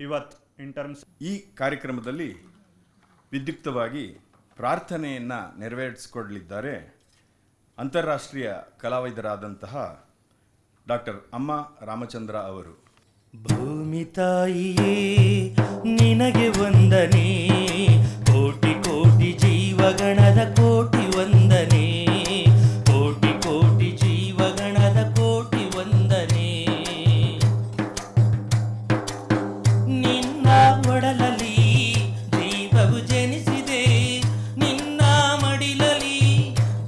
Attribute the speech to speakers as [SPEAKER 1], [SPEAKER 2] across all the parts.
[SPEAKER 1] ಇವತ್ತು in terms
[SPEAKER 2] ಈ ಕಾರ್ಯಕ್ರಮದಲ್ಲಿ ವಿದ್ಯುಕ್ತವಾಗಿ ಪ್ರಾರ್ಥನೆಯನ್ನು ನೆರವೇರಿಸಿಕೊಡಲಿದ್ದಾರೆ ಅಂತಾರಾಷ್ಟ್ರೀಯ ಕಲಾವಿದರಾದಂತಹ ಡಾಕ್ಟರ್ ಅಮ್ಮ ರಾಮಚಂದ್ರ ಅವರು.
[SPEAKER 3] ಭೂಮಿ ತಾಯಿಯೇ ನಿನಗೆ ವಂದನೆ, ಕೋಟಿ ಕೋಟಿ ಜೀವಗಣದ ಕೋಟಿ ವಂದನೆ, ಕೋಟಿ ಕೋಟಿ ಜೀವಗಣದ ಕೋಟಿ ವಂದನೆ. ನಿನ್ನ ಒಡಲಲ್ಲಿ ಜೀವವು ಜನಿಸಿದೆ, ನಿನ್ನ ಮಡಿಲಲ್ಲಿ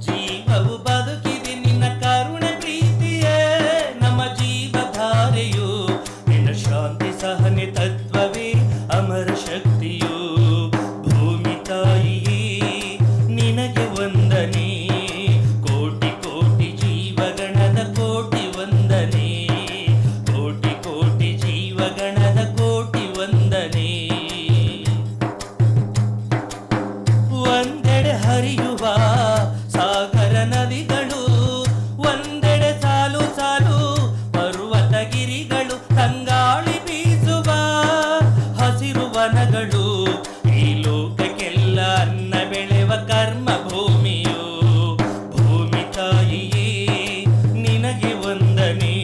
[SPEAKER 3] ಜೀವವು ಬದುಕಿದೆ. ನಿನ್ನ ಕರುಣೆ ಪ್ರೀತಿಯೇ ನಮ್ಮ ಜೀವಧಾರೆಯು, ನಿನ್ನ ಶಾಂತಿ ಸಹನೆ ತತ್ವವೇ ಅಮರ ಶಕ್ತಿಯು. ಭೂಮಿ ತಾಯಿಯೇ ನಿನಗೆ ವಂದನೆ, ಕೋಟಿ ಕೋಟಿ ಜೀವಗಣದ ಕೋಟಿ ವಂದನೆ, ಕೋಟಿ ಕೋಟಿ ಜೀವಗಣದ ಕೋಟಿ ವಂದನೆ. ಒಂದೆಡೆ ಹರಿಯುವ ಸಾಗರ ನದಿಗಳು, ಒಂದೆಡೆ ಸಾಲು ಸಾಲು ಪರ್ವತಗಿರಿಗಳು, ತಂಗಾಳಿ ಬೀಸುವ ಹಸಿರು ವನಗಳು, ಈ ಲೋಕಕ್ಕೆಲ್ಲ ಅನ್ನ ಬೆಳೆವ ಕರ್ಮ ಭೂಮಿಯು. ಭೂಮಿ ತಾಯಿಯೇ ನಿನಗೆ ವಂದನೆ,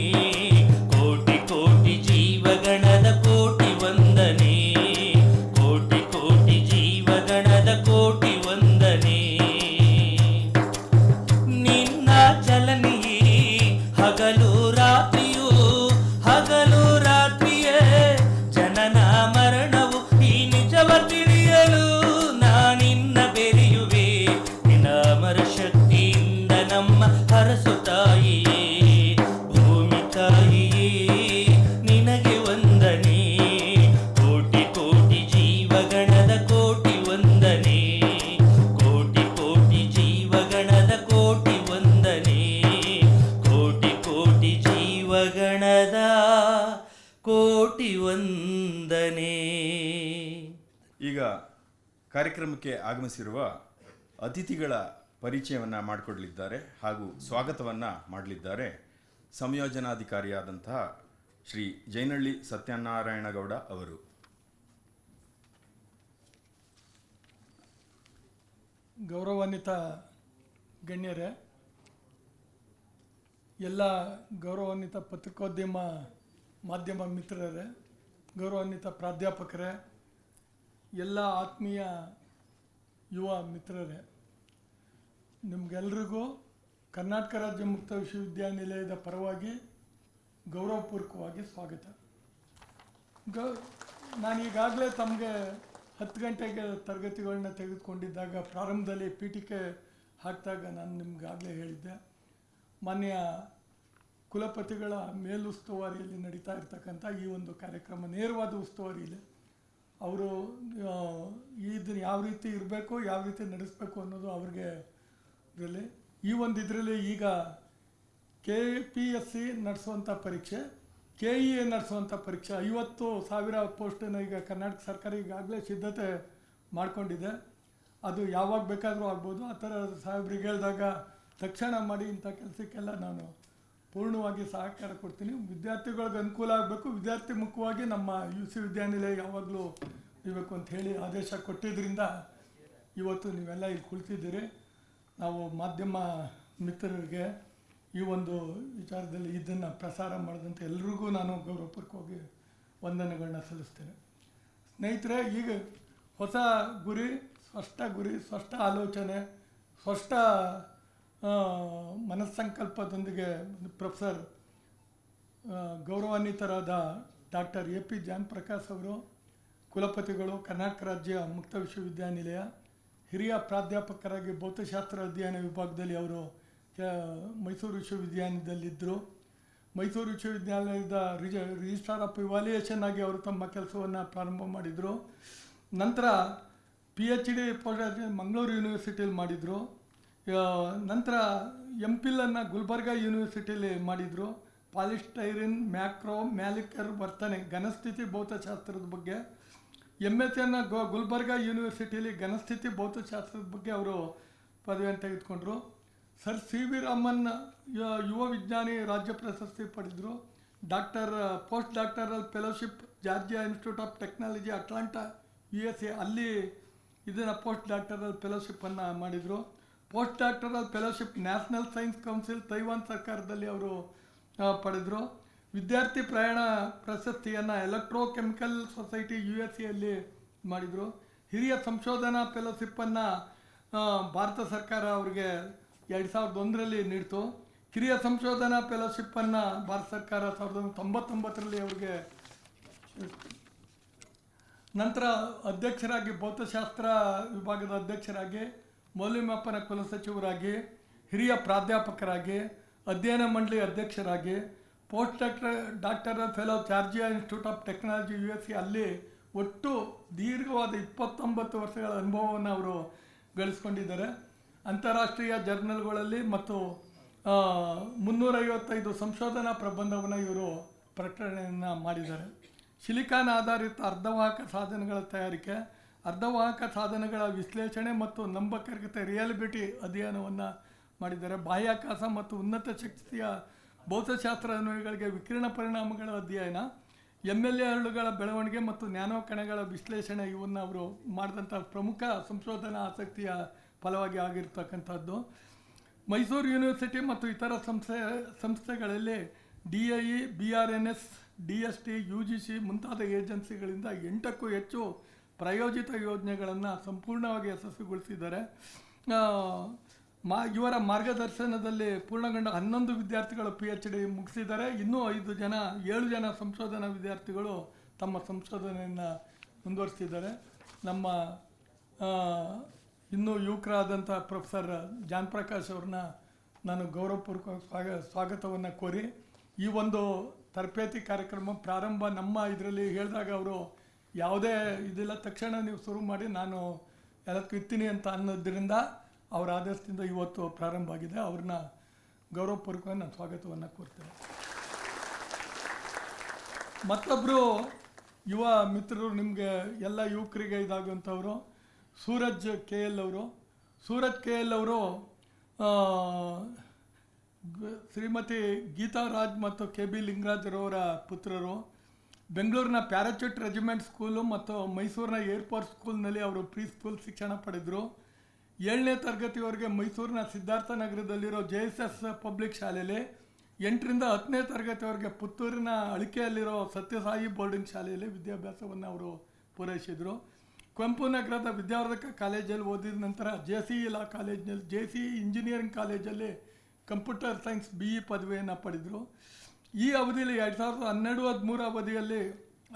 [SPEAKER 3] ಕೋಟಿ ಕೋಟಿ ಜೀವಗಣದ ಕೋಟಿ ವಂದನೆ, ಕೋಟಿ ಕೋಟಿ ಜೀವಗಣದ ಕೋಟಿ ವಂದನೆ. ನಿನ್ನ ಚಲನೆಯೇ ಹಗಲು ರಾತ್ರಿಯು, ಹಗಲು ರಾತ್ರಿಯೇ ಜನನ ಮರಣವು, ಈ ನಿಜವ ತಿಳಿಯಲು ನಾನಿನ್ನ ಬೆರೆಯುವೆ. ನಿನ್ನ ಅಮರ ಶಕ್ತಿಯಿಂದ ನಮ್ಮ ಹರಸು ತಾಯಿಯೇ. ಭೂಮಿ ತಾಯಿಯೇ ನಿನಗೆ ವಂದನೆ, ಕೋಟಿ ಕೋಟಿ ಜೀವಗಣದ ಕೋಟಿ ವಂದನೆ, ಕೋಟಿ ಕೋಟಿ ಜೀವಗಣದ ಕೋಟಿ ವಂದನೆ, ಕೋಟಿ ಕೋಟಿ ಜೀವಗಣದ ಕೋಟಿ ವಂದನೆ.
[SPEAKER 2] ಈಗ ಕಾರ್ಯಕ್ರಮಕ್ಕೆ ಆಗಮಿಸಿರುವ ಅತಿಥಿಗಳ ಪರಿಚಯವನ್ನು ಮಾಡಿಕೊಡಲಿದ್ದಾರೆ ಹಾಗೂ ಸ್ವಾಗತವನ್ನು ಮಾಡಲಿದ್ದಾರೆ ಸಂಯೋಜನಾಧಿಕಾರಿಯಾದಂತಹ ಶ್ರೀ ಜೈನಹಳ್ಳಿ ಸತ್ಯನಾರಾಯಣಗೌಡ ಅವರು.
[SPEAKER 4] ಗೌರವಾನ್ವಿತ ಗಣ್ಯರೇ, ಎಲ್ಲ ಗೌರವಾನ್ವಿತ ಪತ್ರಿಕೋದ್ಯಮ ಮಾಧ್ಯಮ ಮಿತ್ರರೇ, ಗೌರವಾನ್ವಿತ ಪ್ರಾಧ್ಯಾಪಕರೇ, ಎಲ್ಲ ಆತ್ಮೀಯ ಯುವ ಮಿತ್ರರೇ, ನಿಮಗೆಲ್ರಿಗೂ ಕರ್ನಾಟಕ ರಾಜ್ಯ ಮುಕ್ತ ವಿಶ್ವವಿದ್ಯಾನಿಲಯದ ಪರವಾಗಿ ಗೌರವಪೂರ್ವಕವಾಗಿ ಸ್ವಾಗತ. ನಾನು ಈಗಾಗಲೇ ತಮಗೆ 10 ಗಂಟೆಗೆ ತರಗತಿಗಳನ್ನ ತೆಗೆದುಕೊಂಡಿದ್ದಾಗ ಪ್ರಾರಂಭದಲ್ಲಿ ಪೀಠಿಕೆ ಹಾಕಿದಾಗ ನಾನು ನಿಮಗಾಗಲೇ ಹೇಳಿದ್ದೆ, ಮಾನ್ಯ ಕುಲಪತಿಗಳ ಮೇಲುಸ್ತುವಾರಿಯಲ್ಲಿ ನಡೀತಾ ಇರ್ತಕ್ಕಂಥ ಈ ಒಂದು ಕಾರ್ಯಕ್ರಮ ನೇರವಾದ ಉಸ್ತುವಾರಿಯಲ್ಲಿ ಅವರು ಇದನ್ನು ಯಾವ ರೀತಿ ಇರಬೇಕು, ಯಾವ ರೀತಿ ನಡೆಸಬೇಕು ಅನ್ನೋದು ಅವ್ರಿಗೆ ಇದರಲ್ಲಿ ಈ ಒಂದು ಇದರಲ್ಲಿ ಈಗ KPSC ನಡೆಸುವಂಥ ಪರೀಕ್ಷೆ, KEA ನಡೆಸುವಂಥ ಪರೀಕ್ಷೆ 50,000 ಪೋಸ್ಟನ್ನು ಈಗ ಕರ್ನಾಟಕ ಸರ್ಕಾರ ಈಗಾಗಲೇ ಸಿದ್ಧತೆ ಮಾಡಿಕೊಂಡಿದೆ. ಅದು ಯಾವಾಗ ಬೇಕಾದರೂ ಆಗ್ಬೋದು. ಆ ಥರ ಸಾಹೇಬ್ರಿಗೆ ಹೇಳಿದಾಗ ತಕ್ಷಣ ಮಾಡಿ ಇಂಥ ಕೆಲಸಕ್ಕೆಲ್ಲ ನಾನು ಪೂರ್ಣವಾಗಿ ಸಹಕಾರ ಕೊಡ್ತೀನಿ. ವಿದ್ಯಾರ್ಥಿಗಳಿಗೆ ಅನುಕೂಲ ಆಗಬೇಕು, ವಿದ್ಯಾರ್ಥಿ ಮುಖವಾಗಿ ನಮ್ಮ ವಿಶ್ವವಿದ್ಯಾನಿಲಯ ಯಾವಾಗಲೂ ಇರಬೇಕು ಅಂತ ಹೇಳಿ ಆದೇಶ ಕೊಟ್ಟಿದ್ದರಿಂದ ಇವತ್ತು ನೀವೆಲ್ಲ ಇಲ್ಲಿ ಕುಳಿತಿದ್ದೀರಿ. ನಾವು ಮಾಧ್ಯಮ ಮಿತ್ರರಿಗೆ ಈ ಒಂದು ವಿಚಾರದಲ್ಲಿ ಇದನ್ನು ಪ್ರಸಾರ ಮಾಡಿದಂಥ ಎಲ್ರಿಗೂ ನಾನು ಗೌರವಪೂರ್ವಕವಾಗಿ ವಂದನೆಗಳನ್ನ ಸಲ್ಲಿಸ್ತೇನೆ. ಸ್ನೇಹಿತರೆ, ಈಗ ಹೊಸ ಗುರಿ, ಸ್ಪಷ್ಟ ಆಲೋಚನೆ, ಸ್ಪಷ್ಟ ಮನಸ್ಸಂಕಲ್ಪದೊಂದಿಗೆ ಪ್ರೊಫೆಸರ್ ಗೌರವಾನ್ವಿತರಾದ ಡಾಕ್ಟರ್ AP ಜಾನ್ಪ್ರಕಾಶ್ ಅವರು, ಕುಲಪತಿಗಳು, ಕರ್ನಾಟಕ ರಾಜ್ಯ ಮುಕ್ತ ವಿಶ್ವವಿದ್ಯಾನಿಲಯ, ಹಿರಿಯ ಪ್ರಾಧ್ಯಾಪಕರಾಗಿ ಭೌತಶಾಸ್ತ್ರ ಅಧ್ಯಯನ ವಿಭಾಗದಲ್ಲಿ ಅವರು ಮೈಸೂರು ವಿಶ್ವವಿದ್ಯಾನಿಲಯದಲ್ಲಿದ್ದರು. ಮೈಸೂರು ವಿಶ್ವವಿದ್ಯಾಲಯದ ರಿಜಿಸ್ಟ್ರಾರ್ ಆಫ್ ಇವಾಲ್ಯೂಯೇಷನ್ ಆಗಿ ಅವರು ತಮ್ಮ ಕೆಲಸವನ್ನು ಪ್ರಾರಂಭ ಮಾಡಿದರು. ನಂತರ PhD ಪೋಸ್ಟ್ ಮಂಗಳೂರು ಯೂನಿವರ್ಸಿಟಿಯಲ್ಲಿ ಮಾಡಿದರು. ನಂತರ MPhil ಗುಲ್ಬರ್ಗಾ ಯೂನಿವರ್ಸಿಟಿಯಲ್ಲಿ ಮಾಡಿದರು. ಪಾಲಿಸ್ಟೈರಿನ್ ಮ್ಯಾಕ್ರೋ ಮ್ಯಾಲಿಕರ್ ವರ್ತನೆ ಘನಸ್ಥಿತಿ ಭೌತಶಾಸ್ತ್ರದ ಬಗ್ಗೆ. MSc ಗುಲ್ಬರ್ಗಾ ಯೂನಿವರ್ಸಿಟಿಯಲ್ಲಿ ಘನಸ್ಥಿತಿ ಭೌತಶಾಸ್ತ್ರದ ಬಗ್ಗೆ ಅವರು ಪದವಿಯನ್ನು ತೆಗೆದುಕೊಂಡರು. ಸರ್ CV ರಾಮನ್ ಯುವ ವಿಜ್ಞಾನಿ ರಾಜ್ಯ ಪ್ರಶಸ್ತಿ ಪಡೆದರು. Post doctoral fellowship Georgia Institute of Technology Atlanta USA ಅಲ್ಲಿ ಇದನ್ನು ಪೋಸ್ಟ್ ಡಾಕ್ಟರಲ್ ಫೆಲೋಶಿಪ್ಪನ್ನು ಮಾಡಿದರು. Post doctoral fellowship National Science Council Taiwan ಸರ್ಕಾರದಲ್ಲಿ ಅವರು ಪಡೆದರು. ವಿದ್ಯಾರ್ಥಿ ಪ್ರಯಾಣ ಪ್ರಶಸ್ತಿಯನ್ನು ಎಲೆಕ್ಟ್ರೋಕೆಮಿಕಲ್ ಸೊಸೈಟಿ USA ಮಾಡಿದರು. ಹಿರಿಯ ಸಂಶೋಧನಾ ಫೆಲೋಶಿಪ್ಪನ್ನು ಭಾರತ ಸರ್ಕಾರ ಅವರಿಗೆ 2001ರಲ್ಲಿ ನೀಡಿತು. ಕಿರಿಯ ಸಂಶೋಧನಾ ಫೆಲೋಶಿಪ್ಪನ್ನು ಭಾರತ ಸರ್ಕಾರ 1999ರಲ್ಲಿ ಅವರಿಗೆ. ನಂತರ ಅಧ್ಯಕ್ಷರಾಗಿ ಭೌತಶಾಸ್ತ್ರ ವಿಭಾಗದ ಅಧ್ಯಕ್ಷರಾಗಿ, ಮೌಲ್ಯಮಾಪನ ಕುಲಸಚಿವರಾಗಿ, ಹಿರಿಯ ಪ್ರಾಧ್ಯಾಪಕರಾಗಿ, ಅಧ್ಯಯನ ಮಂಡಳಿ ಅಧ್ಯಕ್ಷರಾಗಿ, post doctoral fellow Georgia Institute of technology USA ಅಲ್ಲಿ ಒಟ್ಟು ದೀರ್ಘವಾದ 29 ವರ್ಷಗಳ ಅನುಭವವನ್ನು ಅವರು ಗಳಿಸ್ಕೊಂಡಿದ್ದಾರೆ. ಅಂತಾರಾಷ್ಟ್ರೀಯ ಜರ್ನಲ್ಗಳಲ್ಲಿ ಮತ್ತು 355 ಸಂಶೋಧನಾ ಪ್ರಬಂಧವನ್ನು ಇವರು ಪ್ರಕಟಣೆಯನ್ನು ಮಾಡಿದ್ದಾರೆ. ಸಿಲಿಕಾನ್ ಆಧಾರಿತ ಅರ್ಧವಾಹಕ ಸಾಧನಗಳ ತಯಾರಿಕೆ, ಅರ್ಧವಾಹಕ ಸಾಧನಗಳ ವಿಶ್ಲೇಷಣೆ ಮತ್ತು ನಂಬಕರಿಕತೆ ರಿಯಲಿಬಿಲಿಟಿ ಅಧ್ಯಯನವನ್ನು ಮಾಡಿದ್ದಾರೆ. ಬಾಹ್ಯಾಕಾಶ ಮತ್ತು ಉನ್ನತ ಶಕ್ತಿಯ ಭೌತಶಾಸ್ತ್ರ ಅನ್ವಯಗಳಿಗೆ ವಿಕಿರಣ ಪರಿಣಾಮಗಳ ಅಧ್ಯಯನ, MLA ಹರಳುಗಳ ಬೆಳವಣಿಗೆ ಮತ್ತು ನ್ಯಾನೋ ಕಣಗಳ ವಿಶ್ಲೇಷಣೆ ಇವನ್ನು ಅವರು ಮಾಡಿದಂಥ ಪ್ರಮುಖ ಸಂಶೋಧನಾ ಆಸಕ್ತಿಯ ಫಲವಾಗಿ ಆಗಿರ್ತಕ್ಕಂಥದ್ದು. ಮೈಸೂರು ಯೂನಿವರ್ಸಿಟಿ ಮತ್ತು ಇತರ ಸಂಸ್ಥೆಗಳಲ್ಲಿ DIE, BRNS, DST, UGC ಮುಂತಾದ ಏಜೆನ್ಸಿಗಳಿಂದ 8ಕ್ಕೂ ಹೆಚ್ಚು ಪ್ರಾಯೋಜಿತ ಯೋಜನೆಗಳನ್ನು ಸಂಪೂರ್ಣವಾಗಿ ಯಶಸ್ವಿಗೊಳಿಸಿದ್ದಾರೆ. ಇವರ ಮಾರ್ಗದರ್ಶನದಲ್ಲಿ ಪೂರ್ಣಗೊಂಡ 11 ವಿದ್ಯಾರ್ಥಿಗಳು PhD ಮುಗಿಸಿದ್ದಾರೆ. ಇನ್ನೂ 7 ಜನ ಸಂಶೋಧನಾ ವಿದ್ಯಾರ್ಥಿಗಳು ತಮ್ಮ ಸಂಶೋಧನೆಯನ್ನು ಮುಂದುವರಿಸಿದ್ದಾರೆ. ನಮ್ಮ ಇನ್ನೂ ಯುವಕರಾದಂಥ ಪ್ರೊಫೆಸರ್ ಜಾನ್ ಪ್ರಕಾಶ್ ಅವ್ರನ್ನ ನಾನು ಗೌರವಪೂರ್ವಕ ಸ್ವಾಗತವನ್ನು ಕೋರಿ, ಈ ಒಂದು ತರಬೇತಿ ಕಾರ್ಯಕ್ರಮ ಪ್ರಾರಂಭ ನಮ್ಮ ಇದರಲ್ಲಿ ಹೇಳಿದಾಗ ಅವರು ಯಾವುದೇ ಇದಿಲ್ಲ, ತಕ್ಷಣ ನೀವು ಶುರು ಮಾಡಿ ನಾನು ಎಲ್ಲದಕ್ಕೂ ಇರ್ತೀನಿ ಅಂತ ಅನ್ನೋದ್ರಿಂದ ಅವರ ಆದೇಶದಿಂದ ಇವತ್ತು ಪ್ರಾರಂಭ ಆಗಿದೆ. ಅವ್ರನ್ನ ಗೌರವಪೂರ್ವಕವಾಗಿ ನಾನು ಸ್ವಾಗತವನ್ನು ಕೋರ್ತೇನೆ. ಮತ್ತೊಬ್ಬರು ಯುವ ಮಿತ್ರರು, ನಿಮಗೆ ಎಲ್ಲ ಯುವಕರಿಗೆ ಇದಾಗುವಂಥವರು ಸೂರಜ್ KL ಅವರು. ಸೂರಜ್ KL ಅವರು ಶ್ರೀಮತಿ ಗೀತಾ ರಾಜ್ ಮತ್ತು KB ಲಿಂಗರಾಜರವರ ಪುತ್ರರು. ಬೆಂಗಳೂರಿನ ಪ್ಯಾರಾಚೂಟ್ ರೆಜಿಮೆಂಟ್ ಸ್ಕೂಲು ಮತ್ತು ಮೈಸೂರಿನ ಏರ್ಫೋರ್ಸ್ ಸ್ಕೂಲ್ನಲ್ಲಿ ಅವರು ಪ್ರೀ ಸ್ಕೂಲ್ ಶಿಕ್ಷಣ ಪಡೆದರು. 7ನೇ ತರಗತಿವರೆಗೆ ಮೈಸೂರಿನ ಸಿದ್ಧಾರ್ಥ ನಗರದಲ್ಲಿರೋ JSS ಪಬ್ಲಿಕ್ ಶಾಲೆಯಲ್ಲಿ, 8ರಿಂದ 10ನೇ ತರಗತಿವರೆಗೆ ಪುತ್ತೂರಿನ ಅಳಿಕೆಯಲ್ಲಿರೋ ಸತ್ಯಸಾಯಿ ಬೋರ್ಡಿಂಗ್ ಶಾಲೆಯಲ್ಲಿ ವಿದ್ಯಾಭ್ಯಾಸವನ್ನು ಅವರು ಪೂರೈಸಿದರು. ಕುವೆಂಪು ನಗರದ ವಿದ್ಯಾವರ್ಧಕ ಕಾಲೇಜಲ್ಲಿ ಓದಿದ ನಂತರ JC ಲಾ ಕಾಲೇಜಿನಲ್ಲಿ, JC ಇಂಜಿನಿಯರಿಂಗ್ ಕಾಲೇಜಲ್ಲಿ ಕಂಪ್ಯೂಟರ್ ಸೈನ್ಸ್ BE ಪದವಿಯನ್ನು ಪಡೆದರು. ಈ ಅವಧಿಯಲ್ಲಿ 2012-13 ಅವಧಿಯಲ್ಲಿ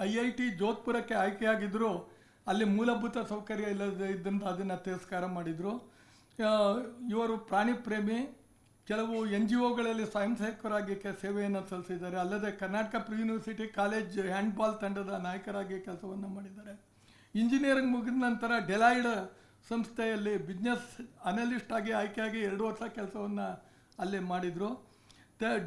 [SPEAKER 4] IIT ಜೋಧ್ಪುರಕ್ಕೆ ಆಯ್ಕೆಯಾಗಿದ್ದರು. ಅಲ್ಲಿ ಮೂಲಭೂತ ಸೌಕರ್ಯ ಇಲ್ಲದೆ ಇದ್ದರಿಂದ ಅದನ್ನು ತಿರಸ್ಕಾರ ಮಾಡಿದರು. ಇವರು ಪ್ರಾಣಿ ಪ್ರೇಮಿ, ಕೆಲವು NGOಗಳಲ್ಲಿ ಸ್ವಯಂ ಸೇವಕರಾಗಿ ಸೇವೆಯನ್ನು ಸಲ್ಲಿಸಿದ್ದಾರೆ. ಅಲ್ಲದೆ Karnataka pre university college handball ತಂಡದ ನಾಯಕರಾಗಿ ಕೆಲಸವನ್ನು ಮಾಡಿದ್ದಾರೆ. ಇಂಜಿನಿಯರಿಂಗ್ ಮುಗಿದ ನಂತರ ಡೆಲಾಯ್ಡ್ ಸಂಸ್ಥೆಯಲ್ಲಿ ಬಿಸ್ನೆಸ್ ಅನಲಿಸ್ಟ್ ಆಗಿ ಆಯ್ಕೆಯಾಗಿ 2 ವರ್ಷ ಕೆಲಸವನ್ನು ಅಲ್ಲಿ ಮಾಡಿದರು.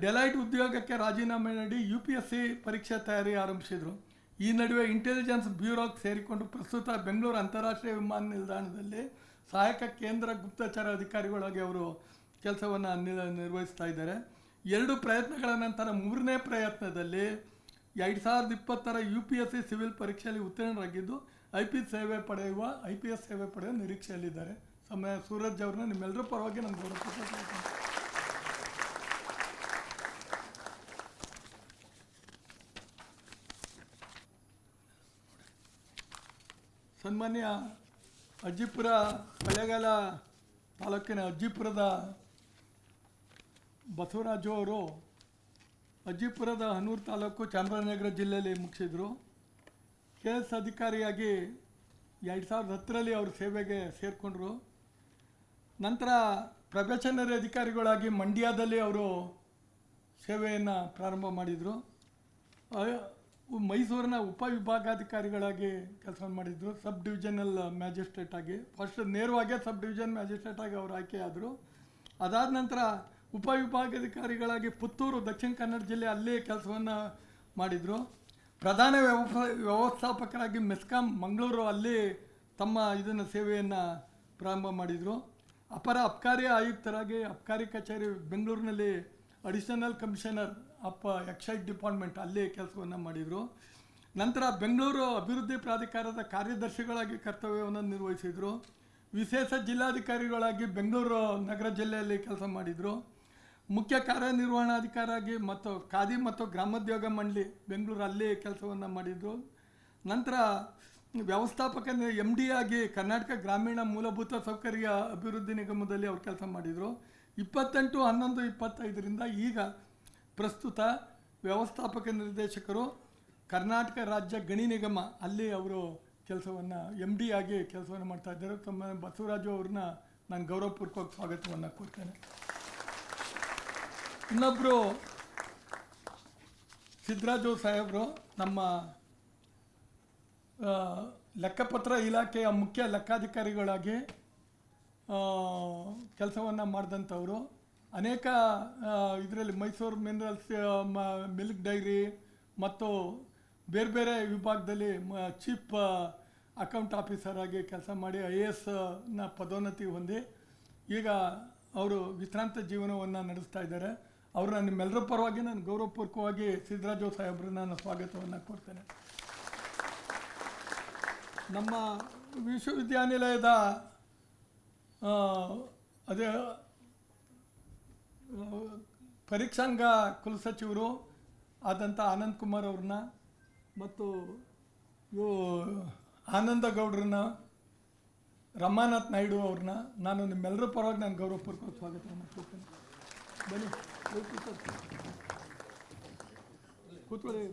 [SPEAKER 4] ಡೆಲಾಯ್ಡ್ ಉದ್ಯೋಗಕ್ಕೆ ರಾಜೀನಾಮೆ ನೀಡಿ UPSC ಪರೀಕ್ಷೆ ತಯಾರಿ ಆರಂಭಿಸಿದರು. ಈ ನಡುವೆ ಇಂಟೆಲಿಜೆನ್ಸ್ ಬ್ಯೂರೋಗೆ ಸೇರಿಕೊಂಡು ಪ್ರಸ್ತುತ ಬೆಂಗಳೂರು ಅಂತಾರಾಷ್ಟ್ರೀಯ ವಿಮಾನ ನಿಲ್ದಾಣದಲ್ಲಿ ಸಹಾಯಕ ಕೇಂದ್ರ ಗುಪ್ತಚರ ಅಧಿಕಾರಿಗಳಾಗಿ ಅವರು ಕೆಲಸವನ್ನು ನಿರ್ವಹಿಸ್ತಾ ಇದ್ದಾರೆ. 2 ಪ್ರಯತ್ನಗಳ ನಂತರ 3ನೇ ಪ್ರಯತ್ನದಲ್ಲಿ 2020ರ UPSC ಸಿವಿಲ್ ಪರೀಕ್ಷೆಯಲ್ಲಿ ಉತ್ತೀರ್ಣರಾಗಿದ್ದು IPS ಸೇವೆ ಪಡೆಯುವ ನಿರೀಕ್ಷೆಯಲ್ಲಿದ್ದಾರೆ. ಸೂರಜ್ ಅವ್ರನ್ನ ನಿಮ್ಮೆಲ್ಲರ ಪರವಾಗಿ ನಾನು ಗೌರವ. ಸನ್ಮಾನ್ಯ ಅಜ್ಜಿಪುರ ಕೊಳ್ಳೇಗಾಲ ತಾಲೂಕಿನ ಅಜ್ಜಿಪುರದ ಬಸವರಾಜು ಅವರು ಅಜ್ಜಿಪುರದ ಹನೂರು ತಾಲೂಕು ಚಾಮರಾಜನಗರ ಜಿಲ್ಲೆಯಲ್ಲಿ ಮುಗಿಸಿದರು. KS ಅಧಿಕಾರಿಯಾಗಿ 2010ರಲ್ಲಿ ಅವರು ಸೇವೆಗೆ ಸೇರಿಕೊಂಡ್ರು. ನಂತರ ಪ್ರೊಬೇಷನರಿ ಅಧಿಕಾರಿಗಳಾಗಿ ಮಂಡ್ಯದಲ್ಲಿ ಅವರು ಸೇವೆಯನ್ನು ಪ್ರಾರಂಭ ಮಾಡಿದರು. ಮೈಸೂರಿನ ಉಪವಿಭಾಗಾಧಿಕಾರಿಗಳಾಗಿ ಕೆಲಸ ಮಾಡಿದರು. ಸಬ್ ಡಿವಿಷನಲ್ ಮ್ಯಾಜಿಸ್ಟ್ರೇಟ್ ಆಗಿ ಫಸ್ಟ್ ನೇರವಾಗಿ ಸಬ್ ಡಿವಿಷನ್ ಮ್ಯಾಜಿಸ್ಟ್ರೇಟ್ ಆಗಿ ಅವರು ಆಯ್ಕೆಯಾದರು. ಅದಾದ ನಂತರ ಉಪವಿಭಾಗಾಧಿಕಾರಿಗಳಾಗಿ ಪುತ್ತೂರು ದಕ್ಷಿಣ ಕನ್ನಡ ಜಿಲ್ಲೆ ಅಲ್ಲೇ ಕೆಲಸವನ್ನು ಮಾಡಿದರು. ಪ್ರಧಾನ ವ್ಯವಸ್ಥಾಪಕರಾಗಿ ಮೆಸ್ಕಾಂ ಮಂಗಳೂರು ಅಲ್ಲಿ ತಮ್ಮ ಸೇವೆಯನ್ನು ಪ್ರಾರಂಭ ಮಾಡಿದರು. ಅಪರ ಅಬ್ಕಾರಿ ಆಯುಕ್ತರಾಗಿ ಅಬ್ಕಾರಿ ಕಚೇರಿ ಬೆಂಗಳೂರಿನಲ್ಲಿ additional commissioner of exercise department ಅಲ್ಲಿ ಕೆಲಸವನ್ನು ಮಾಡಿದರು. ನಂತರ ಬೆಂಗಳೂರು ಅಭಿವೃದ್ಧಿ ಪ್ರಾಧಿಕಾರದ ಕಾರ್ಯದರ್ಶಿಗಳಾಗಿ ಕರ್ತವ್ಯವನ್ನು ನಿರ್ವಹಿಸಿದರು. ವಿಶೇಷ ಜಿಲ್ಲಾಧಿಕಾರಿಗಳಾಗಿ ಬೆಂಗಳೂರು ನಗರ ಜಿಲ್ಲೆಯಲ್ಲಿ ಕೆಲಸ ಮಾಡಿದರು. ಮುಖ್ಯ ಕಾರ್ಯನಿರ್ವಹಣಾಧಿಕಾರಿಯಾಗಿ ಮತ್ತು ಖಾದಿ ಮತ್ತು ಗ್ರಾಮೋದ್ಯೋಗ ಮಂಡಳಿ ಬೆಂಗಳೂರಲ್ಲಿ ಕೆಲಸವನ್ನು ಮಾಡಿದರು. ನಂತರ ವ್ಯವಸ್ಥಾಪಕ MD ಆಗಿ ಕರ್ನಾಟಕ ಗ್ರಾಮೀಣ ಮೂಲಭೂತ ಸೌಕರ್ಯ ಅಭಿವೃದ್ಧಿ ನಿಗಮದಲ್ಲಿ ಅವರು ಕೆಲಸ ಮಾಡಿದರು. 28/11/25ರಿಂದ ಈಗ ಪ್ರಸ್ತುತ ವ್ಯವಸ್ಥಾಪಕ ನಿರ್ದೇಶಕರು ಕರ್ನಾಟಕ ರಾಜ್ಯ ಗಣಿ ನಿಗಮ ಅಲ್ಲಿ ಅವರು ಕೆಲಸವನ್ನು MD ಆಗಿ ಕೆಲಸವನ್ನು ಮಾಡ್ತಾ ಇದ್ದಾರೆ. ತಮ್ಮ ಬಸವರಾಜು ಅವ್ರನ್ನ ನಾನು ಗೌರವಪೂರ್ವಕ ಸ್ವಾಗತವನ್ನು ಕೊಡ್ತೇನೆ. ಇನ್ನೊಬ್ಬರು ಸಿದ್ದರಾಜು ಸಾಹೇಬರು ನಮ್ಮ ಲೆಕ್ಕಪತ್ರ ಇಲಾಖೆಯ ಮುಖ್ಯ ಲೆಕ್ಕಾಧಿಕಾರಿಗಳಾಗಿ ಕೆಲಸವನ್ನು ಮಾಡಿದಂಥವರು. ಅನೇಕ ಇದರಲ್ಲಿ ಮೈಸೂರು ಮಿನರಲ್ಸ್ ಮಿಲ್ಕ್ ಡೈರಿ ಮತ್ತು ಬೇರೆ ಬೇರೆ ವಿಭಾಗದಲ್ಲಿ ಚೀಫ್ ಅಕೌಂಟ್ ಆಫೀಸರ್ ಆಗಿ ಕೆಲಸ ಮಾಡಿ IAS ಪದೋನ್ನತಿ ಹೊಂದಿ ಈಗ ಅವರು ವಿಶ್ರಾಂತ ಜೀವನವನ್ನು ನಡೆಸ್ತಾ ಇದ್ದಾರೆ. ಅವ್ರನ್ನ ನಿಮ್ಮೆಲ್ಲರ ಪರವಾಗಿ ನಾನು ಗೌರವಪೂರ್ವಕವಾಗಿ ಸಿದ್ದರಾಜು ಸಾಹೇಬ್ರನ್ನ ನಾನು ಸ್ವಾಗತವನ್ನು ಕೊಡ್ತೇನೆ. ನಮ್ಮ ವಿಶ್ವವಿದ್ಯಾನಿಲಯದ ಅದೇ ಪರೀಕ್ಷಾಂಗ ಕುಲಸಚಿವರು ಆದಂಥ ಆನಂದ್ ಕುಮಾರ್ ಅವ್ರನ್ನ ಮತ್ತು ಆನಂದ ಗೌಡ್ರನ್ನ, ರಮಾನಾಥ್ ನಾಯ್ಡು ಅವ್ರನ್ನ ನಾನು ನಿಮ್ಮೆಲ್ಲರ ಪರವಾಗಿ ನಾನು ಗೌರವಪೂರ್ವಕ ಸ್ವಾಗತವನ್ನು ಕೊಡ್ತೇನೆ. ಬನ್ನಿ ಕೂತ್ಕೊಳ್ಳಿ.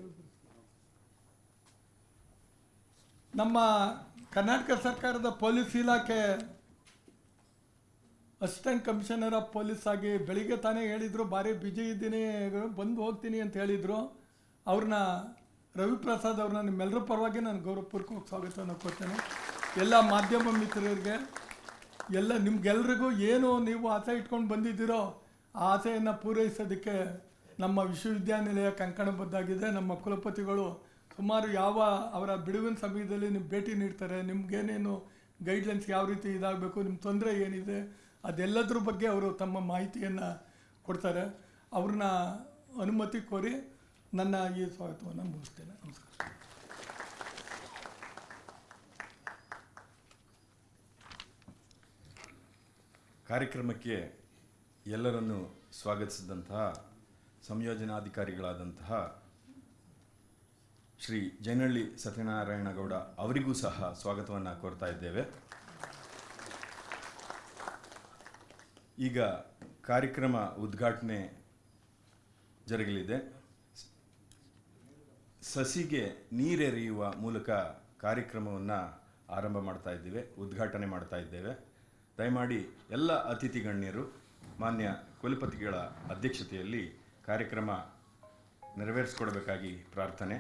[SPEAKER 4] ನಮ್ಮ ಕರ್ನಾಟಕ ಸರ್ಕಾರದ ಪೊಲೀಸ್ ಇಲಾಖೆ ಅಸಿಸ್ಟೆಂಟ್ ಕಮಿಷನರ್ ಆಫ್ ಪೊಲೀಸ್ ಆಗಿ ಬೆಳಿಗ್ಗೆ ತಾನೇ ಹೇಳಿದರು, ಭಾರಿ ಬಿಜಿ ಇದ್ದೀನಿ, ಬಂದು ಹೋಗ್ತೀನಿ ಅಂತ ಹೇಳಿದರು. ಅವ್ರನ್ನ ರವಿಪ್ರಸಾದ್ ಅವ್ರನ್ನ ನಿಮ್ಮೆಲ್ಲರ ಪರವಾಗಿ ನಾನು ಗೌರವಪೂರ್ವಕ ಸ್ವಾಗತವನ್ನು ಕೊಡ್ತೇನೆ. ಎಲ್ಲ ಮಾಧ್ಯಮ ಮಿತ್ರರಿಗೆ ನಿಮ್ಗೆಲ್ರಿಗೂ ಏನು ನೀವು ಆಸೆ ಇಟ್ಕೊಂಡು ಬಂದಿದ್ದೀರೋ ಆ ಆಸೆಯನ್ನು ಪೂರೈಸೋದಕ್ಕೆ ನಮ್ಮ ವಿಶ್ವವಿದ್ಯಾನಿಲಯ ಕಂಕಣಬದ್ಧಾಗಿದೆ. ನಮ್ಮ ಕುಲಪತಿಗಳು ಸುಮಾರು ಅವರ ಬಿಡುವಿನ ಸಮಯದಲ್ಲಿ ನೀವು ಭೇಟಿ ನೀಡ್ತಾರೆ. ನಿಮ್ಗೇನೇನು ಗೈಡ್ಲೈನ್ಸ್ ಯಾವ ರೀತಿ ಇದಾಗಬೇಕು, ನಿಮ್ಮ ತೊಂದರೆ ಏನಿದೆ ಅದೆಲ್ಲದ್ರ ಬಗ್ಗೆ ಅವರು ತಮ್ಮ ಮಾಹಿತಿಯನ್ನು ಕೊಡ್ತಾರೆ. ಅವ್ರನ್ನ ಅನುಮತಿ ಕೋರಿ ನನ್ನ ಈ ಸ್ವಾಗತವನ್ನು ಮುಗಿಸ್ತೇನೆ. ನಮಸ್ಕಾರ.
[SPEAKER 2] ಕಾರ್ಯಕ್ರಮಕ್ಕೆ ಎಲ್ಲರನ್ನು ಸ್ವಾಗತಿಸಿದಂತಹ ಸಂಯೋಜನಾಧಿಕಾರಿಗಳಾದಂತಹ ಶ್ರೀ ಜೈನಹಳ್ಳಿ ಸತ್ಯನಾರಾಯಣಗೌಡ ಅವರಿಗೂ ಸಹ ಸ್ವಾಗತವನ್ನು ಕೋರ್ತಾ ಇದ್ದೇವೆ. ಈಗ ಕಾರ್ಯಕ್ರಮ ಉದ್ಘಾಟನೆ ಜರುಗಲಿದೆ. ಸಸಿಗೆ ನೀರೆರೆಯುವ ಮೂಲಕ ಕಾರ್ಯಕ್ರಮವನ್ನು ಆರಂಭ ಮಾಡ್ತಾ ಇದ್ದೇವೆ, ಉದ್ಘಾಟನೆ ಮಾಡ್ತಾ ಇದ್ದೇವೆ. ದಯಮಾಡಿ ಎಲ್ಲ ಅತಿಥಿ ಗಣ್ಯರು ಮಾನ್ಯ ಕುಲಪತಿಗಳ ಅಧ್ಯಕ್ಷತೆಯಲ್ಲಿ ಕಾರ್ಯಕ್ರಮ ನೆರವೇರಿಸಿಕೊಡಬೇಕಾಗಿ ಪ್ರಾರ್ಥನೆ.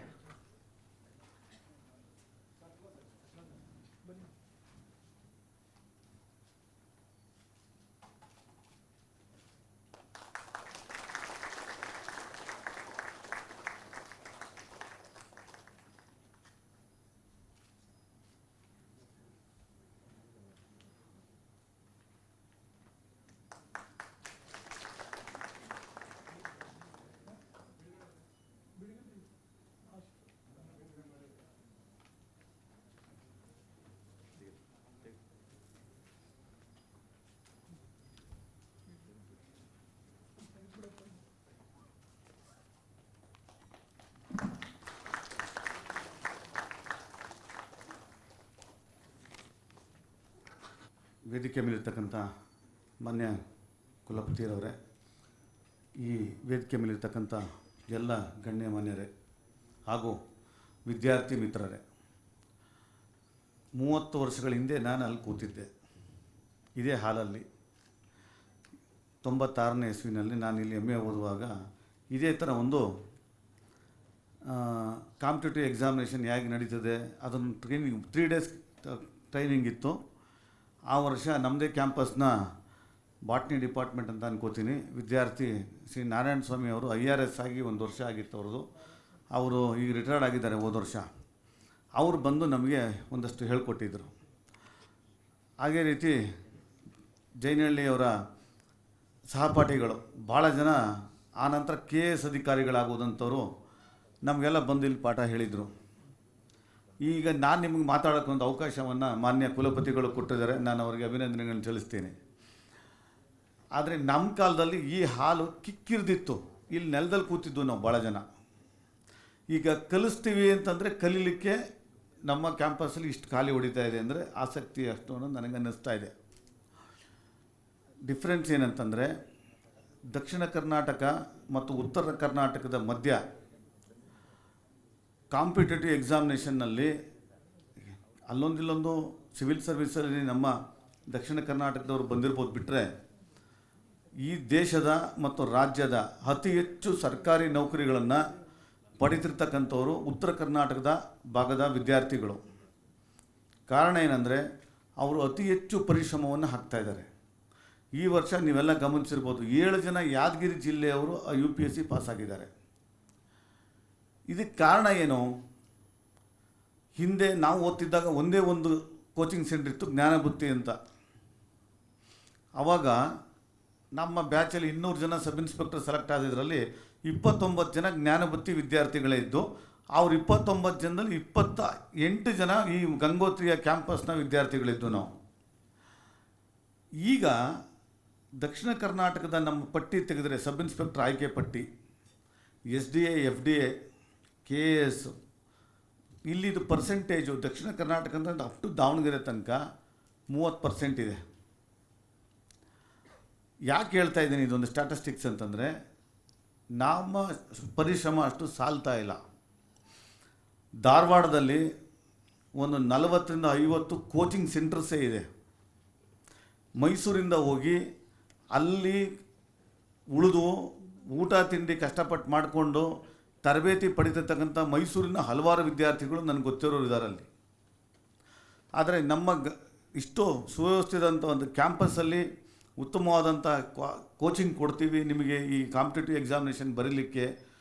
[SPEAKER 1] ವೇದಿಕೆ ಮೇಲಿರ್ತಕ್ಕಂಥ ಮಾನ್ಯ ಕುಲಪತಿಯವರೇ, ಈ ವೇದಿಕೆ ಮೇಲಿರ್ತಕ್ಕಂಥ ಎಲ್ಲ ಗಣ್ಯಮಾನ್ಯರೇ ಹಾಗೂ ವಿದ್ಯಾರ್ಥಿ ಮಿತ್ರರೇ, 30 ವರ್ಷಗಳ ಹಿಂದೆ ನಾನು ಅಲ್ಲಿ ಕೂತಿದ್ದೆ ಇದೇ ಹಾಲಲ್ಲಿ. 96ನೇ ಇಸ್ವಿನಲ್ಲಿ ನಾನು ಇಲ್ಲಿ MA ಓದುವಾಗ ಇದೇ ಥರ ಒಂದು ಕಾಂಪಿಟೇಟಿವ್ ಎಕ್ಸಾಮಿನೇಷನ್ ಹೇಗೆ ನಡೀತದೆ ಅದನ್ನು ಟ್ರೈನಿಂಗ್ 3 days ಟ್ರೈನಿಂಗ್ ಇತ್ತು. ಆ ವರ್ಷ ನಮ್ಮದೇ ಕ್ಯಾಂಪಸ್ನ ಬಾಟ್ನಿ ಡಿಪಾರ್ಟ್ಮೆಂಟ್ ಅಂತ ಅನ್ಕೋತೀನಿ, ವಿದ್ಯಾರ್ಥಿ ಶ್ರೀ ನಾರಾಯಣ ಸ್ವಾಮಿ ಅವರು IRS ಆಗಿ 1 ವರ್ಷ ಆಗಿತ್ತು ಅವ್ರದ್ದು. ಅವರು ಈಗ ರಿಟೈರ್ಡ್ ಆಗಿದ್ದಾರೆ ಹೋದ ವರ್ಷ. ಅವರು ಬಂದು ನಮಗೆ ಒಂದಷ್ಟು ಹೇಳ್ಕೊಟ್ಟಿದ್ದರು. ಹಾಗೆ ರೀತಿ ಜೈನಹಳ್ಳಿಯವರ ಸಹಪಾಠಿಗಳು ಭಾಳ ಜನ ಆನಂತರ KS ಅಧಿಕಾರಿಗಳಾಗೋದಂಥವ್ರು ನಮಗೆಲ್ಲ ಬಂದು ಇಲ್ಲಿ ಪಾಠ ಹೇಳಿದರು. ಈಗ ನಾನು ನಿಮಗೆ ಮಾತಾಡೋಕ್ಕೆ ಒಂದು ಅವಕಾಶವನ್ನು ಮಾನ್ಯ ಕುಲಪತಿಗಳು ಕೊಟ್ಟಿದ್ದಾರೆ, ನಾನು ಅವರಿಗೆ ಅಭಿನಂದನೆಗಳನ್ನು ಸಲ್ಲಿಸ್ತೀನಿ. ಆದರೆ ನಮ್ಮ ಕಾಲದಲ್ಲಿ ಈ ಹಾಲು ಕಿಕ್ಕಿರ್ದಿತ್ತು, ಇಲ್ಲಿ ನೆಲದಲ್ಲಿ ಕೂತಿದ್ದು ನಾವು ಭಾಳ ಜನ. ಈಗ ಕಲಿಸ್ತೀವಿ ಅಂತಂದರೆ ಕಲೀಲಿಕ್ಕೆ ನಮ್ಮ ಕ್ಯಾಂಪಸ್ಸಲ್ಲಿ ಇಷ್ಟು ಖಾಲಿ ಹೊಡಿತಾ ಇದೆ ಅಂದರೆ ಆಸಕ್ತಿ ಅಷ್ಟು ಅನ್ನೋದು ನನಗೆ ಅನ್ನಿಸ್ತಾ ಇದೆ. ಡಿಫ್ರೆನ್ಸ್ ಏನಂತಂದರೆ ದಕ್ಷಿಣ ಕರ್ನಾಟಕ ಮತ್ತು ಉತ್ತರ ಕರ್ನಾಟಕದ ಮಧ್ಯ ಕಾಂಪಿಟೇಟಿವ್ ಎಕ್ಸಾಮಿನೇಷನ್ನಲ್ಲಿ ಅಲ್ಲೊಂದಿಲ್ಲೊಂದು ಸಿವಿಲ್ ಸರ್ವಿಸಲ್ಲಿ ನಮ್ಮ ದಕ್ಷಿಣ ಕರ್ನಾಟಕದವರು ಬಂದಿರ್ಬೋದು ಬಿಟ್ಟರೆ, ಈ ದೇಶದ ಮತ್ತು ರಾಜ್ಯದ ಅತಿ ಹೆಚ್ಚು ಸರ್ಕಾರಿ ನೌಕರಿಗಳನ್ನು ಪಡಿತಿರ್ತಕ್ಕಂಥವರು ಉತ್ತರ ಕರ್ನಾಟಕದ ಭಾಗದ ವಿದ್ಯಾರ್ಥಿಗಳು. ಕಾರಣ ಏನಂದರೆ ಅವರು ಅತಿ ಹೆಚ್ಚು ಪರಿಶ್ರಮವನ್ನು ಹಾಕ್ತಾಯಿದ್ದಾರೆ. ಈ ವರ್ಷ ನೀವೆಲ್ಲ ಗಮನಿಸಿರ್ಬೋದು, 7 ಜನ ಯಾದಗಿರಿ ಜಿಲ್ಲೆಯವರು UPSC ಪಾಸಾಗಿದ್ದಾರೆ. ಇದಕ್ಕೆ ಕಾರಣ ಏನು? ಹಿಂದೆ ನಾವು ಓದ್ತಿದ್ದಾಗ ಒಂದೇ ಒಂದು ಕೋಚಿಂಗ್ ಸೆಂಟರ್ ಇತ್ತು, ಜ್ಞಾನಬುತ್ತಿ ಅಂತ. ಆವಾಗ ನಮ್ಮ ಬ್ಯಾಚಲ್ಲಿ 200 ಜನ ಸಬ್ ಇನ್ಸ್ಪೆಕ್ಟರ್ ಸೆಲೆಕ್ಟ್ ಆದಿದ್ರಲ್ಲಿ 29 ಜನ ಜ್ಞಾನಬುತ್ತಿ ವಿದ್ಯಾರ್ಥಿಗಳೇ ಇದ್ದು, ಅವ್ರು 29 ಜನದಲ್ಲಿ 28 ಜನ ಈ ಗಂಗೋತ್ರಿಯ ಕ್ಯಾಂಪಸ್ನ ವಿದ್ಯಾರ್ಥಿಗಳಿದ್ದು ನಾವು. ಈಗ ದಕ್ಷಿಣ ಕರ್ನಾಟಕದ ನಮ್ಮ ಪಟ್ಟಿ ತೆಗೆದರೆ ಸಬ್ ಇನ್ಸ್ಪೆಕ್ಟರ್ ಆಯ್ಕೆ ಪಟ್ಟಿ, SDA, FDA, KAS, ಇಲ್ಲಿದು ಪರ್ಸೆಂಟೇಜು ದಕ್ಷಿಣ ಕರ್ನಾಟಕ ಅಂದರೆ ಅಪ್ ಟು ದಾವಣಗೆರೆ ತನಕ 30% ಇದೆ. ಯಾಕೆ ಹೇಳ್ತಾ ಇದ್ದೀನಿ ಇದೊಂದು ಸ್ಟ್ಯಾಟಿಸ್ಟಿಕ್ಸ್ ಅಂತಂದರೆ, ನಮ್ಮ ಪರಿಶ್ರಮ ಅಷ್ಟು ಸಾಲ್ತಾ ಇಲ್ಲ. ಧಾರವಾಡದಲ್ಲಿ ಒಂದು 40ರಿಂದ 50 ಕೋಚಿಂಗ್ ಸೆಂಟರ್ಸೇ ಇದೆ. ಮೈಸೂರಿಂದ ಹೋಗಿ ಅಲ್ಲಿ ಉಳಿದು ಊಟ ತಿಂಡಿ ಕಷ್ಟಪಟ್ಟು ಮಾಡಿಕೊಂಡು ತರಬೇತಿ ಪಡಿತಿರ್ತಕ್ಕಂಥ ಮೈಸೂರಿನ ಹಲವಾರು ವಿದ್ಯಾರ್ಥಿಗಳು ನನಗೆ ಗೊತ್ತಿರೋರು ಇದ್ದಾರೆ ಅಲ್ಲಿ. ಆದರೆ ನಮ್ಮ ಇಷ್ಟು ಸುವ್ಯವಸ್ಥಿತಂಥ ಒಂದು ಕ್ಯಾಂಪಸ್ಸಲ್ಲಿ ಉತ್ತಮವಾದಂಥ ಕೋಚಿಂಗ್ ಕೊಡ್ತೀವಿ ನಿಮಗೆ, ಈ ಕಾಂಪಿಟೇಟಿವ್ ಎಕ್ಸಾಮಿನೇಷನ್ ಬರೀಲಿಕ್ಕೆ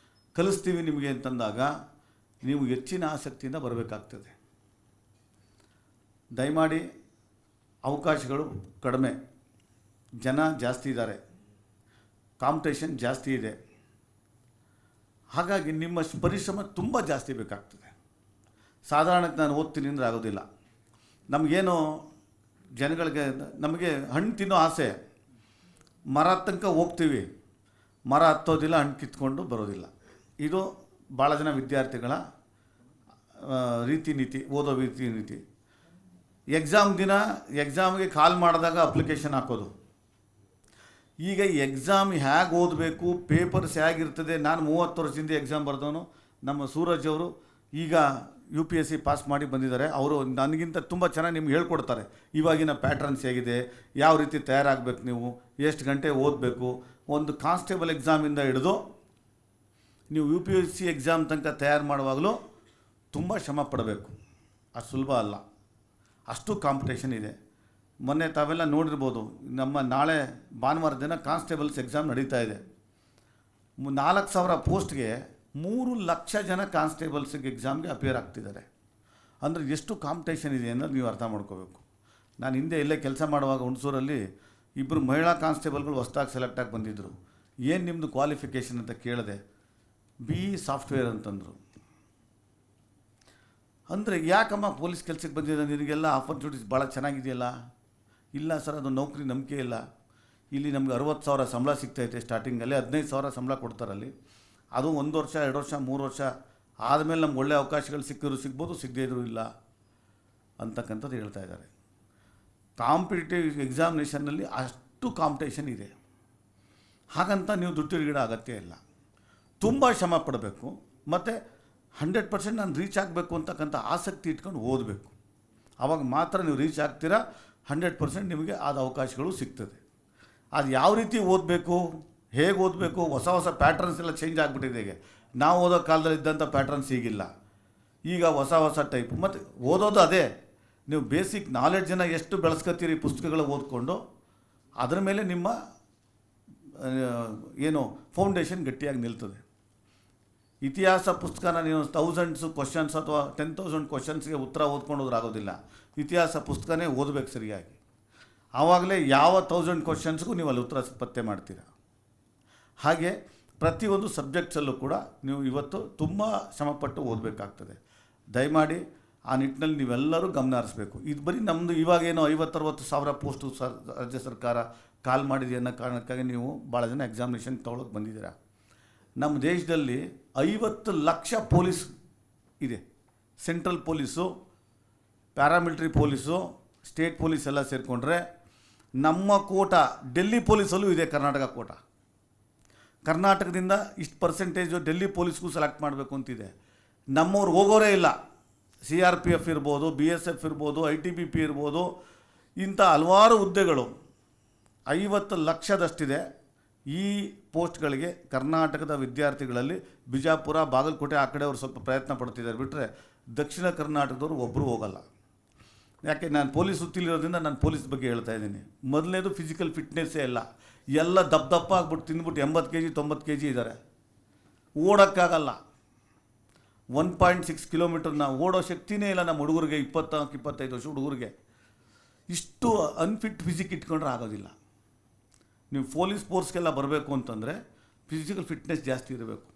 [SPEAKER 1] ಕಲಿಸ್ತೀವಿ ನಿಮಗೆ ಅಂತಂದಾಗ ನೀವು ಹೆಚ್ಚಿನ ಆಸಕ್ತಿಯಿಂದ ಬರಬೇಕಾಗ್ತದೆ. ದಯಮಾಡಿ ಅವಕಾಶಗಳು ಕಡಿಮೆ, ಜನ ಜಾಸ್ತಿ ಇದ್ದಾರೆ, ಕಾಂಪಿಟೇಷನ್ ಜಾಸ್ತಿ ಇದೆ. ಹಾಗಾಗಿ ನಿಮ್ಮ ಪರಿಶ್ರಮ ತುಂಬ ಜಾಸ್ತಿ ಬೇಕಾಗ್ತದೆ. ಸಾಧಾರಣಕ್ಕೆ ನಾನು ಓದ್ತೀನಿ ಅಂದರೆ ಆಗೋದಿಲ್ಲ. ನಮಗೇನು ಜನಗಳಿಗೆ ನಮಗೆ ಹಣ್ಣು ತಿನ್ನೋ ಆಸೆ, ಮರ ತನಕ ಹೋಗ್ತೀವಿ, ಮರ ಹತ್ತೋದಿಲ್ಲ, ಹಣ್ಣು ಕಿತ್ಕೊಂಡು ಬರೋದಿಲ್ಲ. ಇದು ಭಾಳ ಜನ ವಿದ್ಯಾರ್ಥಿಗಳ ರೀತಿ ನೀತಿ, ಓದೋ ರೀತಿ ನೀತಿ. ಎಕ್ಸಾಮ್ ದಿನ ಎಕ್ಸಾಮ್ಗೆ ಕಾಲ್ ಮಾಡಿದಾಗ ಅಪ್ಲಿಕೇಶನ್ ಹಾಕೋದು. ಈಗ ಎಕ್ಸಾಮ್ ಹೇಗೆ ಓದಬೇಕು, ಪೇಪರ್ಸ್ ಹೇಗಿರ್ತದೆ. ನಾನು 30 ವರ್ಷದಿಂದ ಎಕ್ಸಾಮ್ ಬರೆದವನು. ನಮ್ಮ ಸೂರಜ್ ಅವರು ಈಗ UPSC ಪಾಸ್ ಮಾಡಿ ಬಂದಿದ್ದಾರೆ. ಅವರು ನನಗಿಂತ ತುಂಬ ಚೆನ್ನಾಗಿ ನಿಮ್ಗೆ ಹೇಳ್ಕೊಡ್ತಾರೆ. ಇವಾಗಿನ ಪ್ಯಾಟ್ರನ್ಸ್ ಹೇಗಿದೆ, ಯಾವ ರೀತಿ ತಯಾರಾಗಬೇಕು, ನೀವು ಎಷ್ಟು ಗಂಟೆ ಓದಬೇಕು. ಒಂದು ಕಾನ್ಸ್ಟೇಬಲ್ ಎಕ್ಸಾಮಿಂದ ಹಿಡಿದು ನೀವು UPSC ಎಕ್ಸಾಮ್ ತನಕ ತಯಾರು ಮಾಡುವಾಗಲೂ ತುಂಬ ಶ್ರಮ ಪಡಬೇಕು. ಅದು ಸುಲಭ ಅಲ್ಲ, ಅಷ್ಟು ಕಾಂಪಿಟೇಷನ್ ಇದೆ. ಮೊನ್ನೆ ತಾವೆಲ್ಲ ನೋಡಿರ್ಬೋದು, ನಮ್ಮ ನಾಳೆ ಭಾನುವಾರ ದಿನ ಕಾನ್ಸ್ಟೇಬಲ್ಸ್ ಎಕ್ಸಾಮ್ ನಡೀತಾ ಇದೆ. 4,000 ಪೋಸ್ಟ್ಗೆ 3 ಲಕ್ಷ ಜನ ಕಾನ್ಸ್ಟೇಬಲ್ಸ್ಗೆ ಎಕ್ಸಾಮ್ಗೆ ಅಪಿಯರ್ ಆಗ್ತಿದ್ದಾರೆ. ಅಂದರೆ ಎಷ್ಟು ಕಾಂಪಿಟೇಷನ್ ಇದೆ ಅನ್ನೋದು ನೀವು ಅರ್ಥ ಮಾಡ್ಕೋಬೇಕು. ನಾನು ಹಿಂದೆ ಇಲ್ಲೇ ಕೆಲಸ ಮಾಡುವಾಗ ಹುಣಸೂರಲ್ಲಿ 2 ಮಹಿಳಾ ಕಾನ್ಸ್ಟೇಬಲ್ಗಳು ಹೊಸದಾಗಿ ಸೆಲೆಕ್ಟ್ ಆಗಿ ಬಂದಿದ್ದರು. ಏನು ನಿಮ್ಮದು ಕ್ವಾಲಿಫಿಕೇಷನ್ ಅಂತ ಕೇಳಿದೆ. BE ಸಾಫ್ಟ್ವೇರ್ ಅಂತಂದರು. ಅಂದರೆ ಯಾಕಮ್ಮ ಪೊಲೀಸ್ ಕೆಲಸಕ್ಕೆ ಬಂದಿದ್ದ, ನಿನಗೆಲ್ಲ ಆಪರ್ಚುನಿಟೀಸ್ ಭಾಳ ಚೆನ್ನಾಗಿದೆಯಲ್ಲ. ಇಲ್ಲ ಸರ್, ಅದು ನೌಕರಿ ನಂಬಿಕೆ ಇಲ್ಲ. ಇಲ್ಲಿ ನಮಗೆ 60,000 ಸಂಬಳ ಸಿಗ್ತೈತೆ ಸ್ಟಾರ್ಟಿಂಗಲ್ಲಿ, 15,000 ಸಂಬಳ ಕೊಡ್ತಾರಲ್ಲಿ. ಅದು 1 ವರ್ಷ 2 ವರ್ಷ 3 ವರ್ಷ ಆದಮೇಲೆ ನಮ್ಗೆ ಒಳ್ಳೆಯ ಅವಕಾಶಗಳು ಸಿಕ್ಕಿದ್ರು ಸಿಗ್ಬೋದು, ಸಿಗದೇ ಇದ್ರೂ ಇಲ್ಲ ಅಂತಕ್ಕಂಥದ್ದು ಹೇಳ್ತಾ ಇದ್ದಾರೆ. ಕಾಂಪಿಟೇಟಿವ್ ಎಕ್ಸಾಮಿನೇಷನ್ನಲ್ಲಿ ಅಷ್ಟು ಕಾಂಪಿಟೇಷನ್ ಇದೆ. ಹಾಗಂತ ನೀವು ದುಡ್ಡು ಅಗತ್ಯ ಇಲ್ಲ. ತುಂಬ ಶ್ರಮ ಪಡಬೇಕು ಮತ್ತು 100% ನಾನು ರೀಚ್ ಆಗಬೇಕು ಅಂತಕ್ಕಂಥ ಆಸಕ್ತಿ ಇಟ್ಕೊಂಡು ಓದಬೇಕು. ಆವಾಗ ಮಾತ್ರ ನೀವು ರೀಚ್ ಆಗ್ತೀರಾ. 100% ನಿಮಗೆ ಆದ ಅವಕಾಶಗಳು ಸಿಗ್ತದೆ. ಅದು ಯಾವ ರೀತಿ ಓದಬೇಕು, ಹೇಗೆ ಓದಬೇಕು, ಹೊಸ ಹೊಸ ಪ್ಯಾಟ್ರನ್ಸ್ ಎಲ್ಲ ಚೇಂಜ್ ಆಗಿಬಿಟ್ಟಿದೆ. ಈಗ ನಾವು ಓದೋ ಕಾಲದಲ್ಲಿ ಇದ್ದಂಥ ಪ್ಯಾಟ್ರನ್ಸ್ ಈಗಿಲ್ಲ. ಈಗ ಹೊಸ ಹೊಸ ಟೈಪ್. ಮತ್ತು ಓದೋದು ಅದೇ, ನೀವು ಬೇಸಿಕ್ ನಾಲೆಡ್ಜನ್ನು ಎಷ್ಟು ಬೆಳೆಸ್ಕೊತೀರಿ ಪುಸ್ತಕಗಳು ಓದ್ಕೊಂಡು, ಅದರ ಮೇಲೆ ನಿಮ್ಮ ಏನು ಫೌಂಡೇಶನ್ ಗಟ್ಟಿಯಾಗಿ ನಿಲ್ತದೆ. ಇತಿಹಾಸ ಪುಸ್ತಕನ ನೀವು 1000 ಕ್ವಶನ್ಸ್ ಅಥವಾ 10,000 ಕ್ವಶನ್ಸ್ಗೆ ಉತ್ತರ ಓದ್ಕೊಂಡು ಹೋದ್ರೆ ಆಗೋದಿಲ್ಲ. ಇತಿಹಾಸ ಪುಸ್ತಕನೇ ಓದಬೇಕು ಸರಿಯಾಗಿ. ಆವಾಗಲೇ ಯಾವ 1000 ಕ್ವಶನ್ಸ್ಗೂ ನೀವು ಅಲ್ಲಿ ಉತ್ತರ ಪತ್ತೆ ಮಾಡ್ತೀರ. ಹಾಗೆ ಪ್ರತಿಯೊಂದು ಸಬ್ಜೆಕ್ಟ್ಸಲ್ಲೂ ಕೂಡ ನೀವು ಇವತ್ತು ತುಂಬ ಶ್ರಮಪಟ್ಟು ಓದಬೇಕಾಗ್ತದೆ. ದಯಮಾಡಿ ಆ ನಿಟ್ಟಿನಲ್ಲಿ ನೀವೆಲ್ಲರೂ ಗಮನ ಹರಿಸ್ಬೇಕು. ಇದು ಬರೀ ನಮ್ಮದು ಇವಾಗೇನೋ 50-60 ಸಾವಿರ ಪೋಸ್ಟು ರಾಜ್ಯ ಸರ್ಕಾರ ಕಾಲ್ ಮಾಡಿದೆ ಅನ್ನೋ ಕಾರಣಕ್ಕಾಗಿ ನೀವು ಭಾಳ ಜನ ಎಕ್ಸಾಮಿನೇಷನ್ ತೊಗೊಳಕ್ಕೆ ಬಂದಿದ್ದೀರಾ. ನಮ್ಮ ದೇಶದಲ್ಲಿ 50 ಲಕ್ಷ ಪೊಲೀಸ್ ಇದೆ. Central police, paramilitary police, state police ಎಲ್ಲ ಸೇರಿಕೊಂಡ್ರೆ ನಮ್ಮ ಕೋಟ ಡೆಲ್ಲಿ ಪೊಲೀಸಲ್ಲೂ ಇದೆ, ಕರ್ನಾಟಕ ಕೋಟ. ಕರ್ನಾಟಕದಿಂದ ಇಷ್ಟು ಪರ್ಸೆಂಟೇಜು ಡೆಲ್ಲಿ ಪೊಲೀಸ್ಗೂ ಸೆಲೆಕ್ಟ್ ಮಾಡಬೇಕು ಅಂತಿದೆ. ನಮ್ಮವ್ರು ಹೋಗೋರೇ ಇಲ್ಲ. CRPF ಇರ್ಬೋದು, BSF ಇರ್ಬೋದು, ITBP ಇರ್ಬೋದು, ಇಂಥ ಹಲವಾರು ಹುದ್ದೆಗಳು 50 ಲಕ್ಷದಷ್ಟಿದೆ. ಈ ಪೋಸ್ಟ್ಗಳಿಗೆ ಕರ್ನಾಟಕದ ವಿದ್ಯಾರ್ಥಿಗಳಲ್ಲಿ ಬಿಜಾಪುರ, ಬಾಗಲಕೋಟೆ ಆ ಕಡೆ ಅವರು ಸ್ವಲ್ಪ ಪ್ರಯತ್ನ ಪಡ್ತಿದ್ದಾರೆ ಬಿಟ್ಟರೆ ದಕ್ಷಿಣ ಕರ್ನಾಟಕದವರು ಒಬ್ಬರು ಹೋಗಲ್ಲ. ಯಾಕೆ ನಾನು ಪೊಲೀಸ್ ಸುತ್ತಿಲಿರೋದ್ರಿಂದ ನಾನು ಪೊಲೀಸ್ ಬಗ್ಗೆ ಹೇಳ್ತಾ ಇದ್ದೀನಿ. ಮೊದಲನೇದು ಫಿಸಿಕಲ್ ಫಿಟ್ನೆಸ್ಸೇ ಇಲ್ಲ. ಎಲ್ಲ ದಪ್ಪ ಆಗ್ಬಿಟ್ಟು ತಿಂದ್ಬಿಟ್ಟು 80 kg 90 kg ಇದ್ದಾರೆ. ಓಡೋಕ್ಕಾಗಲ್ಲ. 1.6 ಕಿಲೋಮೀಟರ್ನ ಓಡೋ ಶಕ್ತಿನೇ ಇಲ್ಲ ನಮ್ಮ ಹುಡುಗರಿಗೆ, 24-25 ವರ್ಷ ಹುಡುಗರಿಗೆ. ಇಷ್ಟು ಅನ್ಫಿಟ್ ಫಿಸಿಕ್ ಇಟ್ಕೊಂಡ್ರೆ ಆಗೋದಿಲ್ಲ. ನೀವು ಪೊಲೀಸ್ ಫೋರ್ಸ್ಗೆಲ್ಲ ಬರಬೇಕು ಅಂತಂದರೆ ಫಿಸಿಕಲ್ ಫಿಟ್ನೆಸ್ ಜಾಸ್ತಿ ಇರಬೇಕು.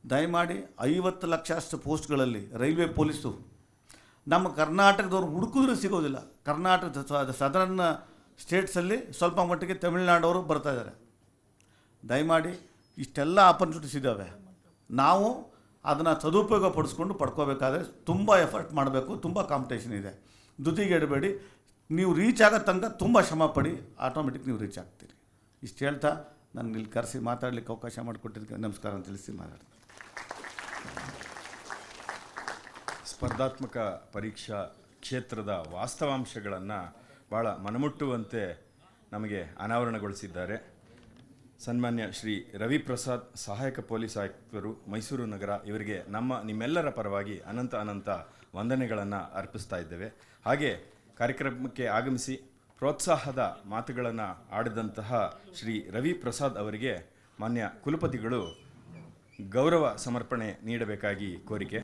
[SPEAKER 1] ದಯಮಾಡಿ 50 ಲಕ್ಷ ಅಷ್ಟು ಪೋಸ್ಟ್ಗಳಲ್ಲಿ ರೈಲ್ವೆ ಪೊಲೀಸು ನಮ್ಮ ಕರ್ನಾಟಕದವ್ರು ಹುಡುಕಿದ್ರೂ ಸಿಗೋದಿಲ್ಲ. ಕರ್ನಾಟಕದ ಸದರ್ನ್ ಸ್ಟೇಟ್ಸಲ್ಲಿ ಸ್ವಲ್ಪ ಮಟ್ಟಿಗೆ ತಮಿಳ್ನಾಡವರು ಬರ್ತಾಯಿದ್ದಾರೆ. ದಯಮಾಡಿ ಇಷ್ಟೆಲ್ಲ ಆಪರ್ಚುನಿಟೀಸ್ ಇದ್ದಾವೆ. ನಾವು ಅದನ್ನು ಸದುಪಯೋಗ ಪಡಿಸ್ಕೊಂಡು ಪಡ್ಕೋಬೇಕಾದ್ರೆ ತುಂಬ ಎಫರ್ಟ್ ಮಾಡಬೇಕು. ತುಂಬ ಕಾಂಪಿಟೇಷನ್ ಇದೆ. ದುದಿಗೆಡಬೇಡಿ. ನೀವು ರೀಚ್ ಆಗೋ ತನಕ ತುಂಬ ಶ್ರಮ ಪಡಿ, ಆಟೋಮೆಟಿಕ್ ನೀವು ರೀಚ್ ಆಗ್ತೀರಿ. ಇಷ್ಟು ಹೇಳ್ತಾ ನಾನು ಇಲ್ಲಿ ಕರೆಸಿ ಮಾತಾಡಲಿಕ್ಕೆ ಅವಕಾಶ ಮಾಡಿಕೊಟ್ಟಿದ್ದಕ್ಕೆ ನಮಸ್ಕಾರ ಅಂತ ತಿಳಿಸಿ ಮಾತಾಡ್ತೀನಿ.
[SPEAKER 2] ಸ್ಪರ್ಧಾತ್ಮಕ ಪರೀಕ್ಷಾ ಕ್ಷೇತ್ರದ ವಾಸ್ತವಾಂಶಗಳನ್ನು ಭಾಳ ಮನಮುಟ್ಟುವಂತೆ ನಮಗೆ ಅನಾವರಣಗೊಳಿಸಿದ್ದಾರೆ ಸನ್ಮಾನ್ಯ ಶ್ರೀ ರವಿ ಪ್ರಸಾದ್, ಸಹಾಯಕ ಪೊಲೀಸ್ ಆಯುಕ್ತರು, ಮೈಸೂರು ನಗರ. ಇವರಿಗೆ ನಿಮ್ಮೆಲ್ಲರ ಪರವಾಗಿ ಅನಂತ ವಂದನೆಗಳನ್ನು ಅರ್ಪಿಸ್ತಾ ಇದ್ದೇವೆ. ಹಾಗೆ ಕಾರ್ಯಕ್ರಮಕ್ಕೆ ಆಗಮಿಸಿ ಪ್ರೋತ್ಸಾಹದ ಮಾತುಗಳನ್ನು ಆಡಿದಂತಹ ಶ್ರೀ ರವಿ ಪ್ರಸಾದ್ ಅವರಿಗೆ ಮಾನ್ಯ ಕುಲಪತಿಗಳು ಗೌರವ ಸಮರ್ಪಣೆ ನೀಡಬೇಕಾಗಿ ಕೋರಿಕೆ.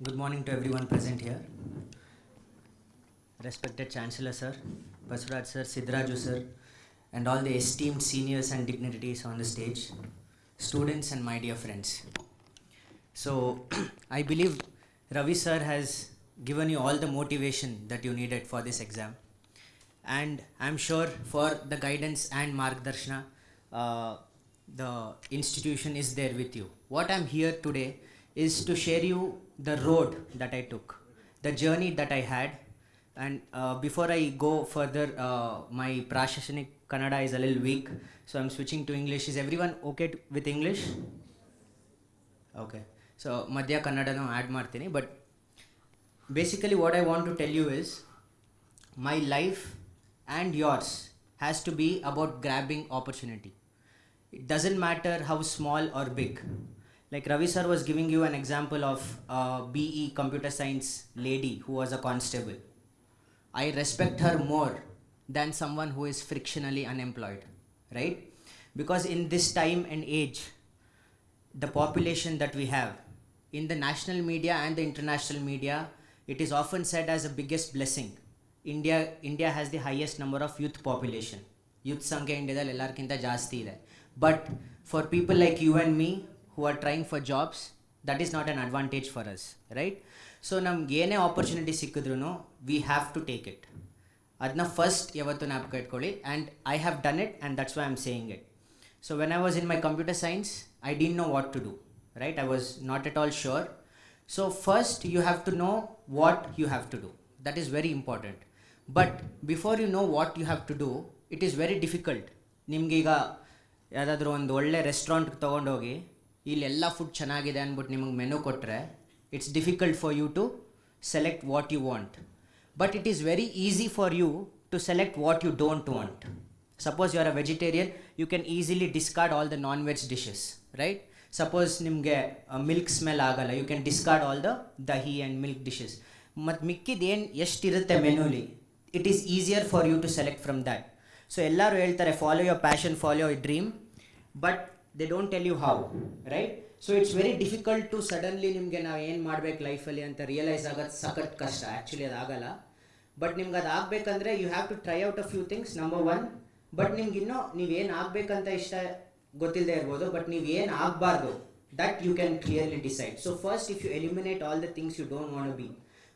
[SPEAKER 5] Good morning to everyone present here. Respected Chancellor Sir, Basuraj Sir, Sidraju Sir, and all the esteemed seniors and dignitaries on the stage, students and my dear friends. So, I believe Ravi Sir has given you all the motivation that you needed for this exam. And I'm sure for the guidance and Margdarshana, the institution is there with you. What I'm here today is to share you the road that I took, the journey that I had. And before I go further, my Prashashanik Kannada is a little weak, so I'm switching to English. Is everyone okay with English? Okay. So Madhya Kannada no add martini, but basically what I want to tell you is my life and yours has to be about grabbing opportunity. It doesn't matter how small or big. Like Ravi sir was giving you an example of a BE computer science lady who was a constable. I respect her more than someone who is frictionally unemployed, right? Because in this time and age, the population that we have, in the national media and the international media, it is often said as the biggest blessing. India has the highest number of youth population. Youth sankhya Indiadalli ellarkinta jaasti ide. But for people like you and me who are trying for jobs, that is not an advantage for us, right? So ನಮ್ಗೆ ಏನೇ opportunity ಸಿಕ್ಕಿದ್ರೂ we have to take it. ಅದನ್ನ first ಯಾವತ್ತು ಜ್ಞಾಪಕ ಇಟ್ಕೊಳ್ಳಿ. And I have done it and that's why I am saying it. So when I was in my computer science, I didn't know what to do, right? I was not at all sure. So first you have to know what you have to do. That is very important. But before you know what you have to do, it is very difficult. ನಿಮ್ಗೀಗ ಯಾವುದಾದ್ರೂ ಒಂದು ಒಳ್ಳೆ ರೆಸ್ಟೋರೆಂಟ್ಗೆ ತೊಗೊಂಡೋಗಿ ಇಲ್ಲೆಲ್ಲ food ಚೆನ್ನಾಗಿದೆ ಅಂದ್ಬಿಟ್ಟು ನಿಮಗೆ menu ಕೊಟ್ಟರೆ, it's difficult for you to select what you want. But it is very easy for you to select what you don't want. Suppose you are a vegetarian, you can easily discard all the non veg dishes, right? Suppose ನಿಮಗೆ milk smell ಆಗಲ್ಲ, you can discard all the dahi and milk dishes. ಮತ್ತು ಮಿಕ್ಕಿದ ಏನು ಎಷ್ಟಿರುತ್ತೆ ಮೆನುಲಿ, it is easier for you to select from that. So ಎಲ್ಲರೂ ಹೇಳ್ತಾರೆ follow your passion, follow your dream, but they don't tell you how, right? So it's very difficult to suddenly ನಿಮಗೆ ನಾವು ಏನು ಮಾಡ್ಬೇಕು ಲೈಫಲ್ಲಿ ಅಂತ ರಿಯಲೈಸ್ ಆಗೋದು ಸಖತ್ ಕಷ್ಟ. ಆ್ಯಕ್ಚುಲಿ ಅದಾಗಲ್ಲ. ಬಟ್ ನಿಮ್ಗೆ ಅದು ಆಗಬೇಕಂದ್ರೆ you have to try out a few things, number 1. But ನಿಮ್ಗೆ ಇನ್ನೂ ನೀವೇನು ಆಗಬೇಕಂತ ಇಷ್ಟ ಗೊತ್ತಿಲ್ಲದೆ ಇರ್ಬೋದು, ಬಟ್ ನೀವು ಏನು ಆಗಬಾರ್ದು that you can clearly decide. So first if you eliminate all the things you don't want be,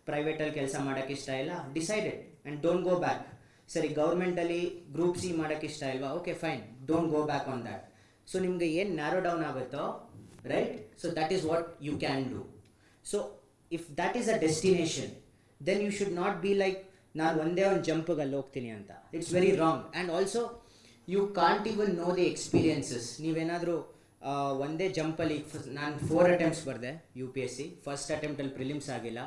[SPEAKER 5] ಪ್ರೈವೇಟಲ್ಲಿ ಕೆಲಸ ಮಾಡೋಕ್ಕೆ ಇಷ್ಟ ಇಲ್ಲ, decided and don't go back. ಸರಿ, ಗೌರ್ಮೆಂಟಲ್ಲಿ ಗ್ರೂಪ್ ಸಿ ಮಾಡೋಕ್ಕೆ ಇಷ್ಟ ಇಲ್ವಾ? Okay fine, don't go back on that. So ನಿಮಗೆ ಏನು ನ್ಯಾರೋ ಡೌನ್ ಆಗುತ್ತೋ, right? So that is what you can do. So if that is a destination, then you should not be like ನಾನು ಒಂದೇ ಒಂದು ಜಂಪಿಗೆ ಅಲ್ಲಿ ಹೋಗ್ತೀನಿ ಅಂತ. It's very wrong. And also you can't even know the experiences. ನೀವೇನಾದರೂ ಒಂದೇ ಜಂಪಲ್ಲಿ ನಾನು 4 ಅಟೆಂಪ್ಟ್ಸ್ ಬರೆದೆ UPSC. ಫಸ್ಟ್ ಅಟೆಂಪ್ಟಲ್ಲಿ ಪ್ರಿಲಿಮ್ಸ್ ಆಗಿಲ್ಲ,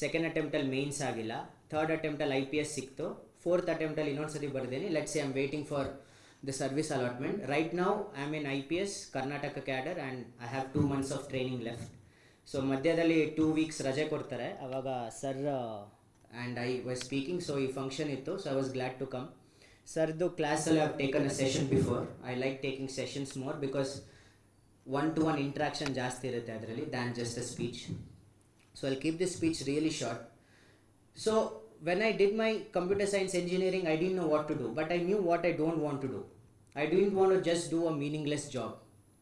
[SPEAKER 5] ಸೆಕೆಂಡ್ ಅಟೆಂಪ್ಟಲ್ಲಿ ಮೇನ್ಸ್ ಆಗಿಲ್ಲ, ಥರ್ಡ್ ಅಟೆಂಪ್ಟಲ್ಲಿ IPS ಸಿಕ್ತು, ಫೋರ್ತ್ ಅಟೆಂಪ್ಟಲ್ಲಿ ಇನ್ನೊಂದು ಸತಿ ಬರ್ದೇನೆ. Let's say I am waiting for the service allotment. Right now I am in IPS Karnataka cadre and I have 2 months of training left. So ಮಧ್ಯದಲ್ಲಿ 2 weeks ರಜೆ ಕೊಡ್ತಾರೆ. ಅವಾಗ sir and I was speaking, so ಈ function ಇತ್ತು, so I was glad to come. ಸರ್ದು ಕ್ಲಾಸಲ್ಲಿ I have taken a session before. I like taking sessions more because 1-to-1 interaction ಜಾಸ್ತಿ ಇರುತ್ತೆ ಅದರಲ್ಲಿ than just a speech. So I'll keep this speech really short. So when I did my computer science engineering, I didn't know what to do, but I knew what I don't want to do. I didn't want to just do a meaningless job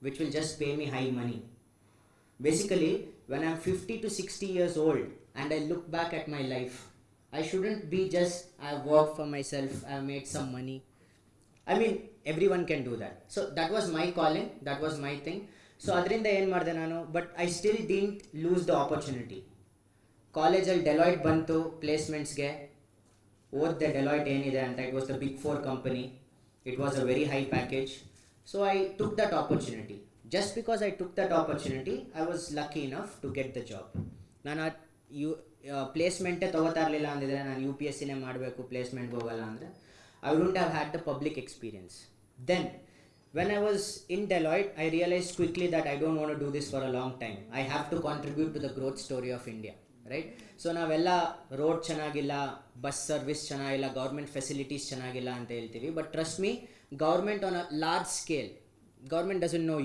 [SPEAKER 5] which will just pay me high money. Basically, when I'm 50 to 60 years old and I look back at my life, I shouldn't be just I've worked for myself, I've made some money. I mean, everyone can do that. So that was my calling, that was my thing. So adrinda ಏನು ಮಾಡಿದೆ ನಾನು, but I still didn't lose the opportunity. ಕಾಲೇಜಲ್ಲಿ Deloitte ಬಂತು ಪ್ಲೇಸ್ಮೆಂಟ್ಸ್ಗೆ, ಓದಿದೆ Deloitte ಏನಿದೆ ಅಂತ. It was the big 4 company, it was a very high package. So I took that opportunity. Just because I took that opportunity, I was lucky enough to get the job. ನಾನು ಪ್ಲೇಸ್ಮೆಂಟೇ ತೊಗೋತಾ ಇರಲಿಲ್ಲ ಅಂದಿದ್ರೆ, ನಾನು UPSCನೇ ಮಾಡಬೇಕು ಪ್ಲೇಸ್ಮೆಂಟ್ಗೆ ಹೋಗಲ್ಲ ಅಂದರೆ, I wouldn't have had the public experience. Then when I was in Deloitte, I realized quickly that I don't want to do this for a long time. I have to contribute to the growth story of India. Right? So ನಾವೆಲ್ಲ road ಚೆನ್ನಾಗಿಲ್ಲ, bus service ಚೆನ್ನಾಗಿಲ್ಲ, government facilities ಚೆನ್ನಾಗಿಲ್ಲ ಅಂತ ಹೇಳ್ತೀವಿ. But trust me, government on a large scale, government doesn't know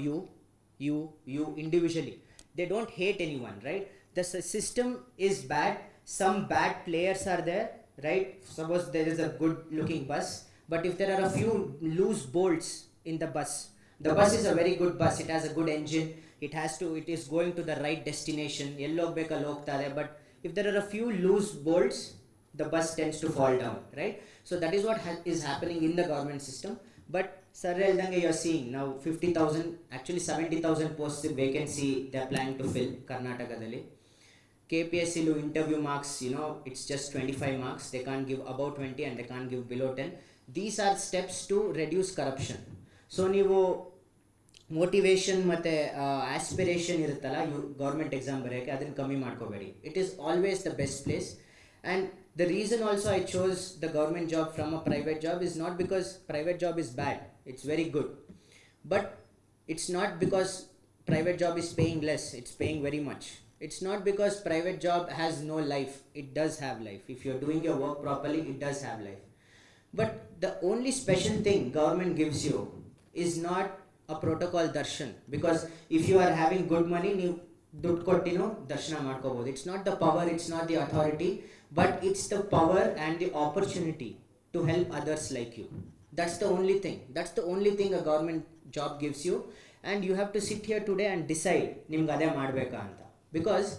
[SPEAKER 5] you individually. They don't hate anyone, right? The system is bad. Some bad players are there, right? Suppose there is a good looking bus, but if there are a few loose bolts in the bus is a very good bus, it has a good engine, it is going to the right destination, ello hogbeka alli hogtade. But if there are a few loose bolts, the bus tends to fall down, right? So that is what is happening in the government system. But sir heldange you are seeing now 50,000, actually 70,000 posts vacancy they are planning to fill Karnatakadalli. KPSC lu interview marks, it's just 25 marks. They can't give above 20 and they can't give below 10. These are steps to reduce corruption. So ನೀವು motivation ಮತ್ತು aspiration ಇರುತ್ತಲ್ಲ government exam ಬರೆಯೋಕ್ಕೆ, ಅದನ್ನು ಕಮ್ಮಿ ಮಾಡ್ಕೋಬೇಡಿ. It is always the best place. And the reason also I chose the government job from a private job is not because private job is bad, it's very good. But it's not because private job is paying less, it's paying very much. It's not because private job has no life, it does have life. If you're doing your work properly, it does have life. But the only special thing government gives you is not a protocol darshan, because if you are having good money, ನೀವು ದುಡ್ಡು ಕೊಟ್ಟಿನೋ ದರ್ಶನ ಮಾಡ್ಕೋಬೋದು. It's not the power, it's not the authority, but it's the power and the opportunity to help others like you. That's the only thing. That's the only thing a government job gives you, and you have to sit here today and decide ನಿಮ್ಗೆ ಅದೇ ಮಾಡಬೇಕಾ ಅಂತ. Because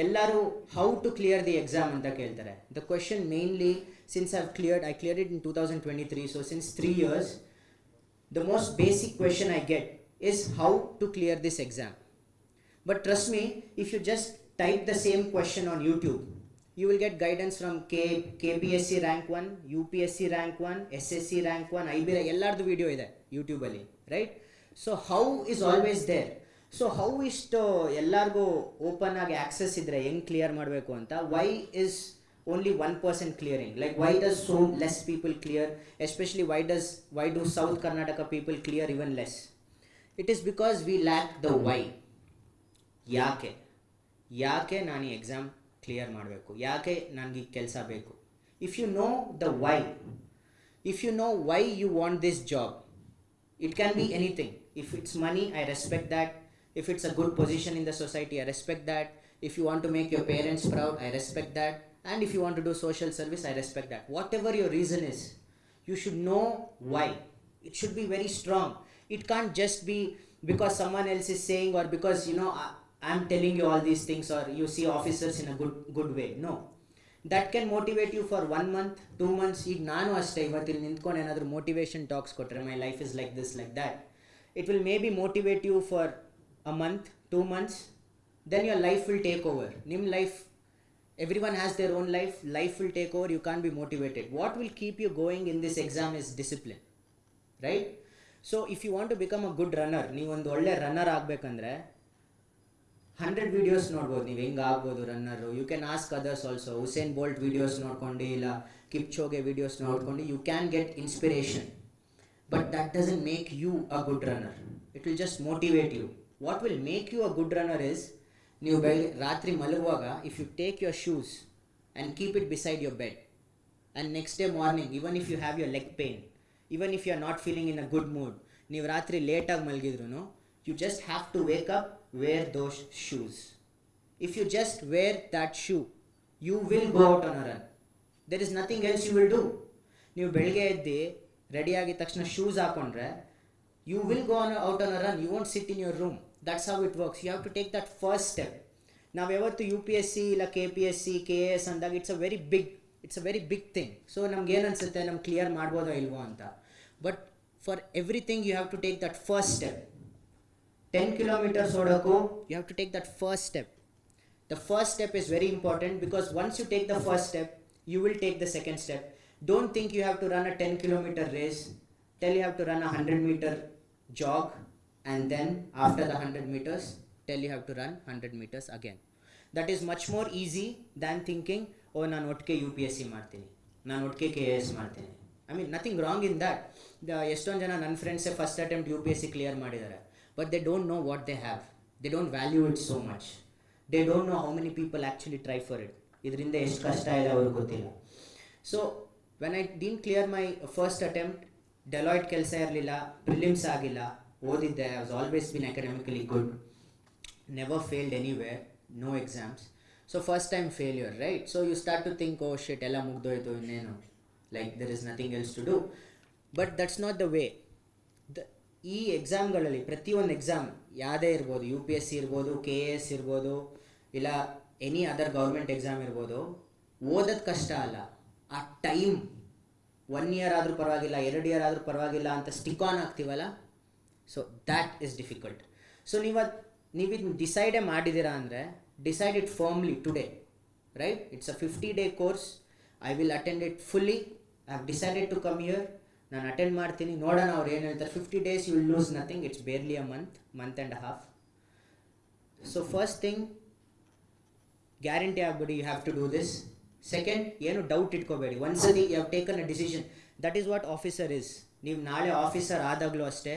[SPEAKER 5] ಎಲ್ಲರೂ how to clear the exam ಅಂತ ಕೇಳ್ತಾರೆ. The question mainly, since I cleared it in 2023, so since 3 years, the most basic question I get is how to clear this exam. But trust me, if you just type the same question on YouTube, you will get guidance from KPSC rank 1, UPSC rank 1, SSC rank 1, IB, ಎಲ್ಲರದು video ಇದೆ ಯೂಟ್ಯೂಬಲ್ಲಿ, right? So how is always there. So how ಇಷ್ಟು ಎಲ್ಲರಿಗೂ open ಆಗಿ access ಇದ್ದರೆ ಹೆಂಗೆ clear ಮಾಡಬೇಕು ಅಂತ, why is only 1% clearing? Like why does so less people clear, especially why do south Karnataka people clear even less? It is because we lack the why. ಯಾಕೆ ನಾನು ಈ ಎಕ್ಸಾಮ್ ಕ್ಲಿಯರ್ ಮಾಡಬೇಕು, ಯಾಕೆ ನನಗೆ ಕೆಲಸ ಬೇಕು? If you know the why, if you know why you want this job, it can be anything. If it's money, I respect that. If it's a good position in the society, I respect that. If you want to make your parents proud, I respect that. And if you want to do social service, I respect that. Whatever your reason is, you should know why. It should be very strong. It can't just be because someone else is saying, or because I'm telling you all these things, or you see officers in a good way. No. That can motivate you for 1 month, 2 months. ಈಗ ನಾನು ಅಷ್ಟೇ ಇವತ್ತಿಲ್ಲಿ ನಿಂತ್ಕೊಂಡು ಏನಾದರೂ motivation talks ಕೊಟ್ಟರೆ, my life is like this, like that, it will may be motivate you for a month, 2 months, then your life will take over. Nim life, everyone has their own life. Life will take over. You can't be motivated. What will keep you going in this exam is discipline, right? So if you want to become a good runner, ನೀವು ಒಂದು ಒಳ್ಳೆ runner ಆಗಬೇಕಂದ್ರೆ 100 videos ನೋಡ್ಬೋದು. ನೀವು ಹೆಂಗೆ ಆಗ್ಬೋದು runner. You can ask others also. Usain Bolt videos ನೋಡ್ಕೊಂಡು, ಇಲ್ಲ ಕಿಪ್ಚೋಗೆ ವೀಡಿಯೋಸ್ ನೋಡ್ಕೊಂಡು, you can get inspiration. But that doesn't make you a good runner. It will just motivate you. What will make you a good runner is, ನೀವು ರಾತ್ರಿ ಮಲಗುವಾಗ, if you take your shoes and keep it beside your bed, and next day morning, even if you have your leg pain, even if you are not feeling in a good mood, ನೀವು ರಾತ್ರಿ ಲೇಟಾಗಿ ಮಲಗಿದ್ರು, you just have to wake up, wear those shoes. If you just wear that shoe, you will go out on a run. There is nothing else you will do. ನೀವು ಬೆಳಗ್ಗೆ ಎದ್ದು ready ಆಗಿದ ತಕ್ಷಣ shoes ಹಾಕೊಂಡ್ರೆ, you will go out on a run. You won't sit in your room. That's how it works. You have to take that first step. ನಾವು ಯಾವತ್ತು UPSC ಇಲ್ಲ KPSC KAS ಅಂದಾಗ it's a very big thing. So ನಮ್ಗೆ ಏನು ಅನ್ಸುತ್ತೆ, ನಮ್ಗೆ clear ಮಾಡ್ಬೋದೋ ಇಲ್ವೋ ಅಂತ. But for everything you have to take that first step. 10 kilometers ಓಡೋಕ್ಕೂ you have to take that first step. The first step is very important, because once you take the first step, you will take the second step. Don't think you have to run a 10-kilometer race. Tell you have to run a 100-meter jog, and then after the 100 meters, tell you have to run 100 meters again. That is much more easy than thinking, oh, ನಾನು ಒಟ್ಟಿಗೆ UPSC ಮಾಡ್ತೀನಿ, ನಾನು ಒಟ್ಟಿಗೆ KAS ಮಾಡ್ತೀನಿ. I mean, nothing wrong in that. ಎಷ್ಟೊಂದು ಜನ ನನ್ನ ಫ್ರೆಂಡ್ಸೇ first attempt UPSC clear ಮಾಡಿದ್ದಾರೆ. But they don't know what they have. They don't value it so much. They don't know how many people actually try for it. ಇದರಿಂದ ಎಷ್ಟು ಕಷ್ಟ ಇದೆ ಅವ್ರಿಗೆ ಗೊತ್ತಿಲ್ಲ. So when I didn't clear my first attempt, Deloitte ಕೆಲಸ ಇರಲಿಲ್ಲ, prelims ಆಗಿಲ್ಲ, ಓದಿದ್ದೆ. I was always been academically good, never failed anywhere, no exams. So first time failure, right? So you start to think, oh shit, ಎಲ್ಲ ಮುಗ್ದೋಯ್ತು, ಇನ್ನೇನು, like there is nothing else to do. But that's not the way. ಈ ಎಕ್ಸಾಮ್ಗಳಲ್ಲಿ ಪ್ರತಿಯೊಂದು exam ಯಾವುದೇ ಇರ್ಬೋದು, UPSC ಇರ್ಬೋದು, KAS ಇರ್ಬೋದು, ಇಲ್ಲ ಎನಿ ಅದರ್ ಗೌರ್ಮೆಂಟ್ ಎಕ್ಸಾಮ್ ಇರ್ಬೋದು, ಓದೋದು ಕಷ್ಟ ಅಲ್ಲ. ಆ ಟೈಮ್ 1 year ಆದರೂ ಪರವಾಗಿಲ್ಲ, 2 year ಆದರೂ ಪರವಾಗಿಲ್ಲ ಅಂತ ಸ್ಟಿಕ್ ಆನ್ ಆಗ್ತೀವಲ್ಲ, so that is difficult. So ನೀವಿದು ಡಿಸೈಡೇ ಮಾಡಿದ್ದೀರಾ ಅಂದರೆ, decide it firmly today, right? It's a 50-day course. I will attend it fully. I have decided to come here. ನಾನು ಅಟೆಂಡ್ ಮಾಡ್ತೀನಿ, ನೋಡೋಣ ಅವ್ರು ಏನು ಹೇಳ್ತಾರೆ. 50 days you will lose nothing. It's barely a month and a half. So first thing, guarantee ಆಗ್ಬಿಡಿ, you have to do this. Second, ಏನು doubt ಇಟ್ಕೋಬೇಡಿ. ಒಂದ್ಸತಿ you have taken a decision. That is what officer is. ನೀವು ನಾಳೆ officer ಆದಾಗಲೂ ಅಷ್ಟೇ,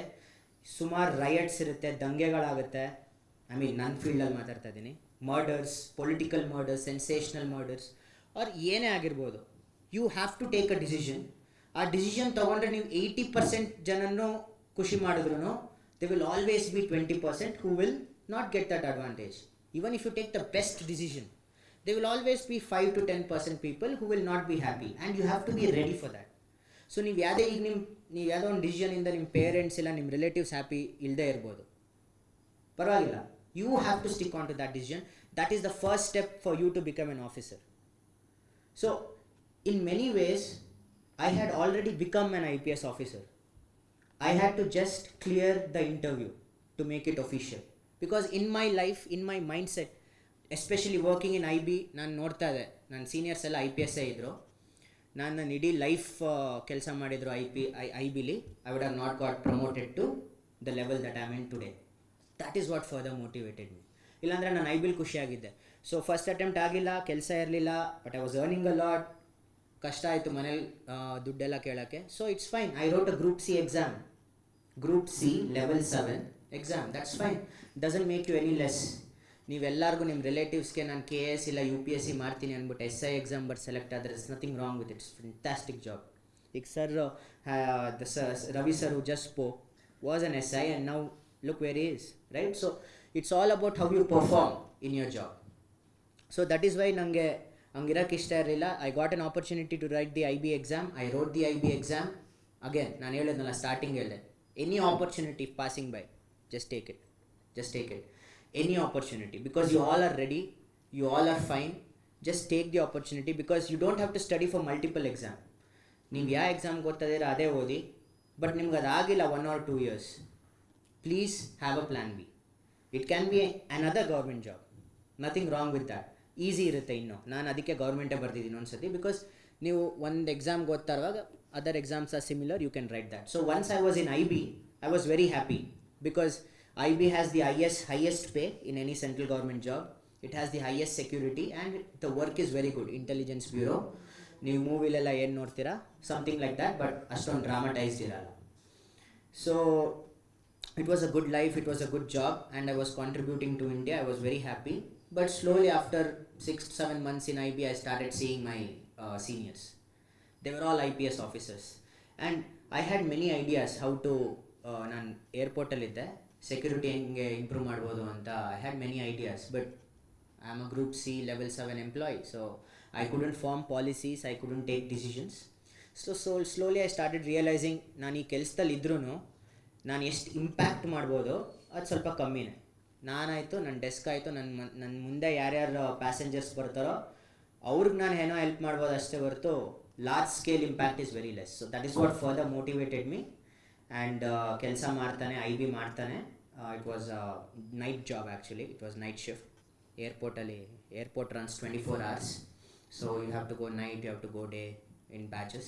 [SPEAKER 5] ಸುಮಾರು rights ಇರುತ್ತೆ, ದಂಗೆಗಳಾಗುತ್ತೆ. I mean ನನ್ನ ಫೀಲ್ಡಲ್ಲಿ ಮಾತಾಡ್ತಾ ಇದ್ದೀನಿ. Murders, political murders, sensational murders, ಅವ್ರು ಏನೇ ಆಗಿರ್ಬೋದು. You have to take a decision. ಆ ಡಿಸಿಷನ್ ತೊಗೊಂಡ್ರೆ ನೀವು 80% ಜನನೂ ಖುಷಿ ಮಾಡಿದ್ರು, they will always be 20% who will not get that advantage. Even if you take the best decision, there will always be 5 to 10% people who will not be happy, and you have to be ready for that. So ನೀವು ಯಾವುದೋ ಒಂದು ಡಿಸಿಷನಿಂದ ನಿಮ್ಮ parents ಇಲ್ಲ ನಿಮ್ಮ relatives happy ಇಲ್ಲದೆ ಇರ್ಬೋದು, ಪರವಾಗಿಲ್ಲ. You have to stick on to that decision. That is the first step for you to become an officer. So in many ways I had already become an IPS officer. I had to just clear the interview to make it official. Because in my life, in my mindset, especially working in IB, ನಾನು ನೋಡ್ತಾ ಇದ್ದೆ, ನನ್ನ seniors ಎಲ್ಲ IPS ಇದ್ದರು. ನಾನು ಇಡೀ life ಕೆಲಸ ಮಾಡಿದ್ರು IBಲಿ. I would have not got promoted to the level that I am in today. That is what further motivated me. ಇಲ್ಲಾಂದರೆ ನಾನು IBಲಿ ಖುಷಿಯಾಗಿದ್ದೆ. ಸೊ ಫಸ್ಟ್ ಅಟೆಂಪ್ಟ್ ಆಗಿಲ್ಲ, ಕೆಲಸ ಇರಲಿಲ್ಲ, but I was earning a lot. ಕಷ್ಟ ಆಯಿತು ಮನೇಲಿ ದುಡ್ಡೆಲ್ಲ ಕೇಳೋಕ್ಕೆ. So it's fine. I wrote a Group C exam, Group C level 7 exam. That's fine. Doesn't make you any less. ನೀವೆಲ್ಲರಿಗೂ ನಿಮ್ಮ ರಿಲೇಟಿವ್ಸ್ಗೆ ನಾನು KAS ಇಲ್ಲ UPSC ಮಾಡ್ತೀನಿ ಅಂದ್ಬಿಟ್ಟು SI ಎಕ್ಸಾಮ್ ಬಟ್ ಸೆಲೆಕ್ಟ್ ಆದರೆ it's nothing wrong with its fantastic job. Like sir, the sir, Ravi sir who just spoke was an SI, and now look where he is, right? So it's all about how you perform in your job. So that is why ನನಗೆ ಹಂಗಿರೋಕ್ಕೆ ಇಷ್ಟ ಇರಲಿಲ್ಲ. I got an opportunity to write the IB exam. I wrote the IB exam. Again ನಾನು ಹೇಳಿದ್ನಲ್ಲ, starting ಹೇಳಿದೆ, any opportunity passing by, just take it, just take it. Any opportunity, because you all are ready, you all are fine. Just take the opportunity, because you don't have to study for multiple exam. ನೀವು ಯಾವ ಎಕ್ಸಾಮ್ಗೆ ಓದ್ತಾ ಇದ್ದೀರಾ ಅದೇ ಓದಿ, but ನಿಮ್ಗೆ ಅದಾಗಿಲ್ಲ 1 or 2 years, please have a plan B. It can be another government job, nothing wrong with that. Easy ಇರುತ್ತೆ. ಇನ್ನು ನಾನು ಅದಕ್ಕೆ ಗೌರ್ಮೆಂಟೇ ಬರ್ತಿದ್ದೀನಿ ಒಂದ್ಸತಿ, ಬಿಕಾಸ್ ನೀವು ಒಂದು ಎಕ್ಸಾಮ್ಗೆ ಓದ್ತಾ ಇರುವಾಗ other exams are similar, you can write that. So once I was in IB, I was very happy, because IB has the highest pay in any central government job. It has the highest security and the work is very good. Intelligence Bureau, ನೀವು ಮೂವಿಲೆಲ್ಲ ಏನು ನೋಡ್ತೀರಾ, something like that, but ಅಷ್ಟೊಂದು ಡ್ರಾಮಟೈಸ್ಡ್ ಇರಲ್ಲ. So it was a good life, it was a good job, and I was contributing to India. I was very happy. But slowly after 6-7 months in IB, I started seeing my seniors. They were all IPS officers, and I had many ideas how to ನಾನು ಏರ್ಪೋರ್ಟಲ್ಲಿದ್ದೆ, security ಹೆಂಗೆ improve ಮಾಡ್ಬೋದು ಅಂತ. I had many ideas, but I am a Group C level 7 employee, so I couldn't form policies, I couldn't take decisions. So slowly I started realizing, ನಾನು ಈ ಕೆಲಸದಲ್ಲಿ ಇದ್ರೂ ನಾನು ಎಷ್ಟು ಇಂಪ್ಯಾಕ್ಟ್ ಮಾಡ್ಬೋದು ಅದು ಸ್ವಲ್ಪ ಕಮ್ಮಿನೇ. ನಾನಾಯಿತು, ನನ್ನ ಡೆಸ್ಕ್ ಆಯಿತು, ನನ್ನ ಮುಂದೆ ಯಾರ್ಯಾರು ಪ್ಯಾಸೆಂಜರ್ಸ್ ಬರ್ತಾರೋ ಅವ್ರಿಗೆ ನಾನು ಏನೋ ಹೆಲ್ಪ್ ಮಾಡ್ಬೋದು ಅಷ್ಟೇ ಹೊರತು large scale impact is very less. So that is what further motivated me. And ಕೆಲಸ ಮಾಡ್ತಾನೆ, IB ಮಾಡ್ತಾನೆ. It was night job actually, it was night shift. Airport runs 24 hours, so you have to go night, you have to go day in batches.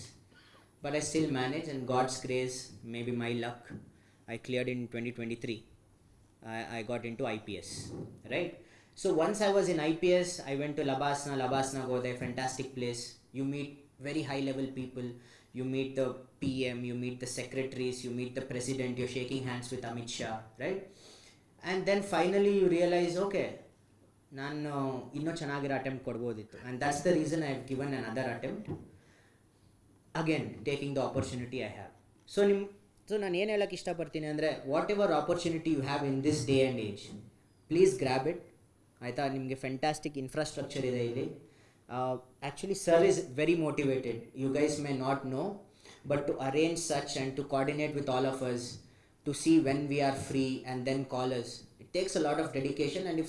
[SPEAKER 5] But I still manage, and God's grace, maybe my luck, I cleared in 2023. I got into IPS, right? So once I was in IPS, I went to Labasna go there, fantastic place. You meet very high level people, you meet the PM, you meet the secretaries, you meet the president, you're shaking hands with Amit Shah, right? And then finally you realize, okay, ನಾನು ಇನ್ನೂ ಚೆನ್ನಾಗಿರೋ attempt ಕೊಡ್ಬೋದಿತ್ತು. And that's the reason I have given another attempt, again taking the opportunity I have. So ನಾನು ಏನು ಹೇಳೋಕ್ಕೆ ಇಷ್ಟಪಡ್ತೀನಿ ಅಂದರೆ, whatever opportunity you have in this day and age, please grab it. ಆಯಿತಾ? ನಿಮಗೆ ಫ್ಯಾಂಟಾಸ್ಟಿಕ್ ಇನ್ಫ್ರಾಸ್ಟ್ರಕ್ಚರ್ ಇದೆ ಇಲ್ಲಿ. Actually sir is very motivated. You guys may not know, but to arrange such and to coordinate with all of us, to see when we are free and then call us, it takes a lot of dedication. And if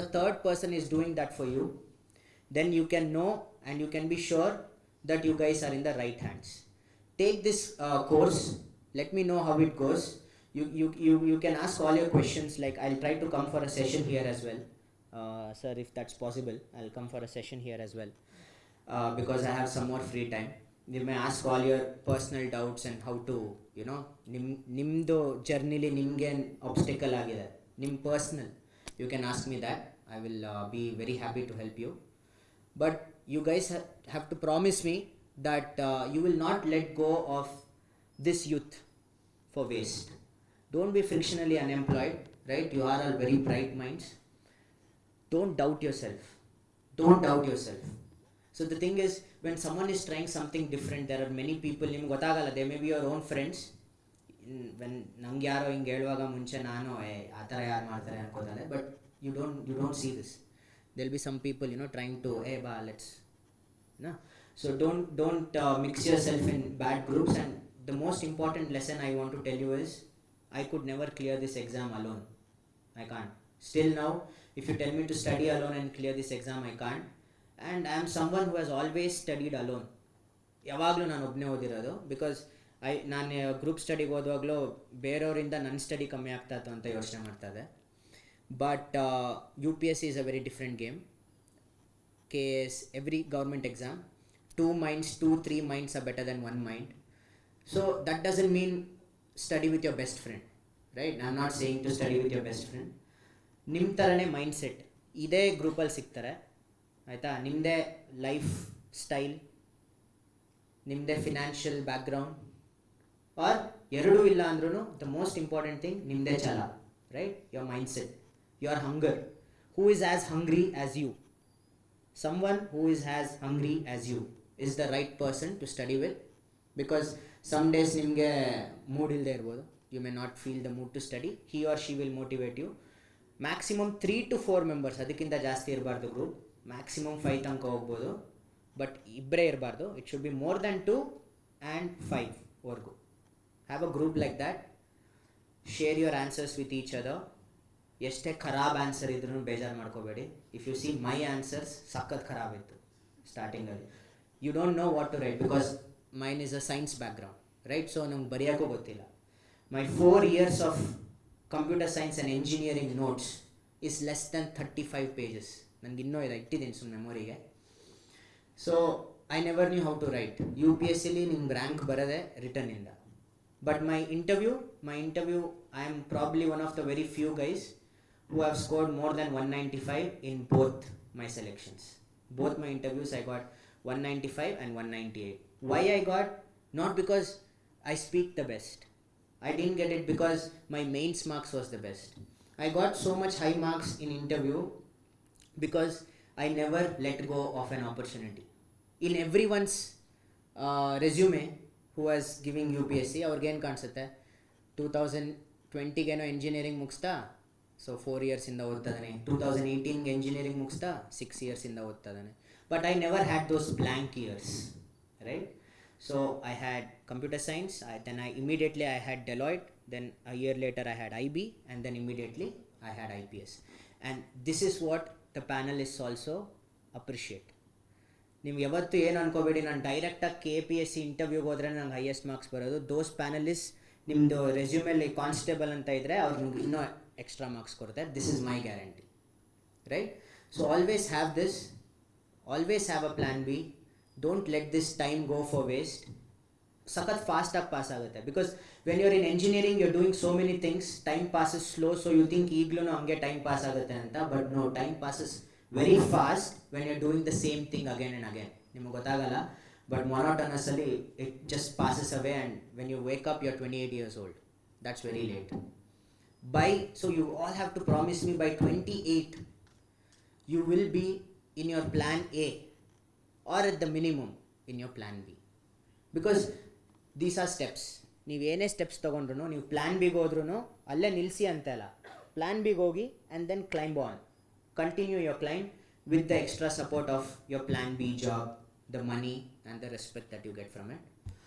[SPEAKER 5] a third person is doing that for you, then you can know and you can be sure that you guys are in the right hands. Take this course, let me know how it goes. You can ask all your questions, like I'll try to come for a session here as well, sir, if that's possible. I'll come for a session here as well, because I have some more free time. You may ask all your personal doubts and how to, ನಿಮ್ಮದು ಜರ್ನಿಲಿ ನಿಮ್ಗೇನು obstacle ಆಗಿದೆ, ನಿಮ್ಮ personal, you can ask me that. I will be very happy to help you. But you guys have to promise me that you will not let go of this youth for waste. Don't be frictionally unemployed, right? You are all very bright minds. Don't doubt yourself. Don't doubt yourself. So the thing is, when someone is trying something different, there are many people, ನಿಮ್ಗೆ ಗೊತ್ತಾಗಲ್ಲ, they may be your own friends. when ನಂಗೆ ಯಾರೋ ಹಿಂಗೆ ಹೇಳುವಾಗ ಮುಂಚೆ ನಾನು ಆ ಥರ ಯಾರು ಮಾಡ್ತಾರೆ ಅನ್ಕೋತಾರೆ, but you don't see this. There'll be some people trying to let's so don't mix yourself in bad groups. And the most important lesson I want to tell you is, I could never clear this exam alone. I can't. Still now, if you tell me to study alone and clear this exam, I can't. And I am someone who has always studied alone. ಯಾವಾಗಲೂ ನಾನು ಒಬ್ಬನೇ ಓದಿರೋದು, because ನಾನು group ಸ್ಟಡಿಗೆ ಓದುವಾಗಲೂ ಬೇರೆಯವರಿಂದ ನನ್ನ study ಕಮ್ಮಿ ಆಗ್ತಾಯಿತ್ತು ಅಂತ ಯೋಚನೆ ಮಾಡ್ತಾಯಿದ್ದೆ. But UPSC is a very different game. KS, every government exam, 2-3 minds are better than 1 mind. So that doesn't mean study with your best friend, right? I'm not saying to study with your best friend. ನಿಮ್ಮ ಥರನೇ mind set ಇದೇ ಗ್ರೂಪಲ್ಲಿ ಸಿಗ್ತಾರೆ, ಆಯಿತಾ? ನಿಮ್ಮದೇ lifestyle, ನಿಮ್ಮದೇ financial background, or ಎರಡೂ ಇಲ್ಲ ಅಂದ್ರೂ ದ ಮೋಸ್ಟ್ ಇಂಪಾರ್ಟೆಂಟ್ ಥಿಂಗ್ ನಿಮ್ಮದೇ ಛಲ, right? Your mindset, your hunger. Who is as hungry as you? someone who is as hungry as you is the right person to study with. Because some days ನಿಮಗೆ mood ಇಲ್ಲದೆ ಇರ್ಬೋದು, you may not feel the mood to study. He or she will motivate you. Maximum 3 to 4 members, ಅದಕ್ಕಿಂತ ಜಾಸ್ತಿ ಇರಬಾರ್ದು group. Maximum 5 ತನಕ ಹೋಗ್ಬೋದು, but ಇಬ್ಬರೇ ಇರಬಾರ್ದು. It should be more than 2 and 5 ವರ್ಗು. Have a group like that. Share your answers with each other. ಎಷ್ಟೇ ಖರಾಬ್ ಆನ್ಸರ್ ಇದ್ರೂ ಬೇಜಾರು ಮಾಡ್ಕೋಬೇಡಿ. If you see my answers ಸಖತ್ ಖರಾಬ್ ಇತ್ತು ಸ್ಟಾರ್ಟಿಂಗಲ್ಲಿ. You don't know what to write because mine is a science background, right? So ನಂಗೆ ಬರೆಯೋಕ್ಕೂ ಗೊತ್ತಿಲ್ಲ. My 4 years of computer science and engineering notes is less than 35 pages. ನನಗೆ ಇನ್ನೂ ಇಟ್ಟಿದ್ದೀನಿ ಸುಮ್ಮನೆ ಮೆಮೊರಿಗೆ. So I never knew how to write. U P S ಸಿಲಿ ನಿಮ್ಗೆ ರ್ಯಾಂಕ್ ಬರೋದೆ ರಿಟರ್ನಿಂದ. But my interview, I am probably one of the very few guys who have scored more than 195 in both my selections. Both my interviews I got 195 and 198. Why I got? Not because I speak the best. I didn't get it because my mains marks was the best. I got so much high marks in interview because I never let go of an opportunity. In everyone's resume who was giving UPSC, ಅವ್ರಿಗೇನು ಕಾಣಿಸುತ್ತೆ, 2020 engineering ಮುಗಿಸ್ತಾ, so 4 years ಇಂದ ಓದ್ತಾನೆ. 2018 engineering ಮುಗಿಸ್ತಾ 6 years ಇಂದ ಓದ್ತಾನೆ. But I never had those blank years, right? So I had computer science, then I immediately I had Deloitte, then a year later I had IB, and then immediately I had IPS. And this is what the panelists also appreciate. ನೀವು ಯಾವತ್ತೂ ಏನು ಅನ್ಕೋಬೇಡಿ, ನಾನು ಡೈರೆಕ್ಟಾಗಿ KPSC ಇಂಟರ್ವ್ಯೂಗೆ ಹೋದ್ರೆ ನಂಗೆ highest marks ಬರೋದು. ದೋಸ್ panellist ನಿಮ್ಮದು ರೆಸ್ಯೂಮಲ್ಲಿ constable ಅಂತ ಇದ್ದರೆ ಅವ್ರು ನಿಮ್ಗೆ ಇನ್ನೂ ಎಕ್ಸ್ಟ್ರಾ ಮಾರ್ಕ್ಸ್ ಕೊಡ್ತಾರೆ. This is my guarantee, right? So always have this, always have a plan B. Don't let this time go for waste. ಸಖತ್ ಫಾಸ್ಟಾಗಿ ಪಾಸ್ ಆಗುತ್ತೆ. Because when you're in engineering you're doing so many things, time passes slow. So you think ಈಗಲೂ ಹಂಗೆ time pass ಆಗುತ್ತೆ ಅಂತ. But no, time passes very fast when you're doing the same thing again and again. ನಿಮಗೆ ಗೊತ್ತಾಗಲ್ಲ, but ಮೊನೋಟನಸ್ಸಲ್ಲಿ it just passes away. And when you wake up you are 28 years old. That's very late. So you all have to promise me by 28 you will be in your plan A or at the minimum in your plan B, because these are steps. ನೀವು ಏನೇ steps ತೊಗೊಂಡ್ರು, ನೀವು plan ಬಿಗೆ ಹೋದ್ರೂ ಅಲ್ಲೇ ನಿಲ್ಲಿಸಿ ಅಂತಲ್ಲ. Plan ಬಿಗೆ ಹೋಗಿ and then climb on, continue your climb with the extra support of your plan B job, the money and the respect that you get from it.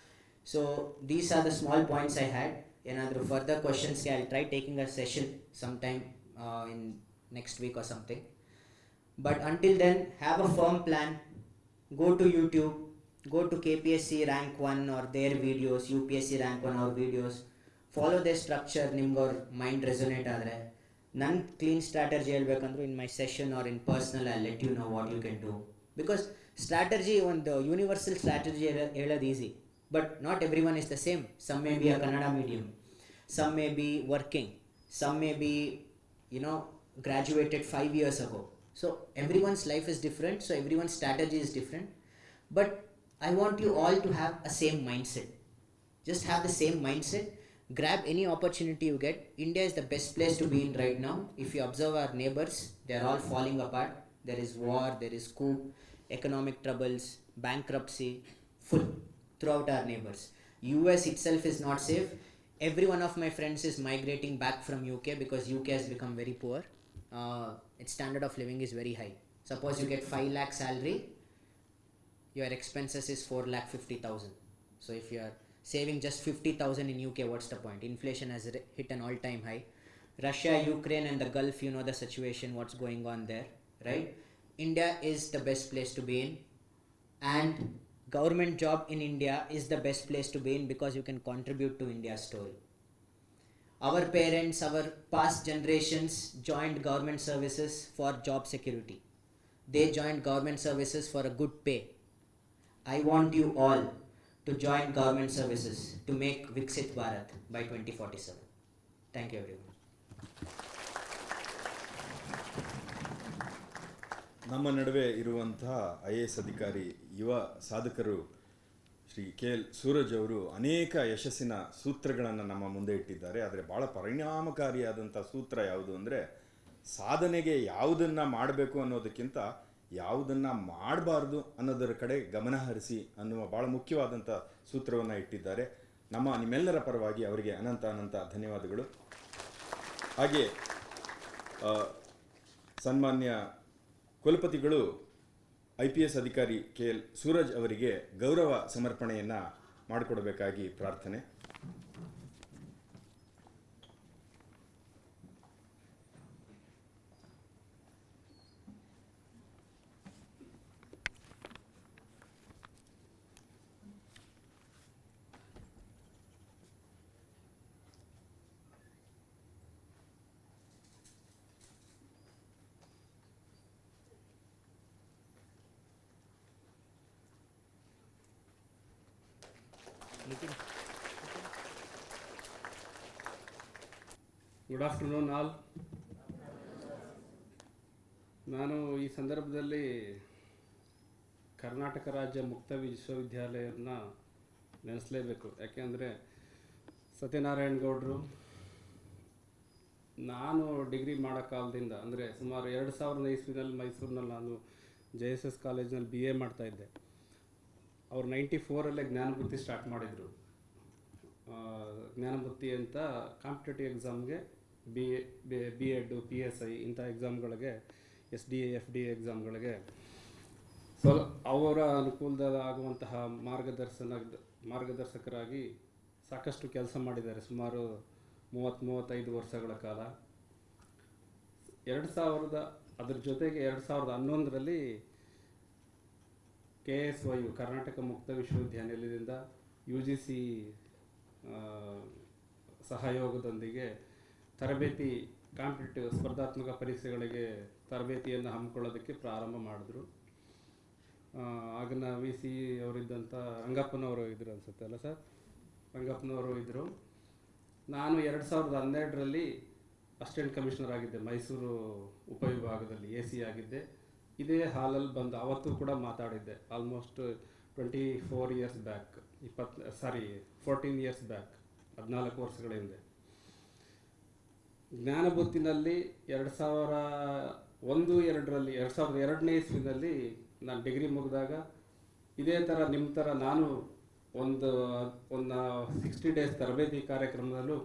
[SPEAKER 5] So these are the small points I had. Another further questions, I'll try taking a session sometime in next week or something. But until then, have a firm plan. Go to YouTube, go to KPSC rank 1 or their videos, UPSC rank 1 or videos. Follow their structure. ನಿಮ್ಗೆ ಅವ್ರ mind resonate ಆದರೆ. ನನ್ನ clean strategy ಹೇಳ್ಬೇಕಂದ್ರೆ in my session or in personal I let you know what you can do. Because strategy, ಒಂದು universal strategy ಹೇಳೋದು easy, but not everyone is the same. Some may be a Kannada medium, some may be working, some may be, graduated 5 years ago. So everyone's life is different, so everyone's strategy is different. But I want you all to have a same mindset. Just have the same mindset. Grab any opportunity you get. India is the best place to be in right now. If you observe our neighbors, they are all falling apart. There is war, there is coup, economic troubles, bankruptcy, full throughout our neighbors. US itself is not safe. Every one of my friends is migrating back from UK because UK has become very poor. Its standard of living is very high. Suppose you get 5 lakh salary, your expenses is 4,50,000. So if you are saving just 50,000 in UK, what's the point? Inflation has hit an all-time high. Russia, Ukraine and the Gulf, you know the situation, what's going on there, right? India is the best place to be in, and government job in India is the best place to be in because you can contribute to India's story. Our parents, our past generations joined government services for job security. They joined government services for a good pay. I want you all to join government services to make Viksit Bharat by 2047. Thank you everyone.
[SPEAKER 2] ನಮ್ಮ ನಡುವೆ ಇರುವಂತಹ IAS ಅಧಿಕಾರಿ, ಯುವ ಸಾಧಕರು Shri KL Suraj ಅವರು ಅನೇಕ ಯಶಸ್ಸಿನ ಸೂತ್ರಗಳನ್ನು ನಮ್ಮ ಮುಂದೆ ಇಟ್ಟಿದ್ದಾರೆ. ಆದರೆ ಭಾಳ ಪರಿಣಾಮಕಾರಿಯಾದಂಥ ಸೂತ್ರ ಯಾವುದು ಅಂದರೆ, ಸಾಧನೆಗೆ ಯಾವುದನ್ನು ಮಾಡಬೇಕು ಅನ್ನೋದಕ್ಕಿಂತ ಯಾವುದನ್ನು ಮಾಡಬಾರ್ದು ಅನ್ನೋದರ ಕಡೆ ಗಮನ ಹರಿಸಿ ಅನ್ನುವ ಭಾಳ ಮುಖ್ಯವಾದಂಥ ಸೂತ್ರವನ್ನು ಇಟ್ಟಿದ್ದಾರೆ. ನಿಮ್ಮೆಲ್ಲರ ಪರವಾಗಿ ಅವರಿಗೆ ಅನಂತ ಅನಂತ ಧನ್ಯವಾದಗಳು. ಹಾಗೆ ಸನ್ಮಾನ್ಯ ಕುಲಪತಿಗಳು IPS ಅಧಿಕಾರಿ KL ಸೂರಜ್ ಅವರಿಗೆ ಗೌರವ ಸಮರ್ಪಣೆಯನ್ನು ಮಾಡಿಕೊಡಬೇಕಾಗಿ ಪ್ರಾರ್ಥನೆ.
[SPEAKER 6] Good afternoon all. ನಾನು ಈ ಸಂದರ್ಭದಲ್ಲಿ ಕರ್ನಾಟಕ ರಾಜ್ಯ ಮುಕ್ತ ವಿಶ್ವವಿದ್ಯಾಲಯವನ್ನು ನೆನೆಸಲೇಬೇಕು. ಯಾಕೆಂದರೆ ಸತ್ಯನಾರಾಯಣ ಗೌಡರು ನಾನು ಡಿಗ್ರಿ ಮಾಡೋ ಕಾಲದಿಂದ ಅಂದರೆ ಸುಮಾರು 2000 ಇಸ್ವಿನಲ್ಲಿ ಮೈಸೂರಿನಲ್ಲಿ ನಾನು JSS ಕಾಲೇಜಿನಲ್ಲಿ BA ಮಾಡ್ತಾಯಿದ್ದೆ. ಅವ್ರು 94ರಲ್ಲೇ ಜ್ಞಾನಭೂತಿ ಸ್ಟಾರ್ಟ್ ಮಾಡಿದರು. ಜ್ಞಾನಭೂತಿ ಅಂತ ಕಾಂಪಿಟೇಟಿವ್ ಎಕ್ಸಾಮ್ಗೆ B.Ed PSI ಇಂಥ ಎಕ್ಸಾಮ್ಗಳಿಗೆ SDA FDA ಎಕ್ಸಾಮ್ಗಳಿಗೆ ಅವರ ಅನುಕೂಲದಾಗುವಂತಹ ಮಾರ್ಗದರ್ಶಕರಾಗಿ ಸಾಕಷ್ಟು ಕೆಲಸ ಮಾಡಿದ್ದಾರೆ. ಸುಮಾರು 30-35 ವರ್ಷಗಳ ಕಾಲ. ಅದ್ರ ಜೊತೆಗೆ 2011ರಲ್ಲಿ KSYU ಕರ್ನಾಟಕ ಮುಕ್ತ ವಿಶ್ವವಿದ್ಯಾನಿಲಯದಿಂದ UGC ಸಹಯೋಗದೊಂದಿಗೆ ತರಬೇತಿ ಕಾಂಪಿಟೇಟಿವ್ ಸ್ಪರ್ಧಾತ್ಮಕ ಪರೀಕ್ಷೆಗಳಿಗೆ ತರಬೇತಿಯನ್ನು ಹಮ್ಮಿಕೊಳ್ಳೋದಕ್ಕೆ ಪ್ರಾರಂಭ ಮಾಡಿದ್ರು. ಆಗಿನ VC ಅವರಿದ್ದಂಥ ರಂಗಪ್ಪನವರು ಇದ್ದರು ಅನಿಸುತ್ತೆ ಅಲ್ಲ ಸರ್? ರಂಗಪ್ಪನವರು ಇದ್ದರು. ನಾನು 2012ರಲ್ಲಿ ಅಸಿಸ್ಟೆಂಟ್ ಕಮಿಷನರ್ ಆಗಿದ್ದೆ. ಮೈಸೂರು ಉಪವಿಭಾಗದಲ್ಲಿ AC ಆಗಿದ್ದೆ. ಇದೇ ಹಾಲಲ್ಲಿ ಬಂದು ಅವತ್ತು ಕೂಡ ಮಾತಾಡಿದ್ದೆ. Almost 24 years back, 14 years back, 14 ವರ್ಷಗಳ ಹಿಂದೆ. ಜ್ಞಾನಭೂತಿನಲ್ಲಿ 2002ನೇ ಇಸ್ವಿನಲ್ಲಿ ನಾನು ಡಿಗ್ರಿ ಮುಗಿದಾಗ ಇದೇ ಥರ ನಿಮ್ಮ ಥರ ನಾನು ಒಂದು 60 ಡೇಸ್ ತರಬೇತಿ ಕಾರ್ಯಕ್ರಮದಲ್ಲೂ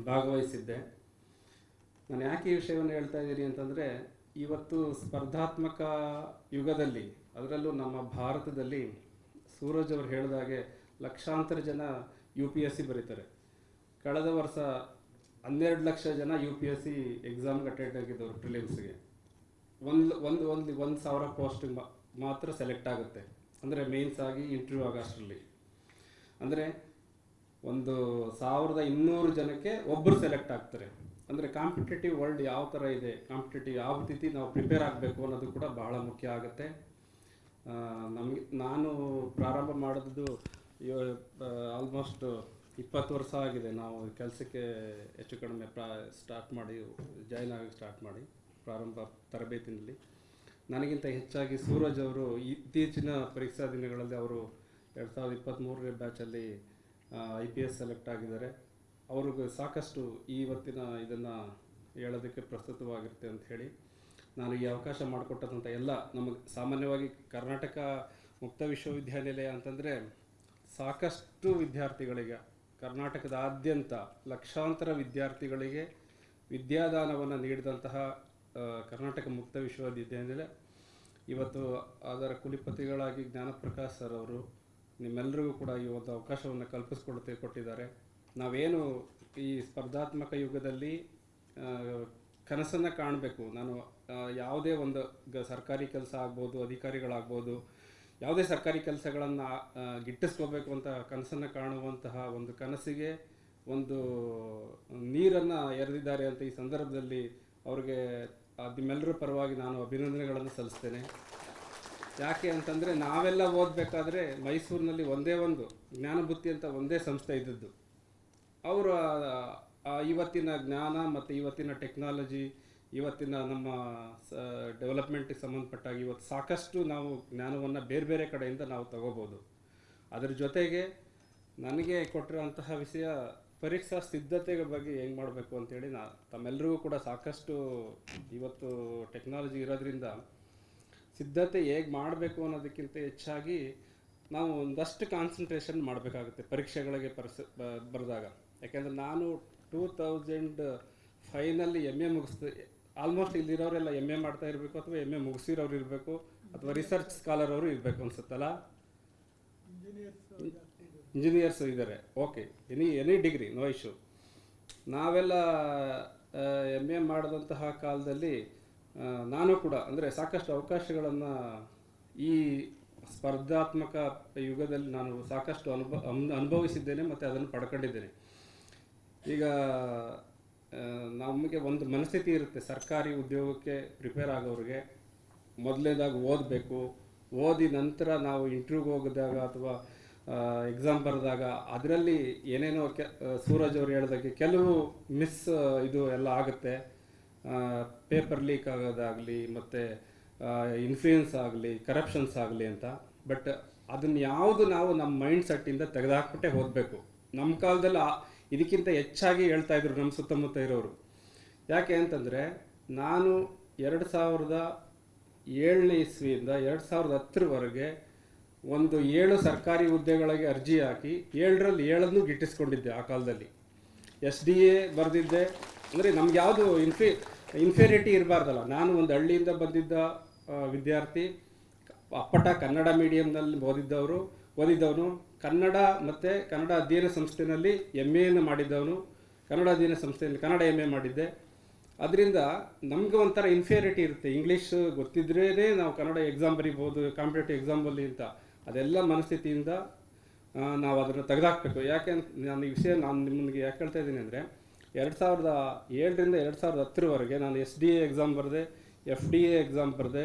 [SPEAKER 6] ಭಾಗವಹಿಸಿದ್ದೆ. ನಾನು ಯಾಕೆ ಈ ವಿಷಯವನ್ನು ಹೇಳ್ತಾ ಇದ್ದೀನಿ ಅಂತಂದರೆ, ಇವತ್ತು ಸ್ಪರ್ಧಾತ್ಮಕ ಯುಗದಲ್ಲಿ, ಅದರಲ್ಲೂ ನಮ್ಮ ಭಾರತದಲ್ಲಿ ಸೂರಜ್ ಅವರು ಹೇಳಿದಾಗೆ ಲಕ್ಷಾಂತರ ಜನ UPSC ಬರೀತಾರೆ. ಕಳೆದ ವರ್ಷ 12 ಲಕ್ಷ ಜನ UPSC ಎಕ್ಸಾಮ್ಗೆ ಅಟೆಂಡ್ ಆಗಿದ್ದವರು. ಪ್ರಿಲಿಮ್ಸ್ಗೆ 1,000 ಪೋಸ್ಟ್ ಮಾತ್ರ ಸೆಲೆಕ್ಟ್ ಆಗುತ್ತೆ. ಅಂದರೆ ಮೇನ್ಸ್ ಆಗಿ ಇಂಟರ್ವ್ಯೂ ಆಗೋಷ್ಟರಲ್ಲಿ ಅಂದರೆ 1,200 ಜನಕ್ಕೆ ಒಬ್ಬರು ಸೆಲೆಕ್ಟ್ ಆಗ್ತಾರೆ. ಅಂದರೆ ಕಾಂಪಿಟೇಟಿವ್ ವರ್ಲ್ಡ್ ಯಾವ ಥರ ಇದೆ, ಕಾಂಪಿಟೇಟಿವ್ ಯಾವ ರೀತಿ ನಾವು ಪ್ರಿಪೇರ್ ಆಗಬೇಕು ಅನ್ನೋದು ಕೂಡ ಬಹಳ ಮುಖ್ಯ ಆಗುತ್ತೆ. ನಾನು ಪ್ರಾರಂಭ ಮಾಡಿದ್ದು ಆಲ್ಮೋಸ್ಟ್ 20 ವರ್ಷ ಆಗಿದೆ. ನಾವು ಕೆಲಸಕ್ಕೆ ಹೆಚ್ಚು ಕಡಿಮೆ ಜಾಯ್ನ್ ಆಗಿ ಸ್ಟಾರ್ಟ್ ಮಾಡಿ ಪ್ರಾರಂಭ ತರಬೇತಿನಲ್ಲಿ. ನನಗಿಂತ ಹೆಚ್ಚಾಗಿ ಸೂರಜ್ ಅವರು ಇತ್ತೀಚಿನ ಪರೀಕ್ಷಾ ದಿನಗಳಲ್ಲಿ ಅವರು 2023ನೇ ಬ್ಯಾಚಲ್ಲಿ IPS ಸೆಲೆಕ್ಟ್ ಆಗಿದ್ದಾರೆ. ಅವ್ರಿಗೆ ಸಾಕಷ್ಟು ಇವತ್ತಿನ ಇದನ್ನು ಹೇಳೋದಕ್ಕೆ ಪ್ರಸ್ತುತವಾಗಿರುತ್ತೆ ಅಂತ ಹೇಳಿ ನಾನು ಈ ಅವಕಾಶ ಮಾಡಿಕೊಟ್ಟಂಥ ನಮಗೆ ಸಾಮಾನ್ಯವಾಗಿ ಕರ್ನಾಟಕ ಮುಕ್ತ ವಿಶ್ವವಿದ್ಯಾನಿಲಯ ಅಂತಂದರೆ ಸಾಕಷ್ಟು ವಿದ್ಯಾರ್ಥಿಗಳಿಗೆ, ಕರ್ನಾಟಕದಾದ್ಯಂತ ಲಕ್ಷಾಂತರ ವಿದ್ಯಾರ್ಥಿಗಳಿಗೆ ವಿದ್ಯಾದಾನವನ್ನು ನೀಡಿದಂತಹ ಕರ್ನಾಟಕ ಮುಕ್ತ ವಿಶ್ವವಿದ್ಯಾನಿಲಯ ಇವತ್ತು ಅದರ ಕುಲಪತಿಗಳಾಗಿ ಜ್ಞಾನಪ್ರಕಾಶ್ ಸರ್ ಅವರು ನಿಮ್ಮೆಲ್ಲರಿಗೂ ಕೂಡ ಈ ಒಂದು ಅವಕಾಶವನ್ನು ಕೊಟ್ಟಿದ್ದಾರೆ. ನಾವೇನು ಈ ಸ್ಪರ್ಧಾತ್ಮಕ ಯುಗದಲ್ಲಿ ಕನಸನ್ನು ಕಾಣಬೇಕು. ನಾನು ಯಾವುದೇ ಒಂದು ಸರ್ಕಾರಿ ಕೆಲಸ ಆಗ್ಬೋದು, ಅಧಿಕಾರಿಗಳಾಗ್ಬೋದು, ಯಾವುದೇ ಸರ್ಕಾರಿ ಕೆಲಸಗಳನ್ನು ಗಿಟ್ಟಿಸ್ಕೋಬೇಕು ಅಂತ ಕನಸನ್ನು ಕಾಣುವಂತಹ ಒಂದು ಕನಸಿಗೆ ಒಂದು ನೀರನ್ನು ಎರೆದಿದ್ದಾರೆ ಅಂತ ಈ ಸಂದರ್ಭದಲ್ಲಿ ಅವ್ರಿಗೆ ನಿಮ್ಮೆಲ್ಲರ ಪರವಾಗಿ ನಾನು ಅಭಿನಂದನೆಗಳನ್ನು ಸಲ್ಲಿಸ್ತೇನೆ. ಯಾಕೆ ಅಂತಂದರೆ ನಾವೆಲ್ಲ ಓದಬೇಕಾದ್ರೆ ಮೈಸೂರಿನಲ್ಲಿ ಒಂದೇ ಒಂದು ಜ್ಞಾನಭೂತಿ ಅಂತ ಒಂದೇ ಸಂಸ್ಥೆ ಇದ್ದದ್ದು. ಅವರು ಇವತ್ತಿನ ಜ್ಞಾನ ಮತ್ತು ಇವತ್ತಿನ ಟೆಕ್ನಾಲಜಿ, ಇವತ್ತಿನ ನಮ್ಮ ಡೆವಲಪ್ಮೆಂಟಿಗೆ ಸಂಬಂಧಪಟ್ಟಾಗಿ ಇವತ್ತು ಸಾಕಷ್ಟು ನಾವು ಜ್ಞಾನವನ್ನು ಬೇರೆ ಬೇರೆ ಕಡೆಯಿಂದ ನಾವು ತಗೋಬೋದು. ಅದರ ಜೊತೆಗೆ ನನಗೆ ಕೊಟ್ಟಿರೋಂತಹ ವಿಷಯ ಪರೀಕ್ಷಾ ಸಿದ್ಧತೆ ಬಗ್ಗೆ ಹೆಂಗೆ ಮಾಡಬೇಕು ಅಂತೇಳಿ ತಮ್ಮೆಲ್ಲರಿಗೂ ಕೂಡ ಸಾಕಷ್ಟು ಇವತ್ತು ಟೆಕ್ನಾಲಜಿ ಇರೋದ್ರಿಂದ ಸಿದ್ಧತೆ ಹೇಗೆ ಮಾಡಬೇಕು ಅನ್ನೋದಕ್ಕಿಂತ ಹೆಚ್ಚಾಗಿ ನಾವು ಒಂದಷ್ಟು ಕಾನ್ಸಂಟ್ರೇಷನ್ ಮಾಡಬೇಕಾಗುತ್ತೆ ಪರೀಕ್ಷೆಗಳಿಗೆ ಬರೆದಾಗ. ಯಾಕೆಂದರೆ ನಾನು 2005ನಲ್ಲಿ MA ಮುಗಿಸ್ದೆ. ಆಲ್ಮೋಸ್ಟ್ ಇಲ್ಲಿರೋರೆಲ್ಲ MA ಮಾಡ್ತಾ ಇರಬೇಕು, ಅಥವಾ MA ಮುಗಿಸಿರೋರು ಇರಬೇಕು, ಅಥವಾ ರಿಸರ್ಚ್ ಸ್ಕಾಲರ್ ಅವರು ಇರಬೇಕು ಅನ್ಸುತ್ತಲ್ಲ. ಇಂಜಿನಿಯರ್ಸ್ ಇದ್ದಾರೆ, okay, any degree, no issue. ನಾವೆಲ್ಲ MA ಮಾಡಿದಂತಹ ಕಾಲದಲ್ಲಿ ನಾನು ಕೂಡ ಅಂದರೆ ಸಾಕಷ್ಟು ಅವಕಾಶಗಳನ್ನು ಈ ಸ್ಪರ್ಧಾತ್ಮಕ ಯುಗದಲ್ಲಿ ನಾನು ಸಾಕಷ್ಟು ಅನುಭವಿಸಿದ್ದೇನೆ ಮತ್ತು ಅದನ್ನು ಪಡ್ಕೊಂಡಿದ್ದೇನೆ. ಈಗ ನಮಗೆ ಒಂದು ಮನಸ್ಥಿತಿ ಇರುತ್ತೆ, ಸರ್ಕಾರಿ ಉದ್ಯೋಗಕ್ಕೆ ಪ್ರಿಪೇರ್ ಆಗೋರಿಗೆ ಮೊದಲನೇದಾಗಿ ಓದಬೇಕು, ಓದಿ ನಂತರ ನಾವು ಇಂಟರ್ವ್ಯೂಗೆ ಹೋಗಿದಾಗ ಅಥವಾ ಎಕ್ಸಾಮ್ ಬರೆದಾಗ ಅದರಲ್ಲಿ ಏನೇನೋ ಸೂರಜ್ ಅವರು ಹೇಳಿದಾಗೆ ಕೆಲವು ಇದು ಎಲ್ಲ ಆಗುತ್ತೆ, ಪೇಪರ್ ಲೀಕ್ ಆಗೋದಾಗಲಿ ಮತ್ತು ಇನ್ಫ್ಲೂಯೆನ್ಸ್ ಆಗಲಿ, ಕರಪ್ಷನ್ಸ್ ಆಗಲಿ ಅಂತ. ಬಟ್ ಅದನ್ನು ಯಾವುದು ನಾವು ನಮ್ಮ ಮೈಂಡ್ ಸೆಟ್ಟಿಂದ ತೆಗೆದುಹಾಕ್ಬಿಟ್ಟೆ ಓದಬೇಕು. ನಮ್ಮ ಕಾಲದಲ್ಲಿ ಇದಕ್ಕಿಂತ ಹೆಚ್ಚಾಗಿ ಹೇಳ್ತಾ ಇದ್ರು ನಮ್ಮ ಸುತ್ತಮುತ್ತ ಇರೋರು. ಯಾಕೆ ಅಂತಂದರೆ ನಾನು 2007ನೇ ಇಸ್ವಿಯಿಂದ 2010ರವರೆಗೆ ಒಂದು 7 ಸರ್ಕಾರಿ ಹುದ್ದೆಗಳಿಗೆ ಅರ್ಜಿ ಹಾಕಿ 7ರಲ್ಲಿ 7 ಗಿಟ್ಟಿಸ್ಕೊಂಡಿದ್ದೆ. ಆ ಕಾಲದಲ್ಲಿ SDA ಬರೆದಿದ್ದೆ. ಅಂದರೆ ನಮ್ಗೆ ಯಾವುದು ಇನ್ಫೀರಿಯರಿಟಿ ಇರಬಾರ್ದಲ್ಲ. ನಾನು ಒಂದು ಹಳ್ಳಿಯಿಂದ ಬಂದಿದ್ದ ವಿದ್ಯಾರ್ಥಿ, ಅಪ್ಪಟ ಕನ್ನಡ ಮೀಡಿಯಮ್ನಲ್ಲಿ ಓದಿದ್ದವನು, ಕನ್ನಡ ಮತ್ತು ಕನ್ನಡ ಅಧ್ಯಯನ ಸಂಸ್ಥೆಯಲ್ಲಿ MA ಮಾಡಿದ್ದವನು, ಕನ್ನಡ ಅಧ್ಯಯನ ಸಂಸ್ಥೆಯಲ್ಲಿ ಕನ್ನಡ MA ಮಾಡಿದ್ದೆ. ಅದರಿಂದ ನಮ್ಗೆ ಒಂಥರ ಇನ್ಫೀರಿಯರಿಟಿ ಇರುತ್ತೆ. ಇಂಗ್ಲೀಷ್ ಗೊತ್ತಿದ್ರೇ ನಾವು ಕನ್ನಡ ಎಕ್ಸಾಮ್ ಬರೀಬೋದು, ಕಾಂಪಿಟೇಟಿವ್ ಎಕ್ಸಾಮಲ್ಲಿ ಅಂತ. ಅದೆಲ್ಲ ಮನಸ್ಥಿತಿಯಿಂದ ನಾವು ಅದನ್ನು ತೆಗೆದುಹಾಕಬೇಕು. ಯಾಕೆ ಅಂತ ನಾನು ಈ ವಿಷಯ ನಿಮಗೆ ಯಾಕೆ ಹೇಳ್ತಾ ಇದ್ದೀನಿ ಅಂದರೆ 2007ರಿಂದ 2010ರವರೆಗೆ ನಾನು SDA ಎಕ್ಸಾಮ್ ಬರೆದೆ, FDA ಎಕ್ಸಾಮ್ ಬರೆದೆ,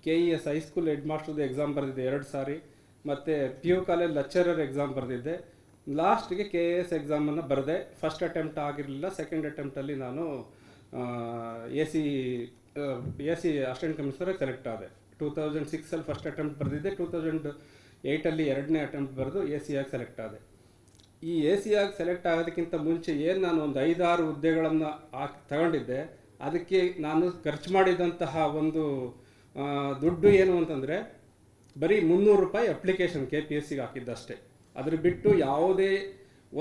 [SPEAKER 6] KES ಹೈಸ್ಕೂಲ್ ಹೆಡ್ ಮಾಸ್ಟರ್ದು ಎಕ್ಸಾಮ್ ಬರೆದಿದ್ದೆ 2 ಸಾರಿ, ಮತ್ತು PU ಕಾಲೇಜ್ ಲೆಕ್ಚರರ್ ಎಕ್ಸಾಮ್ ಬರೆದಿದ್ದೆ. ಲಾಸ್ಟಿಗೆ KES ಎಕ್ಸಾಮನ್ನು ಬರೆದೆ. ಫಸ್ಟ್ ಅಟೆಂಪ್ಟ್ ಆಗಿರಲಿಲ್ಲ, ಸೆಕೆಂಡ್ ಅಟೆಂಪ್ಟಲ್ಲಿ ನಾನು AC ಅಸಿಸ್ಟೆಂಟ್ ಕಮಿಷನರ್ ಸೆಲೆಕ್ಟ್ ಆದೆ. 2006ಅಲ್ಲಿ ಫಸ್ಟ್ ಅಟೆಂಪ್ಟ್ ಬರೆದಿದ್ದೆ, 2008ಅಲ್ಲಿ 2ನೇ ಅಟೆಂಪ್ಟ್ ಬರೆದು AC ಆಗಿ ಸೆಲೆಕ್ಟ್ ಆದೆ. ಈ AC ಆಗಿ ಸೆಲೆಕ್ಟ್ ಆಗೋದಕ್ಕಿಂತ ಮುಂಚೆ ಏನು ನಾನು ಒಂದು 5-6 ಹುದ್ದೆಗಳನ್ನು ತಗೊಂಡಿದ್ದೆ, ಅದಕ್ಕೆ ನಾನು ಖರ್ಚು ಮಾಡಿದಂತಹ ಒಂದು ದುಡ್ಡು ಏನು ಅಂತಂದರೆ ಬರೀ 300 ರೂಪಾಯಿ ಅಪ್ಲಿಕೇಶನ್ KPSCಗೆ ಹಾಕಿದ್ದಷ್ಟೇ. ಅದ್ರ ಬಿಟ್ಟು ಯಾವುದೇ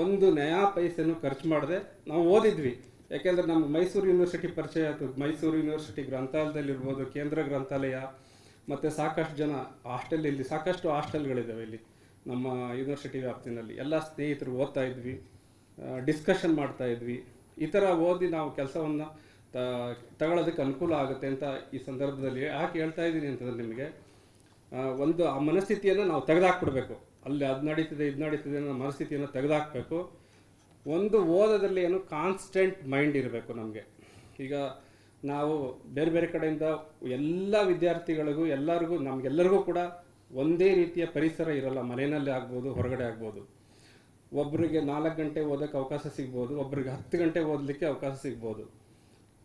[SPEAKER 6] ಒಂದು ನಯಾ ಪೈಸೆನೂ ಖರ್ಚು ಮಾಡದೆ ನಾವು ಓದಿದ್ವಿ. ಯಾಕೆಂದರೆ ನಮ್ಗೆ ಮೈಸೂರು ಯೂನಿವರ್ಸಿಟಿ ಪರಿಚಯ ಆಯಿತು. ಮೈಸೂರು ಯೂನಿವರ್ಸಿಟಿ ಗ್ರಂಥಾಲಯದಲ್ಲಿರ್ಬೋದು, ಕೇಂದ್ರ ಗ್ರಂಥಾಲಯ, ಮತ್ತು ಸಾಕಷ್ಟು ಜನ ಇಲ್ಲಿ ಸಾಕಷ್ಟು ಹಾಸ್ಟೆಲ್ಗಳಿದ್ದಾವೆ ಇಲ್ಲಿ ನಮ್ಮ ಯೂನಿವರ್ಸಿಟಿ ವ್ಯಾಪ್ತಿನಲ್ಲಿ. ಎಲ್ಲ ಸ್ನೇಹಿತರು ಓದ್ತಾ ಇದ್ವಿ, ಡಿಸ್ಕಷನ್ ಮಾಡ್ತಾ ಇದ್ವಿ. ಈ ಥರ ಓದಿ ನಾವು ಕೆಲಸವನ್ನು ತಗೊಳ್ಳೋದಕ್ಕೆ ಅನುಕೂಲ ಆಗುತ್ತೆ ಅಂತ ಈ ಸಂದರ್ಭದಲ್ಲಿ ಯಾಕೆ ಹೇಳ್ತಾ ಇದ್ದೀನಿ ಅಂತಂದರೆ ನಿಮಗೆ ಒಂದು ಆ ಮನಸ್ಥಿತಿಯನ್ನು ನಾವು ತೆಗೆದುಹಾಕ್ಬಿಡ್ಬೇಕು. ಅಲ್ಲಿ ಅದು ನಡೀತಿದೆ ಇದು ನಡೀತಿದೆ ಅನ್ನೋ ಮನಸ್ಥಿತಿಯನ್ನು ತೆಗೆದುಹಾಕಬೇಕು. ಒಂದು ಓದೋದಲ್ಲಿ ಏನು ಕಾನ್ಸ್ಟೆಂಟ್ ಮೈಂಡ್ ಇರಬೇಕು ನಮಗೆ. ಈಗ ನಾವು ಬೇರೆ ಬೇರೆ ಕಡೆಯಿಂದ ಎಲ್ಲ ವಿದ್ಯಾರ್ಥಿಗಳಿಗೂ ನಮಗೆಲ್ಲರಿಗೂ ಕೂಡ ಒಂದೇ ರೀತಿಯ ಪರಿಸರ ಇರೋಲ್ಲ. ಮನೆಯಲ್ಲಿ ಆಗ್ಬೋದು, ಹೊರಗಡೆ ಆಗ್ಬೋದು. ಒಬ್ಬರಿಗೆ 4 ಗಂಟೆ ಓದೋಕ್ಕೆ ಅವಕಾಶ ಸಿಗ್ಬೋದು, ಒಬ್ಬರಿಗೆ 10 ಗಂಟೆ ಓದಲಿಕ್ಕೆ ಅವಕಾಶ ಸಿಗ್ಬೋದು.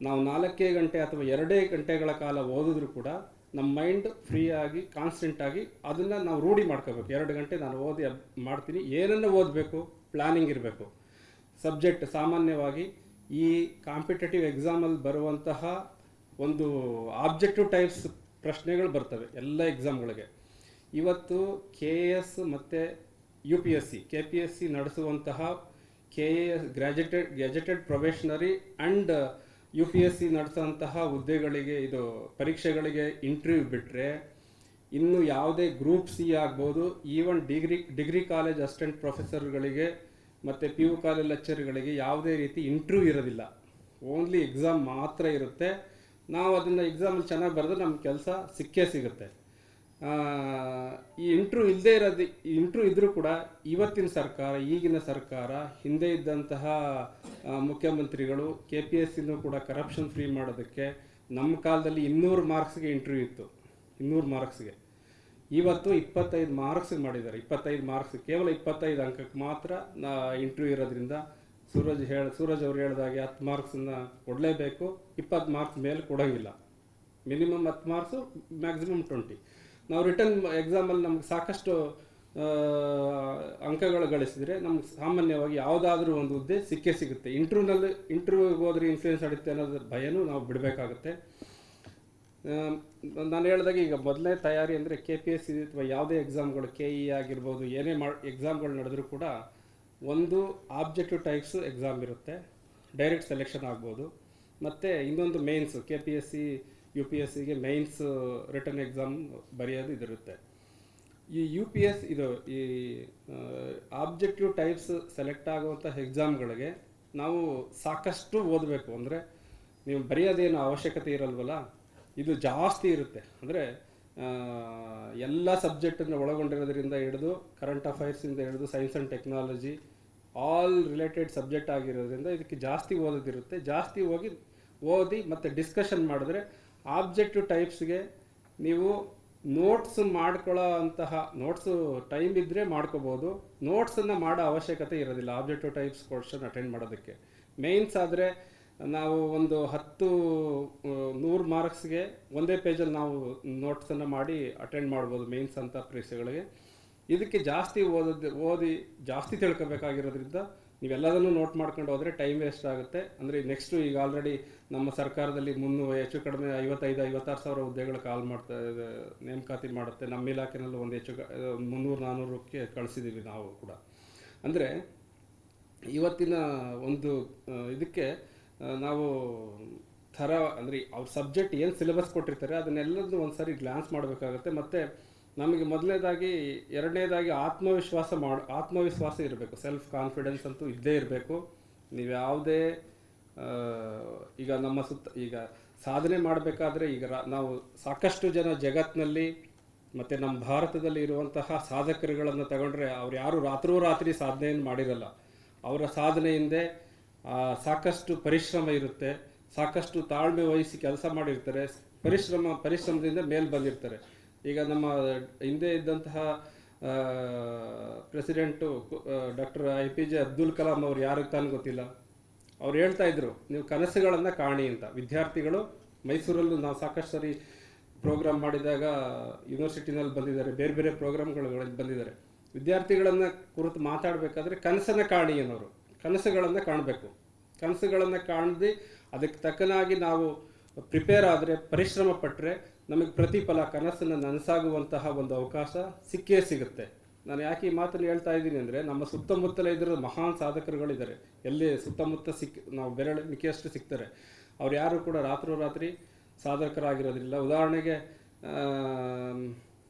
[SPEAKER 6] ನಾವು 4 ಗಂಟೆ ಅಥವಾ 2 ಗಂಟೆಗಳ ಕಾಲ ಓದಿದ್ರು ಕೂಡ ನಮ್ಮ ಮೈಂಡ್ ಫ್ರೀಯಾಗಿ ಕಾನ್ಸ್ಟೆಂಟಾಗಿ ಅದನ್ನು ನಾವು ರೂಢಿ ಮಾಡ್ಕೋಬೇಕು. 2 ಗಂಟೆ ನಾನು ಓದಿ ಮಾಡ್ತೀನಿ, ಏನನ್ನು ಓದಬೇಕು ಪ್ಲ್ಯಾನಿಂಗ್ ಇರಬೇಕು. ಸಬ್ಜೆಕ್ಟ್ ಸಾಮಾನ್ಯವಾಗಿ ಈ ಕಾಂಪಿಟೇಟಿವ್ ಎಕ್ಸಾಮಲ್ಲಿ ಬರುವಂತಹ ಒಂದು ಆಬ್ಜೆಕ್ಟಿವ್ ಟೈಪ್ಸ್ ಪ್ರಶ್ನೆಗಳು ಬರ್ತವೆ ಎಲ್ಲ ಎಕ್ಸಾಮ್ಗಳಿಗೆ. ಇವತ್ತು KS ಮತ್ತು UPSC KPSC ನಡೆಸುವಂತಹ KAS graduated probationary and UPSC ನಡೆಸುವಂತಹ ಹುದ್ದೆಗಳಿಗೆ ಪರೀಕ್ಷೆಗಳಿಗೆ ಇಂಟರ್ವ್ಯೂ ಬಿಟ್ಟರೆ ಇನ್ನು ಯಾವುದೇ ಗ್ರೂಪ್ C ಆಗ್ಬೋದು, ಈವನ್ ಡಿಗ್ರಿ ಕಾಲೇಜ್ ಅಸಿಸ್ಟೆಂಟ್ ಪ್ರೊಫೆಸರ್ಗಳಿಗೆ ಮತ್ತು PU ಕಾಲೇಜ್ ಲೆಕ್ಚರ್ಗಳಿಗೆ ಯಾವುದೇ ರೀತಿ ಇಂಟರ್ವ್ಯೂ ಇರೋದಿಲ್ಲ. ಓನ್ಲಿ ಎಕ್ಸಾಮ್ ಮಾತ್ರ ಇರುತ್ತೆ. ನಾವು ಅದನ್ನು ಎಕ್ಸಾಮಲ್ಲಿ ಚೆನ್ನಾಗಿ ಬರೆದ್ರೆ ನಮ್ಮ ಕೆಲಸ ಸಿಕ್ಕೇ ಸಿಗುತ್ತೆ. ಈ ಇಂಟ್ರ್ಯೂ ಇದ್ದರೂ ಕೂಡ ಇವತ್ತಿನ ಸರ್ಕಾರ, ಈಗಿನ ಸರ್ಕಾರ, ಹಿಂದೆ ಇದ್ದಂತಹ ಮುಖ್ಯಮಂತ್ರಿಗಳು KPSCನೂ ಕೂಡ ಕರಪ್ಷನ್ ಫ್ರೀ ಮಾಡೋದಕ್ಕೆ ನಮ್ಮ ಕಾಲದಲ್ಲಿ 200 ಮಾರ್ಕ್ಸ್ಗೆ ಇಂಟರ್ವ್ಯೂ ಇತ್ತು. 200 ಮಾರ್ಕ್ಸ್ಗೆ ಇವತ್ತು 25 ಮಾರ್ಕ್ಸ್ಗೆ ಮಾಡಿದ್ದಾರೆ. 25 ಮಾರ್ಕ್ಸ್, ಕೇವಲ 25 ಅಂಕಕ್ಕೆ ಮಾತ್ರ ಇಂಟರ್ವ್ಯೂ ಇರೋದ್ರಿಂದ ಸೂರಜ್ ಅವರು ಹೇಳಿದಾಗೆ 10 ಮಾರ್ಕ್ಸನ್ನು ಕೊಡಲೇಬೇಕು. 20 ಮಾರ್ಕ್ಸ್ ಮೇಲೆ ಕೊಡೋಂಗಿಲ್ಲ. Minimum 10 marks, maximum 20. ನಾವು ರಿಟರ್ನ್ ಎಕ್ಸಾಮಲ್ಲಿ ನಮ್ಗೆ ಸಾಕಷ್ಟು ಅಂಕಗಳು ಗಳಿಸಿದರೆ ನಮ್ಗೆ ಸಾಮಾನ್ಯವಾಗಿ ಯಾವುದಾದ್ರೂ ಒಂದು ಹುದ್ದೆ ಸಿಕ್ಕೇ ಸಿಗುತ್ತೆ. ಇಂಟರ್ವ್ಯೂಗೆ ಹೋದ್ರೆ ಇನ್ಫ್ಲೂಯೆನ್ಸ್ ಆಡುತ್ತೆ ಅನ್ನೋದ್ರ ಭಯನೂ ನಾವು ಬಿಡಬೇಕಾಗುತ್ತೆ. ನಾನು ಹೇಳಿದಾಗ ಈಗ ಮೊದಲನೇ ತಯಾರಿ ಅಂದರೆ KPSC ಅಥವಾ ಯಾವುದೇ ಎಕ್ಸಾಮ್ಗಳು KE ಆಗಿರ್ಬೋದು, ಏನೇ ಎಕ್ಸಾಮ್ಗಳು ನಡೆದರೂ ಕೂಡ ಒಂದು ಆಬ್ಜೆಕ್ಟಿವ್ ಟೈಪ್ಸು ಎಕ್ಸಾಮ್ ಇರುತ್ತೆ, ಡೈರೆಕ್ಟ್ ಸೆಲೆಕ್ಷನ್ ಆಗ್ಬೋದು. ಮತ್ತು ಇನ್ನೊಂದು ಮೇನ್ಸು KPSC UPSCಗೆ ಮೇನ್ಸ್ ರಿಟರ್ನ್ ಎಕ್ಸಾಮ್ ಬರೆಯೋದು ಇದಿರುತ್ತೆ. ಈ UPS ಇದು ಈ ಆಬ್ಜೆಕ್ಟಿವ್ ಟೈಪ್ಸ್ ಸೆಲೆಕ್ಟ್ ಆಗುವಂಥ ಎಕ್ಸಾಮ್ಗಳಿಗೆ ನಾವು ಸಾಕಷ್ಟು ಓದಬೇಕು. ಅಂದರೆ ನೀವು ಬರೆಯೋದೇನು ಅವಶ್ಯಕತೆ ಇರಲ್ವಲ್ಲ, ಇದು ಜಾಸ್ತಿ ಇರುತ್ತೆ. ಅಂದರೆ ಎಲ್ಲ ಸಬ್ಜೆಕ್ಟನ್ನು ಒಳಗೊಂಡಿರೋದ್ರಿಂದ ಹಿಡಿದು ಕರೆಂಟ್ ಅಫೈರ್ಸಿಂದ ಹಿಡಿದು science and technology all related subject ಆಗಿರೋದ್ರಿಂದ ಇದಕ್ಕೆ ಜಾಸ್ತಿ ಓದೋದಿರುತ್ತೆ. ಜಾಸ್ತಿ ಓದಿ ಮತ್ತು ಡಿಸ್ಕಷನ್ ಮಾಡಿದ್ರೆ ಆಬ್ಜೆಕ್ಟಿವ್ ಟೈಪ್ಸ್ಗೆ ನೀವು ನೋಟ್ಸ್ ಮಾಡ್ಕೊಳ್ಳೋ ಅಂತಹ ನೋಟ್ಸು ಟೈಮ್ ಇದ್ದರೆ ಮಾಡ್ಕೋಬೋದು. ನೋಟ್ಸನ್ನು ಮಾಡೋ ಅವಶ್ಯಕತೆ ಇರೋದಿಲ್ಲ ಆಬ್ಜೆಕ್ಟಿವ್ ಟೈಪ್ಸ್ ಕ್ವಶನ್ ಅಟೆಂಡ್ ಮಾಡೋದಕ್ಕೆ. ಮೇನ್ಸ್ ಆದರೆ ನಾವು ಒಂದು 100 ಮಾರ್ಕ್ಸ್ಗೆ ಒಂದೇ ಪೇಜಲ್ಲಿ ನಾವು ನೋಟ್ಸನ್ನು ಮಾಡಿ ಅಟೆಂಡ್ ಮಾಡ್ಬೋದು ಮೇನ್ಸ್ ಅಂತ ಪರೀಕ್ಷೆಗಳಿಗೆ. ಇದಕ್ಕೆ ಜಾಸ್ತಿ ಓದಿ ಜಾಸ್ತಿ ತಿಳ್ಕೊಬೇಕಾಗಿರೋದ್ರಿಂದ ನೀವೆಲ್ಲದನ್ನು ನೋಟ್ ಮಾಡ್ಕೊಂಡು ಹೋದರೆ ಟೈಮ್ ವೇಸ್ಟ್ ಆಗುತ್ತೆ. ಅಂದರೆ ನೆಕ್ಸ್ಟು ಈಗ ಆಲ್ರೆಡಿ ನಮ್ಮ ಸರ್ಕಾರದಲ್ಲಿ ಹೆಚ್ಚು ಕಡಿಮೆ 55-56 ಸಾವಿರ ಹುದ್ದೆಗಳು ನೇಮಕಾತಿ ಮಾಡುತ್ತೆ. ನಮ್ಮ ಇಲಾಖೆನಲ್ಲಿ ಒಂದು 300-400ಕ್ಕೆ ಕಳಿಸಿದ್ದೀವಿ ನಾವು ಕೂಡ. ಅಂದರೆ ಇವತ್ತಿನ ಒಂದು ಇದಕ್ಕೆ ನಾವು ಅಂದರೆ ಅವ್ರ ಸಬ್ಜೆಕ್ಟ್ ಏನು ಸಿಲೆಬಸ್ ಕೊಟ್ಟಿರ್ತಾರೆ ಅದನ್ನೆಲ್ಲದನ್ನು ಒಂದು ಸಾರಿ ಗ್ಲಾನ್ಸ್ ಮಾಡಬೇಕಾಗುತ್ತೆ. ಮತ್ತು ನಮಗೆ ಎರಡನೇದಾಗಿ ಆತ್ಮವಿಶ್ವಾಸ ಇರಬೇಕು. ಸೆಲ್ಫ್ ಕಾನ್ಫಿಡೆನ್ಸ್ ಅಂತೂ ಇದ್ದೇ ಇರಬೇಕು. ನೀವು ಯಾವುದೇ ಈಗ ನಮ್ಮ ಈಗ ಸಾಧನೆ ಮಾಡಬೇಕಾದ್ರೆ ಈಗ ನಾವು ಸಾಕಷ್ಟು ಜನ ಜಗತ್ತಿನಲ್ಲಿ ಮತ್ತು ನಮ್ಮ ಭಾರತದಲ್ಲಿ ಇರುವಂತಹ ಸಾಧಕರುಗಳನ್ನು ತಗೊಂಡ್ರೆ ಅವ್ರು ಯಾರು ರಾತ್ರಿ ಸಾಧನೆಯನ್ನು ಮಾಡಿರಲ್ಲ. ಅವರ ಸಾಧನೆ ಹಿಂದೆ ಸಾಕಷ್ಟು ಪರಿಶ್ರಮ ಇರುತ್ತೆ, ಸಾಕಷ್ಟು ತಾಳ್ಮೆ ವಹಿಸಿ ಕೆಲಸ ಮಾಡಿರ್ತಾರೆ, ಪರಿಶ್ರಮದಿಂದ ಮೇಲೆ ಬಂದಿರ್ತಾರೆ. ಈಗ ನಮ್ಮ ಹಿಂದೆ ಇದ್ದಂತಹ president doctor APJ Abdul Kalam ಅವ್ರು ಯಾರಿಗೆ ತಾನು ಗೊತ್ತಿಲ್ಲ. ಅವ್ರು ಹೇಳ್ತಾ ಇದ್ರು, ನೀವು ಕನಸುಗಳನ್ನು ಕಾಣಿ ಅಂತ. ವಿದ್ಯಾರ್ಥಿಗಳು ಮೈಸೂರಲ್ಲೂ ನಾವು ಸಾಕಷ್ಟು ಸರಿ ಪ್ರೋಗ್ರಾಮ್ ಮಾಡಿದಾಗ ಯೂನಿವರ್ಸಿಟಿನಲ್ಲಿ ಬಂದಿದ್ದಾರೆ, ಬೇರೆ ಬೇರೆ ಪ್ರೋಗ್ರಾಮ್ಗಳಲ್ಲಿ ಬಂದಿದ್ದಾರೆ. ವಿದ್ಯಾರ್ಥಿಗಳನ್ನು ಕುರಿತು ಮಾತಾಡಬೇಕಾದ್ರೆ ಕನಸನ್ನು ಕಾಣಿ ಅನ್ನೋರು. ಕನಸುಗಳನ್ನು ಕಾಣಬೇಕು. ಕನಸುಗಳನ್ನು ಕಾಣದಿ ಅದಕ್ಕೆ ತಕ್ಕನಾಗಿ ನಾವು ಪ್ರಿಪೇರ್ ಆದರೆ, ಪರಿಶ್ರಮ ಪಟ್ಟರೆ ನಮಗೆ ಪ್ರತಿಫಲ, ಕನಸನ್ನು ನನಸಾಗುವಂತಹ ಒಂದು ಅವಕಾಶ ಸಿಕ್ಕೇ ಸಿಗುತ್ತೆ. ನಾನು ಯಾಕೆ ಈ ಮಾತನ್ನು ಹೇಳ್ತಾ ಇದ್ದೀನಿ ಅಂದರೆ, ನಮ್ಮ ಸುತ್ತಮುತ್ತಲೇ ಇದ್ದರೂ ಮಹಾನ್ ಸಾಧಕರುಗಳಿದ್ದಾರೆ. ಎಲ್ಲಿ ಸುತ್ತಮುತ್ತ ನಾವು ಬೆರಳಿಕೆಯಷ್ಟು ಸಿಗ್ತಾರೆ. ಅವ್ರು ಯಾರು ಕೂಡ ರಾತ್ರೋರಾತ್ರಿ ಸಾಧಕರಾಗಿರೋದಿಲ್ಲ. ಉದಾಹರಣೆಗೆ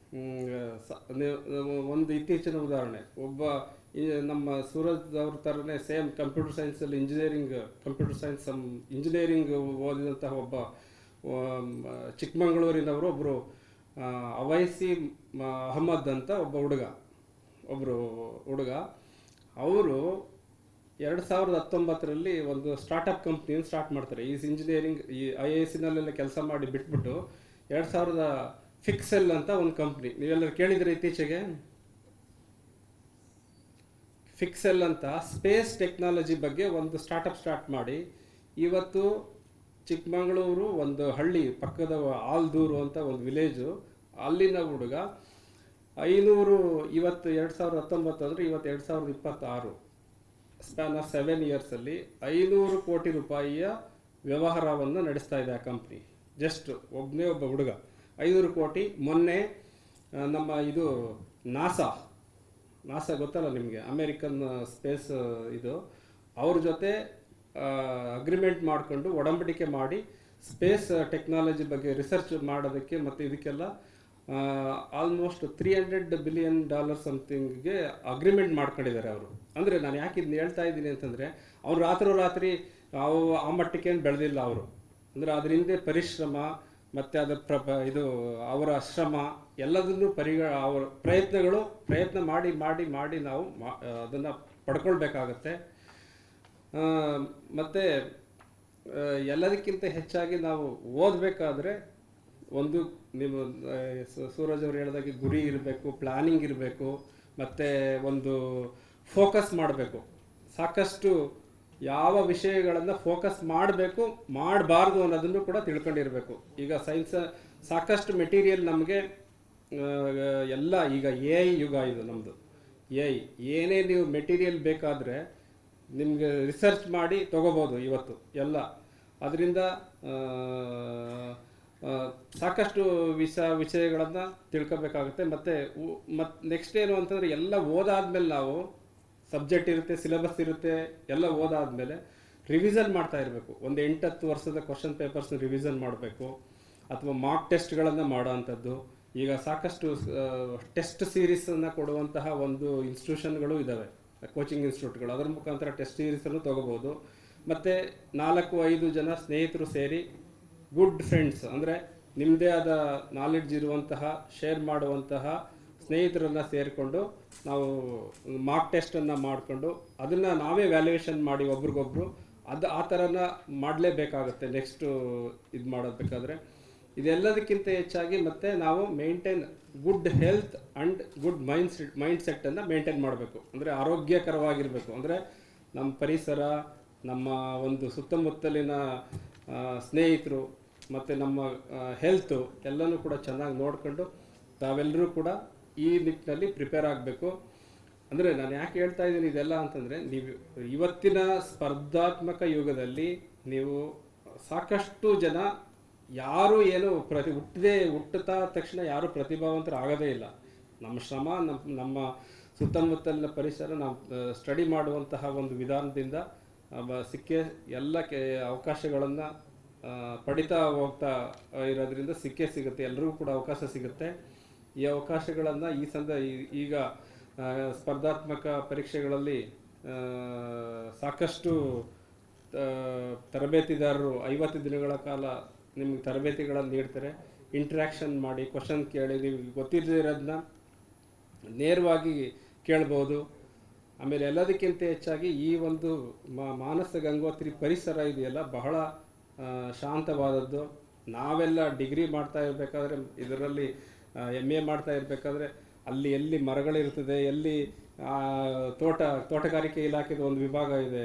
[SPEAKER 6] ಒಂದು ಇತ್ತೀಚಿನ ಉದಾಹರಣೆ, ನಮ್ಮ ಸೂರಜ್ ಅವ್ರ ಥರನೇ ಸೇಮ್ ಕಂಪ್ಯೂಟರ್ ಸೈನ್ಸಲ್ಲಿ ಇಂಜಿನಿಯರಿಂಗ್ ಓದಿದಂತಹ ಒಬ್ಬ ಚಿಕ್ಕಮಗಳೂರಿನವರು ಒಬ್ಬರು ಅವೈಸಿ ಅಹಮದ್ ಅಂತ ಒಬ್ಬ ಹುಡುಗ ಅವರು 2019ರಲ್ಲಿ ಒಂದು ಸ್ಟಾರ್ಟಪ್ ಕಂಪ್ನಿಯನ್ನು ಸ್ಟಾರ್ಟ್ ಮಾಡ್ತಾರೆ. ಇಂಜಿನಿಯರಿಂಗ್ IIScನಲ್ಲೆಲ್ಲ ಕೆಲಸ ಮಾಡಿ ಬಿಟ್ಬಿಟ್ಟು 2000 ಫಿಕ್ಸೆಲ್ ಅಂತ ಒಂದು ಕಂಪ್ನಿ, ನೀವೆಲ್ಲರೂ ಕೇಳಿದರೆ ಇತ್ತೀಚೆಗೆ, ಫಿಕ್ಸೆಲ್ ಅಂತ ಸ್ಪೇಸ್ ಟೆಕ್ನಾಲಜಿ ಬಗ್ಗೆ ಒಂದು ಸ್ಟಾರ್ಟಪ್ ಸ್ಟಾರ್ಟ್ ಮಾಡಿ ಇವತ್ತು ಚಿಕ್ಕಮಗಳೂರು ಒಂದು ಹಳ್ಳಿ ಪಕ್ಕದ ಆಲ್ದೂರು ಅಂತ ಒಂದು ವಿಲೇಜು, ಅಲ್ಲಿನ ಹುಡುಗ 500 ಇವತ್ತು 2019 ಅಂದರೆ ಇವತ್ತು 2026 ಸ್ಪ್ಯಾನ್ ಆಫ್ 7 ಇಯರ್ಸಲ್ಲಿ 500 ಕೋಟಿ ರೂಪಾಯಿಯ ವ್ಯವಹಾರವನ್ನು ನಡೆಸ್ತಾ ಇದೆ ಆ ಕಂಪ್ನಿ. ಜಸ್ಟ್ ಒಬ್ಬ ಹುಡುಗ 500 ಕೋಟಿ. ಮೊನ್ನೆ ನಮ್ಮ ಇದು ನಾಸಾ ಗೊತ್ತಲ್ಲ ನಿಮಗೆ, ಅಮೇರಿಕನ್ ಸ್ಪೇಸ್ ಅವ್ರ ಜೊತೆ ಅಗ್ರಿಮೆಂಟ್ ಮಾಡಿಕೊಂಡು ಒಡಂಬಡಿಕೆ ಮಾಡಿ ಸ್ಪೇಸ್ ಟೆಕ್ನಾಲಜಿ ಬಗ್ಗೆ ರಿಸರ್ಚ್ ಮಾಡೋದಕ್ಕೆ ಮತ್ತು ಇದಕ್ಕೆಲ್ಲ ಆಲ್ಮೋಸ್ಟ್ $300 ಬಿಲಿಯನ್ ಸಮಥಿಂಗ್ಗೆ ಅಗ್ರಿಮೆಂಟ್ ಮಾಡ್ಕೊಂಡಿದ್ದಾರೆ ಅವರು. ಅಂದರೆ ನಾನು ಯಾಕೆ ಇದನ್ನ ಹೇಳ್ತಾ ಇದ್ದೀನಿ ಅಂತಂದರೆ, ಅವ್ರು ರಾತ್ರೋರಾತ್ರಿ ಆ ಮಟ್ಟಕ್ಕೇನು ಬೆಳೆದಿಲ್ಲ ಅವರು. ಅಂದರೆ ಅದ್ರ ಹಿಂದೆ ಪರಿಶ್ರಮ ಮತ್ತು ಅದರ ಅವರ ಶ್ರಮ ಎಲ್ಲದನ್ನು ಅವರ ಪ್ರಯತ್ನ ಮಾಡಿ ನಾವು ಅದನ್ನು ಪಡ್ಕೊಳ್ಬೇಕಾಗತ್ತೆ. ಮತ್ತು ಎಲ್ಲದಕ್ಕಿಂತ ಹೆಚ್ಚಾಗಿ ನಾವು ಓದಬೇಕಾದ್ರೆ ಒಂದು ನೀವು ಸೂರಜ್ ಅವರು ಹೇಳಿದಾಗೆ ಗುರಿ ಇರಬೇಕು, ಪ್ಲ್ಯಾನಿಂಗ್ ಇರಬೇಕು, ಮತ್ತು ಒಂದು ಫೋಕಸ್ ಮಾಡಬೇಕು. ಸಾಕಷ್ಟು ಯಾವ ವಿಷಯಗಳನ್ನು ಫೋಕಸ್ ಮಾಡಬಾರ್ದು ಅನ್ನೋದನ್ನು ಕೂಡ ತಿಳ್ಕೊಂಡಿರಬೇಕು. ಈಗ ಸೈನ್ಸ್ ಸಾಕಷ್ಟು ಮೆಟೀರಿಯಲ್ ನಮಗೆ ಎಲ್ಲ ಈಗ AI ಯುಗ ಇದು ನಮ್ಮದು. ಏನೇ ನೀವು ಮೆಟೀರಿಯಲ್ ಬೇಕಾದರೆ ನಿಮಗೆ ರಿಸರ್ಚ್ ಮಾಡಿ ತೊಗೋಬೋದು ಇವತ್ತು ಎಲ್ಲ. ಅದರಿಂದ ಸಾಕಷ್ಟು ವಿಷಯಗಳನ್ನು ತಿಳ್ಕೊಬೇಕಾಗುತ್ತೆ. ಮತ್ತು ನೆಕ್ಸ್ಟ್ ಏನು ಅಂತಂದರೆ ಎಲ್ಲ ಓದಾದ್ಮೇಲೆ ನಾವು ಸಬ್ಜೆಕ್ಟ್ ಇರುತ್ತೆ, ಸಿಲೆಬಸ್ ಇರುತ್ತೆ, ಎಲ್ಲ ಓದಾದ್ಮೇಲೆ ರಿವಿಷನ್ ಮಾಡ್ತಾ ಇರಬೇಕು. ಒಂದು 8-10 ವರ್ಷದ ಕ್ವಶನ್ ಪೇಪರ್ಸ್ನ ರಿವಿಷನ್ ಮಾಡಬೇಕು, ಅಥವಾ ಮಾರ್ಕ್ ಟೆಸ್ಟ್ಗಳನ್ನು ಮಾಡೋ ಅಂಥದ್ದು. ಈಗ ಸಾಕಷ್ಟು ಟೆಸ್ಟ್ ಸೀರೀಸನ್ನು ಕೊಡುವಂತಹ ಒಂದು ಇನ್ಸ್ಟಿಟ್ಯೂಷನ್ಗಳು ಇದ್ದಾವೆ, ಕೋಚಿಂಗ್ ಇನ್ಸ್ಟಿಟ್ಯೂಟ್ಗಳು. ಅದರ ಮುಖಾಂತರ ಟೆಸ್ಟ್ ಸೀರೀಸನ್ನು ತೊಗೋಬೋದು. ಮತ್ತು 4-5 ಜನ ಸ್ನೇಹಿತರು ಸೇರಿ ಗುಡ್ ಫ್ರೆಂಡ್ಸ್, ಅಂದರೆ ನಿಮ್ಮದೇ ಆದ ನಾಲೆಡ್ಜ್ ಇರುವಂತಹ, ಶೇರ್ ಮಾಡುವಂತಹ ಸ್ನೇಹಿತರನ್ನು ಸೇರಿಕೊಂಡು ನಾವು ಮಾರ್ಕ್ ಟೆಸ್ಟನ್ನು ಮಾಡಿಕೊಂಡು ಅದನ್ನು ನಾವೇ ವ್ಯಾಲ್ಯೂಯೇಷನ್ ಮಾಡಿ ಒಬ್ರಿಗೊಬ್ರು ಆ ಥರನ ಮಾಡಲೇಬೇಕಾಗುತ್ತೆ ನೆಕ್ಸ್ಟು ಇದು ಮಾಡೋದಬೇಕಾದ್ರೆ. ಇದೆಲ್ಲದಕ್ಕಿಂತ ಹೆಚ್ಚಾಗಿ ಮತ್ತು ನಾವು maintain good health and good mind ಸೆಟ್ಟನ್ನು ಮೇಂಟೈನ್ ಮಾಡಬೇಕು. ಅಂದರೆ ಆರೋಗ್ಯಕರವಾಗಿರಬೇಕು. ಅಂದರೆ ನಮ್ಮ ಪರಿಸರ, ನಮ್ಮ ಒಂದು ಸುತ್ತಮುತ್ತಲಿನ ಸ್ನೇಹಿತರು ಮತ್ತು ನಮ್ಮ ಹೆಲ್ತು ಎಲ್ಲನೂ ಕೂಡ ಚೆನ್ನಾಗಿ ನೋಡಿಕೊಂಡು ತಾವೆಲ್ಲರೂ ಕೂಡ ಈ ನಿಟ್ಟಿನಲ್ಲಿ ಪ್ರಿಪೇರ್ ಆಗಬೇಕು. ಅಂದರೆ ನಾನು ಯಾಕೆ ಹೇಳ್ತಾ ಇದ್ದೀನಿ ಇದೆಲ್ಲ ಅಂತಂದರೆ, ನೀವು ಇವತ್ತಿನ ಸ್ಪರ್ಧಾತ್ಮಕ ಯುಗದಲ್ಲಿ ನೀವು ಸಾಕಷ್ಟು ಜನ ಯಾರೂ ಏನು ಹುಟ್ಟುತ್ತಾ ತಕ್ಷಣ ಯಾರೂ ಪ್ರತಿಭಾವಂತರು ಆಗೋದೇ ಇಲ್ಲ. ನಮ್ಮ ಶ್ರಮ, ನಮ್ಮ ಸುತ್ತಮುತ್ತಲಿನ ಪರಿಸರ, ನಾವು ಸ್ಟಡಿ ಮಾಡುವಂತಹ ಒಂದು ವಿಧಾನದಿಂದ ಎಲ್ಲ ಅವಕಾಶಗಳನ್ನು ಪಡಿತಾ ಹೋಗ್ತಾ ಇರೋದ್ರಿಂದ ಸಿಗುತ್ತೆ. ಎಲ್ರಿಗೂ ಕೂಡ ಅವಕಾಶ ಸಿಗುತ್ತೆ. ಈ ಅವಕಾಶಗಳನ್ನು ಈಗ ಸ್ಪರ್ಧಾತ್ಮಕ ಪರೀಕ್ಷೆಗಳಲ್ಲಿ ಸಾಕಷ್ಟು ತರಬೇತಿದಾರರು 50 ದಿನಗಳ ಕಾಲ ನಿಮ್ಗೆ ತರಬೇತಿಗಳನ್ನು ನೀಡ್ತಾರೆ. ಇಂಟ್ರ್ಯಾಕ್ಷನ್ ಮಾಡಿ, ಕ್ವಶನ್ ಕೇಳಿ, ನೀವು ಗೊತ್ತಿಲ್ಲದೆ ಇರೋದನ್ನ ನೇರವಾಗಿ ಕೇಳ್ಬೋದು. ಆಮೇಲೆ ಎಲ್ಲದಕ್ಕಿಂತ ಹೆಚ್ಚಾಗಿ ಈ ಒಂದು ಮಾನಸ ಗಂಗೋತ್ರಿ ಪರಿಸರ ಇದೆಯಲ್ಲ, ಬಹಳ ಶಾಂತವಾದದ್ದು. ನಾವೆಲ್ಲ ಡಿಗ್ರಿ ಮಾಡ್ತಾ ಇರಬೇಕಾದ್ರೆ, ಇದರಲ್ಲಿ MA ಮಾಡ್ತಾ ಇರಬೇಕಾದ್ರೆ, ಅಲ್ಲಿ ಎಲ್ಲಿ ಮರಗಳಿರ್ತದೆ, ಎಲ್ಲಿ ತೋಟಗಾರಿಕೆ ಇಲಾಖೆದು ಒಂದು ವಿಭಾಗ ಇದೆ,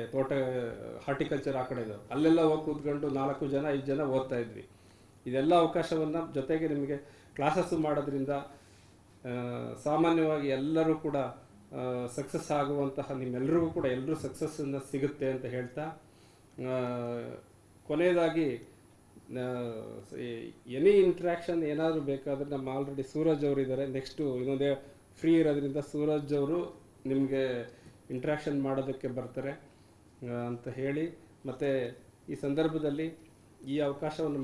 [SPEAKER 6] ಹಾರ್ಟಿಕಲ್ಚರ್ ಆ ಕಡೆದು, ಅಲ್ಲೆಲ್ಲ ಹೋಗಿ ಕೂತ್ಕೊಂಡು 4 ಜನ 5 ಜನ ಓದ್ತಾ ಇದ್ವಿ. ಇದೆಲ್ಲ ಅವಕಾಶವನ್ನು ಜೊತೆಗೆ ನಿಮಗೆ ಕ್ಲಾಸಸ್ಸು ಮಾಡೋದ್ರಿಂದ ಸಾಮಾನ್ಯವಾಗಿ ಎಲ್ಲರೂ ಕೂಡ ಸಕ್ಸಸ್ ಆಗುವಂತಹ, ನಿಮ್ಮೆಲ್ಲರಿಗೂ ಕೂಡ ಎಲ್ಲರೂ ಸಕ್ಸಸ್ಸನ್ನು ಸಿಗುತ್ತೆ ಅಂತ ಹೇಳ್ತಾ, ಕೊನೆಯದಾಗಿ ಎನಿ ಇಂಟ್ರ್ಯಾಕ್ಷನ್ ಏನಾದರೂ ಬೇಕಾದರೆ ನಮ್ಮ ಆಲ್ರೆಡಿ ಸೂರಜ್ ಅವರು ಇದ್ದಾರೆ. ನೆಕ್ಸ್ಟು ಇನ್ನೊಂದೇ ಫ್ರೀ ಇರೋದ್ರಿಂದ ಸೂರಜ್ ಅವರು ನಿಮಗೆ ಇಂಟ್ರ್ಯಾಕ್ಷನ್ ಮಾಡೋದಕ್ಕೆ ಬರ್ತಾರೆ ಅಂತ ಹೇಳಿ, ಮತ್ತು ಈ ಸಂದರ್ಭದಲ್ಲಿ ಈ ಅವಕಾಶವನ್ನು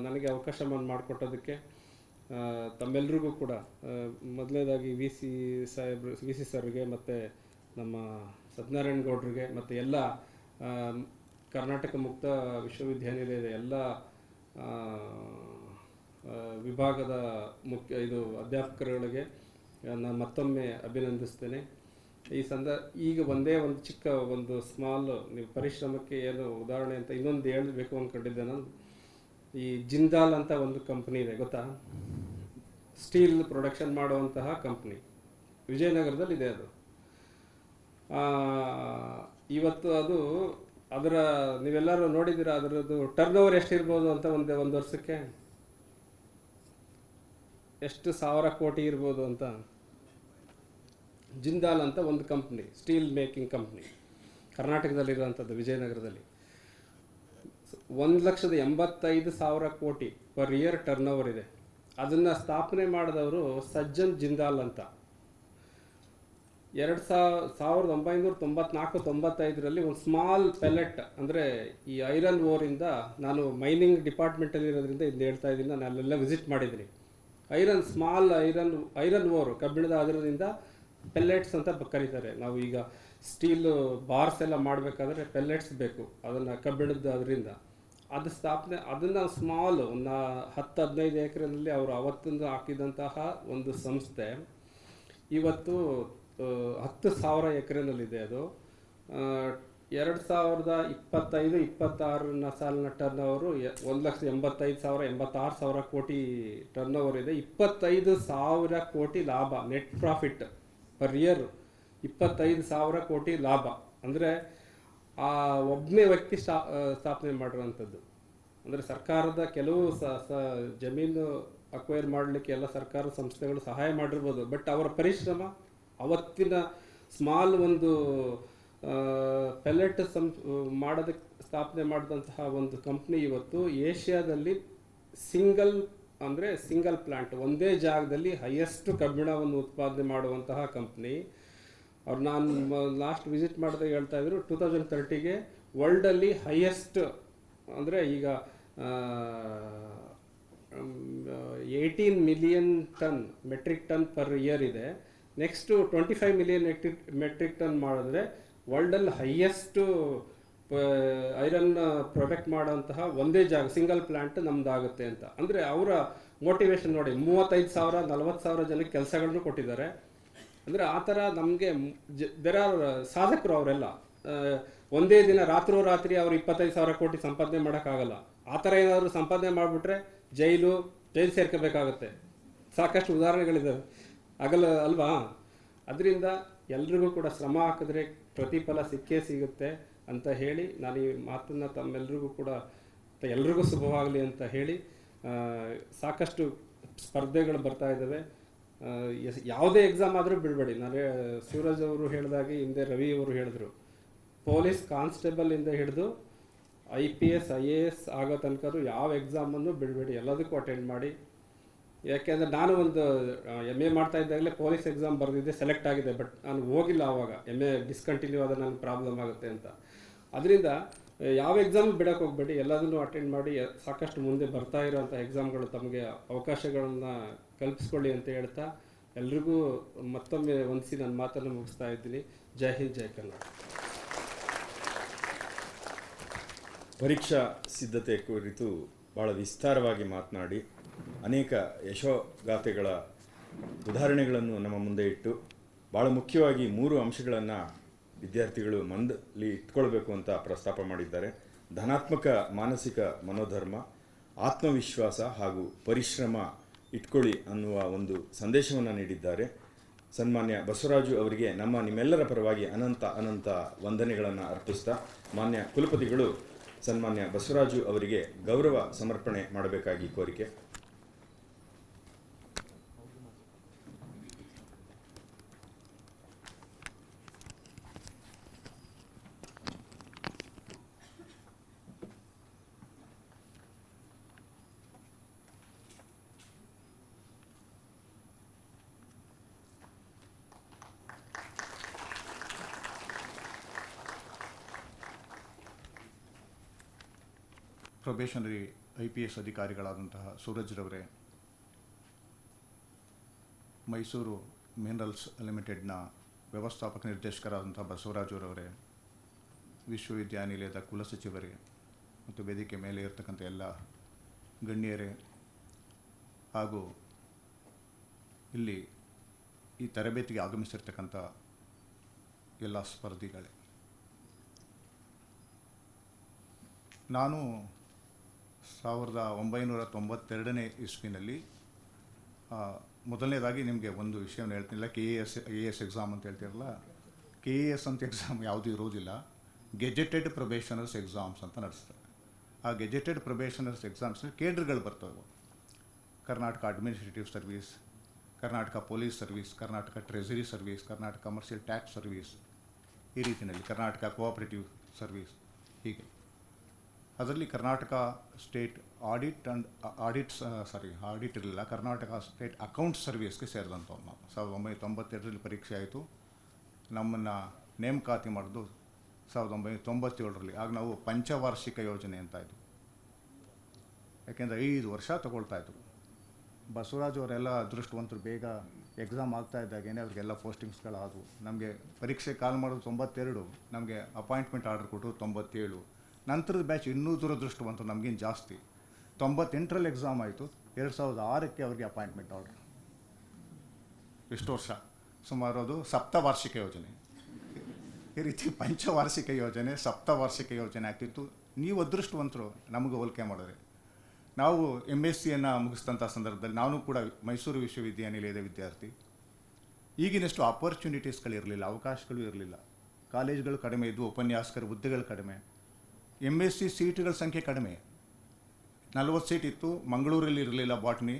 [SPEAKER 6] ನನಗೆ ಅವಕಾಶವನ್ನು ಮಾಡಿಕೊಟ್ಟೋದಕ್ಕೆ ತಮ್ಮೆಲ್ಲರಿಗೂ ಕೂಡ ಮೊದಲನೇದಾಗಿ ವಿ ಸಿ ಸರ್ಗೆ, ಮತ್ತು ನಮ್ಮ ಸತ್ಯನಾರಾಯಣ ಗೌಡ್ರಿಗೆ, ಮತ್ತು ಎಲ್ಲ ಕರ್ನಾಟಕ ಮುಕ್ತ ವಿಶ್ವವಿದ್ಯಾನಿಲಯದ ಎಲ್ಲ ವಿಭಾಗದ ಅಧ್ಯಾಪಕರುಗಳಿಗೆ ನಾನು ಮತ್ತೊಮ್ಮೆ ಅಭಿನಂದಿಸ್ತೇನೆ. ಈಗ ಒಂದೇ ಒಂದು ಚಿಕ್ಕ ಒಂದು ಸ್ಮಾಲ್, ನೀವು ಪರಿಶ್ರಮಕ್ಕೆ ಏನು ಉದಾಹರಣೆ ಅಂತ ಇನ್ನೊಂದು ಹೇಳಬೇಕು ಅಂದ್ಕೊಂಡಿದ್ದೆ ನಾನು. ಈ ಜಿಂದಾಲ್ ಅಂತ ಒಂದು ಕಂಪ್ನಿ ಇದೆ, ಗೊತ್ತಾ? ಸ್ಟೀಲ್ ಪ್ರೊಡಕ್ಷನ್ ಮಾಡುವಂತಹ ಕಂಪ್ನಿ ವಿಜಯನಗರದಲ್ಲಿ ಇದೆ. ಅದು ಇವತ್ತು ಅದರ ನೀವೆಲ್ಲರೂ ನೋಡಿದ್ದೀರಾ, ಅದರದ್ದು ಟರ್ನ್ ಓವರ್ ಎಷ್ಟಿರ್ಬೋದು ಅಂತ ಒಂದು ವರ್ಷಕ್ಕೆ ಎಷ್ಟು 1000 ಕೋಟಿ ಇರ್ಬೋದು ಅಂತ. ಜಿಂದಾಲ್ ಅಂತ ಒಂದು ಕಂಪ್ನಿ, ಸ್ಟೀಲ್ ಮೇಕಿಂಗ್ ಕಂಪ್ನಿ, ಕರ್ನಾಟಕದಲ್ಲಿರುವಂಥದ್ದು, ವಿಜಯನಗರದಲ್ಲಿ. 1,85,000 ಕೋಟಿ ಪರ್ ಇಯರ್ ಟರ್ನ್ ಓವರ್ ಇದೆ. ಅದನ್ನು ಸ್ಥಾಪನೆ ಮಾಡಿದವರು ಸಜ್ಜನ್ ಜಿಂದಾಲ್ ಅಂತ. 1994-95ರಲ್ಲಿ ಒಂದು ಸ್ಮಾಲ್ ಪೆಲೆಟ್, ಅಂದರೆ ಈ ಐರನ್ ಓರಿಂದ, ನಾನು ಮೈನಿಂಗ್ ಡಿಪಾರ್ಟ್ಮೆಂಟಲ್ಲಿ ಇರೋದ್ರಿಂದ ಇದು ಹೇಳ್ತಾ ಇದ್ದೀನಿ, ನಾನು ಅಲ್ಲೆಲ್ಲ ವಿಸಿಟ್ ಮಾಡಿದ್ದೀನಿ. ಸ್ಮಾಲ್ ಐರನ್ ಓರು, ಕಬ್ಬಿಣದ ಅದರಿಂದ ಪೆಲ್ಲೆಟ್ಸ್ ಅಂತ ಕರೀತಾರೆ. ನಾವು ಈಗ ಸ್ಟೀಲ್ ಬಾರ್ಸ್ ಎಲ್ಲ ಮಾಡಬೇಕಾದ್ರೆ ಪೆಲ್ಲೆಟ್ಸ್ ಬೇಕು, ಅದನ್ನು ಕಬ್ಬಿಣದ ಅದರಿಂದ ಅದನ್ನು ಸ್ಮಾಲ್ ಒಂದು 10-15 ಎಕರೆನಲ್ಲಿ ಅವರು ಅವತ್ತೊಂದು ಹಾಕಿದಂತಹ ಒಂದು ಸಂಸ್ಥೆ ಇವತ್ತು 10,000 ಎಕರೆನಲ್ಲಿದೆ. ಅದು 2025-26 ಸಾಲಿನ ಟರ್ನ್ ಓವರು 1,85,000-86,000 ಕೋಟಿ ಟರ್ನ್ ಓವರ್ ಇದೆ. 25,000 ಕೋಟಿ ಲಾಭ, ನೆಟ್ ಪ್ರಾಫಿಟ್ ಪರ್ ಇಯರ್ 25,000 ಕೋಟಿ ಲಾಭ. ಅಂದರೆ ಒಬ್ಬನೇ ವ್ಯಕ್ತಿ ಸ್ಥಾಪನೆ ಮಾಡಿರೋಂಥದ್ದು. ಅಂದರೆ ಸರ್ಕಾರದ ಕೆಲವು ಜಮೀನು ಅಕ್ವೈರ್ ಮಾಡಲಿಕ್ಕೆ ಎಲ್ಲ ಸರ್ಕಾರ ಸಂಸ್ಥೆಗಳು ಸಹಾಯ ಮಾಡಿರ್ಬೋದು, ಬಟ್ ಅವರ ಪರಿಶ್ರಮ, ಅವತ್ತಿನ ಸ್ಮಾಲ್ ಒಂದು ಪೆಲೆಟ್ ಮಾಡೋದಕ್ಕೆ ಸ್ಥಾಪನೆ ಮಾಡಿದಂತಹ ಒಂದು ಕಂಪ್ನಿ ಇವತ್ತು ಏಷ್ಯಾದಲ್ಲಿ ಸಿಂಗಲ್ ಪ್ಲಾಂಟ್ ಒಂದೇ ಜಾಗದಲ್ಲಿ ಹೈಯೆಸ್ಟ್ ಕಬ್ಬಿಣವನ್ನು ಉತ್ಪಾದನೆ ಮಾಡುವಂತಹ ಕಂಪ್ನಿ. ಅವ್ರು ನಾನು ಲಾಸ್ಟ್ ವಿಸಿಟ್ ಮಾಡಿದಾಗ ಹೇಳ್ತಾ ಇದ್ರು 2030ಗೆ ವರ್ಲ್ಡಲ್ಲಿ ಹೈಯೆಸ್ಟ್ ಅಂದರೆ ಈಗ 18 million metric ton per year ಇದೆ. ನೆಕ್ಸ್ಟು 25 ಮಿಲಿಯನ್ ಮೆಟ್ರಿಕ್ ಟನ್ ಮಾಡಿದ್ರೆ ವರ್ಲ್ಡಲ್ಲಿ ಹೈಯೆಸ್ಟು ಐರನ್ ಪ್ರೊಡಕ್ಟ್ ಮಾಡೋಂತಹ ಒಂದೇ ಜಾಗ ಸಿಂಗಲ್ ಪ್ಲಾಂಟ್ ನಮ್ದಾಗುತ್ತೆ ಅಂತ. ಅಂದರೆ ಅವರ ಮೋಟಿವೇಶನ್ ನೋಡಿ, 35,000 40,000 ಜನಕ್ಕೆ ಕೆಲಸಗಳನ್ನು ಕೊಟ್ಟಿದ್ದಾರೆ. ಅಂದರೆ ಆ ಥರ ನಮಗೆ ಸಾಧಕರು ಅವರೆಲ್ಲ. ಒಂದೇ ದಿನ ರಾತ್ರಿ ಅವ್ರು 25,000 ಕೋಟಿ ಸಂಪಾದನೆ ಮಾಡೋಕ್ಕಾಗಲ್ಲ. ಆ ಥರ ಏನಾದರೂ ಸಂಪಾದನೆ ಮಾಡಿಬಿಟ್ರೆ ಜೈಲು ಸೇರ್ಕೋಬೇಕಾಗತ್ತೆ. ಸಾಕಷ್ಟು ಉದಾಹರಣೆಗಳಿದ್ದಾವೆ ಅಲ್ವಾ? ಅದರಿಂದ ಎಲ್ರಿಗೂ ಕೂಡ ಶ್ರಮ ಹಾಕಿದ್ರೆ ಪ್ರತಿಫಲ ಸಿಕ್ಕೇ ಸಿಗುತ್ತೆ ಅಂತ ಹೇಳಿ ನಾನು ಈ ಮಾತನ್ನು ತಮ್ಮೆಲ್ರಿಗೂ ಕೂಡ ಎಲ್ರಿಗೂ ಶುಭವಾಗಲಿ ಅಂತ ಹೇಳಿ, ಸಾಕಷ್ಟು ಸ್ಪರ್ಧೆಗಳು ಬರ್ತಾ ಇದ್ದಾವೆ. ಯಾವುದೇ ಎಕ್ಸಾಮ್ ಆದರೂ ಬಿಡಬೇಡಿ. ಸೂರಜ್ ಅವರು ಹೇಳಿದಾಗೆ ಹಿಂದೆ ರವಿ ಅವರು ಹೇಳಿದ್ರು, ಪೊಲೀಸ್ ಕಾನ್ಸ್ಟೇಬಲಿಂದ ಹಿಡಿದು IPS IAS ಆಗೋ ತನಕ ಯಾವ ಎಕ್ಸಾಮನ್ನು ಬಿಡಬೇಡಿ, ಎಲ್ಲದಕ್ಕೂ ಅಟೆಂಡ್ ಮಾಡಿ. ಯಾಕೆಂದರೆ ನಾನು ಒಂದು MA ಮಾಡ್ತಾ ಇದ್ದಾಗಲೇ ಪೊಲೀಸ್ ಎಕ್ಸಾಮ್ ಬರೆದಿದ್ದೆ, ಸೆಲೆಕ್ಟ್ ಆಗಿದೆ. ಬಟ್ ನಾನು ಹೋಗಿಲ್ಲ ಆವಾಗ, MA ಡಿಸ್ಕಂಟಿನ್ಯೂ ಆದ ನನಗೆ ಪ್ರಾಬ್ಲಮ್ ಆಗುತ್ತೆ ಅಂತ. ಅದರಿಂದ ಯಾವ ಎಕ್ಸಾಮ್ ಬಿಡೋಕ್ಕೆ ಹೋಗಬೇಡಿ, ಎಲ್ಲದನ್ನು ಅಟೆಂಡ್ ಮಾಡಿ. ಸಾಕಷ್ಟು ಮುಂದೆ ಬರ್ತಾ ಇರೋಂಥ ಎಕ್ಸಾಮ್ಗಳು ತಮಗೆ ಅವಕಾಶಗಳನ್ನು ಕಲ್ಪಿಸ್ಕೊಳ್ಳಿ ಅಂತ ಹೇಳ್ತಾ ಎಲ್ರಿಗೂ ಮತ್ತೊಮ್ಮೆ ವಂದಿಸಿ ನನ್ನ ಮಾತನ್ನು ಮುಗಿಸ್ತಾ ಇದ್ದೀನಿ. ಜೈ ಹಿಂದ್, ಜೈ ಕನ್ನಡ.
[SPEAKER 2] ಪರೀಕ್ಷಾ ಸಿದ್ಧತೆ ಕುರಿತು ಭಾಳ ವಿಸ್ತಾರವಾಗಿ ಮಾತನಾಡಿ ಅನೇಕ ಯಶೋಗಾಥೆಗಳ ಉದಾಹರಣೆಗಳನ್ನು ನಮ್ಮ ಮುಂದೆ ಇಟ್ಟು ಭಾಳ ಮುಖ್ಯವಾಗಿ 3 ಅಂಶಗಳನ್ನು ವಿದ್ಯಾರ್ಥಿಗಳು ಮನದಲ್ಲಿ ಇಟ್ಕೊಳ್ಬೇಕು ಅಂತ ಪ್ರಸ್ತಾಪ ಮಾಡಿದ್ದಾರೆ. ಧನಾತ್ಮಕ ಮಾನಸಿಕ ಮನೋಧರ್ಮ, ಆತ್ಮವಿಶ್ವಾಸ ಹಾಗೂ ಪರಿಶ್ರಮ ಇಟ್ಕೊಳ್ಳಿ ಅನ್ನುವ ಒಂದು ಸಂದೇಶವನ್ನು ನೀಡಿದ್ದಾರೆ. ಸನ್ಮಾನ್ಯ ಬಸವರಾಜು ಅವರಿಗೆ ನಿಮ್ಮೆಲ್ಲರ ಪರವಾಗಿ ಅನಂತ ವಂದನೆಗಳನ್ನು ಅರ್ಪಿಸ್ತಾ ಮಾನ್ಯ ಕುಲಪತಿಗಳು ಸನ್ಮಾನ್ಯ ಬಸವರಾಜು ಅವರಿಗೆ ಗೌರವ ಸಮರ್ಪಣೆ ಮಾಡಬೇಕಾಗಿ ಕೋರಿಕೆ.
[SPEAKER 7] ಪ್ರೊಬೇಷನರಿ IPS ಅಧಿಕಾರಿಗಳಾದಂತಹ ಸೂರಜ್ರವರೇ, ಮೈಸೂರು ಮಿನರಲ್ಸ್ ಲಿಮಿಟೆಡ್ನ ವ್ಯವಸ್ಥಾಪಕ ನಿರ್ದೇಶಕರಾದಂಥ ಬಸವರಾಜುರವರೇ, ವಿಶ್ವವಿದ್ಯಾನಿಲಯದ ಕುಲಸಚಿವರೇ ಮತ್ತು ವೇದಿಕೆ ಮೇಲೆ ಇರತಕ್ಕಂಥ ಎಲ್ಲ ಗಣ್ಯರೇ ಹಾಗೂ ಇಲ್ಲಿ ಈ ತರಬೇತಿಗೆ ಆಗಮಿಸಿರ್ತಕ್ಕಂಥ ಎಲ್ಲ ಸ್ಪರ್ಧಿಗಳೇ, ನಾನು 1992ನೇ ಇಸ್ವಿನಲ್ಲಿ ಮೊದಲನೇದಾಗಿ ನಿಮಗೆ ಒಂದು ವಿಷಯವನ್ನು ಹೇಳ್ತೀನಿಲ್ಲ. KAS ಎಕ್ಸಾಮ್ ಅಂತ ಹೇಳ್ತಿರಲ್ಲ, KAS ಅಂತ ಎಕ್ಸಾಮ್ ಯಾವುದೂ ಇರೋದಿಲ್ಲ. ಗೆಜೆಟೆಡ್ ಪ್ರೊಬೇಷನರ್ಸ್ ಎಕ್ಸಾಮ್ಸ್ ಅಂತ ನಡೆಸ್ತಾರೆ. ಆ ಗೆಜೆಟೆಡ್ ಪ್ರೊಬೇಷನರ್ಸ್ ಎಕ್ಸಾಮ್ಸ್ನಲ್ಲಿ ಕೇಡ್ರ್ಗಳು ಬರ್ತವೆ. Karnataka administrative service, Karnataka police service, Karnataka treasury service, Karnataka commercial tax service, ಈ ರೀತಿಯಲ್ಲಿ ಕರ್ನಾಟಕ ಕೋಆಪರೇಟಿವ್ ಸರ್ವೀಸ್, ಹೀಗೆ. ಅದರಲ್ಲಿ ಕರ್ನಾಟಕ ಸ್ಟೇಟ್ ಆಡಿಟ್ ಇರಲಿಲ್ಲ, ಕರ್ನಾಟಕ ಸ್ಟೇಟ್ ಅಕೌಂಟ್ ಸರ್ವೀಸ್ಗೆ ಸೇರಿದಂಥವ್ರು ನಾವು. 1992ರಲ್ಲಿ ಪರೀಕ್ಷೆ ಆಯಿತು. ನಮ್ಮನ್ನು ನೇಮಕಾತಿ ಮಾಡೋದು 1997ರಲ್ಲಿ. ಆಗ ನಾವು ಪಂಚವಾರ್ಷಿಕ ಯೋಜನೆ ಅಂತ ಇದ್ವು. ಯಾಕೆಂದರೆ 5 ವರ್ಷ ತಗೊಳ್ತಾಯಿದ್ರು. ಬಸವರಾಜ್ ಅವರೆಲ್ಲ ಅದೃಷ್ಟವಂತರು, ಬೇಗ ಎಕ್ಸಾಮ್ ಆಗ್ತಾ ಇದ್ದಾಗೇನೆ ಅವ್ರಿಗೆಲ್ಲ ಪೋಸ್ಟಿಂಗ್ಸ್ಗಳಾದವು. ನಮಗೆ ಪರೀಕ್ಷೆ ಕಾಲ್ ಮಾಡೋದು 92, ನಮಗೆ ಅಪಾಯಿಂಟ್ಮೆಂಟ್ ಆರ್ಡರ್ ಕೊಟ್ಟರು 97. ನಂತರದ ಬ್ಯಾಚ್ ಇನ್ನೂ ದುರದೃಷ್ಟವಂತರು, ನಮಗಿಂತ ಜಾಸ್ತಿ. 98ರಲ್ಲಿ ಎಕ್ಸಾಮ್ ಆಯಿತು, 2006ಕ್ಕೆ ಅವ್ರಿಗೆ ಅಪಾಯಿಂಟ್ಮೆಂಟ್ ಆರ್ಡರ್. ಎಷ್ಟು ವರ್ಷ? ಸುಮಾರು ಅದು ಸಪ್ತವಾರ್ಷಿಕ ಯೋಜನೆ. ಈ ರೀತಿ ಪಂಚವಾರ್ಷಿಕ ಯೋಜನೆ, ಸಪ್ತವಾರ್ಷಿಕ ಯೋಜನೆ ಆಗ್ತಿತ್ತು. ನೀವು ಅದೃಷ್ಟವಂತರು ನಮಗೆ ಹೋಲಿಕೆ ಮಾಡಿದ್ರೆ. ನಾವು MSCಯನ್ನು ಮುಗಿಸಿದಂಥ ಸಂದರ್ಭದಲ್ಲಿ ನಾನು ಕೂಡ ಮೈಸೂರು ವಿಶ್ವವಿದ್ಯಾನಿಲಯದ ವಿದ್ಯಾರ್ಥಿ. ಈಗಿನಷ್ಟು ಆಪರ್ಚುನಿಟೀಸ್ಗಳಿರಲಿಲ್ಲ, ಅವಕಾಶಗಳು ಇರಲಿಲ್ಲ. ಕಾಲೇಜ್ಗಳು ಕಡಿಮೆ ಇದ್ದವು, ಉಪನ್ಯಾಸಕರ ಹುದ್ದೆಗಳು ಕಡಿಮೆ, MSc ಸೀಟ್ಗಳ ಸಂಖ್ಯೆ ಕಡಿಮೆ. 40 ಸೀಟ್ ಇತ್ತು. ಮಂಗಳೂರಲ್ಲಿ ಇರಲಿಲ್ಲ ಬಾಟ್ನಿ,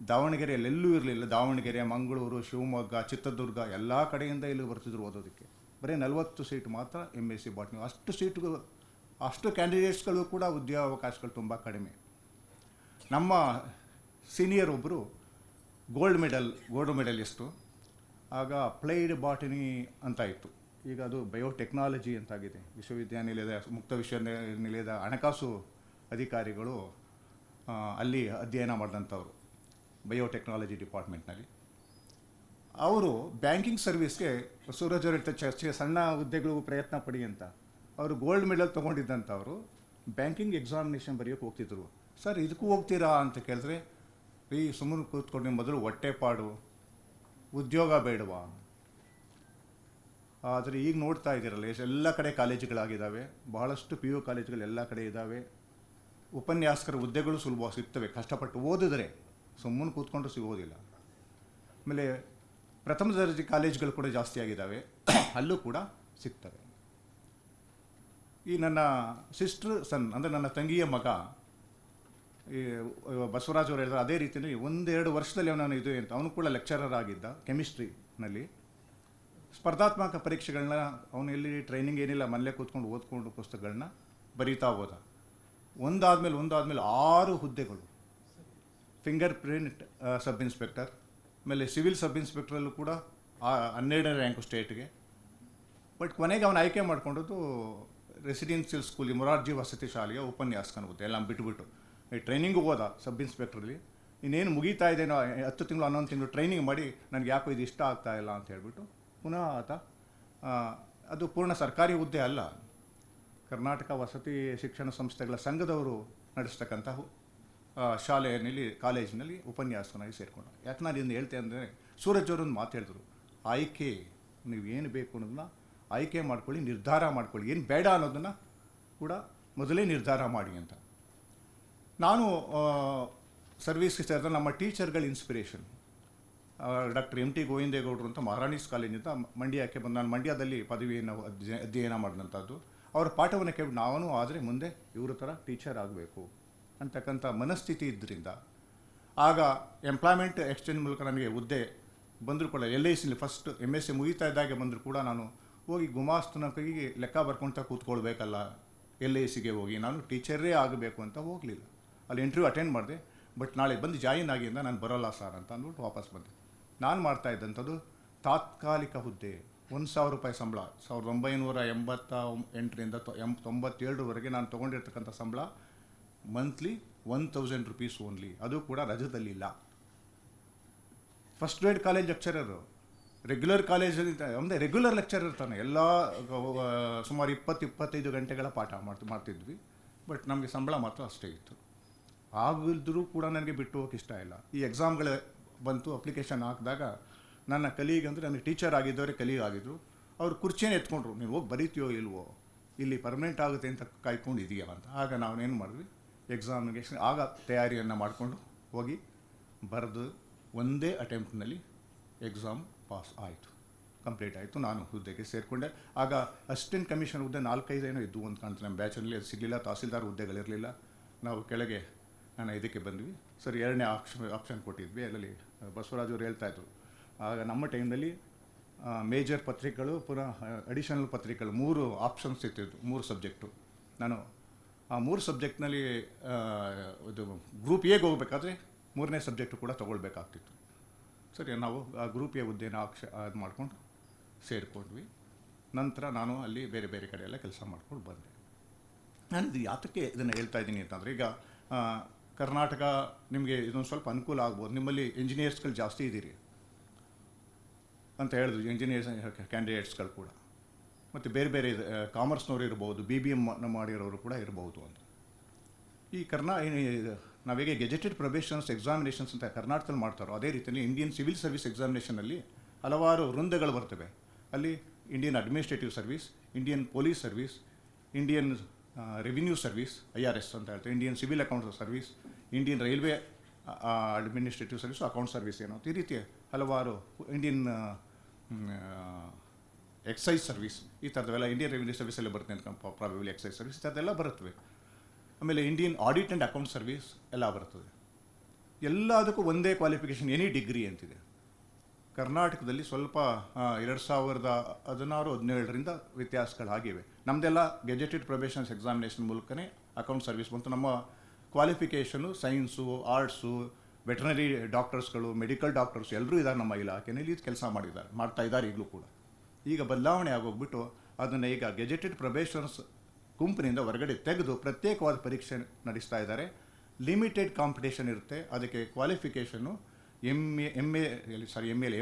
[SPEAKER 7] ದಾವಣಗೆರೆಯಲ್ಲೆಲ್ಲೂ ಇರಲಿಲ್ಲ. ದಾವಣಗೆರೆ, ಮಂಗಳೂರು, ಶಿವಮೊಗ್ಗ, ಚಿತ್ರದುರ್ಗ ಎಲ್ಲ ಕಡೆಯಿಂದ ಇಲ್ಲಿ ಬರ್ತಿದ್ರು ಓದೋದಕ್ಕೆ. ಬರೀ 40 ಸೀಟ್ ಮಾತ್ರ MSc ಬಾಟ್ನಿ. ಅಷ್ಟು ಕ್ಯಾಂಡಿಡೇಟ್ಸ್ಗಳು ಕೂಡ ಉದ್ಯೋಗಾವಕಾಶಗಳು ತುಂಬ ಕಡಿಮೆ. ನಮ್ಮ ಸೀನಿಯರ್ ಒಬ್ಬರು ಗೋಲ್ಡ್ ಮೆಡಲಿಸ್ಟು. ಆಗ ಅಪ್ಲೈಡ್ ಬಾಟನಿ ಅಂತ ಇತ್ತು, ಈಗ ಅದು ಬಯೋಟೆಕ್ನಾಲಜಿ ಅಂತಾಗಿದೆ. ಮುಕ್ತ ವಿಶ್ವವಿದ್ಯಾನಿಲಯದ ಹಣಕಾಸು ಅಧಿಕಾರಿಗಳು ಅಲ್ಲಿ ಅಧ್ಯಯನ ಮಾಡಿದಂಥವ್ರು ಬಯೋಟೆಕ್ನಾಲಜಿ ಡಿಪಾರ್ಟ್ಮೆಂಟ್ನಲ್ಲಿ. ಅವರು ಬ್ಯಾಂಕಿಂಗ್ ಸರ್ವಿಸ್ಗೆ ಸೂರಜ್ ಅವರು ಸಣ್ಣ ಹುದ್ದೆಗಳು ಪ್ರಯತ್ನ ಪಡಿ ಅಂತ ಅವರು ಗೋಲ್ಡ್ ಮೆಡಲ್ ತೊಗೊಂಡಿದ್ದಂಥವ್ರು ಬ್ಯಾಂಕಿಂಗ್ ಎಕ್ಸಾಮಿನೇಷನ್ ಬರೆಯೋಕ್ಕೆ ಹೋಗ್ತಿದ್ರು. ಸರ್ ಇದಕ್ಕೂ ಹೋಗ್ತೀರಾ ಅಂತ ಕೇಳಿದ್ರೆ, ಸುಮ್ಮನೆ ಕೂತ್ಕೊಂಡು ಮೊದಲು ಹೊಟ್ಟೆಪಾಡು, ಉದ್ಯೋಗ ಬೇಡವಾ? ಆದರೆ ಈಗ ನೋಡ್ತಾ ಇದ್ದೀರಲ್ಲ, ಎಲ್ಲ ಕಡೆ ಕಾಲೇಜುಗಳಾಗಿದ್ದಾವೆ, ಬಹಳಷ್ಟು PU ಕಾಲೇಜುಗಳು ಎಲ್ಲ ಕಡೆ ಇದ್ದಾವೆ. ಉಪನ್ಯಾಸಕರ ಹುದ್ದೆಗಳು ಸುಲಭವಾಗಿ ಸಿಗ್ತವೆ, ಕಷ್ಟಪಟ್ಟು ಓದಿದ್ರೆ. ಸುಮ್ಮನೆ ಕೂತ್ಕೊಂಡು ಸಿಗೋದಿಲ್ಲ. ಆಮೇಲೆ ಪ್ರಥಮ ದರ್ಜೆ ಕಾಲೇಜುಗಳು ಕೂಡ ಜಾಸ್ತಿ ಆಗಿದ್ದಾವೆ, ಅಲ್ಲೂ ಕೂಡ ಸಿಗ್ತವೆ. ಈ ನನ್ನ ಸಿಸ್ಟರ್ ಸನ್ ಅಂದರೆ ನನ್ನ ತಂಗಿಯ ಮಗ ಈ ಬಸವರಾಜ್ ಅವರು ಹೇಳಿದ್ರೆ, ಅದೇ ರೀತಿಯಲ್ಲಿ 1-2 ವರ್ಷದಲ್ಲಿ ಅವನು ಇದು ಅಂತ ಅವನು ಕೂಡ ಲೆಕ್ಚರರ್ ಆಗಿದ್ದ ಕೆಮಿಸ್ಟ್ರಿನಲ್ಲಿ. ಸ್ಪರ್ಧಾತ್ಮಕ ಪರೀಕ್ಷೆಗಳನ್ನ ಅವನು ಎಲ್ಲಿ ಟ್ರೈನಿಂಗ್ ಏನಿಲ್ಲ, ಮನೇಲೆ ಕೂತ್ಕೊಂಡು ಓದ್ಕೊಂಡು ಪುಸ್ತಕಗಳನ್ನ ಬರೀತಾ ಹೋದ. ಒಂದಾದ್ಮೇಲೆ 6 ಹುದ್ದೆಗಳು. ಫಿಂಗರ್ ಪ್ರಿಂಟ್ ಸಬ್ ಇನ್ಸ್ಪೆಕ್ಟರ್, ಆಮೇಲೆ ಸಿವಿಲ್ ಸಬ್ ಇನ್ಸ್ಪೆಕ್ಟ್ರಲ್ಲೂ ಕೂಡ 12ನೇ ರ್ಯಾಂಕು ಸ್ಟೇಟ್ಗೆ. ಬಟ್ ಕೊನೆಗೆ ಅವನು ಆಯ್ಕೆ ಮಾಡ್ಕೊಂಡದ್ದು ರೆಸಿಡೆನ್ಷಿಯಲ್ ಸ್ಕೂಲ್ ಮೊರಾರ್ಜಿ ವಸತಿ ಶಾಲೆಯ ಉಪನ್ಯಾಸಕನ ಹುದ್ದೆ. ಎಲ್ಲ ಬಿಟ್ಟುಬಿಟ್ಟು ಈ ಟ್ರೈನಿಂಗು ಹೋದ ಸಬ್ ಇನ್ಸ್ಪೆಕ್ಟ್ರಲ್ಲಿ. ಇನ್ನೇನು ಮುಗೀತಾ ಇದ್ದೇನೋ, 10 ತಿಂಗಳು 11 ತಿಂಗಳು ಟ್ರೈನಿಂಗ್ ಮಾಡಿ ನನಗೆ ಯಾಕೋ ಇದು ಇಷ್ಟ ಆಗ್ತಾ ಇಲ್ಲ ಅಂತ ಹೇಳ್ಬಿಟ್ಟು ಪುನಃ ಆತ, ಅದು ಪೂರ್ಣ ಸರ್ಕಾರಿ ಹುದ್ದೆ ಅಲ್ಲ, ಕರ್ನಾಟಕ ವಸತಿ ಶಿಕ್ಷಣ ಸಂಸ್ಥೆಗಳ ಸಂಘದವರು ನಡೆಸ್ತಕ್ಕಂಥ ಶಾಲೆಯಲ್ಲಿ ಕಾಲೇಜಿನಲ್ಲಿ ಉಪನ್ಯಾಸಕನಾಗಿ ಸೇರಿಕೊಂಡ. ಯಾಕೆ ನಾನು ಇದನ್ನು ಹೇಳ್ತೇನೆ ಅಂದರೆ, ಸೂರಜ್ ಅವರೊಂದು ಮಾತು ಹೇಳಿದ್ರು, ಆಯ್ಕೆ, ನೀವೇನು ಬೇಕು ಅನ್ನೋದನ್ನ ಆಯ್ಕೆ ಮಾಡ್ಕೊಳ್ಳಿ, ನಿರ್ಧಾರ ಮಾಡ್ಕೊಳ್ಳಿ, ಏನು ಬೇಡ ಅನ್ನೋದನ್ನು ಕೂಡ ಮೊದಲೇ ನಿರ್ಧಾರ ಮಾಡಿ ಅಂತ. ನಾನು ಸರ್ವೀಸ್ಗೆ ಸೇರಿದ ನಮ್ಮ ಟೀಚರ್ಗಳ ಇನ್ಸ್ಪಿರೇಷನ್ ಡಾಕ್ಟರ್ MT ಗೋವಿಂದೇಗೌಡರು ಅಂತ ಮಹಾರಾಣೀಸ್ ಕಾಲೇಜಿಂದ ಮಂಡ್ಯಕ್ಕೆ ಬಂದು, ನಾನು ಮಂಡ್ಯದಲ್ಲಿ ಪದವಿಯನ್ನು ಅಧ್ಯಯನ ಮಾಡಿದಂಥದ್ದು. ಅವರ ಪಾಠವನ್ನು ಕೇಳಿ ನಾನು ಆದರೆ ಮುಂದೆ ಇವ್ರ ಥರ ಟೀಚರ್ ಆಗಬೇಕು ಅಂತಕ್ಕಂಥ ಮನಸ್ಥಿತಿ ಇದ್ದರಿಂದ ಆಗ ಎಂಪ್ಲಾಯ್ಮೆಂಟ್ ಎಕ್ಸ್ಚೇಂಜ್ ಮೂಲಕ ನನಗೆ ಹುದ್ದೆ ಬಂದರೂ ಕೂಡ LICಲಿ ಫಸ್ಟ್ MSc ಮುಗಿತಾ ಇದ್ದಾಗೆ ಬಂದರೂ ಕೂಡ ನಾನು ಹೋಗಿ ಗುಮಾಸ್ತನ ಕೈಗೆ ಲೆಕ್ಕ ಬರ್ಕೊಳ್ತಾ ಕೂತ್ಕೊಳ್ಬೇಕಲ್ಲ, LICಗೆ ಹೋಗಿ ನಾನು ಟೀಚರೇ ಆಗಬೇಕು ಅಂತ ಹೋಗಲಿಲ್ಲ. ಅಲ್ಲಿ ಇಂಟರ್ವ್ಯೂ ಅಟೆಂಡ್ ಮಾಡಿದೆ. ಬಟ್ ನಾಳೆ ಬಂದು ಜಾಯಿನ್ ಆಗಿ ಅಂತ ನಾನು ಬರೋಲ್ಲ ಸರ್ ಅಂತ ಅಂದ್ಬಿಟ್ಟು ವಾಪಸ್ ಬಂದೆ. ನಾನು ಮಾಡ್ತಾ ಇದ್ದಂಥದ್ದು ತಾತ್ಕಾಲಿಕ ಹುದ್ದೆ, 1,000 ರೂಪಾಯಿ ಸಂಬಳ. 1988ರಿಂದ 97ರವರೆಗೆ ನಾನು ತೊಗೊಂಡಿರ್ತಕ್ಕಂಥ ಸಂಬಳ ಮಂತ್ಲಿ 1,000 ರೂಪೀಸ್ ಓನ್ಲಿ, ಅದು ಕೂಡ ರಜದಲ್ಲಿಲ್ಲ. ಫಸ್ಟ್ ಗ್ರೇಡ್ ಕಾಲೇಜ್ ಲೆಕ್ಚರರು, ರೆಗ್ಯುಲರ್ ಕಾಲೇಜಲ್ಲಿ ಅಂದರೆ ರೆಗ್ಯುಲರ್ ಲೆಕ್ಚರ್ ಇರ್ತಾನೆ, ಎಲ್ಲ ಸುಮಾರು 20-25 ಗಂಟೆಗಳ ಪಾಠ ಮಾಡ್ತಿದ್ವಿ. ಬಟ್ ನಮಗೆ ಸಂಬಳ ಮಾತ್ರ ಅಷ್ಟೇ ಇತ್ತು. ಆಗಿದ್ದರೂ ಕೂಡ ನನಗೆ ಬಿಟ್ಟು ಹೋಗಕ್ಕೆ ಇಷ್ಟ ಇಲ್ಲ. ಈ ಎಕ್ಸಾಮ್ಗಳು ಬಂತು, ಅಪ್ಲಿಕೇಶನ್ ಹಾಕಿದಾಗ ನನ್ನ ಕಲೀಗ್ ಅಂದರೆ ನನಗೆ ಟೀಚರ್ ಆಗಿದ್ದವರೇ ಕಲೀಗ್ ಆಗಿದ್ದರು. ಅವ್ರು ಕುರ್ಚಿಯನ್ನು ಎತ್ಕೊಂಡ್ರು, ನೀವು ಹೋಗಿ ಬರೀತೀಯೋ ಇಲ್ವೋ, ಇಲ್ಲಿ ಪರ್ಮನೆಂಟ್ ಆಗುತ್ತೆ ಅಂತ ಕಾಯ್ಕೊಂಡು ಇದೆಯಾ ಅಂತ. ಆಗ ನಾವೇನು ಮಾಡಿದ್ವಿ, ಎಕ್ಸಾಮಿಗೆ ಆಗ ತಯಾರಿಯನ್ನು ಮಾಡಿಕೊಂಡು ಹೋಗಿ ಬರೆದು ಒಂದೇ ಅಟೆಂಪ್ಟ್ನಲ್ಲಿ ಎಕ್ಸಾಮ್ ಪಾಸ್ ಆಯಿತು, ಕಂಪ್ಲೀಟ್ ಆಯಿತು. ನಾನು ಹುದ್ದೆಗೆ ಸೇರಿಕೊಂಡೆ. ಆಗ ಅಸಿಸ್ಟೆಂಟ್ ಕಮಿಷನರ್ ಹುದ್ದೆ 4-5 ಏನೋ ಇದ್ದು ಅಂತ ಕಾಣ್ತದೆ. ನಮ್ಮ ಬ್ಯಾಚಲ್ಲಿ ಅದು ಸಿಗಲಿಲ್ಲ, ತಹಸೀಲ್ದಾರ್ ಹುದ್ದೆಗಳಿರಲಿಲ್ಲ. ನಾವು ಕೆಳಗೆ ನಾನು ಇದಕ್ಕೆ ಬಂದ್ವಿ. ಸರಿ, 2ನೇ ಆಪ್ಷನ್ ಕೊಟ್ಟಿದ್ವಿ. ಅದರಲ್ಲಿ ಬಸವರಾಜ್ ಅವರು ಹೇಳ್ತಾಯಿದ್ರು, ಆಗ ನಮ್ಮ ಟೈಮ್ನಲ್ಲಿ ಮೇಜರ್ ಪತ್ರಿಕೆಗಳು ಪುನಃ ಅಡಿಷನಲ್ ಪತ್ರಿಕೆಗಳು 3 ಆಪ್ಷನ್ಸ್ ಇರ್ತಿದ್ವು, 3 ಸಬ್ಜೆಕ್ಟು. ನಾನು ಆ 3 ಸಬ್ಜೆಕ್ಟ್ನಲ್ಲಿ ಇದು ಗ್ರೂಪ್ ಎಗೆ ಹೋಗಬೇಕಾದ್ರೆ 3ನೇ ಸಬ್ಜೆಕ್ಟು ಕೂಡ ತೊಗೊಳ್ಬೇಕಾಗ್ತಿತ್ತು. ಸರಿ, ನಾವು ಆ ಗ್ರೂಪ್ ಎ ಹುದ್ದೆನ ಅದು ಮಾಡ್ಕೊಂಡು ಸೇರಿಕೊಂಡ್ವಿ. ನಂತರ ನಾನು ಅಲ್ಲಿ ಬೇರೆ ಬೇರೆ ಕಡೆ ಎಲ್ಲ ಕೆಲಸ ಮಾಡ್ಕೊಂಡು ಬಂದೆ. ನಾನು ಇದು ಯಾತಕ್ಕೆ ಇದನ್ನು ಹೇಳ್ತಾ ಇದ್ದೀನಿ ಅಂತಂದರೆ, ಈಗ ಕರ್ನಾಟಕ ನಿಮಗೆ ಇದೊಂದು ಸ್ವಲ್ಪ ಅನುಕೂಲ ಆಗ್ಬೋದು, ನಿಮ್ಮಲ್ಲಿ ಇಂಜಿನಿಯರ್ಸ್ಗಳು ಜಾಸ್ತಿ ಇದ್ದೀರಿ ಅಂತ ಹೇಳಿದ್ರು, ಇಂಜಿನಿಯರ್ಸ್ ಕ್ಯಾಂಡಿಡೇಟ್ಸ್ಗಳು ಕೂಡ. ಮತ್ತು ಬೇರೆ ಬೇರೆ ಕಾಮರ್ಸ್ನವರು ಇರ್ಬೋದು, BBM ಮಾಡಿರೋರು ಕೂಡ ಇರ್ಬೋದು ಅಂತ. ಈ ನಾವೇಗೆ ಗೆಜೆಟೆಡ್ ಪ್ರೊಬೇಷನ್ಸ್ ಎಕ್ಸಾಮಿನೇಷನ್ಸ್ ಅಂತ ಕರ್ನಾಟಕದಲ್ಲಿ ಮಾಡ್ತಾರೋ, ಅದೇ ರೀತಿಯಲ್ಲಿ ಇಂಡಿಯನ್ ಸಿವಿಲ್ ಸರ್ವಿಸ್ ಎಕ್ಸಾಮಿನೇಷನಲ್ಲಿ ಹಲವಾರು ವೃಂದಗಳು ಬರ್ತವೆ. ಅಲ್ಲಿ Indian administrative service, Indian police service, Indian revenue service IRS ಅಂತ ಹೇಳ್ತಾರೆ, Indian civil account service, Indian railway administrative service, account service ಏನೋ, ಈ ರೀತಿಯ ಹಲವಾರು, ಇಂಡಿಯನ್ ಎಕ್ಸೈಸ್ ಸರ್ವಿಸ್, ಈ ಥರದವೆಲ್ಲ ಇಂಡಿಯನ್ ರೆವಿನ್ಯೂ ಸರ್ವಿಸಲ್ಲಿ ಬರುತ್ತೆ ಅಂತ ಪ್ರಾಬಬ್ಲಿ ಎಕ್ಸೈಸ್ ಸರ್ವಿಸ್ ಈ ಥರದ್ದೆಲ್ಲ ಬರುತ್ತವೆ. ಆಮೇಲೆ Indian audit and account service ಎಲ್ಲ ಬರ್ತದೆ. ಎಲ್ಲದಕ್ಕೂ ಒಂದೇ ಕ್ವಾಲಿಫಿಕೇಷನ್, ಎನಿ ಡಿಗ್ರಿ ಅಂತಿದೆ. ಕರ್ನಾಟಕದಲ್ಲಿ ಸ್ವಲ್ಪ 2016-17ರಿಂದ ವ್ಯತ್ಯಾಸಗಳಾಗಿವೆ. ನಮ್ಮದೆಲ್ಲ ಗೆಜೆಟೆಡ್ ಪ್ರೊಬೇಷನ್ಸ್ ಎಕ್ಸಾಮಿನೇಷನ್ ಮೂಲಕನೇ ಅಕೌಂಟ್ ಸರ್ವಿಸ್ ಬಂತು. ನಮ್ಮ ಕ್ವಾಲಿಫಿಕೇಷನು ಸೈನ್ಸು, ಆರ್ಟ್ಸು, ವೆಟರ್ನರಿ ಡಾಕ್ಟರ್ಸ್ಗಳು, ಮೆಡಿಕಲ್ ಡಾಕ್ಟರ್ಸ್ ಎಲ್ಲರೂ ಇದ್ದಾರೆ ನಮ್ಮ ಇಲಾಖೆಯಲ್ಲಿ. ಇದು ಕೆಲಸ ಮಾಡ್ತಾ ಇದ್ದಾರೆ ಈಗಲೂ ಕೂಡ. ಈಗ ಬದಲಾವಣೆ ಆಗೋಗ್ಬಿಟ್ಟು ಅದನ್ನು ಈಗ ಗೆಜೆಟೆಡ್ ಪ್ರೊಬೇಷನರ್ಸ್ ಗುಂಪಿನಿಂದ ಹೊರಗಡೆ ತೆಗೆದು ಪ್ರತ್ಯೇಕವಾದ ಪರೀಕ್ಷೆ ನಡೆಸ್ತಾ ಇದ್ದಾರೆ. ಲಿಮಿಟೆಡ್ ಕಾಂಪಿಟೇಷನ್ ಇರುತ್ತೆ. ಅದಕ್ಕೆ ಕ್ವಾಲಿಫಿಕೇಷನ್ನು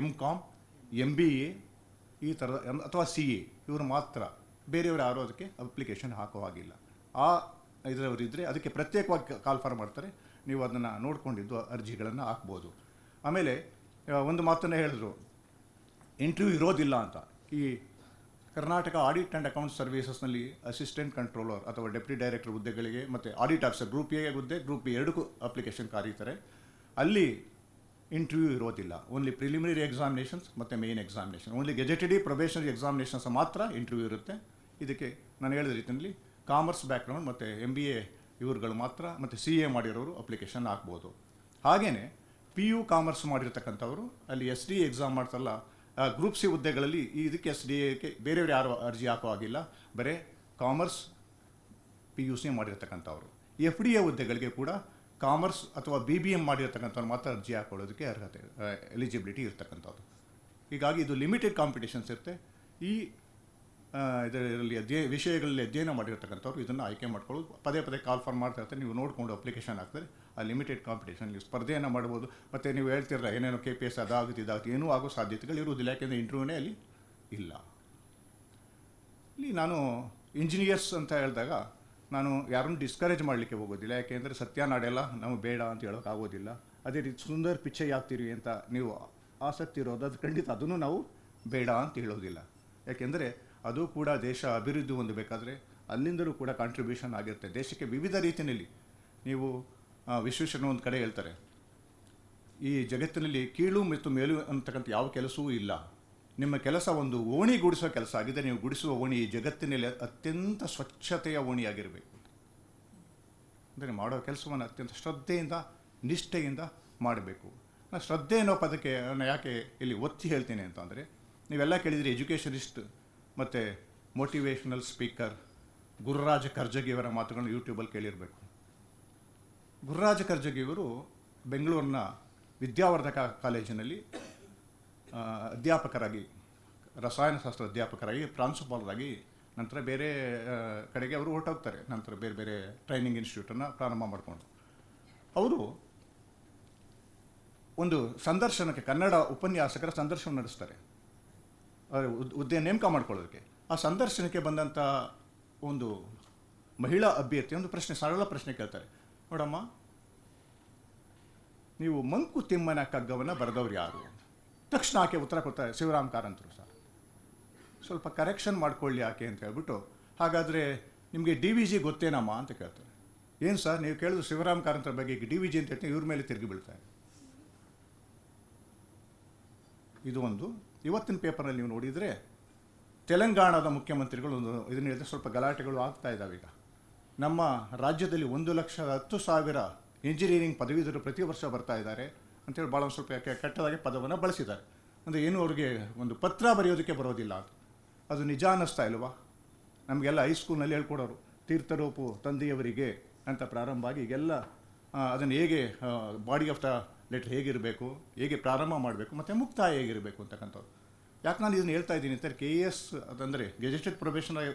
[SPEAKER 7] MCOM, MBA ಈ ಥರದ ಅಥವಾ CA ಇವರು ಮಾತ್ರ, ಬೇರೆಯವರು ಯಾರೂ ಅದಕ್ಕೆ ಅಪ್ಲಿಕೇಶನ್ ಹಾಕೋ ಹಾಗಿಲ್ಲ. ಆ ಇದರವರು ಇದ್ದರೆ ಅದಕ್ಕೆ ಪ್ರತ್ಯೇಕವಾಗಿ ಕಾಲ್ಫಾರ್ ಮಾಡ್ತಾರೆ. ನೀವು ಅದನ್ನು ನೋಡ್ಕೊಂಡಿದ್ದು ಅರ್ಜಿಗಳನ್ನು ಹಾಕ್ಬೋದು. ಆಮೇಲೆ ಒಂದು ಮಾತನ್ನು ಹೇಳಿದ್ರು, ಇಂಟರ್ವ್ಯೂ ಇರೋದಿಲ್ಲ ಅಂತ. ಈ ಕರ್ನಾಟಕ ಆಡಿಟ್ ಆ್ಯಂಡ್ ಅಕೌಂಟ್ ಸರ್ವೀಸಸ್ನಲ್ಲಿ ಅಸಿಸ್ಟೆಂಟ್ ಕಂಟ್ರೋಲರ್ ಅಥವಾ ಡೆಪ್ಯೂಟಿ ಡೈರೆಕ್ಟರ್ ಹುದ್ದೆಗಳಿಗೆ ಮತ್ತು ಆಡಿಟ್ ಆಫೀಸರ್ ಗ್ರೂಪ್ ಎ ಹುದ್ದೆ, ಗ್ರೂಪ್ ಬಿ ಎರಡಕ್ಕೂ ಅಪ್ಲಿಕೇಶನ್ ಕರೀತಾರೆ. ಅಲ್ಲಿ ಇಂಟರ್ವ್ಯೂ ಇರೋದಿಲ್ಲ. ಓನ್ಲಿ ಪ್ರಿಲಿಮಿನರಿ ಎಕ್ಸಾಮಿನೇಷನ್ಸ್ ಮತ್ತು ಮೇನ್ ಎಕ್ಸಾಮಿನೇಷನ್. ಓನ್ಲಿ ಗೆಜೆಟೆಡಿ ಪ್ರೊಬೇಷನರಿ ಎಕ್ಸಾಮಿನೇಷನ್ಸ್ ಮಾತ್ರ ಇಂಟರ್ವ್ಯೂ ಇರುತ್ತೆ. ಇದಕ್ಕೆ ನಾನು ಹೇಳಿದ ರೀತಿಯಲ್ಲಿ ಕಾಮರ್ಸ್ ಬ್ಯಾಕ್ಗ್ರೌಂಡ್ ಮತ್ತು MBA ಇವ್ರುಗಳು ಮಾತ್ರ ಮತ್ತು CA ಮಾಡಿರೋರು ಅಪ್ಲಿಕೇಶನ್ ಹಾಕ್ಬೋದು. ಹಾಗೆಯೇ PU ಕಾಮರ್ಸ್ ಮಾಡಿರ್ತಕ್ಕಂಥವ್ರು ಅಲ್ಲಿ SDA ಎಕ್ಸಾಮ್ ಮಾಡ್ತಾರಲ್ಲ, ಗ್ರೂಪ್ C ಹುದ್ದೆಗಳಲ್ಲಿ ಇದಕ್ಕೆ SDAಕ್ಕೆ ಬೇರೆಯವ್ರು ಯಾರು ಅರ್ಜಿ ಹಾಕೋ ಆಗಿಲ್ಲ. ಬರೀ ಕಾಮರ್ಸ್ PUC ಮಾಡಿರ್ತಕ್ಕಂಥವ್ರು. FDA ಹುದ್ದೆಗಳಿಗೆ ಕೂಡ ಕಾಮರ್ಸ್ ಅಥವಾ BBM ಮಾಡಿರ್ತಕ್ಕಂಥವ್ರು ಮಾತ್ರ ಅರ್ಜಿ ಹಾಕೊಳ್ಳೋದಕ್ಕೆ ಅರ್ಹತೆ, ಎಲಿಜಿಬಿಲಿಟಿ ಇರ್ತಕ್ಕಂಥದ್ದು. ಹೀಗಾಗಿ ಇದು ಲಿಮಿಟೆಡ್ ಕಾಂಪಿಟೇಷನ್ಸ್ ಇರುತ್ತೆ. ಈ ಇದರಲ್ಲಿ ವಿಷಯಗಳಲ್ಲಿ ಅಧ್ಯಯನ ಮಾಡಿರ್ತಕ್ಕಂಥವ್ರು ಇದನ್ನು ಆಯ್ಕೆ ಮಾಡ್ಕೊಳ್ಳೋದು. ಪದೇ ಪದೇ ಕಾಲ್ಫಾರ್ ಮಾಡ್ತಾ ಇರ್ತಾರೆ. ನೀವು ನೋಡಿಕೊಂಡು ಅಪ್ಲಿಕೇಶನ್ ಹಾಕ್ತಾರೆ. ಆ ಲಿಮಿಟೆಡ್ ಕಾಂಪಿಟೇಷನ್ ನೀವು ಸ್ಪರ್ಧೆಯನ್ನು ಮಾಡ್ಬೋದು. ಮತ್ತು ನೀವು ಹೇಳ್ತಿರಲ್ಲ ಏನೇನೋ KPS ಅದಾಗುತ್ತೆ ಇದಾಗುತ್ತೆ, ಏನೂ ಆಗೋ ಸಾಧ್ಯತೆಗಳು ಇರುವುದಿಲ್ಲ. ಯಾಕೆಂದರೆ ಇಂಟರ್ವ್ಯೂನೇ ಅಲ್ಲಿ ಇಲ್ಲ. ಇಲ್ಲಿ ನಾನು ಇಂಜಿನಿಯರ್ಸ್ ಅಂತ ಹೇಳಿದಾಗ ನಾನು ಯಾರನ್ನು ಡಿಸ್ಕರೇಜ್ ಮಾಡಲಿಕ್ಕೆ ಹೋಗೋದಿಲ್ಲ. ಯಾಕೆಂದರೆ ಸತ್ಯ ನಾಡೆಲ್ಲ ನಮಗೆ ಬೇಡ ಅಂತ ಹೇಳೋಕ್ಕಾಗೋದಿಲ್ಲ. ಅದೇ ರೀತಿ ಸುಂದರ್ ಪಿಚ್ಚೈ ಆಗ್ತೀರಿ ಅಂತ ನೀವು ಆಸಕ್ತಿ ಇರೋದು, ಅದು ಖಂಡಿತ ಅದನ್ನು ನಾವು ಬೇಡ ಅಂತ ಹೇಳೋದಿಲ್ಲ. ಯಾಕೆಂದರೆ ಅದು ಕೂಡ ದೇಶ ಅಭಿವೃದ್ಧಿ ಹೊಂದಬೇಕಾದ್ರೆ ಅಲ್ಲಿಂದಲೂ ಕೂಡ ಕಾಂಟ್ರಿಬ್ಯೂಷನ್ ಆಗಿರುತ್ತೆ ದೇಶಕ್ಕೆ ವಿವಿಧ ರೀತಿಯಲ್ಲಿ. ನೀವು ವಿಶ್ವೇಶ್ವರಯ್ಯ ಒಂದು ಕಡೆ ಹೇಳ್ತಾರೆ, ಈ ಜಗತ್ತಿನಲ್ಲಿ ಕೀಳು ಮತ್ತು ಮೇಲು ಅಂತಕ್ಕಂಥ ಯಾವ ಕೆಲಸವೂ ಇಲ್ಲ. ನಿಮ್ಮ ಕೆಲಸ ಒಂದು ಓಣಿ ಗುಡಿಸೋ ಕೆಲಸ ಆಗಿದೆ. ನೀವು ಗುಡಿಸುವ ಓಣಿ ಈ ಜಗತ್ತಿನಲ್ಲಿ ಅತ್ಯಂತ ಸ್ವಚ್ಛತೆಯ ಓಣಿಯಾಗಿರಬೇಕು. ಅಂದರೆ ಮಾಡೋ ಕೆಲಸವನ್ನು ಅತ್ಯಂತ ಶ್ರದ್ಧೆಯಿಂದ ನಿಷ್ಠೆಯಿಂದ ಮಾಡಬೇಕು. ನಾನು ಶ್ರದ್ಧೆ ಅನ್ನೋ ಪದಕ್ಕೆ ನಾನು ಯಾಕೆ ಇಲ್ಲಿ ಒತ್ತಿ ಹೇಳ್ತೀನಿ ಅಂತಂದರೆ, ನೀವೆಲ್ಲ ಕೇಳಿದರೆ ಎಜುಕೇಷನಿಸ್ಟ್ ಮತ್ತು ಮೋಟಿವೇಶ್ನಲ್ ಸ್ಪೀಕರ್ ಗುರುರಾಜ ಕರ್ಜಗಿಯವರ ಮಾತುಗಳನ್ನು ಯೂಟ್ಯೂಬಲ್ಲಿ ಕೇಳಿರಬೇಕು. ಗುರುರಾಜ ಕರ್ಜಗಿಯವರು ಬೆಂಗಳೂರಿನ ವಿದ್ಯಾವರ್ಧಕ ಕಾಲೇಜಿನಲ್ಲಿ ಅಧ್ಯಾಪಕರಾಗಿ, ರಸಾಯನಶಾಸ್ತ್ರ ಅಧ್ಯಾಪಕರಾಗಿ, ಪ್ರಾಂಶುಪಾಲರಾಗಿ, ನಂತರ ಬೇರೆ ಕಡೆಗೆ ಅವರು ಹೊರಟೋಗ್ತಾರೆ. ನಂತರ ಬೇರೆ ಬೇರೆ ಟ್ರೈನಿಂಗ್ ಇನ್ಸ್ಟಿಟ್ಯೂಟನ್ನು ಪ್ರಾರಂಭ ಮಾಡಿಕೊಂಡು ಅವರು ಒಂದು ಸಂದರ್ಶನಕ್ಕೆ, ಕನ್ನಡ ಉಪನ್ಯಾಸಕರ ಸಂದರ್ಶನ ನಡೆಸ್ತಾರೆ. ಹುದ್ದೆ ನೇಮಕ ಮಾಡ್ಕೊಳ್ಳೋದಕ್ಕೆ. ಆ ಸಂದರ್ಶನಕ್ಕೆ ಬಂದಂಥ ಒಂದು ಮಹಿಳಾ ಅಭ್ಯರ್ಥಿ ಒಂದು ಪ್ರಶ್ನೆ, ಸರಳ ಪ್ರಶ್ನೆ ಕೇಳ್ತಾರೆ. ನೋಡಮ್ಮ, ನೀವು ಮಂಕು ತಿಮ್ಮನ ಕಗ್ಗವನ್ನು ಬರೆದವ್ರು ಯಾರು? ತಕ್ಷಣ ಆಕೆ ಉತ್ತರ ಕೊಡ್ತಾರೆ, ಶಿವರಾಮ್ ಕಾರಂತರು ಸರ್. ಸ್ವಲ್ಪ ಕರೆಕ್ಷನ್ ಮಾಡ್ಕೊಳ್ಳಿ ಆಕೆ ಅಂತ ಹೇಳ್ಬಿಟ್ಟು, ಹಾಗಾದರೆ ನಿಮಗೆ DVG ಗೊತ್ತೇನಮ್ಮ ಅಂತ ಕೇಳ್ತಾರೆ. ಏನು ಸರ್ ನೀವು ಕೇಳಿದ್ರು ಶಿವರಾಮ್ ಕಾರಂತರ ಬಗ್ಗೆ, ಈಗ DVG ಅಂತ ಹೇಳ್ತೀನಿ, ಇವ್ರ ಮೇಲೆ ತಿರುಗಿ ಬೀಳ್ತಾರೆ. ಇದು ಒಂದು. ಇವತ್ತಿನ ಪೇಪರಲ್ಲಿ ನೀವು ನೋಡಿದರೆ ತೆಲಂಗಾಣದ ಮುಖ್ಯಮಂತ್ರಿಗಳು ಒಂದು ಇದನ್ನು ಹೇಳಿದ್ರೆ ಸ್ವಲ್ಪ ಗಲಾಟೆಗಳು ಆಗ್ತಾ ಇದ್ದಾವೆ. ಈಗ ನಮ್ಮ ರಾಜ್ಯದಲ್ಲಿ 1,10,000 ಇಂಜಿನಿಯರಿಂಗ್ ಪದವೀಧರರು ಪ್ರತಿ ವರ್ಷ ಬರ್ತಾ ಇದ್ದಾರೆ ಅಂತೇಳಿ ಭಾಳ ಒಂದು ಸ್ವಲ್ಪ ಕೆಟ್ಟದಾಗಿ ಪದವನ್ನು ಬಳಸಿದ್ದಾರೆ. ಅಂದರೆ ಏನು ಅವ್ರಿಗೆ ಒಂದು ಪತ್ರ ಬರೆಯೋದಕ್ಕೆ ಬರೋದಿಲ್ಲ ಅಂತ. ಅದು ನಿಜ ಅನ್ನಿಸ್ತಾ ಇಲ್ವಾ? ನಮಗೆಲ್ಲ ಹೈಸ್ಕೂಲ್ನಲ್ಲಿ ಹೇಳ್ಕೊಡೋರು, ತೀರ್ಥರೂಪು ತಂದೆಯವರಿಗೆ ಅಂತ ಪ್ರಾರಂಭ ಆಗಿ ಈಗೆಲ್ಲ ಅದನ್ನು ಹೇಗೆ ಬಾಡಿ ಆಫ್ ದ ಲೆಟರ್ ಹೇಗಿರಬೇಕು, ಹೇಗೆ ಪ್ರಾರಂಭ ಮಾಡಬೇಕು ಮತ್ತು ಮುಕ್ತಾಯ ಹೇಗಿರಬೇಕು ಅಂತಕ್ಕಂಥದ್ದು. ಯಾಕೆ ನಾನು ಇದನ್ನು ಹೇಳ್ತಾ ಇದ್ದೀನಿ ಅಂತ, KES ಅದಂದರೆ ಗೆಜೆಟೆಡ್ ಪ್ರೊಬೇಷನರಿ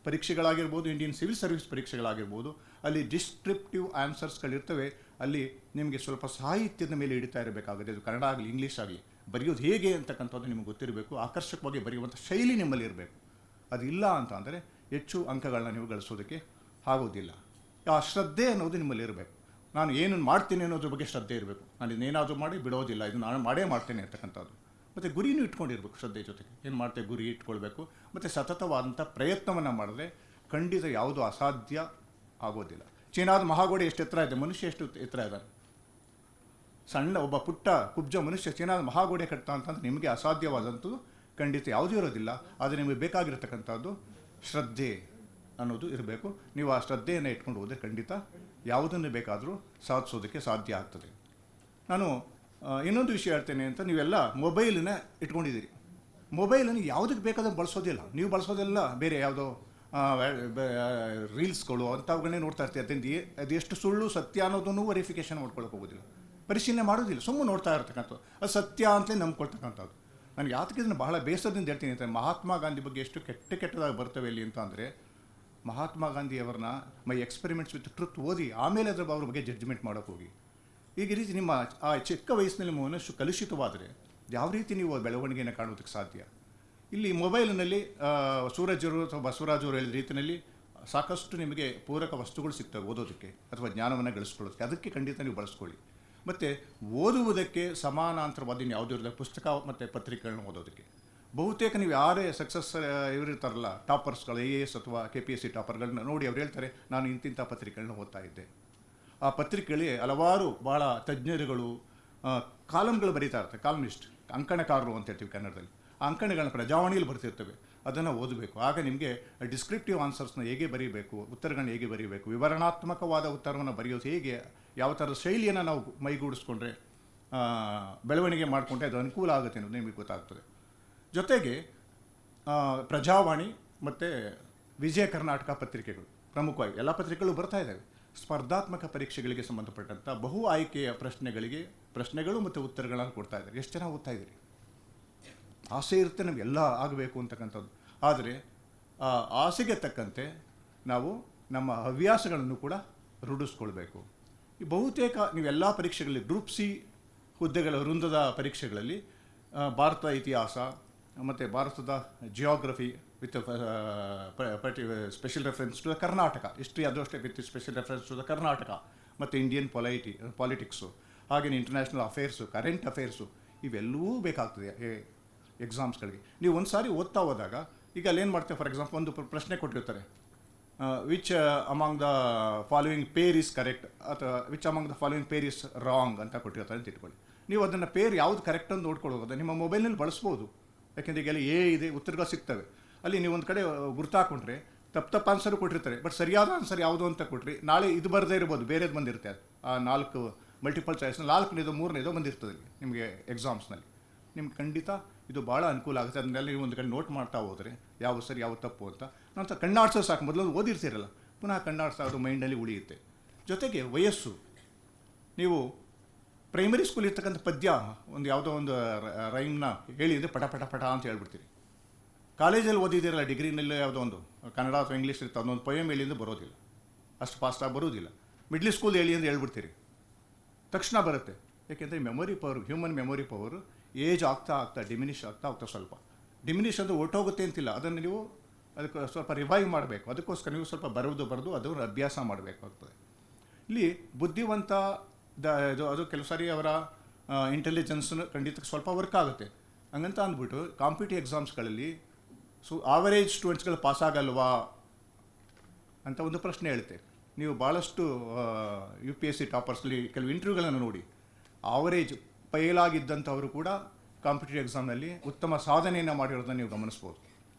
[SPEAKER 7] ಪರೀಕ್ಷೆಗಳಾಗಿರ್ಬೋದು, ಇಂಡಿಯನ್ ಸಿವಿಲ್ ಸರ್ವಿಸ್ ಪರೀಕ್ಷೆಗಳಾಗಿರ್ಬೋದು, ಅಲ್ಲಿ ಡಿಸ್ಕ್ರಿಪ್ಟಿವ್ ಆನ್ಸರ್ಸ್ಗಳಿರ್ತವೆ. ಅಲ್ಲಿ ನಿಮಗೆ ಸ್ವಲ್ಪ ಸಾಹಿತ್ಯದ ಮೇಲೆ ಹಿಡಿತಾ ಇರಬೇಕಾಗುತ್ತೆ. ಅದು ಕನ್ನಡ ಆಗಲಿ ಇಂಗ್ಲೀಷ್ ಆಗಲಿ, ಬರೆಯೋದು ಹೇಗೆ ಅಂತಕ್ಕಂಥದ್ದು ನಿಮಗೆ ಗೊತ್ತಿರಬೇಕು. ಆಕರ್ಷಕವಾಗಿ ಬರೆಯುವಂಥ ಶೈಲಿ ನಿಮ್ಮಲ್ಲಿ ಇರಬೇಕು. ಅದು ಇಲ್ಲ ಅಂತ ಅಂದರೆ ಹೆಚ್ಚು ಅಂಕಗಳನ್ನ ನೀವು ಗಳಿಸೋದಕ್ಕೆ ಆಗೋದಿಲ್ಲ. ಆ ಶ್ರದ್ಧೆ ಅನ್ನೋದು ನಿಮ್ಮಲ್ಲಿ ಇರಬೇಕು. ನಾನು ಏನು ಮಾಡ್ತೀನಿ ಅನ್ನೋದ್ರ ಬಗ್ಗೆ ಶ್ರದ್ಧೆ ಇರಬೇಕು. ನಾನು ಇದನ್ನೇನಾದರೂ ಮಾಡಿ ಬಿಡೋದಿಲ್ಲ, ಇದು ನಾನು ಮಾಡೇ ಮಾಡ್ತೇನೆ ಅಂತಕ್ಕಂಥದ್ದು. ಮತ್ತು ಗುರಿನೂ ಇಟ್ಕೊಂಡಿರ್ಬೇಕು. ಶ್ರದ್ಧೆ ಜೊತೆಗೆ ಏನು ಮಾಡ್ತೇವೆ ಗುರಿ ಇಟ್ಕೊಳ್ಬೇಕು. ಮತ್ತು ಸತತವಾದಂಥ ಪ್ರಯತ್ನವನ್ನು ಮಾಡಿದ್ರೆ ಖಂಡಿತ ಯಾವುದೂ ಅಸಾಧ್ಯ ಆಗೋದಿಲ್ಲ. ಚೀನಾದ ಮಹಾಗೋಡೆ ಎಷ್ಟು ಎತ್ತರ ಇದೆ, ಮನುಷ್ಯ ಎಷ್ಟು ಎತ್ತರ ಇದ್ದಾನೆ. ಸಣ್ಣ ಒಬ್ಬ ಪುಟ್ಟ ಕುಬ್ಜ ಮನುಷ್ಯ ಚೀನಾದ ಮಹಾಗೋಡೆ ಕಟ್ತಾ ಅಂತಂದ್ರೆ ನಿಮಗೆ ಅಸಾಧ್ಯವಾದಂಥದ್ದು ಖಂಡಿತ ಯಾವುದೂ ಇರೋದಿಲ್ಲ. ಆದರೆ ನಿಮಗೆ ಬೇಕಾಗಿರತಕ್ಕಂಥದ್ದು ಶ್ರದ್ಧೆ ಅನ್ನೋದು ಇರಬೇಕು. ನೀವು ಆ ಶ್ರದ್ಧೆಯನ್ನು ಇಟ್ಕೊಂಡು ಹೋದರೆ ಖಂಡಿತ ಯಾವುದನ್ನು ಬೇಕಾದರೂ ಸಾಧಿಸೋದಕ್ಕೆ ಸಾಧ್ಯ ಆಗ್ತದೆ. ನಾನು ಇನ್ನೊಂದು ವಿಷಯ ಹೇಳ್ತೇನೆ ಅಂತ, ನೀವೆಲ್ಲ ಮೊಬೈಲನ್ನ ಇಟ್ಕೊಂಡಿದ್ದೀರಿ. ಮೊಬೈಲನ್ನು ಯಾವುದಕ್ಕೆ ಬೇಕಾದ್ರೆ ಬಳಸೋದಿಲ್ಲ. ನೀವು ಬಳಸೋದೆಲ್ಲ ಬೇರೆ ಯಾವುದೋ ರೀಲ್ಸ್ಗಳು ಅಂಥವುಗಳನ್ನೇ ನೋಡ್ತಾ ಇರ್ತೀವಿ. ಅದರಿಂದ ಅದು ಎಷ್ಟು ಸುಳ್ಳು ಸತ್ಯ ಅನ್ನೋದನ್ನು ವೆರಿಫಿಕೇಷನ್ ಮಾಡ್ಕೊಳಕ್ಕೆ ಹೋಗೋದಿಲ್ಲ, ಪರಿಶೀಲನೆ ಮಾಡೋದಿಲ್ಲ, ಸುಮ್ಮನೆ ನೋಡ್ತಾ ಇರ್ತಕ್ಕಂಥದ್ದು. ಅದು ಸತ್ಯ ಅಂತಲೇ ನಂಬ್ಕೊಳ್ತಕ್ಕಂಥದ್ದು. ನನಗೆ ಯಾತಕ್ಕೆ ಇದನ್ನು ಬಹಳ ಬೇಸರದಿಂದ ಹೇಳ್ತೀನಿ ಅಂತ, ಮಹಾತ್ಮ ಗಾಂಧಿ ಬಗ್ಗೆ ಎಷ್ಟು ಕೆಟ್ಟದಾಗಿ ಬರ್ತವೆ ಇಲ್ಲಿ ಅಂತ ಅಂದರೆ, ಮಹಾತ್ಮ ಗಾಂಧಿಯವ್ರನ್ನ ಮೈ ಎಕ್ಸ್ಪೆರಿಮೆಂಟ್ಸ್ ವಿತ್ ಟ್ರುತ್ ಓದಿ ಆಮೇಲೆ ಅವ್ರ ಬಗ್ಗೆ ಜಡ್ಜ್ಮೆಂಟ್ ಮಾಡೋಕ್ಕೆ ಹೋಗಿ. ಈಗ ರೀತಿ ನಿಮ್ಮ ಆ ಚಿಕ್ಕ ವಯಸ್ಸಿನಲ್ಲಿ ನಿಮ್ಮ ಮನಸ್ಸು ಕಲುಷಿತವಾದರೆ ಯಾವ ರೀತಿ ನೀವು ಬೆಳವಣಿಗೆಯನ್ನು ಕಾಣೋದಕ್ಕೆ ಸಾಧ್ಯ? ಇಲ್ಲಿ ಮೊಬೈಲ್ನಲ್ಲಿ ಸೂರಜರು ಅಥವಾ ಬಸವರಾಜರು ಹೇಳಿದ ರೀತಿಯಲ್ಲಿ ಸಾಕಷ್ಟು ನಿಮಗೆ ಪೂರಕ ವಸ್ತುಗಳು ಸಿಗ್ತವೆ ಓದೋದಕ್ಕೆ ಅಥವಾ ಜ್ಞಾನವನ್ನು ಗಳಿಸ್ಕೊಳ್ಳೋದಕ್ಕೆ. ಅದಕ್ಕೆ ಖಂಡಿತ ನೀವು ಬಳಸ್ಕೊಳ್ಳಿ. ಮತ್ತು ಓದುವುದಕ್ಕೆ ಸಮಾನಾಂತರವಾದ ಯಾವುದೂ ಇರಲ್ಲ ಪುಸ್ತಕ ಮತ್ತು ಪತ್ರಿಕೆಗಳನ್ನ ಓದೋದಕ್ಕೆ. ಬಹುತೇಕ ನೀವು ಯಾರೇ ಸಕ್ಸಸ್ ಇವರಿರ್ತಾರಲ್ಲ, ಟಾಪರ್ಸ್ಗಳು, AAS ಅಥವಾ KPSC ಟಾಪರ್ಗಳನ್ನ ನೋಡಿ ಅವ್ರು ಹೇಳ್ತಾರೆ, ನಾನು ಇಂತಿಂಥ ಪತ್ರಿಕೆಗಳನ್ನ ಓದ್ತಾ ಇದ್ದೆ. ಆ ಪತ್ರಿಕೆಗಳಲ್ಲಿ ಹಲವಾರು ಭಾಳ ತಜ್ಞರುಗಳು ಕಾಲಮ್ಗಳು ಬರೀತಾ ಇರ್ತಾರೆ, ಕಾಲಮಿಸ್ಟ್, ಅಂಕಣಕಾರರು ಅಂತ ಹೇಳ್ತೀವಿ ಕನ್ನಡದಲ್ಲಿ. ಆ ಅಂಕಣಗಳನ್ನ ಪ್ರಜಾವಾಣಿಯಲ್ಲಿ ಬರ್ತಿರ್ತವೆ, ಅದನ್ನು ಓದಬೇಕು. ಆಗ ನಿಮಗೆ ಡಿಸ್ಕ್ರಿಪ್ಟಿವ್ ಆನ್ಸರ್ಸ್ನ ಹೇಗೆ ಬರೀಬೇಕು, ಉತ್ತರಗಳನ್ನ ಹೇಗೆ ಬರೀಬೇಕು, ವಿವರಣಾತ್ಮಕವಾದ ಉತ್ತರವನ್ನು ಬರೆಯೋದು ಹೇಗೆ, ಯಾವ ಥರದ ಶೈಲಿಯನ್ನು ನಾವು ಮೈಗೂಡಿಸ್ಕೊಂಡ್ರೆ ಬೆಳವಣಿಗೆ ಮಾಡಿಕೊಂಡ್ರೆ ಅದು ಅನುಕೂಲ ಆಗುತ್ತೆ ಅನ್ನೋದು ನಿಮಗೆ ಗೊತ್ತಾಗ್ತದೆ. ಜೊತೆಗೆ ಪ್ರಜಾವಾಣಿ ಮತ್ತು ವಿಜಯ ಕರ್ನಾಟಕ ಪತ್ರಿಕೆಗಳು ಪ್ರಮುಖವಾಗಿ ಎಲ್ಲ ಪತ್ರಿಕೆಗಳು ಬರ್ತಾ ಇದ್ದಾವೆ. ಸ್ಪರ್ಧಾತ್ಮಕ ಪರೀಕ್ಷೆಗಳಿಗೆ ಸಂಬಂಧಪಟ್ಟಂಥ ಬಹು ಆಯ್ಕೆಯ ಪ್ರಶ್ನೆಗಳು ಮತ್ತು ಉತ್ತರಗಳನ್ನು ಕೊಡ್ತಾ ಇದ್ದಾರೆ. ಎಷ್ಟು ಜನ ಓದ್ತಾ ಇದ್ದೀರಿ? ಆಸೆ ಇರುತ್ತೆ ನಮ್ಗೆ ಎಲ್ಲ ಆಗಬೇಕು ಅಂತಕ್ಕಂಥದ್ದು. ಆದರೆ ಆ ಆಸೆಗೆ ತಕ್ಕಂತೆ ನಾವು ನಮ್ಮ ಹವ್ಯಾಸಗಳನ್ನು ಕೂಡ ರೂಢಿಸ್ಕೊಳ್ಬೇಕು. ಈ ಬಹುತೇಕ ನೀವೆಲ್ಲ ಪರೀಕ್ಷೆಗಳಲ್ಲಿ ಗ್ರೂಪ್ C ಹುದ್ದೆಗಳ ವೃಂದದ ಪರೀಕ್ಷೆಗಳಲ್ಲಿ ಭಾರತ ಇತಿಹಾಸ ಮತ್ತು ಭಾರತದ geography with special reference to the Karnataka, history ಅದು ಅಷ್ಟೇ ವಿತ್ ಸ್ಪೆಷಲ್ ರೆಫರೆನ್ಸ್ ಟು ದ ಕರ್ನಾಟಕ, ಮತ್ತು ಇಂಡಿಯನ್ ಪಾಲಿಟಿಕ್ಸು, ಹಾಗೆಯೇ ಇಂಟರ್ನ್ಯಾಷನಲ್ ಅಫೇರ್ಸು, ಕರೆಂಟ್ ಅಫೇರ್ಸು, ಇವೆಲ್ಲವೂ ಬೇಕಾಗ್ತದೆ ಎಕ್ಸಾಮ್ಸ್ಗಳಿಗೆ. ನೀವು ಒಂದು ಸಾರಿ ಓದ್ತಾ ಹೋದಾಗ ಈಗ ಅಲ್ಲೇನು ಮಾಡ್ತೇವೆ, ಫಾರ್ ಎಕ್ಸಾಂಪಲ್ ಒಂದು ಪ್ರಶ್ನೆ ಕೊಟ್ಟಿರ್ತಾರೆ, which among the following pair is correct ಅಥವಾ which among the following pair is wrong ಅಂತ ಕೊಟ್ಟಿರ್ತಾರೆ ಅಂತ ಇಟ್ಕೊಳ್ಳಿ. ನೀವು ಅದನ್ನು ಪೇರ್ ಯಾವುದು ಕರೆಕ್ಟ್ ಅಂತ ನೋಡ್ಕೊಳ್ಳೋದು ನಿಮ್ಮ ಮೊಬೈಲ್ನಲ್ಲಿ ಬಳಸ್ಬೋದು. ಯಾಕೆಂದರೆ ಈಗೆಲ್ಲ ಇದೆ ಉತ್ತರಗಳು ಸಿಗ್ತವೆ. ಅಲ್ಲಿ ನೀವು ಒಂದು ಕಡೆ ಗುರ್ತಾಕೊಂಡ್ರೆ ತಪ್ಪು ಆನ್ಸರು ಕೊಟ್ಟಿರ್ತಾರೆ, ಬಟ್ ಸರಿಯಾದ ಆನ್ಸರ್ ಯಾವುದು ಅಂತ ಕೊಟ್ಟರೆ ನಾಳೆ ಇದು ಬರದೇ ಇರ್ಬೋದು, ಬೇರೆದು ಬಂದಿರುತ್ತೆ. ಅದು ಆ 4 ಮಲ್ಟಿಪಲ್ ಚಾಯ್ಸ್ನ 4ನೇದೋ 3ನೇದೋ ಬಂದಿರ್ತದೆ ನಿಮಗೆ ಎಕ್ಸಾಮ್ಸ್ನಲ್ಲಿ. ನಿಮ್ಗೆ ಖಂಡಿತ ಇದು ಭಾಳ ಅನುಕೂಲ ಆಗುತ್ತೆ. ಅದನ್ನೆಲ್ಲ ನೀವು ಒಂದು ಕಡೆ ನೋಟ್ ಮಾಡ್ತಾ ಹೋದರೆ ಯಾವ ಸರಿ ಯಾವ ತಪ್ಪು ಅಂತ. ನಂತರ ಕಣ್ಣಾಡ್ಸೋ ಸಾಕು, ಮೊದಲು ಓದಿರ್ತೀರಲ್ಲ, ಪುನಃ ಕಣ್ಣಾಡ್ಸೋ ಅದು ಮೈಂಡಲ್ಲಿ ಉಳಿಯುತ್ತೆ. ಜೊತೆಗೆ ವಯಸ್ಸು, ನೀವು ಪ್ರೈಮರಿ ಸ್ಕೂಲ್ ಇರ್ತಕ್ಕಂಥ ಪದ್ಯ ಒಂದು ಯಾವುದೋ ಒಂದು ರೈಮ್ನ ಹೇಳಿ ಅಂದರೆ ಪಟ ಪಟ ಪಟ ಅಂತ ಹೇಳ್ಬಿಡ್ತೀರಿ. ಕಾಲೇಜಲ್ಲಿ ಓದಿದ್ದೀರಲ್ಲ, ಡಿಗ್ರಿನಲ್ಲಿ ಯಾವುದೋ ಒಂದು ಕನ್ನಡ ಅಥವಾ ಇಂಗ್ಲೀಷ್ ಇರ್ತದೆ, ಅದೊಂದು ಪೊಯಮ್ ಹೇಳಿ ಅಂದರೆ ಬರೋದಿಲ್ಲ, ಅಷ್ಟು ಫಾಸ್ಟಾಗಿ ಬರೋದಿಲ್ಲ. ಮಿಡ್ಲ್ ಸ್ಕೂಲ್ ಹೇಳಿ ಅಂದರೆ ಹೇಳ್ಬಿಡ್ತೀರಿ, ತಕ್ಷಣ ಬರುತ್ತೆ. ಏಕೆಂದರೆ memory power, human memory power age ಆಗ್ತಾ ಡಿಮಿನಿಷ್ ಆಗ್ತಾ ಸ್ವಲ್ಪ ಡಿಮಿನಿಷ್ ಅಂದರೆ ಹೊರಟೋಗುತ್ತೆ ಅಂತಿಲ್ಲ. ಅದನ್ನು ನೀವು ಅದಕ್ಕೆ ಸ್ವಲ್ಪ ರಿವೈವ್ ಮಾಡಬೇಕು. ಅದಕ್ಕೋಸ್ಕರ ನೀವು ಸ್ವಲ್ಪ ಬರೆದು ಅದನ್ನು ಅಭ್ಯಾಸ ಮಾಡಬೇಕಾಗ್ತದೆ. ಇಲ್ಲಿ ಬುದ್ಧಿವಂತ ಅದು ಕೆಲವು ಸಾರಿ ಅವರ ಇಂಟೆಲಿಜೆನ್ಸ್ನು ಖಂಡಿತ ಸ್ವಲ್ಪ ವರ್ಕ್ ಆಗುತ್ತೆ. ಹಂಗಂತ ಅಂದ್ಬಿಟ್ಟು ಕಾಂಪಿಟೇಟಿವ್ ಎಕ್ಸಾಮ್ಸ್ಗಳಲ್ಲಿ ಆವರೇಜ್ ಸ್ಟೂಡೆಂಟ್ಸ್ಗಳು ಪಾಸ್ ಆಗಲ್ವಾ ಅಂತ ಒಂದು ಪ್ರಶ್ನೆ ಹೇಳುತ್ತೆ. ನೀವು ಭಾಳಷ್ಟು UPSC ಟಾಪರ್ಸ್ಲಿ ಕೆಲವು ಇಂಟರ್ವ್ಯೂಗಳನ್ನು ನೋಡಿ, ಆವರೇಜ್ ಫೇಲಾಗಿದ್ದಂಥವರು ಕೂಡ ಕಾಂಪಿಟೇಟಿವ್ ಎಕ್ಸಾಮ್ನಲ್ಲಿ ಉತ್ತಮ ಸಾಧನೆಯನ್ನು ಮಾಡಿರೋದನ್ನು ನೀವು ಗಮನಿಸ್ಬೋದು.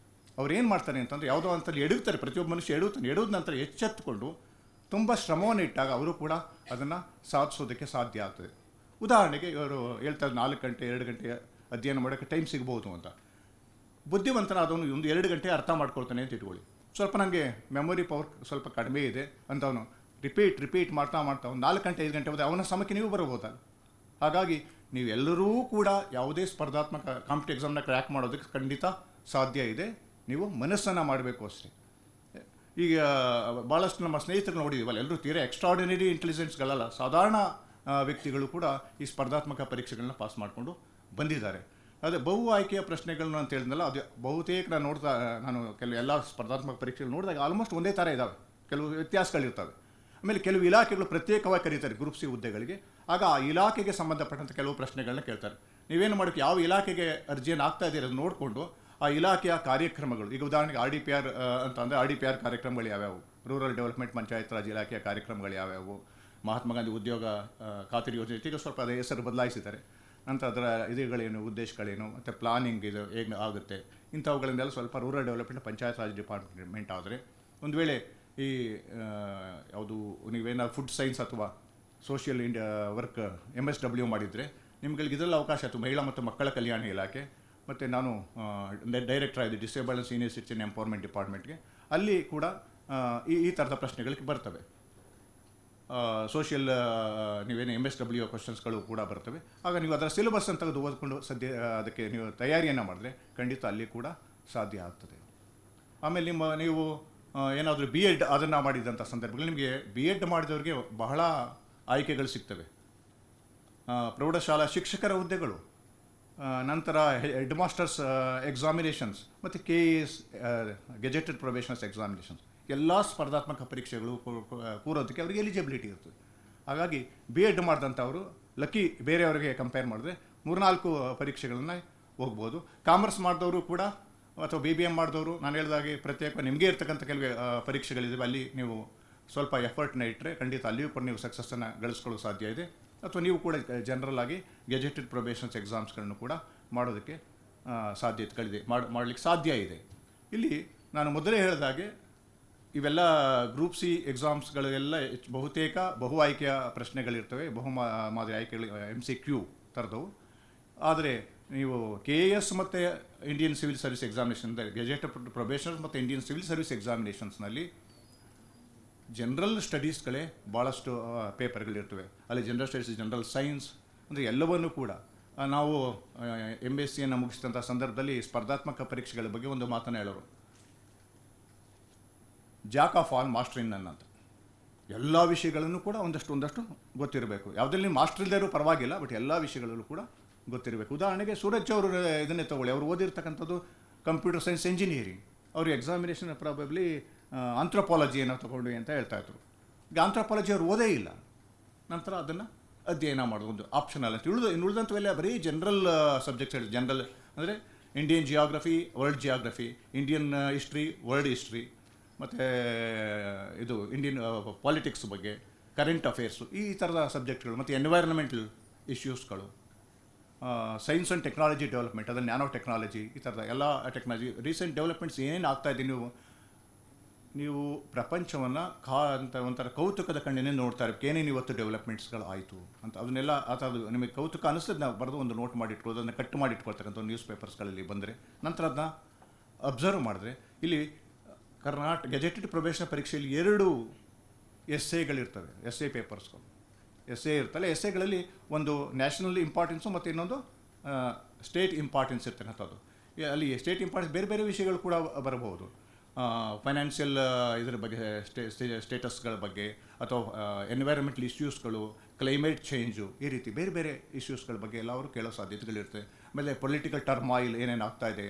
[SPEAKER 7] ಅವ್ರು ಏನು ಮಾಡ್ತಾರೆ ಅಂತಂದರೆ ಯಾವುದೋ ಅಂತಲ್ಲಿ ಎಡುತ್ತಾರೆ, ಪ್ರತಿಯೊಬ್ಬ ಮನುಷ್ಯ ಎಡುವುದ ನಂತರ ಎಚ್ಚೆತ್ತುಕೊಂಡು ತುಂಬ ಶ್ರಮವನ್ನು ಇಟ್ಟಾಗ ಅವರು ಕೂಡ ಅದನ್ನು ಸಾಧಿಸೋದಕ್ಕೆ ಸಾಧ್ಯ ಆಗ್ತದೆ. ಉದಾಹರಣೆಗೆ ಇವರು ಹೇಳ್ತಾರೆ 4 ಗಂಟೆ 2 ಗಂಟೆ ಅಧ್ಯಯನ ಮಾಡೋಕ್ಕೆ ಟೈಮ್ ಸಿಗ್ಬೋದು ಅಂತ. ಬುದ್ಧಿವಂತನ ಅದನ್ನು 1-2 ಗಂಟೆ ಅರ್ಥ ಮಾಡ್ಕೊಳ್ತಾನೆ ಅಂತ ಇಟ್ಕೊಳ್ಳಿ. ಸ್ವಲ್ಪ ನನಗೆ ಮೆಮೊರಿ ಪವರ್ ಸ್ವಲ್ಪ ಕಡಿಮೆ ಇದೆ ಅಂತ ಅವನು ರಿಪೀಟ್ ಮಾಡ್ತಾ ಒಂದು 4 ಗಂಟೆ 5 ಗಂಟೆ ಹೋದರೆ ಅವನ ಸಮಯಕ್ಕೆ ನೀವು ಬರಬಹುದಲ್ಲ. ಹಾಗಾಗಿ ನೀವೆಲ್ಲರೂ ಕೂಡ ಯಾವುದೇ ಸ್ಪರ್ಧಾತ್ಮಕ ಕಾಂಪಿಟೇಟಿವ್ ಎಕ್ಸಾಮ್ನ ಕ್ರ್ಯಾಕ್ ಮಾಡೋದಕ್ಕೆ ಖಂಡಿತ ಸಾಧ್ಯ ಇದೆ. ನೀವು ಮನಸ್ಸನ್ನು ಮಾಡಬೇಕು ಅಷ್ಟೇ. ಈಗ ಭಾಳಷ್ಟು ನಮ್ಮ ಸ್ನೇಹಿತರು ನೋಡಿದ್ದೀವಲ್ಲ, ಎಲ್ಲರೂ ತೀರಾ ಎಕ್ಸ್ಟ್ರಾರ್ಡಿನರಿ ಇಂಟೆಲಿಜೆನ್ಸ್ಗಳಲ್ಲ, ಸಾಧಾರಣ ವ್ಯಕ್ತಿಗಳು ಕೂಡ ಈ ಸ್ಪರ್ಧಾತ್ಮಕ ಪರೀಕ್ಷೆಗಳನ್ನ ಪಾಸ್ ಮಾಡಿಕೊಂಡು ಬಂದಿದ್ದಾರೆ. ಅದೇ ಬಹು ಆಯ್ಕೆಯ ಪ್ರಶ್ನೆಗಳನ್ನ ಅಂತ ಹೇಳಿದ್ನಲ್ಲ, ಅದು ಬಹುತೇಕ ನಾನು ಕೆಲವು ಎಲ್ಲ ಸ್ಪರ್ಧಾತ್ಮಕ ಪರೀಕ್ಷೆಗಳು ನೋಡಿದಾಗ ಆಲ್ಮೋಸ್ಟ್ ಒಂದೇ ಥರ ಇದ್ದಾವೆ, ಕೆಲವು ವ್ಯತ್ಯಾಸಗಳಿರ್ತವೆ. ಆಮೇಲೆ ಕೆಲವು ಇಲಾಖೆಗಳು ಪ್ರತ್ಯೇಕವಾಗಿ ಕರೀತಾರೆ ಗ್ರೂಪ್ C ಹುದ್ದೆಗಳಿಗೆ. ಆಗ ಆ ಇಲಾಖೆಗೆ ಸಂಬಂಧಪಟ್ಟಂಥ ಕೆಲವು ಪ್ರಶ್ನೆಗಳನ್ನ ಕೇಳ್ತಾರೆ. ನೀವೇನು ಮಾಡೋಕ್ಕೆ, ಯಾವ ಇಲಾಖೆಗೆ ಅರ್ಜಿಯನ್ನು ಆಗ್ತಾ ಇದ್ದೀರಿ ಅದು ನೋಡಿಕೊಂಡು ಆ ಇಲಾಖೆಯ ಕಾರ್ಯಕ್ರಮಗಳು, ಈಗ ಉದಾಹರಣೆಗೆ RDPR ಅಂತ ಅಂದರೆ RDPR ಕಾರ್ಯಕ್ರಮಗಳು ಯಾವ್ಯಾವು, ರೂರಲ್ ಡೆವಲಪ್ಮೆಂಟ್ ಪಂಚಾಯತ್ ರಾಜ್ ಇಲಾಖೆಯ ಕಾರ್ಯಕ್ರಮಗಳು ಯಾವ್ಯಾವು, ಮಹಾತ್ಮ ಗಾಂಧಿ ಉದ್ಯೋಗ ಖಾತರಿ ಯೋಜನೆ, ಈಗ ಸ್ವಲ್ಪ ಅದರ ಹೆಸರು ಬದಲಾಯಿಸಿದ್ದಾರೆ. ನಂತರ ಅದರ ಇದುಗಳೇನು, ಉದ್ದೇಶಗಳೇನು, ಮತ್ತು ಪ್ಲಾನಿಂಗ್ ಇದು ಹೇಗೆ ಆಗುತ್ತೆ, ಇಂಥವುಗಳಿಂದೆಲ್ಲ ಸ್ವಲ್ಪ rural development panchayat Raj department ಆದರೆ. ಒಂದು ವೇಳೆ ಈ ಯಾವುದು ನೀವೇನಾದ್ರು ಫುಡ್ ಸೈನ್ಸ್ ಅಥವಾ ಸೋಷಿಯಲ್ ವರ್ಕ್ MSW ಮಾಡಿದರೆ ನಿಮ್ಗಳಿಗೆ ಇದರಲ್ಲಿ ಅವಕಾಶ ಆಯಿತು. ಮಹಿಳಾ ಮತ್ತು ಮಕ್ಕಳ ಕಲ್ಯಾಣ ಇಲಾಖೆ, ಮತ್ತು ನಾನು ಡೈರೆಕ್ಟರ್ ಆಗಿದೆ ಡಿಸೇಬಲ್ಡ್ ಸೀನಿಯರ್ ಸಿಟಿಜನ್ ಎಂಪವರ್ಮೆಂಟ್ ಡಿಪಾರ್ಟ್ಮೆಂಟ್ಗೆ. ಅಲ್ಲಿ ಕೂಡ ಈ ಥರದ ಪ್ರಶ್ನೆಗಳಿಗೆ ಬರ್ತವೆ. ಸೋಷಿಯಲ್ ನೀವೇನು MSW ಕ್ವಶನ್ಸ್ಗಳು ಕೂಡ ಬರ್ತವೆ. ಆಗ ನೀವು ಅದರ ಸಿಲೆಬಸ್ ಅಂತ ತೆಗೆದು ಓದ್ಕೊಂಡು ಅದಕ್ಕೆ ನೀವು ತಯಾರಿಯನ್ನು ಮಾಡಿದ್ರೆ ಖಂಡಿತ ಅಲ್ಲಿ ಕೂಡ ಸಾಧ್ಯ ಆಗ್ತದೆ. ಆಮೇಲೆ ನೀವು ಏನಾದರೂ B.Ed ಅದನ್ನು ಮಾಡಿದಂಥ ಸಂದರ್ಭದಲ್ಲಿ ನಿಮಗೆ B.Ed ಮಾಡಿದವರಿಗೆ ಬಹಳ ಆಯ್ಕೆಗಳು ಸಿಗ್ತವೆ. ಪ್ರೌಢಶಾಲಾ ಶಿಕ್ಷಕರ ಹುದ್ದೆಗಳು, ನಂತರ ಹೆಡ್ ಮಾಸ್ಟರ್ಸ್ ಎಕ್ಸಾಮಿನೇಷನ್ಸ್ ಮತ್ತು KES ಗೆಜೆಟೆಡ್ ಪ್ರೊಬೇಷನರ್ಸ್ ಎಕ್ಸಾಮಿನೇಷನ್ಸ್, ಎಲ್ಲ ಸ್ಪರ್ಧಾತ್ಮಕ ಪರೀಕ್ಷೆಗಳು ಕೂರೋದಕ್ಕೆ ಅವರಿಗೆ ಎಲಿಜಿಬಿಲಿಟಿ ಇರ್ತದೆ. ಹಾಗಾಗಿ B.Ed ಮಾಡಿದಂಥವರು ಲಕ್ಕಿ, ಬೇರೆಯವರಿಗೆ ಕಂಪೇರ್ ಮಾಡಿದ್ರೆ 3-4 ಪರೀಕ್ಷೆಗಳನ್ನು ಹೋಗ್ಬೋದು. ಕಾಮರ್ಸ್ ಮಾಡಿದವರು ಕೂಡ ಅಥವಾ BBM ಮಾಡಿದವರು, ನಾನು ಹೇಳಿದಾಗೆ ಪ್ರತ್ಯೇಕ ನಿಮಗೆ ಇರ್ತಕ್ಕಂಥ ಕೆಲವು ಪರೀಕ್ಷೆಗಳಿದ್ದಾವೆ, ಅಲ್ಲಿ ನೀವು ಸ್ವಲ್ಪ ಎಫರ್ಟ್ನ ಇಟ್ಟರೆ ಖಂಡಿತ ಅಲ್ಲಿಯೂ ಕೂಡ ನೀವು ಸಕ್ಸಸ್ಸನ್ನು ಗಳಿಸ್ಕೊಳ್ಳೋ ಸಾಧ್ಯ ಇದೆ. ಅಥವಾ ನೀವು ಕೂಡ ಜನರಲ್ ಆಗಿ ಗೆಜೆಟೆಡ್ ಪ್ರೊಬೇಷನ್ಸ್ ಎಕ್ಸಾಮ್ಸ್ಗಳನ್ನು ಕೂಡ ಮಾಡೋದಕ್ಕೆ ಸಾಧ್ಯತೆಗಳಿದೆ, ಮಾಡಲಿಕ್ಕೆ ಸಾಧ್ಯ ಇದೆ. ಇಲ್ಲಿ ನಾನು ಮೊದಲೇ ಹೇಳಿದಾಗೆ ಇವೆಲ್ಲ ಗ್ರೂಪ್ C ಎಕ್ಸಾಮ್ಸ್ಗಳೆಲ್ಲ ಬಹುತೇಕ ಬಹು ಆಯ್ಕೆಯ ಪ್ರಶ್ನೆಗಳಿರ್ತವೆ, ಮಾದರಿ ಆಯ್ಕೆಗಳು MCQ ಥರದವು. ಆದರೆ ನೀವು KAS ಮತ್ತು Indian civil service examination, gazetted probationers ಮತ್ತು ಇಂಡಿಯನ್ ಸಿವಿಲ್ ಸರ್ವಿಸ್ ಎಕ್ಸಾಮಿನೇಷನ್ಸ್ನಲ್ಲಿ ಜನರಲ್ ಸ್ಟಡೀಸ್ಗಳೇ ಭಾಳಷ್ಟು ಪೇಪರ್ಗಳಿರ್ತವೆ. ಅಲ್ಲಿ ಜನರಲ್ ಸ್ಟಡೀಸ್, ಜನರಲ್ ಸೈನ್ಸ್ ಅಂದರೆ ಎಲ್ಲವನ್ನೂ ಕೂಡ ನಾವು MSc ಮುಗಿಸಿದಂಥ ಸಂದರ್ಭದಲ್ಲಿ ಸ್ಪರ್ಧಾತ್ಮಕ ಪರೀಕ್ಷೆಗಳ ಬಗ್ಗೆ ಒಂದು ಮಾತನ್ನು ಹೇಳೋರು, Jack of all master in ನನ್ ಅಂತ. ಎಲ್ಲ ವಿಷಯಗಳನ್ನು ಕೂಡ ಒಂದಷ್ಟು ಗೊತ್ತಿರಬೇಕು. ಯಾವುದ್ರಲ್ಲಿ ಮಾಸ್ಟರ್ ಇಲ್ಲದೇ ಇರೋ ಪರವಾಗಿಲ್ಲ, ಬಟ್ ಎಲ್ಲ ವಿಷಯಗಳಲ್ಲೂ ಕೂಡ ಗೊತ್ತಿರಬೇಕು. ಉದಾಹರಣೆಗೆ ಸೂರಜ್ ಅವರು ಇದನ್ನೇ ತಗೊಳ್ಳಿ, ಅವರು ಓದಿರ್ತಕ್ಕಂಥದ್ದು ಕಂಪ್ಯೂಟರ್ ಸೈನ್ಸ್ ಇಂಜಿನಿಯರಿಂಗ್, ಅವರು ಎಕ್ಸಾಮಿನೇಷನ್ ಪ್ರಾಬಬ್ಲಿ ಆಂಥ್ರೋಪಾಲಜಿಯನ್ನು ತಗೊಂಡು ಅಂತ ಹೇಳ್ತಾಯಿದ್ರು. ಈಗ ಆಂಥ್ರೋಪಾಲಜಿ ಅವರು ಓದೇ ಇಲ್ಲ, ನಂತರ ಅದನ್ನು ಅಧ್ಯಯನ ಮಾಡೋದು ಒಂದು ಆಪ್ಷನಲ್ ಅಂತ. ಉಳಿದಂಥವೆಲ್ಲ ಬರೀ ಜನರಲ್ ಸಬ್ಜೆಕ್ಟ್ಸ್, ಜನರಲ್ ಅಂದರೆ Indian geography, world geography, Indian history, world history, ಮತ್ತು ಇದು ಇಂಡಿಯನ್ ಪಾಲಿಟಿಕ್ಸ್ ಬಗ್ಗೆ, ಕರೆಂಟ್ ಅಫೇರ್ಸು, ಈ ಥರದ ಸಬ್ಜೆಕ್ಟ್ಗಳು, ಮತ್ತು ಎನ್ವೈರನ್ಮೆಂಟಲ್ ಇಶ್ಯೂಸ್ಗಳು, ಸೈನ್ಸ್ ಆ್ಯಂಡ್ ಟೆಕ್ನಾಲಜಿ ಡೆವಲಪ್ಮೆಂಟ್, ಅದನ್ನು ನ್ಯಾನೋ ಟೆಕ್ನಾಲಜಿ, ಈ ಥರದ ಎಲ್ಲ ಟೆಕ್ನಾಲಜಿ ರೀಸೆಂಟ್ ಡೆವಲಪ್ಮೆಂಟ್ಸ್ ಏನೇನು ಆಗ್ತಾಯಿದೆ, ನೀವು ಪ್ರಪಂಚವನ್ನು ಅಂತ ಒಂಥರ ಕೌತುಕದ ಕಣ್ಣಿನೇ ನೋಡ್ತಾ ಇರಬೇಕು, ಏನೇನು ಇವತ್ತು ಡೆವಲಪ್ಮೆಂಟ್ಸ್ಗಳು ಆಯಿತು ಅಂತ. ಅದನ್ನೆಲ್ಲ ಆ ಥರದ್ದು ನಿಮಗೆ ಕೌತುಕ ಅನಿಸ್ತದೆ, ನಾವು ಬರೆದು ಒಂದು ನೋಟ್ ಮಾಡಿಟ್ಕೊಳ್ಳೋದು, ಅದನ್ನು ಕಟ್ ಮಾಡಿಟ್ಕೊಳ್ತಕ್ಕಂಥ ನ್ಯೂಸ್ ಪೇಪರ್ಸ್ಗಳಲ್ಲಿ ಬಂದರೆ ನಂತರ ಅದನ್ನ ಅಬ್ಸರ್ವ್ ಮಾಡಿದ್ರೆ, ಇಲ್ಲಿ ಕರ್ನಾಟಕ ಗೆಜೆಟೆಡ್ ಪ್ರೊಬೇಷನ್ ಪರೀಕ್ಷೆಯಲ್ಲಿ 2 ಎಸ್ಸೆಗಳಿರ್ತವೆ, ಎಸ್ಸೆ ಪೇಪರ್ಸ್ಗಳು. ಎಸ್ಸೆ ಇರ್ತಲ್ಲ, ಎಸ್ಸೆಗಳಲ್ಲಿ ಒಂದು ನ್ಯಾಷನಲ್ ಇಂಪಾರ್ಟೆನ್ಸು ಮತ್ತು ಇನ್ನೊಂದು ಸ್ಟೇಟ್ ಇಂಪಾರ್ಟೆನ್ಸ್ ಇರ್ತಕ್ಕಂಥದ್ದು. ಅಲ್ಲಿ ಸ್ಟೇಟ್ ಇಂಪಾರ್ಟೆನ್ಸ್ ಬೇರೆ ಬೇರೆ ವಿಷಯಗಳು ಕೂಡ ಬರಬಹುದು. ಫೈನಾನ್ಷಿಯಲ್ ಇದರ ಬಗ್ಗೆ, ಸ್ಟೇಟಸ್ಗಳ ಬಗ್ಗೆ, ಅಥವಾ ಎನ್ವೈರನ್ಮೆಂಟಲ್ ಇಶ್ಯೂಸ್ಗಳು, ಕ್ಲೈಮೇಟ್ ಚೇಂಜು, ಈ ರೀತಿ ಬೇರೆ ಬೇರೆ ಇಶ್ಯೂಸ್ಗಳ ಬಗ್ಗೆ ಎಲ್ಲ ಅವರು ಕೇಳೋ ಸಾಧ್ಯತೆಗಳಿರ್ತವೆ. ಆಮೇಲೆ ಪೊಲಿಟಿಕಲ್ ಟರ್ಮಾಯಿಲ್ ಏನೇನು ಆಗ್ತಾಯಿದೆ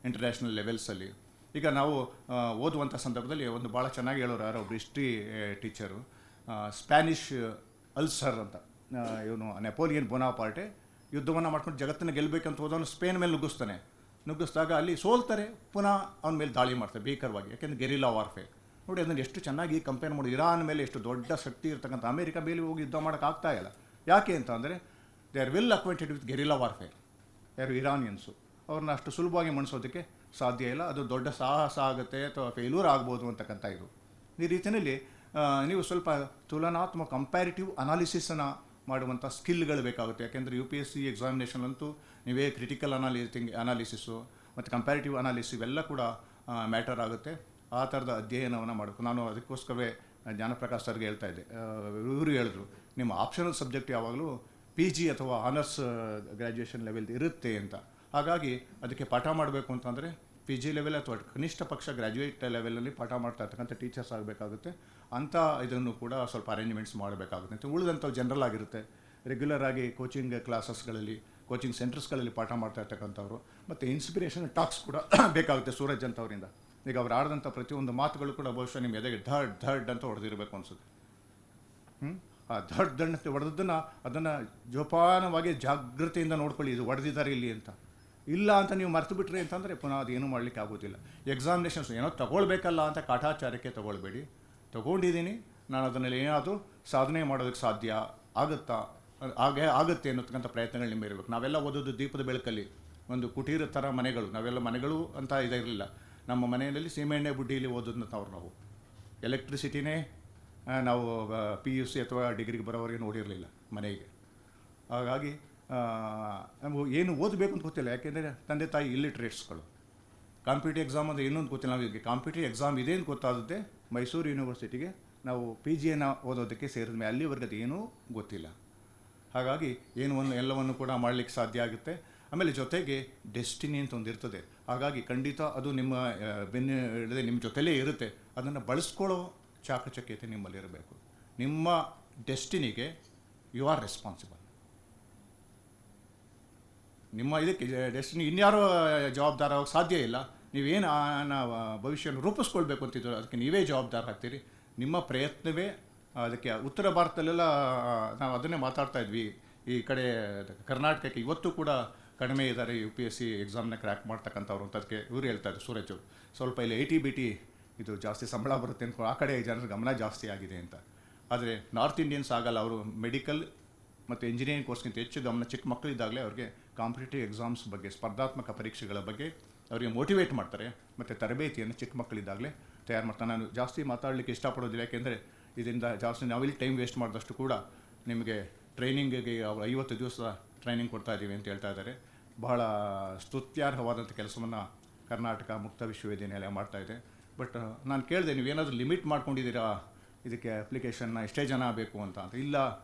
[SPEAKER 7] ಇಂಟರ್ನ್ಯಾಷನಲ್ ಲೆವೆಲ್ಸಲ್ಲಿ. ಈಗ ನಾವು ಓದುವಂಥ ಸಂದರ್ಭದಲ್ಲಿ ಒಂದು ಭಾಳ ಚೆನ್ನಾಗಿ ಹೇಳೋರು, ಯಾರೋ ಒಬ್ಬರು ಹಿಸ್ಟ್ರಿ ಟೀಚರು, ಸ್ಪ್ಯಾನಿಷ್ ಅಲ್ಸರ್ ಅಂತ, ಇವನು ನೆಪೋಲಿಯನ್ ಬೋನಾಪಾರ್ಟೆ ಯುದ್ಧವನ್ನು ಮಾಡ್ಕೊಂಡು ಜಗತ್ತನ್ನು ಗೆಲ್ಲಬೇಕಂತ ಹೋದವನು ಸ್ಪೇನ್ ಮೇಲೆ ನುಗ್ಗಿಸಿದಾಗ ಅಲ್ಲಿ ಸೋಲ್ತಾರೆ, ಪುನಃ ಅವನ ಮೇಲೆ ದಾಳಿ ಮಾಡ್ತಾರೆ ಭೀಕರವಾಗಿ, ಯಾಕೆಂದರೆ ಗೆರಿಲ್ಲಾ ವಾರ್ಫೇರ್. ನೋಡಿ ಅದನ್ನು ಎಷ್ಟು ಚೆನ್ನಾಗಿ ಕಂಪೇರ್ ಮಾಡಿ, ಇರಾನ್ ಮೇಲೆ ಎಷ್ಟು ದೊಡ್ಡ ಶಕ್ತಿ ಇರ್ತಕ್ಕಂಥ ಅಮೇರಿಕಾ ಮೇಲೆ ಹೋಗಿ ಯುದ್ಧ ಮಾಡೋಕ್ಕಾಗ್ತಾ ಇಲ್ಲ. ಯಾಕೆ ಅಂತ ಅಂದರೆ they are well acquainted with guerrilla warfare. ಯಾರು ಇರಾನಿಯನ್ಸು, ಅವ್ರನ್ನ ಅಷ್ಟು ಸುಲಭವಾಗಿ ಮಣಿಸೋದಕ್ಕೆ ಸಾಧ್ಯ ಇಲ್ಲ, ಅದು ದೊಡ್ಡ ಸಾಹಸ ಆಗುತ್ತೆ ಅಥವಾ ಫೇಲ್ಯೂರ್ ಆಗ್ಬೋದು ಅಂತಕ್ಕಂಥ ಇದು. ಈ ರೀತಿಯಲ್ಲಿ ನೀವು ಸ್ವಲ್ಪ ತುಲನಾತ್ಮಕ ಕಂಪ್ಯಾರಿಟಿವ್ ಅನಾಲಿಸಿಸನ್ನು ಮಾಡುವಂಥ ಸ್ಕಿಲ್ಗಳು ಬೇಕಾಗುತ್ತೆ. ಯಾಕೆಂದರೆ UPSC ಎಕ್ಸಾಮಿನೇಷನ್ ಅಂತೂ ನೀವೇ ಕ್ರಿಟಿಕಲ್ ಅನಾಲಿಸಿಸು ಮತ್ತು ಕಂಪ್ಯಾರಿಟಿವ್ ಅನಾಲಿಸಿಸ್ ಇವೆಲ್ಲ ಕೂಡ ಮ್ಯಾಟರ್ ಆಗುತ್ತೆ. ಆ ಥರದ ಅಧ್ಯಯನವನ್ನು ಮಾಡಬೇಕು. ನಾನು ಅದಕ್ಕೋಸ್ಕರವೇ ಜ್ಞಾನಪ್ರಕಾಶ್ ಸರ್ಗೆ ಹೇಳ್ತಾ ಇದ್ದೆ, ಇವರು ಹೇಳಿದ್ರು ನಿಮ್ಮ ಆಪ್ಷನಲ್ ಸಬ್ಜೆಕ್ಟ್ ಯಾವಾಗಲೂ PG ಅಥವಾ ಆನರ್ಸ್ ಗ್ರ್ಯಾಜುಯೇಷನ್ ಲೆವೆಲ್ ಇರುತ್ತೆ ಅಂತ. ಹಾಗಾಗಿ ಅದಕ್ಕೆ ಪಾಠ ಮಾಡಬೇಕು ಅಂತಂದರೆ PG ಲೆವೆಲ್ ಅಥವಾ ಕನಿಷ್ಠ ಪಕ್ಷ ಗ್ರ್ಯಾಜುಯೇಟ್ ಲೆವೆಲಲ್ಲಿ ಪಾಠ ಮಾಡ್ತಾ ಇರ್ತಕ್ಕಂಥ ಟೀಚರ್ಸ್ ಆಗಬೇಕಾಗುತ್ತೆ. ಅಂಥ ಇದನ್ನು ಕೂಡ ಸ್ವಲ್ಪ ಅರೇಂಜ್ಮೆಂಟ್ಸ್ ಮಾಡಬೇಕಾಗುತ್ತೆ ಅಂತ. ಉಳಿದಂಥವು ಜನರಲ್ ಆಗಿರುತ್ತೆ, ರೆಗ್ಯುಲರ್ ಆಗಿ ಕೋಚಿಂಗ್ ಕ್ಲಾಸಸ್ಗಳಲ್ಲಿ, ಕೋಚಿಂಗ್ ಸೆಂಟರ್ಸ್ಗಳಲ್ಲಿ ಪಾಠ ಮಾಡ್ತಾ ಇರ್ತಕ್ಕಂಥವ್ರು, ಮತ್ತು ಇನ್ಸ್ಪಿರೇಷನ್ ಟಾಕ್ಸ್ ಕೂಡ ಬೇಕಾಗುತ್ತೆ ಸೂರಜ್ ಅಂತವರಿಂದ. ಈಗ ಅವ್ರು ಆಡಿದಂಥ ಪ್ರತಿಯೊಂದು ಮಾತುಗಳು ಕೂಡ ಬಹುಶಃ ನಿಮ್ಮ ಎದೆಗೆ ಧಡ್ ಅಂತ ಹೊಡೆದಿರಬೇಕು ಅನಿಸುತ್ತೆ. ಆ ದಂಡ ಹೊಡೆದದ್ದನ್ನು ಅದನ್ನು ಜೋಪಾನವಾಗಿ ಜಾಗೃತಿಯಿಂದ ನೋಡ್ಕೊಳ್ಳಿ, ಇದು ಹೊಡೆದಿದ್ದಾರೆ ಇಲ್ಲಿ ಅಂತ. ಇಲ್ಲ ಅಂತ ನೀವು ಮರೆತು ಬಿಟ್ರಿ ಅಂತಂದರೆ ಪುನಃ ಅದೇನು ಮಾಡಲಿಕ್ಕೆ ಆಗೋದಿಲ್ಲ. ಎಕ್ಸಾಮಿನೇಷನ್ಸ್ ಏನೋ ತಗೊಳ್ಬೇಕಲ್ಲ ಅಂತ ಕಾಟಾಚಾರಕ್ಕೆ ತೊಗೊಳ್ಬೇಡಿ. ತೊಗೊಂಡಿದ್ದೀನಿ, ನಾನು ಅದನ್ನಲ್ಲಿ ಏನಾದರೂ ಸಾಧನೆ ಮಾಡೋದಕ್ಕೆ ಸಾಧ್ಯ ಆಗುತ್ತೆ ಅನ್ನೋತಕ್ಕಂಥ ಪ್ರಯತ್ನಗಳು ನಿಮ್ಮ ಇರಬೇಕು. ನಾವೆಲ್ಲ ಓದೋದು ದೀಪದ ಬೆಳಕಲ್ಲಿ, ಒಂದು ಕುಟೀರ ಥರ ಮನೆಗಳು, ನಾವೆಲ್ಲ ಮನೆಗಳು ಅಂತ ಇದಿರಲಿಲ್ಲ. ನಮ್ಮ ಮನೆಯಲ್ಲಿ ಸೀಮೆಎಣ್ಣೆ ಬುಡ್ಡಿಯಲ್ಲಿ ಓದೋದಂಥವ್ರು ನಾವು. ಎಲೆಕ್ಟ್ರಿಸಿಟಿನೇ ನಾವು PUC ಅಥವಾ ಡಿಗ್ರಿಗೆ ಬರೋವರೆಗೆ ನೋಡಿರಲಿಲ್ಲ ಮನೆಗೆ. ಹಾಗಾಗಿ ನಮಗೂ ಏನು ಓದಬೇಕು ಅಂತ ಗೊತ್ತಿಲ್ಲ, ಯಾಕೆಂದರೆ ತಂದೆ ತಾಯಿ ಇಲ್ಲಿಟ್ರೇಟ್ಸ್ಗಳು. ಕಾಂಪಿಟೇಟಿವ್ ಎಕ್ಸಾಮ್ ಅಂದರೆ ಇನ್ನೊಂದು ಗೊತ್ತಿಲ್ಲ. ನಾವು ಈಗ ಕಾಂಪಿಟೇಟಿವ್ ಎಕ್ಸಾಮ್ ಇದೆ ಅಂತ ಗೊತ್ತಾಗುತ್ತೆ ಮೈಸೂರು ಯೂನಿವರ್ಸಿಟಿಗೆ ನಾವು PGಯನ್ನು ಓದೋದಕ್ಕೆ ಸೇರಿದ ಮೇಲೆ ಅಲ್ಲಿವರೆಗೆ ಅದು ಏನೂ ಗೊತ್ತಿಲ್ಲ. ಹಾಗಾಗಿ ಎಲ್ಲವನ್ನು ಕೂಡ ಮಾಡಲಿಕ್ಕೆ ಸಾಧ್ಯ ಆಗುತ್ತೆ. ಆಮೇಲೆ ಜೊತೆಗೆ ಡೆಸ್ಟಿನಿ ಅಂತ ಒಂದು ಇರ್ತದೆ. ಹಾಗಾಗಿ ಖಂಡಿತ ಅದು ನಿಮ್ಮ ಬೆನ್ನು ಹಿಡಿದೇ ನಿಮ್ಮ ಜೊತೆಲೇ ಇರುತ್ತೆ. ಅದನ್ನು ಬಳಸ್ಕೊಳ್ಳೋ ಚಾಕಚಕ್ಯತೆ ನಿಮ್ಮಲ್ಲಿರಬೇಕು. ನಿಮ್ಮ ಡೆಸ್ಟಿನಿಗೆ ಯು ಆರ್ ರೆಸ್ಪಾನ್ಸಿಬಲ್. ನಿಮ್ಮ ಇದಕ್ಕೆ ಡೆಸ್ಟಿನಿ ಇನ್ಯಾರೋ ಜವಾಬ್ದಾರ ಆಗೋಕ್ಕೆ ಸಾಧ್ಯ ಇಲ್ಲ. ನೀವೇನು ಭವಿಷ್ಯವನ್ನು ರೂಪಿಸ್ಕೊಳ್ಬೇಕು ಅಂತಿದ್ರು ಅದಕ್ಕೆ ನೀವೇ ಜವಾಬ್ದಾರ ಆಗ್ತೀರಿ. ನಿಮ್ಮ ಪ್ರಯತ್ನವೇ ಅದಕ್ಕೆ. ಉತ್ತರ ಭಾರತದಲ್ಲೆಲ್ಲ ನಾವು ಅದನ್ನೇ ಮಾತಾಡ್ತಾ ಇದ್ವಿ. ಈ ಕಡೆ ಕರ್ನಾಟಕಕ್ಕೆ ಇವತ್ತು ಕೂಡ ಕಡಿಮೆ ಇದ್ದಾರೆ UPSC ಎಕ್ಸಾಮ್ನ ಕ್ರ್ಯಾಕ್ ಮಾಡ್ತಕ್ಕಂಥವ್ರು ಅಂತ. ಅದಕ್ಕೆ ಇವರು ಹೇಳ್ತಾ ಇದ್ರು ಸೂರಜ್ ಅವರು, ಸ್ವಲ್ಪ ಇಲ್ಲಿ AT-BT ಇದು ಜಾಸ್ತಿ ಸಂಬಳ ಬರುತ್ತೆ ಅಂದ್ಕೊಂಡು ಆ ಕಡೆ ಜನರ ಗಮನ ಜಾಸ್ತಿ ಆಗಿದೆ ಅಂತ. ಆದರೆ ನಾರ್ತ್ ಇಂಡಿಯನ್ಸ್ ಆಗಲ್ಲ. ಅವರು ಮೆಡಿಕಲ್ ಮತ್ತು ಇಂಜಿನಿಯರಿಂಗ್ ಕೋರ್ಸ್ಗಿಂತ ಹೆಚ್ಚು ಗಮನ ಚಿಕ್ಕ ಮಕ್ಕಳಿದ್ದಾಗಲೇ ಅವ್ರಿಗೆ ಕಾಂಪಿಟೇಟಿವ್ ಎಕ್ಸಾಮ್ಸ್ ಬಗ್ಗೆ, ಸ್ಪರ್ಧಾತ್ಮಕ ಪರೀಕ್ಷೆಗಳ ಬಗ್ಗೆ ಅವರಿಗೆ ಮೋಟಿವೇಟ್ ಮಾಡ್ತಾರೆ ಮತ್ತು ತರಬೇತಿಯನ್ನು ಚಿಕ್ಕ ಮಕ್ಕಳಿದ್ದಾಗಲೇ ತಯಾರು ಮಾಡ್ತಾರೆ. ನಾನು ಜಾಸ್ತಿ ಮಾತಾಡಲಿಕ್ಕೆ ಇಷ್ಟಪಡೋದಿಲ್ಲ, ಯಾಕೆಂದರೆ ಇದರಿಂದ ಜಾಸ್ತಿ ನಾವಿಲ್ಲಿ ಟೈಮ್ ವೇಸ್ಟ್ ಮಾಡಿದಷ್ಟು ಕೂಡ ನಿಮಗೆ ಟ್ರೈನಿಂಗಿಗೆ ಅವರು 50 ದಿವಸ ಟ್ರೈನಿಂಗ್ ಕೊಡ್ತಾ ಇದ್ದೀವಿ ಅಂತ ಹೇಳ್ತಾ ಇದ್ದಾರೆ. ಬಹಳ ಸ್ತುತ್ಯಾರ್ಹವಾದಂಥ ಕೆಲಸವನ್ನು ಕರ್ನಾಟಕ ಮುಕ್ತ ವಿಶ್ವವಿದ್ಯಾನಿಲಯ ಮಾಡ್ತಾಯಿದೆ. ಬಟ್ ನಾನು ಕೇಳಿದೆ, ನೀವೇನಾದರೂ ಲಿಮಿಟ್ ಮಾಡ್ಕೊಂಡಿದ್ದೀರಾ ಇದಕ್ಕೆ ಅಪ್ಲಿಕೇಶನ್ನ ಎಷ್ಟೇ ಜನ ಬೇಕು ಅಂತ. ಇಲ್ಲ,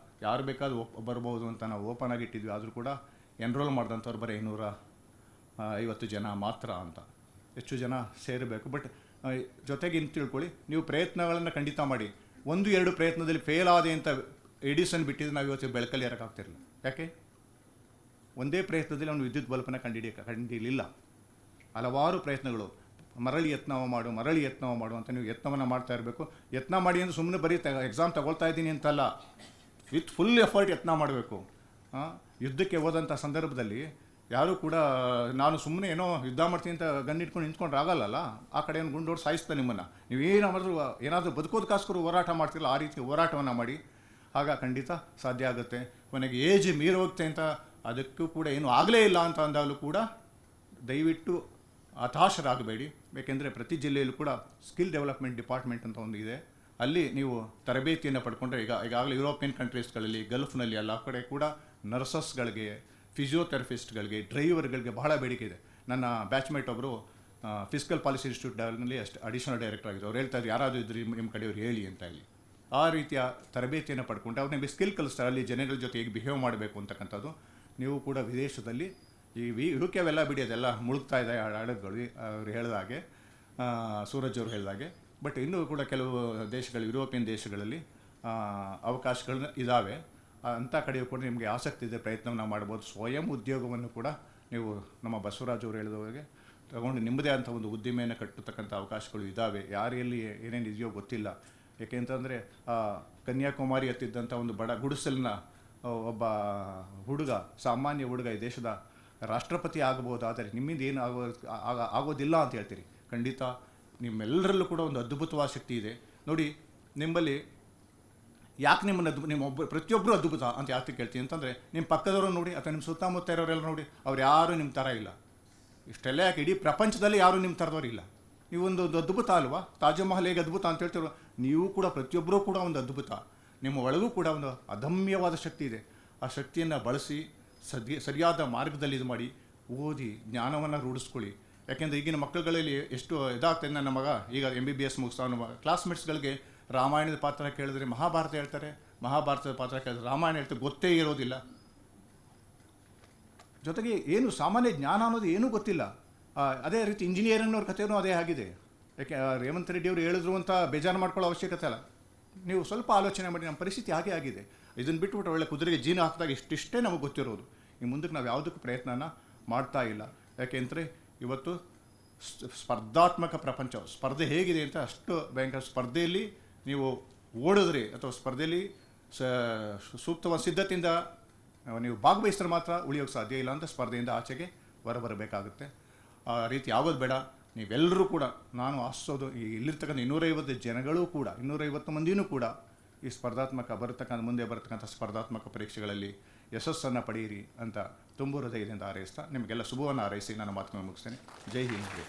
[SPEAKER 7] ಯಾರು ಬೇಕಾದ್ರೂ ಬರ್ಬೋದು ಅಂತ ನಾವು ಓಪನ್ ಆಗಿ ಇಟ್ಟಿದ್ವಿ. ಆದರೂ ಕೂಡ ಎನ್ರೋಲ್ ಮಾಡಿದಂಥವ್ರು ಬರೀ 250 ಜನ ಮಾತ್ರ ಅಂತ. ಹೆಚ್ಚು ಜನ ಸೇರಬೇಕು. ಬಟ್ ಜೊತೆಗೆ ಇನ್ನು ತಿಳ್ಕೊಳ್ಳಿ, ನೀವು ಪ್ರಯತ್ನಗಳನ್ನು ಖಂಡಿತ ಮಾಡಿ. 1-2 ಪ್ರಯತ್ನದಲ್ಲಿ ಫೇಲ್ ಆದೆ ಅಂತ ಎಡಿಸನ್ ಬಿಟ್ಟಿದ್ದು ನಾವು ಇವತ್ತು ಬೆಳಕಲ್ಲಿ ಇರೋಕ್ಕಾಗ್ತಿರಲಿಲ್ಲ. ಯಾಕೆ? ಒಂದೇ ಪ್ರಯತ್ನದಲ್ಲಿ ಅವನು ವಿದ್ಯುತ್ ಬಲ್ಪನ ಕಂಡಿರಲಿಲ್ಲ. ಹಲವಾರು ಪ್ರಯತ್ನಗಳು, ಮರಳಿ ಯತ್ನ ಮಾಡು ಅಂತ ನೀವು ಯತ್ನವನ್ನು ಮಾಡ್ತಾ ಇರಬೇಕು. ಯತ್ನ ಮಾಡಿ ಅಂದರೆ ಸುಮ್ಮನೆ ಬರೀ ಎಕ್ಸಾಮ್ ತಗೊಳ್ತಾ ಇದ್ದೀನಿ ಅಂತಲ್ಲ, ವಿತ್ ಫುಲ್ ಎಫರ್ಟ್ ಯತ್ನ ಮಾಡಬೇಕು. ಯುದ್ಧಕ್ಕೆ ಹೋದಂಥ ಸಂದರ್ಭದಲ್ಲಿ ಯಾರೂ ಕೂಡ ನಾನು ಸುಮ್ಮನೆ ಏನೋ ಯುದ್ಧ ಮಾಡ್ತೀನಿ ಅಂತ ಗನ್ ಇಟ್ಕೊಂಡು ನಿಂತ್ಕೊಂಡ್ರೆ ಆಗಲ್ಲಲ್ಲ. ಆ ಕಡೆ ಏನು ಗುಂಡೋಡು ಸಾಯಿಸ್ತಾ ನಿಮ್ಮನ್ನು. ನೀವು ಏನಾದರೂ ಬದುಕೋದಕ್ಕೋಸ್ಕರ ಹೋರಾಟ ಮಾಡ್ತಿರಲ್ಲ, ಆ ರೀತಿ ಹೋರಾಟವನ್ನು ಮಾಡಿ. ಆಗ ಖಂಡಿತ ಸಾಧ್ಯ ಆಗುತ್ತೆ. ಕೊನೆಗೆ ಏಜ್ ಮೀರೋಗುತ್ತೆ ಅಂತ ಅದಕ್ಕೂ ಕೂಡ ಏನೂ ಆಗಲೇ ಇಲ್ಲ ಅಂತ ಅಂದಾಗಲೂ ಕೂಡ ದಯವಿಟ್ಟು ಹತಾಶರಾಗಬೇಡಿ. ಏಕೆಂದರೆ ಪ್ರತಿ ಜಿಲ್ಲೆಯಲ್ಲೂ ಕೂಡ ಸ್ಕಿಲ್ ಡೆವಲಪ್ಮೆಂಟ್ ಡಿಪಾರ್ಟ್ಮೆಂಟ್ ಅಂತ ಒಂದು ಇದೆ. ಅಲ್ಲಿ ನೀವು ತರಬೇತಿಯನ್ನು ಪಡ್ಕೊಂಡ್ರೆ ಈಗಾಗಲೇ ಯುರೋಪಿಯನ್ ಕಂಟ್ರೀಸ್ಗಳಲ್ಲಿ, ಗಲ್ಫ್ನಲ್ಲಿ ಎಲ್ಲ ಕಡೆ ಕೂಡ ನರ್ಸಸ್ಗಳಿಗೆ, ಫಿಸಿಯೋಥೆರಪಿಸ್ಟ್ಗಳಿಗೆ, ಡ್ರೈವರ್ಗಳಿಗೆ ಬಹಳ ಬೇಡಿಕೆ ಇದೆ. ನನ್ನ ಬ್ಯಾಚ್ಮೇಟ್ ಒಬ್ಬರು ಫಿಸಿಕಲ್ ಪಾಲಿಸಿ ಇನ್ಸ್ಟಿಟ್ಯೂಟ್ನಲ್ಲಿ ಅಡಿಷನಲ್ ಡೈರೆಕ್ಟರ್ ಆಗಿದ್ದು. ಅವ್ರು ಹೇಳ್ತಾ ಇದ್ರು, ಯಾರಾದರೂ ಇದ್ರಿ ನಿಮ್ಮ ಕಡೆಯವ್ರು ಹೇಳಿ ಅಂತ ಹೇಳಿ. ಆ ರೀತಿಯ ತರಬೇತಿಯನ್ನು ಪಡ್ಕೊಂಡ್ರೆ ಅವ್ರು ನಿಮಗೆ ಸ್ಕಿಲ್ ಕಲಿಸ್ತಾರೆ. ಅಲ್ಲಿ ಜನಗಳ ಜೊತೆ ಹೇಗೆ ಬಿಹೇವ್ ಮಾಡಬೇಕು ಅಂತಕ್ಕಂಥದ್ದು. ನೀವು ಕೂಡ ವಿದೇಶದಲ್ಲಿ ಈ UK ಅವೆಲ್ಲ ಬಿಡಿ, ಅದೆಲ್ಲ ಮುಳುಗ್ತಾ ಇದೆ ಹಡಗುಗಳು ಅವ್ರು ಹೇಳಿದಾಗೆ, ಸೂರಜ್ ಅವರು ಹೇಳಿದಾಗೆ. ಬಟ್ ಇನ್ನೂ ಕೂಡ ಕೆಲವು ದೇಶಗಳು, ಯುರೋಪಿಯನ್ ದೇಶಗಳಲ್ಲಿ ಅವಕಾಶಗಳು ಇದ್ದಾವೆ. ಅಂಥ ಕಡೆಯೂ ಕೂಡ ನಿಮಗೆ ಆಸಕ್ತಿ ಇದೆ, ಪ್ರಯತ್ನವನ್ನು ಮಾಡ್ಬೋದು. ಸ್ವಯಂ ಉದ್ಯೋಗವನ್ನು ಕೂಡ ನೀವು ನಮ್ಮ ಬಸವರಾಜ್ ಅವರು ಹೇಳಿದವಾಗೆ ತಗೊಂಡು ನಿಮ್ಮದೇ ಅಂಥ ಒಂದು ಉದ್ದಿಮೆಯನ್ನು ಕಟ್ಟತಕ್ಕಂಥ ಅವಕಾಶಗಳು ಇದ್ದಾವೆ. ಯಾರಲ್ಲಿ ಏನೇನು ಇದೆಯೋ ಗೊತ್ತಿಲ್ಲ. ಏಕೆಂತಂದರೆ ಕನ್ಯಾಕುಮಾರಿ ಹತ್ತಿದ್ದಂಥ ಒಂದು ಬಡ ಗುಡಿಸಲಿನ ಒಬ್ಬ ಹುಡುಗ, ಸಾಮಾನ್ಯ ಹುಡುಗ ಈ ದೇಶದ ರಾಷ್ಟ್ರಪತಿ ಆಗಬಹುದು. ಆದರೆ ನಿಮ್ಮಿಂದ ಏನು ಆಗೋದಿಲ್ಲ ಅಂತ ಹೇಳ್ತೀರಿ. ಖಂಡಿತ ನಿಮ್ಮೆಲ್ಲರಲ್ಲೂ ಕೂಡ ಒಂದು ಅದ್ಭುತವಾದ ಶಕ್ತಿ ಇದೆ. ನೋಡಿ, ನಿಮ್ಮಲ್ಲಿ ಯಾಕೆ ನಿಮ್ಮ ಪ್ರತಿಯೊಬ್ಬರು ಅದ್ಭುತ ಅಂತ ಯಾಕೆ ಕೇಳ್ತೀನಿ ಅಂತಂದರೆ, ನಿಮ್ಮ ಪಕ್ಕದವರು ನೋಡಿ ಅಥವಾ ನಿಮ್ಮ ಸುತ್ತಮುತ್ತ ಇರೋರೆಲ್ಲ ನೋಡಿ, ಅವ್ರು ಯಾರೂ ನಿಮ್ಮ ಥರ ಇಲ್ಲ. ಇಷ್ಟೆಲ್ಲ ಯಾಕೆ, ಇಡೀ ಪ್ರಪಂಚದಲ್ಲಿ ಯಾರೂ ನಿಮ್ಮ ಥರದವ್ರು ಇಲ್ಲ. ನೀವೊಂದು ಅದ್ಭುತ ಅಲ್ವಾ? ತಾಜ್ ಮಹಲ್ ಹೇಗೆ ಅದ್ಭುತ ಅಂತ ಹೇಳ್ತಿರೋ, ನೀವು ಕೂಡ ಪ್ರತಿಯೊಬ್ಬರೂ ಕೂಡ ಒಂದು ಅದ್ಭುತ. ನಿಮ್ಮ ಒಳಗೂ ಕೂಡ ಒಂದು ಅದಮ್ಯವಾದ ಶಕ್ತಿ ಇದೆ. ಆ ಶಕ್ತಿಯನ್ನು ಬಳಸಿ ಸರಿಯಾದ ಮಾರ್ಗದಲ್ಲಿ ಇದು ಮಾಡಿ, ಓದಿ ಜ್ಞಾನವನ್ನು ರೂಢಿಸ್ಕೊಳ್ಳಿ. ಯಾಕೆಂದರೆ ಈಗಿನ ಮಕ್ಕಳುಗಳಲ್ಲಿ ಎಷ್ಟು ಇದಾಗ್ತದೆ. ನನ್ನ ಮಗ ಈಗ MBBS ಮುಗಿಸ್ತಾವ, ಕ್ಲಾಸ್ಮೇಟ್ಸ್ಗಳಿಗೆ ರಾಮಾಯಣದ ಪಾತ್ರ ಕೇಳಿದ್ರೆ ಮಹಾಭಾರತ ಹೇಳ್ತಾರೆ, ಮಹಾಭಾರತದ ಪಾತ್ರ ಕೇಳಿದ್ರೆ ರಾಮಾಯಣ ಹೇಳ್ತಾರೆ, ಗೊತ್ತೇ ಇರೋದಿಲ್ಲ. ಜೊತೆಗೆ ಏನು ಸಾಮಾನ್ಯ ಜ್ಞಾನ ಅನ್ನೋದು ಏನೂ ಗೊತ್ತಿಲ್ಲ. ಅದೇ ರೀತಿ ಇಂಜಿನಿಯರಿಂಗ್ನವ್ರ ಕಥೆಯೂ ಅದೇ ಆಗಿದೆ. ಯಾಕೆ ರೇವಂತ್ ರೆಡ್ಡಿ ಅವರು ಹೇಳಿದ್ರು ಅಂತ ಬೇಜಾರು ಮಾಡ್ಕೊಳ್ಳೋ ಅವಶ್ಯಕತೆ ಅಲ್ಲ. ನೀವು ಸ್ವಲ್ಪ ಆಲೋಚನೆ ಮಾಡಿ, ನಮ್ಮ ಪರಿಸ್ಥಿತಿ ಹಾಗೆ ಆಗಿದೆ. ಇದನ್ನು ಬಿಟ್ಟುಬಿಟ್ಟು ಒಳ್ಳೆ ಕುದುರೆಗೆ ಜೀನ ಹಾಕಿದಾಗ ಇಷ್ಟಿಷ್ಟೇ ನಮಗೆ ಗೊತ್ತಿರೋದು. ಈ ಮುಂದಕ್ಕೆ ನಾವು ಯಾವುದಕ್ಕೂ ಪ್ರಯತ್ನನ ಮಾಡ್ತಾ ಇಲ್ಲ. ಯಾಕೆಂದರೆ ಇವತ್ತು ಸ್ಪರ್ಧಾತ್ಮಕ ಪ್ರಪಂಚ, ಸ್ಪರ್ಧೆ ಹೇಗಿದೆ ಅಂತ ಅಷ್ಟು ಭಯಂಕರ. ಸ್ಪರ್ಧೆಯಲ್ಲಿ ನೀವು ಓಡಿದ್ರಿ ಅಥವಾ ಸ್ಪರ್ಧೆಯಲ್ಲಿ ಸೂಕ್ತವಾದ ಸಿದ್ಧತೆಯಿಂದ ನೀವು ಭಾಗವಹಿಸಿದ್ರೆ ಮಾತ್ರ ಉಳಿಯೋಕ್ಕೆ ಸಾಧ್ಯ. ಇಲ್ಲ ಅಂತ ಸ್ಪರ್ಧೆಯಿಂದ ಆಚೆಗೆ ಹೊರಬರಬೇಕಾಗುತ್ತೆ. ಆ ರೀತಿ ಆಗೋದು ಬೇಡ. ನೀವೆಲ್ಲರೂ ಕೂಡ, ನಾನು ಆಶಿಸೋದು ಇಲ್ಲಿರ್ತಕ್ಕಂಥ 250 ಜನಗಳೂ ಕೂಡ, 250 ಮಂದಿನೂ ಕೂಡ ಈ ಮುಂದೆ ಬರತಕ್ಕಂಥ ಸ್ಪರ್ಧಾತ್ಮಕ ಪರೀಕ್ಷೆಗಳಲ್ಲಿ ಯಶಸ್ಸನ್ನು ಪಡೆಯಿರಿ ಅಂತ ತುಂಬ ಹೃದಯದಿಂದ ಹಾರೈಸ್ತಾ ನಿಮಗೆಲ್ಲ ಶುಭವನ್ನು ಹಾರೈಸಿ ನನ್ನ ಮಾತನ್ನು ಮುಗಿಸ್ತೇನೆ. ಜೈ ಹಿಂದ್.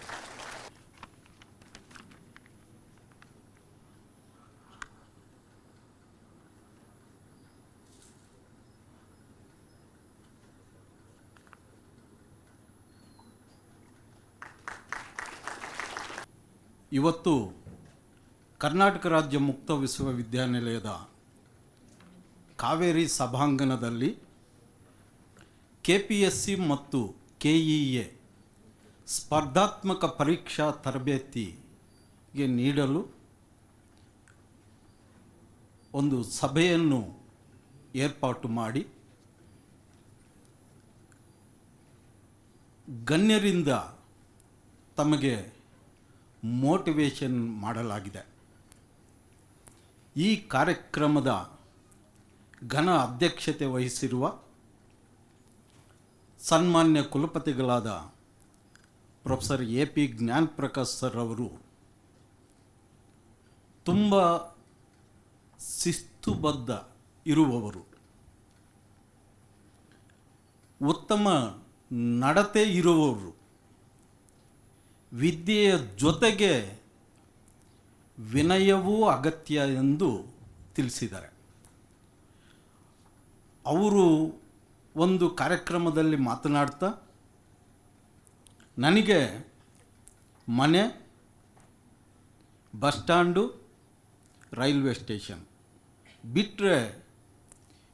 [SPEAKER 8] ಇವತ್ತು ಕರ್ನಾಟಕ ರಾಜ್ಯ ಮುಕ್ತ ವಿಶ್ವವಿದ್ಯಾನಿಲಯದ ಕಾವೇರಿ ಸಭಾಂಗಣದಲ್ಲಿ KPSC ಮತ್ತು KEA ಸ್ಪರ್ಧಾತ್ಮಕ ಪರೀಕ್ಷಾ ತರಬೇತಿಗೆ ನೀಡಲು ಒಂದು ಸಭೆಯನ್ನು ಏರ್ಪಾಟು ಮಾಡಿ ಗಣ್ಯರಿಂದ ತಮಗೆ ಮೋಟಿವೇಶನ್ ಮಾಡಲಾಗಿದೆ. ಈ ಕಾರ್ಯಕ್ರಮದ ಘನ ಅಧ್ಯಕ್ಷತೆ ವಹಿಸಿರುವ ಸನ್ಮಾನ್ಯ ಕುಲಪತಿಗಳಾದ ಪ್ರೊಫೆಸರ್ AP ಜ್ಞಾನಪ್ರಕಾಶ್ ಸರ್ ಅವರು ತುಂಬ ಶಿಸ್ತುಬದ್ಧ ಇರುವವರು, ಉತ್ತಮ ನಡತೆ ಇರುವವರು, ವಿದ್ಯೆಯ ಜೊತೆಗೆ ವಿನಯವೂ ಅಗತ್ಯ ಎಂದು ತಿಳಿಸಿದ್ದಾರೆ. ಅವರು ಒಂದು ಕಾರ್ಯಕ್ರಮದಲ್ಲಿ ಮಾತನಾಡ್ತಾ ನನಗೆ ಮನೆ, ಬಸ್ ಸ್ಟ್ಯಾಂಡು, ರೈಲ್ವೆ ಸ್ಟೇಷನ್ ಬಿಟ್ಟರೆ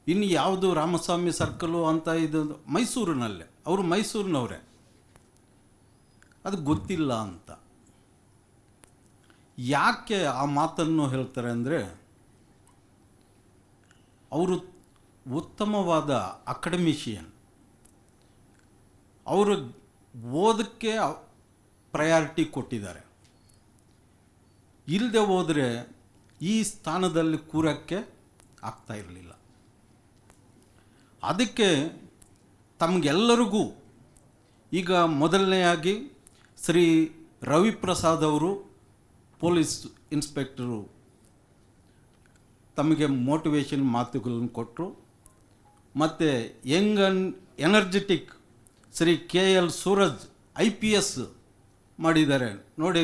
[SPEAKER 8] ಇನ್ನು ಯಾವುದು ರಾಮಸ್ವಾಮಿ ಸರ್ಕಲು ಅಂತ ಇದು ಮೈಸೂರಿನಲ್ಲೇ, ಅವರು ಮೈಸೂರಿನವರೇ, ಅದು ಗೊತ್ತಿಲ್ಲ ಅಂತ. ಯಾಕೆ ಆ ಮಾತನ್ನು ಹೇಳ್ತಾರೆ ಅಂದರೆ, ಅವರು ಉತ್ತಮವಾದ ಅಕಾಡೆಮಿಷಿಯನ್, ಅವರು ಓದಕ್ಕೆ ಪ್ರಯಾರಿಟಿ ಕೊಟ್ಟಿದ್ದಾರೆ. ಇಲ್ಲದೆ ಹೋದರೆ ಈ ಸ್ಥಾನದಲ್ಲಿ ಕೂರಕ್ಕೆ ಆಗ್ತಾ ಇರಲಿಲ್ಲ. ಅದಕ್ಕೆ ತಮಗೆಲ್ಲರಿಗೂ ಈಗ ಮೊದಲನೆಯಾಗಿ ಶ್ರೀ ರವಿಪ್ರಸಾದ್ ಅವರು ಪೊಲೀಸ್ ಇನ್ಸ್ಪೆಕ್ಟರು ತಮಗೆ ಮೋಟಿವೇಶನ್ ಮಾತುಗಳನ್ನು ಕೊಟ್ಟರು. ಮತ್ತು Young and energetic Shri KL Suraj IPS ಮಾಡಿದ್ದಾರೆ ನೋಡಿ,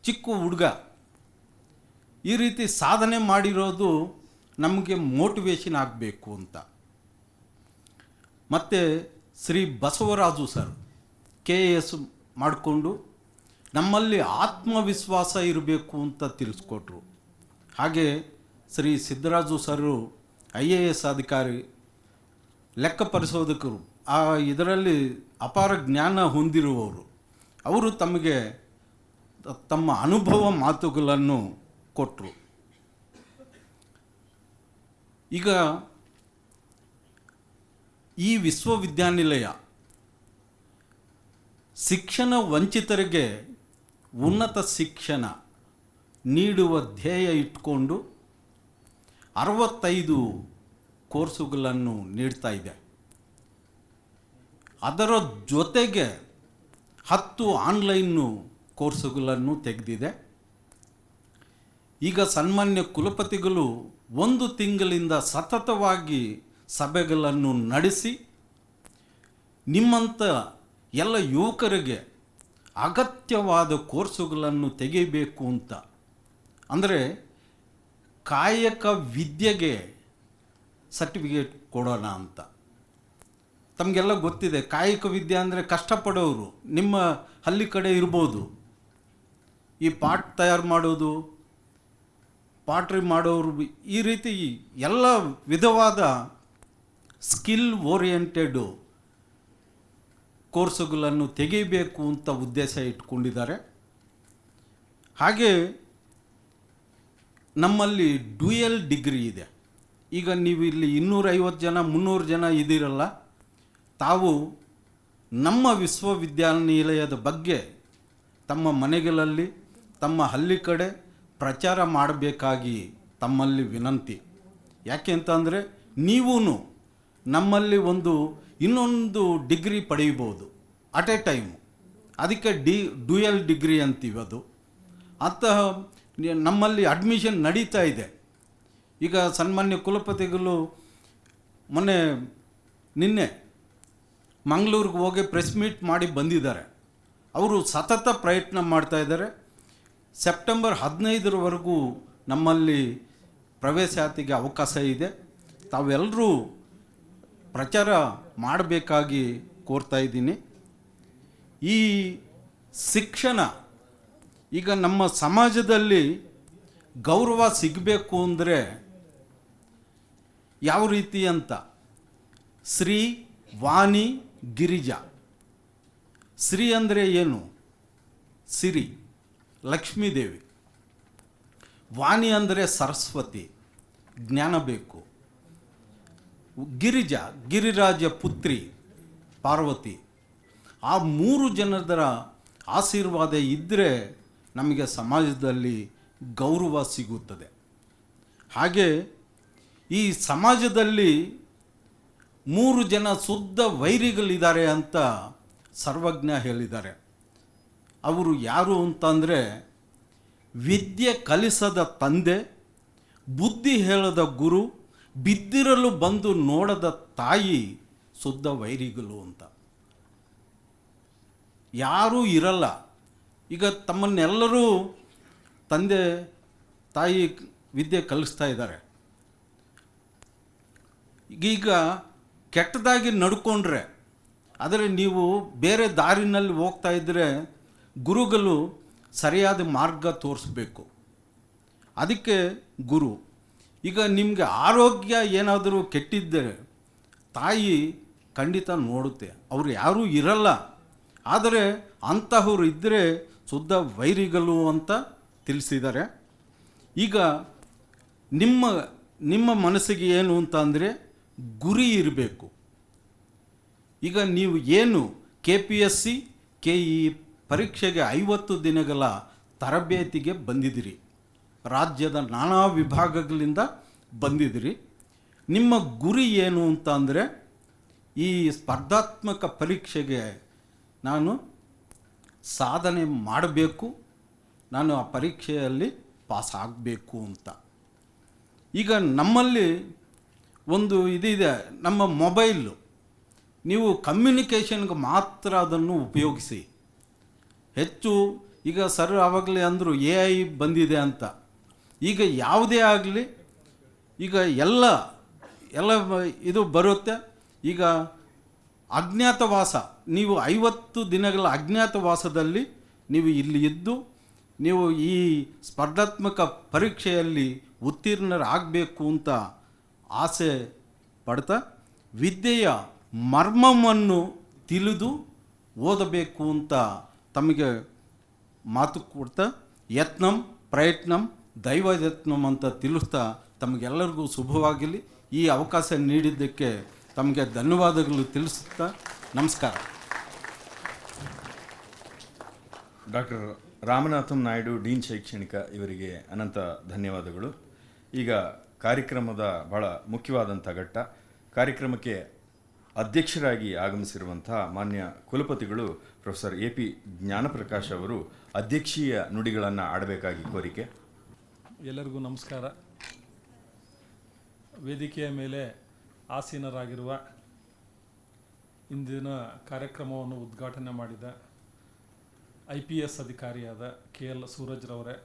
[SPEAKER 8] ಚಿಕ್ಕ ಹುಡುಗ. ಈ ರೀತಿ ಸಾಧನೆ ಮಾಡಿರೋದು ನಮಗೆ ಮೋಟಿವೇಶನ್ ಆಗಬೇಕು ಅಂತ. ಮತ್ತು ಶ್ರೀ ಬಸವರಾಜು ಸರ್ KAS ಮಾಡಿಕೊಂಡು ನಮ್ಮಲ್ಲಿ ಆತ್ಮವಿಶ್ವಾಸ ಇರಬೇಕು ಅಂತ ತಿಳಿಸ್ಕೊಟ್ರು. ಹಾಗೆ ಶ್ರೀ ಸಿದ್ದರಾಜು ಸರು IAS ಅಧಿಕಾರಿ, ಲೆಕ್ಕ ಪರಿಶೋಧಕರು, ಆ ಇದರಲ್ಲಿ ಅಪಾರ ಜ್ಞಾನ ಹೊಂದಿರುವವರು. ಅವರು ತಮಗೆ ತಮ್ಮ ಅನುಭವ ಮಾತುಗಳನ್ನು ಕೊಟ್ಟರು. ಈಗ ಈ ವಿಶ್ವವಿದ್ಯಾನಿಲಯ ಶಿಕ್ಷಣ ವಂಚಿತರಿಗೆ ಉನ್ನತ ಶಿಕ್ಷಣ ನೀಡುವ ಧ್ಯೇಯ ಇಟ್ಕೊಂಡು 65 ಕೋರ್ಸುಗಳನ್ನು ನೀಡ್ತಾ ಇದೆ. ಅದರ ಜೊತೆಗೆ 10 ಆನ್ಲೈನು ಕೋರ್ಸುಗಳನ್ನು ತೆಗೆದಿದೆ. ಈಗ ಸನ್ಮಾನ್ಯ ಕುಲಪತಿಗಳು 1 ತಿಂಗಳಿಂದ ಸತತವಾಗಿ ಸಭೆಗಳನ್ನು ನಡೆಸಿ ನಿಮ್ಮಂಥ ಎಲ್ಲ ಯುವಕರಿಗೆ ಅಗತ್ಯವಾದ ಕೋರ್ಸುಗಳನ್ನು ತೆಗೆಯಬೇಕು ಅಂತ, ಅಂದರೆ ಕಾಯಕ ವಿದ್ಯೆಗೆ ಸರ್ಟಿಫಿಕೇಟ್ ಕೊಡೋಣ ಅಂತ. ತಮಗೆಲ್ಲ ಗೊತ್ತಿದೆ, ಕಾಯಕ ವಿದ್ಯೆ ಅಂದರೆ ಕಷ್ಟಪಡೋರು ನಿಮ್ಮ ಹಳ್ಳಿ ಕಡೆ ಇರ್ಬೋದು. ಈ ಪಾಟ್ ತಯಾರು ಮಾಡೋದು, ಪಾಟ್ರಿ ಮಾಡೋರು, ಈ ರೀತಿ ಎಲ್ಲ ವಿಧವಾದ ಸ್ಕಿಲ್ ಓರಿಯೆಂಟೆಡ್ ಕೋರ್ಸುಗಳನ್ನು ತೆಗೆಯಬೇಕು ಅಂತ ಉದ್ದೇಶ ಇಟ್ಕೊಂಡಿದ್ದಾರೆ. ಹಾಗೆ ನಮ್ಮಲ್ಲಿ ಡ್ಯೂಯಲ್ ಡಿಗ್ರಿ ಇದೆ. ಈಗ ನೀವು ಇಲ್ಲಿ 250 ಜನ 300 ಜನ ಇದ್ದೀರಲ್ಲ, ತಾವು ನಮ್ಮ ವಿಶ್ವವಿದ್ಯಾನಿಲಯದ ಬಗ್ಗೆ ತಮ್ಮ ಮನೆಗಳಲ್ಲಿ, ತಮ್ಮ ಹಳ್ಳಿ ಕಡೆ ಪ್ರಚಾರ ಮಾಡಬೇಕಾಗಿ ತಮ್ಮಲ್ಲಿ ವಿನಂತಿ. ಯಾಕೆ ಅಂತಂದರೆ ನೀವೂ ನಮ್ಮಲ್ಲಿ ಇನ್ನೊಂದು ಡಿಗ್ರಿ ಪಡೆಯಬಹುದು ಅಟ್ ಎ ಟೈಮು. ಅದಕ್ಕೆ ಡ್ಯೂಯಲ್ ಡಿಗ್ರಿ ಅಂತೀವಿ. ಅದು ಅಂತಹ ನಮ್ಮಲ್ಲಿ ಅಡ್ಮಿಷನ್ ನಡೀತಾ ಇದೆ. ಈಗ ಸನ್ಮಾನ್ಯ ಕುಲಪತಿಗಳು ನಿನ್ನೆ ಮಂಗಳೂರಿಗೆ ಹೋಗಿ ಪ್ರೆಸ್ ಮೀಟ್ ಮಾಡಿ ಬಂದಿದ್ದಾರೆ. ಅವರು ಸತತ ಪ್ರಯತ್ನ ಮಾಡ್ತಾ ಇದ್ದಾರೆ. ಸೆಪ್ಟೆಂಬರ್ 15ರವರೆಗೂ ನಮ್ಮಲ್ಲಿ ಪ್ರವೇಶಾತಿಗೆ ಅವಕಾಶ ಇದೆ. ತಾವೆಲ್ಲರೂ ಪ್ರಚಾರ ಮಾಡಬೇಕಾಗಿ ಕೋರ್ತಾ ಇದ್ದೀನಿ. ಈ ಶಿಕ್ಷಣ ಈಗ ನಮ್ಮ ಸಮಾಜದಲ್ಲಿ ಗೌರವ ಸಿಗಬೇಕು ಅಂದರೆ ಯಾವ ರೀತಿ ಅಂತ ಶ್ರೀ ವಾಣಿ ಗಿರಿಜಾ. ಶ್ರೀ ಅಂದರೆ ಏನು? ಸಿರಿ, ಲಕ್ಷ್ಮೀದೇವಿ. ವಾಣಿ ಅಂದರೆ ಸರಸ್ವತಿ, ಜ್ಞಾನ ಬೇಕು. ಗಿರಿಜಾ, ಗಿರಿರಾಜ ಪುತ್ರಿ ಪಾರ್ವತಿ. ಆ 3 ಜನರ ಆಶೀರ್ವಾದ ಇದ್ದರೆ ನಮಗೆ ಸಮಾಜದಲ್ಲಿ ಗೌರವ ಸಿಗುತ್ತದೆ. ಹಾಗೆ ಈ ಸಮಾಜದಲ್ಲಿ 3 ಜನ ಶುದ್ಧ ವೈರಿಗಳಿದ್ದಾರೆ ಅಂತ ಸರ್ವಜ್ಞ ಹೇಳಿದ್ದಾರೆ. ಅವರು ಯಾರು ಅಂತಂದರೆ ವಿದ್ಯೆ ಕಲಿಸದ ತಂದೆ, ಬುದ್ಧಿ ಹೇಳದ ಗುರು, ಬಿದ್ದಿರಲು ಬಂದು ನೋಡದ ತಾಯಿ ಶುದ್ಧ ವೈರಿಗಳು ಅಂತ. ಯಾರೂ ಇರಲ್ಲ. ಈಗ ತಮ್ಮನ್ನೆಲ್ಲರೂ ತಂದೆ ತಾಯಿ ವಿದ್ಯೆ ಕಲಿಸ್ತಾ ಇದ್ದಾರೆ. ಈಗ ಕೆಟ್ಟದಾಗಿ ನಡ್ಕೊಂಡ್ರೆ, ಆದರೆ ನೀವು ಬೇರೆ ದಾರಿನಲ್ಲಿ ಹೋಗ್ತಾ ಇದ್ದರೆ ಗುರುಗಳು ಸರಿಯಾದ ಮಾರ್ಗ ತೋರಿಸ್ಬೇಕು. ಅದಕ್ಕೆ ಗುರು. ಈಗ ನಿಮಗೆ ಆರೋಗ್ಯ ಏನಾದರೂ ಕೆಟ್ಟಿದ್ದರೆ ತಾಯಿ ಖಂಡಿತ ನೋಡುತ್ತೆ. ಅವರು ಯಾರೂ ಇರಲ್ಲ. ಆದರೆ ಅಂತಹವರು ಇದ್ದರೆ ಶುದ್ಧ ವೈರಿಗಳು ಅಂತ ತಿಳಿಸಿದ್ದಾರೆ. ಈಗ ನಿಮ್ಮ ಮನಸ್ಸಿಗೆ ಏನು ಅಂತ ಅಂದರೆ ಗುರಿ ಇರಬೇಕು. ಈಗ ನೀವು ಏನು KPSC KE ಪರೀಕ್ಷೆಗೆ 50 ದಿನಗಳ ತರಬೇತಿಗೆ ಬಂದಿದ್ದೀರಿ, ರಾಜ್ಯದ ನಾನಾ ವಿಭಾಗಗಳಿಂದ ಬಂದಿದ್ದೀರಿ. ನಿಮ್ಮ ಗುರಿ ಏನು ಅಂತ ಅಂದರೆ ಈ ಸ್ಪರ್ಧಾತ್ಮಕ ಪರೀಕ್ಷೆಗೆ ನಾನು ಸಾಧನೆ ಮಾಡಬೇಕು, ನಾನು ಆ ಪರೀಕ್ಷೆಯಲ್ಲಿ ಪಾಸ್ ಆಗಬೇಕು ಅಂತ. ಈಗ ನಮ್ಮಲ್ಲಿ ಒಂದು ಇದಿದೆ, ನಮ್ಮ ಮೊಬೈಲು. ನೀವು ಕಮ್ಯುನಿಕೇಷನ್ಗೆ ಮಾತ್ರ ಅದನ್ನು ಉಪಯೋಗಿಸಿ. ಹೆಚ್ಚು ಈಗ ಸರ್ ಆವಾಗಲೇ ಅಂದರು AI ಬಂದಿದೆ ಅಂತ. ಈಗ ಯಾವುದೇ ಆಗಲಿ ಈಗ ಎಲ್ಲ ಇದು ಬರುತ್ತೆ. ಈಗ ಅಜ್ಞಾತವಾಸ, ನೀವು 50 ದಿನಗಳ ಅಜ್ಞಾತವಾಸದಲ್ಲಿ ನೀವು ಇಲ್ಲಿ ಇದ್ದು ನೀವು ಈ ಸ್ಪರ್ಧಾತ್ಮಕ ಪರೀಕ್ಷೆಯಲ್ಲಿ ಉತ್ತೀರ್ಣರಾಗಬೇಕು ಅಂತ ಆಸೆ ಪಡ್ತಾ ವಿದ್ಯೆಯ ಮರ್ಮವನ್ನು ತಿಳಿದು ಓದಬೇಕು ಅಂತ ತಮಗೆ ಮಾತು ಕೊಡ್ತಾ ಯತ್ನಂ ಪ್ರಯತ್ನಂ ದೈವಯತ್ನಂ ಅಂತ ತಿಳಿಸ್ತಾ ತಮಗೆಲ್ಲರಿಗೂ ಶುಭವಾಗಿರಲಿ. ಈ ಅವಕಾಶ ನೀಡಿದ್ದಕ್ಕೆ ತಮಗೆ ಧನ್ಯವಾದಗಳು ತಿಳಿಸುತ್ತಾ ನಮಸ್ಕಾರ.
[SPEAKER 2] ಡಾಕ್ಟರ್ ರಾಮನಾಥಂ ನಾಯ್ಡು, ಡೀನ್ ಶೈಕ್ಷಣಿಕ, ಇವರಿಗೆ ಅನಂತ ಧನ್ಯವಾದಗಳು. ಈಗ ಕಾರ್ಯಕ್ರಮದ ಬಹಳ ಮುಖ್ಯವಾದಂಥ ಘಟ್ಟ. ಕಾರ್ಯಕ್ರಮಕ್ಕೆ ಅಧ್ಯಕ್ಷರಾಗಿ ಆಗಮಿಸಿರುವಂಥ ಮಾನ್ಯ ಕುಲಪತಿಗಳು ಪ್ರೊಫೆಸರ್ AP ಜ್ಞಾನಪ್ರಕಾಶ್ ಅವರು ಅಧ್ಯಕ್ಷೀಯ ನುಡಿಗಳನ್ನು ಆಡಬೇಕಾಗಿ ಕೋರಿಕೆ.
[SPEAKER 9] ಎಲ್ಲರಿಗೂ ನಮಸ್ಕಾರ. ವೇದಿಕೆಯ ಮೇಲೆ ಆಸೀನರಾಗಿರುವ ಇಂದಿನ ಕಾರ್ಯಕ್ರಮವನ್ನು ಉದ್ಘಾಟನೆ ಮಾಡಿದ IPS ಅಧಿಕಾರಿಯಾದ KL ಸೂರಜ್ರವರೇ,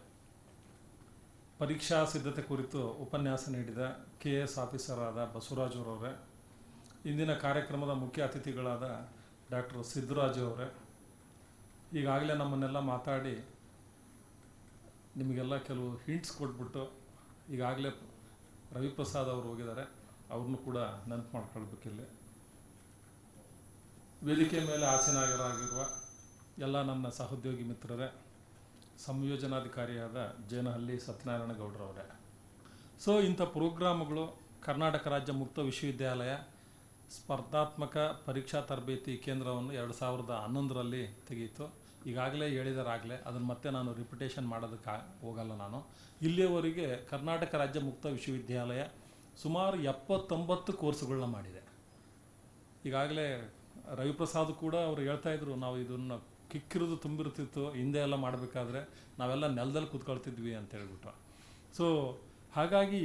[SPEAKER 9] ಪರೀಕ್ಷಾ ಸಿದ್ಧತೆ ಕುರಿತು ಉಪನ್ಯಾಸ ನೀಡಿದ KS ಆಫೀಸರ್ ಆದ ಬಸವರಾಜರವರೇ, ಇಂದಿನ ಕಾರ್ಯಕ್ರಮದ ಮುಖ್ಯ ಅತಿಥಿಗಳಾದ ಡಾಕ್ಟರ್ ಸಿದ್ದರಾಜು ಅವರೇ, ಈಗಾಗಲೇ ನಮ್ಮನ್ನೆಲ್ಲ ಮಾತಾಡಿ ನಿಮಗೆಲ್ಲ ಕೆಲವು ಹಿಂಟ್ಸ್ ಕೊಟ್ಬಿಟ್ಟು ಈಗಾಗಲೇ ರವಿಪ್ರಸಾದ್ ಅವರು ಹೋಗಿದ್ದಾರೆ, ಅವ್ರನ್ನೂ ಕೂಡ ನೆನಪು ಮಾಡ್ಕೊಳ್ಬೇಕಿಲ್ಲಿ. ವೇದಿಕೆ ಮೇಲೆ ಆಸೀನರಾಗಿರುವ ಎಲ್ಲ ನನ್ನ ಸಹೋದ್ಯೋಗಿ ಮಿತ್ರರೇ, ಸಂಯೋಜನಾಧಿಕಾರಿಯಾದ ಜೇನಹಳ್ಳಿ ಸತ್ಯನಾರಾಯಣ ಗೌಡ್ರವರೇ. ಸೊ ಇಂಥ ಪ್ರೋಗ್ರಾಮ್ಗಳು ಕರ್ನಾಟಕ ರಾಜ್ಯ ಮುಕ್ತ ವಿಶ್ವವಿದ್ಯಾಲಯ ಸ್ಪರ್ಧಾತ್ಮಕ ಪರೀಕ್ಷಾ ತರಬೇತಿ ಕೇಂದ್ರವನ್ನು 2011ರಲ್ಲಿ ತೆಗೀತು. ಈಗಾಗಲೇ ಹೇಳಿದರಾಗಲೇ ಅದನ್ನು ಮತ್ತೆ ನಾನು ರಿಪಿಟೇಷನ್ ಮಾಡೋದಕ್ಕೆ ಹೋಗಲ್ಲ. ನಾನು ಇಲ್ಲಿಯವರೆಗೆ ಕರ್ನಾಟಕ ರಾಜ್ಯ ಮುಕ್ತ ವಿಶ್ವವಿದ್ಯಾಲಯ ಸುಮಾರು 79 ಕೋರ್ಸ್ಗಳನ್ನ ಮಾಡಿದೆ. ಈಗಾಗಲೇ ರವಿಪ್ರಸಾದ್ ಕೂಡ ಅವರು ಹೇಳ್ತಾಯಿದ್ರು, ನಾವು ಇದನ್ನು ಕಿಕ್ಕಿರೋದು ತುಂಬಿರ್ತಿತ್ತು, ಹಿಂದೆ ಎಲ್ಲ ಮಾಡಬೇಕಾದ್ರೆ ನಾವೆಲ್ಲ ನೆಲದಲ್ಲಿ ಕೂತ್ಕೊಳ್ತಿದ್ವಿ ಅಂತ ಹೇಳ್ಬಿಟ್ಟು. ಸೊ ಹಾಗಾಗಿ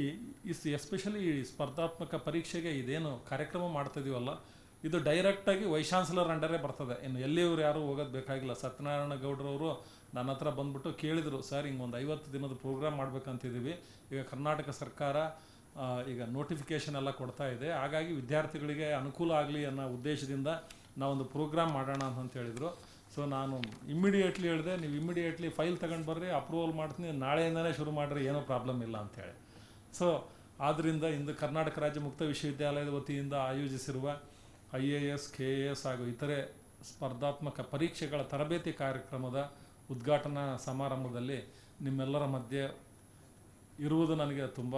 [SPEAKER 9] ಎಸ್ಪೆಷಲಿ ಸ್ಪರ್ಧಾತ್ಮಕ ಪರೀಕ್ಷೆಗೆ ಇದೇನು ಕಾರ್ಯಕ್ರಮ ಮಾಡ್ತಿದ್ದೀವಲ್ಲ, ಇದು ಡೈರೆಕ್ಟಾಗಿ ವೈಸ್ ಚಾನ್ಸಲರ್ ಅಂಡರೇ ಬರ್ತದೆ. ಇನ್ನು ಎಲ್ಲಿಯವರು ಯಾರೂ ಹೋಗೋದು ಬೇಕಾಗಿಲ್ಲ. ಸತ್ಯನಾರಾಯಣ ಗೌಡ್ರವರು ನನ್ನ ಹತ್ರ ಬಂದುಬಿಟ್ಟು ಕೇಳಿದರು, ಸರ್ ಹಿಂಗೆ ಒಂದು 50 ದಿನದ ಪ್ರೋಗ್ರಾಮ್ ಮಾಡಬೇಕಂತಿದ್ದೀವಿ, ಈಗ ಕರ್ನಾಟಕ ಸರ್ಕಾರ ಈಗ ನೋಟಿಫಿಕೇಷನ್ ಎಲ್ಲ ಕೊಡ್ತಾ ಇದೆ, ಹಾಗಾಗಿ ವಿದ್ಯಾರ್ಥಿಗಳಿಗೆ ಅನುಕೂಲ ಆಗಲಿ ಅನ್ನೋ ಉದ್ದೇಶದಿಂದ ನಾವೊಂದು ಪ್ರೋಗ್ರಾಮ್ ಮಾಡೋಣ ಅಂತ ಹೇಳಿದರು. ಸೊ ನಾನು ಇಮ್ಮಿಡಿಯೇಟ್ಲಿ ಹೇಳಿದೆ, ನೀವು ಇಮ್ಮಿಡಿಯೇಟ್ಲಿ ಫೈಲ್ ತಗೊಂಡು ಬರ್ರಿ, ಅಪ್ರೂವಲ್ ಮಾಡ್ತೀನಿ, ನಾಳೆಯಿಂದನೇ ಶುರು ಮಾಡಿರಿ, ಏನೂ ಪ್ರಾಬ್ಲಮ್ ಇಲ್ಲ ಅಂತೇಳಿ. ಸೊ ಆದ್ದರಿಂದ ಇಂದು ಕರ್ನಾಟಕ ರಾಜ್ಯ ಮುಕ್ತ ವಿಶ್ವವಿದ್ಯಾಲಯದ ವತಿಯಿಂದ ಆಯೋಜಿಸಿರುವ IAS, KAS ಹಾಗೂ ಇತರೆ ಸ್ಪರ್ಧಾತ್ಮಕ ಪರೀಕ್ಷೆಗಳ ತರಬೇತಿ ಕಾರ್ಯಕ್ರಮದ ಉದ್ಘಾಟನಾ ಸಮಾರಂಭದಲ್ಲಿ ನಿಮ್ಮೆಲ್ಲರ ಮಧ್ಯೆ ಇರುವುದು ನನಗೆ ತುಂಬ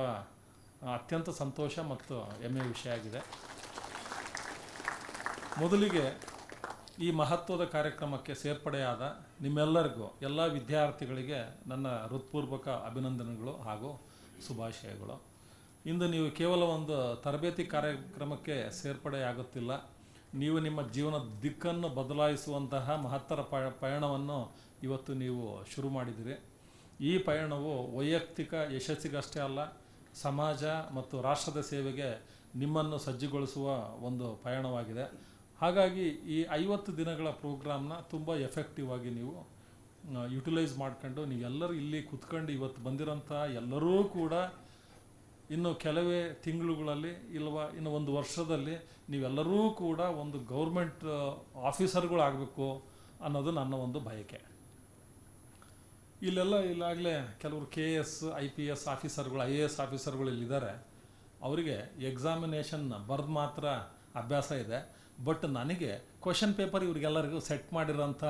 [SPEAKER 9] ಅತ್ಯಂತ ಸಂತೋಷ ಮತ್ತು ಹೆಮ್ಮೆಯ ವಿಷಯ ಆಗಿದೆ. ಮೊದಲಿಗೆ ಈ ಮಹತ್ವದ ಕಾರ್ಯಕ್ರಮಕ್ಕೆ ಸೇರ್ಪಡೆಯಾದ ನಿಮ್ಮೆಲ್ಲರಿಗೂ, ಎಲ್ಲ ವಿದ್ಯಾರ್ಥಿಗಳಿಗೆ ನನ್ನ ಹೃತ್ಪೂರ್ವಕ ಅಭಿನಂದನೆಗಳು ಹಾಗೂ ಶುಭಾಶಯಗಳು. ಇಂದು ನೀವು ಕೇವಲ ಒಂದು ತರಬೇತಿ ಕಾರ್ಯಕ್ರಮಕ್ಕೆ ಸೇರ್ಪಡೆಯಾಗುತ್ತಿಲ್ಲ, ನೀವು ನಿಮ್ಮ ಜೀವನದ ದಿಕ್ಕನ್ನು ಬದಲಾಯಿಸುವಂತಹ ಮಹತ್ತರ ಪಯಣವನ್ನು ಇವತ್ತು ನೀವು ಶುರು ಮಾಡಿದಿರಿ. ಈ ಪಯಣವು ವೈಯಕ್ತಿಕ ಯಶಸ್ಸಿಗಷ್ಟೇ ಅಲ್ಲ, ಸಮಾಜ ಮತ್ತು ರಾಷ್ಟ್ರದ ಸೇವೆಗೆ ನಿಮ್ಮನ್ನು ಸಜ್ಜುಗೊಳಿಸುವ ಒಂದು ಪಯಣವಾಗಿದೆ. ಹಾಗಾಗಿ ಈ 50 ದಿನಗಳ ಪ್ರೋಗ್ರಾಮ್ನ ತುಂಬ ಎಫೆಕ್ಟಿವ್ ಆಗಿ ನೀವು ಯುಟಿಲೈಸ್ ಮಾಡ್ಕೊಂಡು, ನೀವೆಲ್ಲರೂ ಇಲ್ಲಿ ಕೂತ್ಕೊಂಡು ಇವತ್ತು ಬಂದಿರೋಂಥ ಎಲ್ಲರೂ ಕೂಡ ಇನ್ನು ಕೆಲವೇ ತಿಂಗಳುಗಳಲ್ಲಿ ಇಲ್ವಾ ಇನ್ನು ಒಂದು ವರ್ಷದಲ್ಲಿ ನೀವೆಲ್ಲರೂ ಕೂಡ ಒಂದು ಗೌರ್ಮೆಂಟ್ ಆಫೀಸರ್ಗಳಾಗಬೇಕು ಅನ್ನೋದು ನನ್ನ ಒಂದು ಬಯಕೆ. ಇಲ್ಲಾಗಲೇ ಕೆಲವರು KS, IPS ಆಫೀಸರ್ಗಳು, IAS ಆಫೀಸರ್ಗಳು ಇಲ್ಲಿದ್ದಾರೆ. ಅವರಿಗೆ ಎಕ್ಸಾಮಿನೇಷನ್ ಬರೆದು ಮಾತ್ರ ಅಭ್ಯಾಸ ಇದೆ. ಬಟ್ ನನಗೆ ಕ್ವಶನ್ ಪೇಪರ್ ಇವ್ರಿಗೆಲ್ಲರಿಗೂ ಸೆಟ್ ಮಾಡಿರೋಂಥ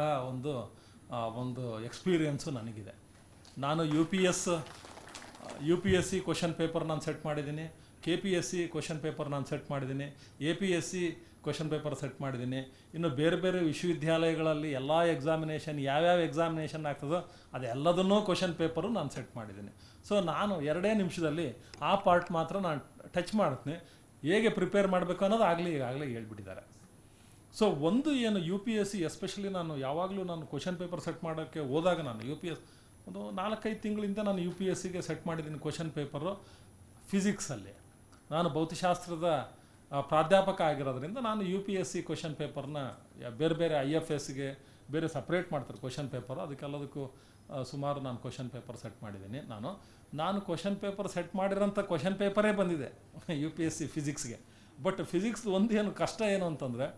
[SPEAKER 9] ಒಂದು ಎಕ್ಸ್ಪೀರಿಯೆನ್ಸು ನನಗಿದೆ. ನಾನು UPSC ಕ್ವಶನ್ ಪೇಪರ್ ನಾನು ಸೆಟ್ ಮಾಡಿದ್ದೀನಿ, KPSC ಕ್ವಶನ್ ಪೇಪರ್ ನಾನು ಸೆಟ್ ಮಾಡಿದ್ದೀನಿ, APSC ಕ್ವಶನ್ ಪೇಪರ್ ಸೆಟ್ ಮಾಡಿದ್ದೀನಿ. ಇನ್ನು ಬೇರೆ ಬೇರೆ ವಿಶ್ವವಿದ್ಯಾಲಯಗಳಲ್ಲಿ ಎಲ್ಲ ಎಕ್ಸಾಮಿನೇಷನ್ ಯಾವ್ಯಾವ ಎಕ್ಸಾಮಿನೇಷನ್ ಆಗ್ತದೋ ಅದೆಲ್ಲದನ್ನೂ ಕ್ವಶನ್ ಪೇಪರು ನಾನು ಸೆಟ್ ಮಾಡಿದ್ದೀನಿ. ಸೊ ನಾನು 2 ನಿಮಿಷದಲ್ಲಿ ಆ ಪಾರ್ಟ್ ಮಾತ್ರ ನಾನು ಟಚ್ ಮಾಡ್ತೀನಿ. ಹೇಗೆ ಪ್ರಿಪೇರ್ ಮಾಡಬೇಕು ಅನ್ನೋದು ಈಗಾಗಲೇ ಹೇಳ್ಬಿಟ್ಟಿದ್ದಾರೆ. ಸೊ ಒಂದು ಏನು UPSC ಎಸ್ಪೆಷಲಿ ನಾನು ಯಾವಾಗಲೂ ನಾನು ಕ್ವಶನ್ ಪೇಪರ್ ಸೆಟ್ ಮಾಡೋಕ್ಕೆ ಹೋದಾಗ ನಾನು ಒಂದು 4-5 ತಿಂಗಳಿಂದ ನಾನು UPSCಗೆ ಸೆಟ್ ಮಾಡಿದ್ದೀನಿ ಕ್ವಶನ್ ಪೇಪರು. ಫಿಸಿಕ್ಸಲ್ಲಿ ನಾನು ಭೌತಶಾಸ್ತ್ರದ ಪ್ರಾಧ್ಯಾಪಕ ಆಗಿರೋದ್ರಿಂದ ನಾನು UPSC ಕ್ವಶನ್ ಪೇಪರ್ನ ಬೇರೆ ಬೇರೆ IFSಗೆ ಬೇರೆ ಸಪ್ರೇಟ್ ಮಾಡ್ತಾರೆ ಕ್ವಶನ್ ಪೇಪರು. ಅದಕ್ಕೆಲ್ಲದಕ್ಕೂ ಸುಮಾರು ನಾನು ಕ್ವಶನ್ ಪೇಪರ್ ಸೆಟ್ ಮಾಡಿದ್ದೀನಿ. ನಾನು ಕ್ವಶನ್ ಪೇಪರ್ ಸೆಟ್ ಮಾಡಿರೋಂಥ ಕ್ವಶನ್ ಪೇಪರೇ ಬಂದಿದೆ UPSC ಫಿಸಿಕ್ಸ್ಗೆ. ಬಟ್ ಫಿಸಿಕ್ಸ್ ಒಂದು ಏನು ಕಷ್ಟ ಏನು ಅಂತಂದರೆ,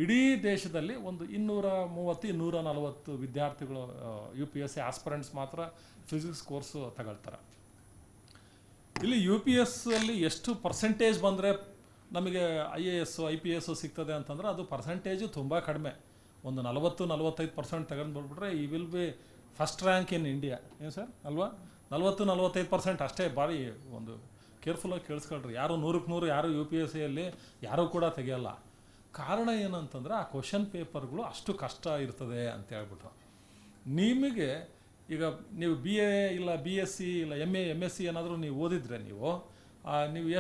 [SPEAKER 9] ಇಡೀ ದೇಶದಲ್ಲಿ ಒಂದು 230-240 ವಿದ್ಯಾರ್ಥಿಗಳು UPSC ಆಸ್ಪರೆಂಟ್ಸ್ ಮಾತ್ರ ಫಿಸಿಕ್ಸ್ ಕೋರ್ಸು ತಗೊಳ್ತಾರೆ. ಇಲ್ಲಿ UPSCಯಲ್ಲಿ ಎಷ್ಟು ಪರ್ಸೆಂಟೇಜ್ ಬಂದರೆ ನಮಗೆ IAS, IPS ಸಿಗ್ತದೆ ಅಂತಂದರೆ ಅದು ಪರ್ಸೆಂಟೇಜು ತುಂಬ ಕಡಿಮೆ. ಒಂದು 40-45% ತಗೊಂಡು ಬಂದುಬಿಟ್ರೆ ಈ will be first rank in India. ಏನು ಸರ್ ಅಲ್ವಾ? 40-45% ಅಷ್ಟೇ. ಭಾರಿ ಒಂದು ಕೇರ್ಫುಲ್ಲಾಗಿ ಕೇಳಿಸ್ಕೊಳ್ರಿ. ಯಾರು 100ಕ್ಕೆ 100 ಯಾರು UPSCಯಲ್ಲಿ ಯಾರೂ ಕೂಡ ತೆಗೆಯಲ್ಲ. ಕಾರಣ ಏನಂತಂದರೆ ಆ ಕ್ವಶನ್ ಪೇಪರ್ಗಳು ಅಷ್ಟು ಕಷ್ಟ ಇರ್ತದೆ ಅಂತ ಹೇಳ್ಬಿಟ್ಟು. ನಿಮಗೆ ಈಗ ನೀವು BA ಇಲ್ಲ BSc ಇಲ್ಲ MA MSc ಏನಾದರೂ ನೀವು ಓದಿದರೆ ನೀವು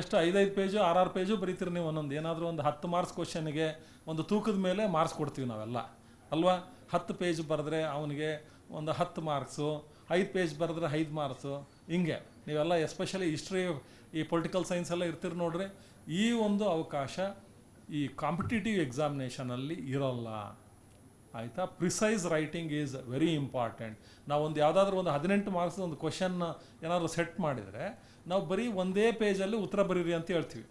[SPEAKER 9] ಎಷ್ಟು 5-5 ಪೇಜು 6-6 ಪೇಜು ಬರೀತೀರಿ ನೀವು. ಏನಾದರೂ ಒಂದು 10 ಮಾರ್ಕ್ಸ್ ಕ್ವಶನ್ಗೆ ಒಂದು ತೂಕದ ಮೇಲೆ ಮಾರ್ಕ್ಸ್ ಕೊಡ್ತೀವಿ ನಾವೆಲ್ಲ ಅಲ್ವಾ? 10 ಪೇಜ್ ಬರೆದ್ರೆ ಅವನಿಗೆ ಒಂದು 10 ಮಾರ್ಕ್ಸು, 5 ಪೇಜ್ ಬರೆದ್ರೆ 5 ಮಾರ್ಕ್ಸು, ಹಿಂಗೆ ನೀವೆಲ್ಲ ಎಸ್ಪೆಷಲಿ ಹಿಸ್ಟ್ರಿ, ಈ ಪೊಲಿಟಿಕಲ್ ಸೈನ್ಸ್ ಎಲ್ಲ ಇರ್ತೀರಿ ನೋಡ್ರಿ. ಈ ಒಂದು ಅವಕಾಶ ಈ ಕಾಂಪಿಟೇಟಿವ್ ಎಕ್ಸಾಮಿನೇಷನಲ್ಲಿ ಇರೋಲ್ಲ, ಆಯಿತಾ? Precise writing is very important. ನಾವೊಂದು ಯಾವುದಾದ್ರೂ ಒಂದು 18 ಮಾರ್ಕ್ಸ್ ಒಂದು ಕ್ವಶನ್ ಏನಾದರೂ ಸೆಟ್ ಮಾಡಿದರೆ ನಾವು ಬರೀ ಒಂದೇ ಪೇಜಲ್ಲಿ ಉತ್ತರ ಬರೀರಿ ಅಂತ ಹೇಳ್ತೀವಿ.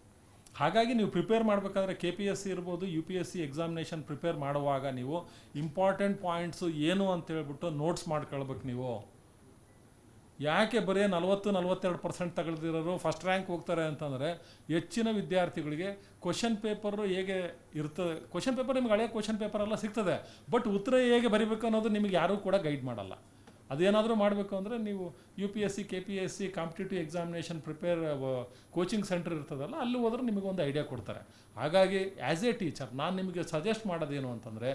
[SPEAKER 9] ಹಾಗಾಗಿ ನೀವು ಪ್ರಿಪೇರ್ ಮಾಡಬೇಕಾದ್ರೆ KPSC ಇರ್ಬೋದು, UPSC ಎಕ್ಸಾಮಿನೇಷನ್ ಪ್ರಿಪೇರ್ ಮಾಡುವಾಗ ನೀವು ಇಂಪಾರ್ಟೆಂಟ್ ಪಾಯಿಂಟ್ಸು ಏನು ಅಂತ ಹೇಳ್ಬಿಟ್ಟು ನೋಟ್ಸ್ ಮಾಡ್ಕೊಳ್ಬೇಕು ನೀವು. ಯಾಕೆ ಬರೀ 40-42% ತಗೊಳ್ದಿರೋರು ಫಸ್ಟ್ ರ್ಯಾಂಕ್ ಹೋಗ್ತಾರೆ ಅಂತಂದರೆ, ಹೆಚ್ಚಿನ ವಿದ್ಯಾರ್ಥಿಗಳಿಗೆ ಕ್ವಶನ್ ಪೇಪರು ಹೇಗೆ ಇರ್ತದೆ, ಕ್ವಶನ್ ಪೇಪರ್ ನಿಮ್ಗೆ ಹಳೆಯ ಕ್ವಶನ್ ಪೇಪರ್ ಎಲ್ಲ ಸಿಗ್ತದೆ, ಬಟ್ ಉತ್ತರ ಹೇಗೆ ಬರೀಬೇಕು ಅನ್ನೋದು ನಿಮಗೆ ಯಾರೂ ಕೂಡ ಗೈಡ್ ಮಾಡಲ್ಲ. ಅದೇನಾದರೂ ಮಾಡಬೇಕು ಅಂದರೆ ನೀವು UPSC, KPSC competitive examination prepare coaching centre ಇರ್ತದಲ್ಲ, ಅಲ್ಲಿ ಹೋದ್ರೆ ನಿಮಗೊಂದು ಐಡಿಯಾ ಕೊಡ್ತಾರೆ. ಹಾಗಾಗಿ ಆ್ಯಸ್ ಎ ಟೀಚರ್ ನಾನು ನಿಮಗೆ ಸಜೆಸ್ಟ್ ಮಾಡೋದೇನು ಅಂತಂದರೆ,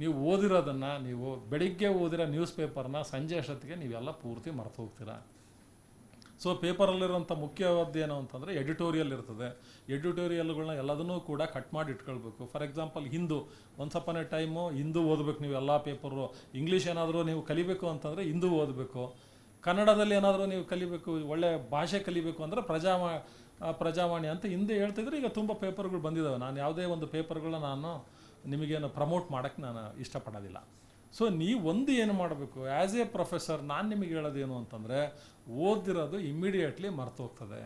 [SPEAKER 9] ನೀವು ಓದಿರೋದನ್ನು, ನೀವು ಬೆಳಿಗ್ಗೆ ಓದಿರೋ ನ್ಯೂಸ್ ಪೇಪರ್ನ ಸಂಜೆ ಅಷ್ಟೊತ್ತಿಗೆ ನೀವೆಲ್ಲ ಪೂರ್ತಿ ಮರೆತು ಹೋಗ್ತೀರಾ. ಸೊ ಪೇಪರಲ್ಲಿರೋಂಥ ಮುಖ್ಯವಾದ್ದು ಏನು ಅಂತಂದರೆ ಎಡಿಟೋರಿಯಲ್ ಇರ್ತದೆ. ಎಡಿಟೋರಿಯಲ್ಗಳನ್ನ ಎಲ್ಲದನ್ನೂ ಕೂಡ ಕಟ್ ಮಾಡಿ ಇಟ್ಕೊಳ್ಬೇಕು. For example Hindu, once upon A time Hindu ಓದಬೇಕು ನೀವು ಎಲ್ಲ ಪೇಪರು. ಇಂಗ್ಲೀಷ್ ಏನಾದರೂ ನೀವು ಕಲಿಬೇಕು ಅಂತಂದರೆ ಹಿಂದೂ ಓದಬೇಕು. ಕನ್ನಡದಲ್ಲಿ ಏನಾದರೂ ನೀವು ಕಲಿಬೇಕು, ಒಳ್ಳೆಯ ಭಾಷೆ ಕಲಿಬೇಕು ಅಂದರೆ ಪ್ರಜಾವಾಣಿ ಅಂತ ಹಿಂದೆ ಹೇಳ್ತಿದ್ರೆ. ಈಗ ತುಂಬ ಪೇಪರ್ಗಳು ಬಂದಿದ್ದಾವೆ. ನಾನು ಯಾವುದೇ ಒಂದು ಪೇಪರ್ಗಳನ್ನ ನಾನು ನಿಮಗೇನು ಪ್ರಮೋಟ್ ಮಾಡೋಕ್ಕೆ ನಾನು ಇಷ್ಟಪಡೋದಿಲ್ಲ. ಸೊ ಒಂದು ಏನು ಮಾಡಬೇಕು, ಆ್ಯಸ್ ಎ ಪ್ರೊಫೆಸರ್ ನಾನು ನಿಮಗೆ ಹೇಳೋದೇನು ಅಂತಂದರೆ, ಓದಿರೋದು ಇಮ್ಮಿಡಿಯೇಟ್ಲಿ ಮರೆತು ಹೋಗ್ತದೆ.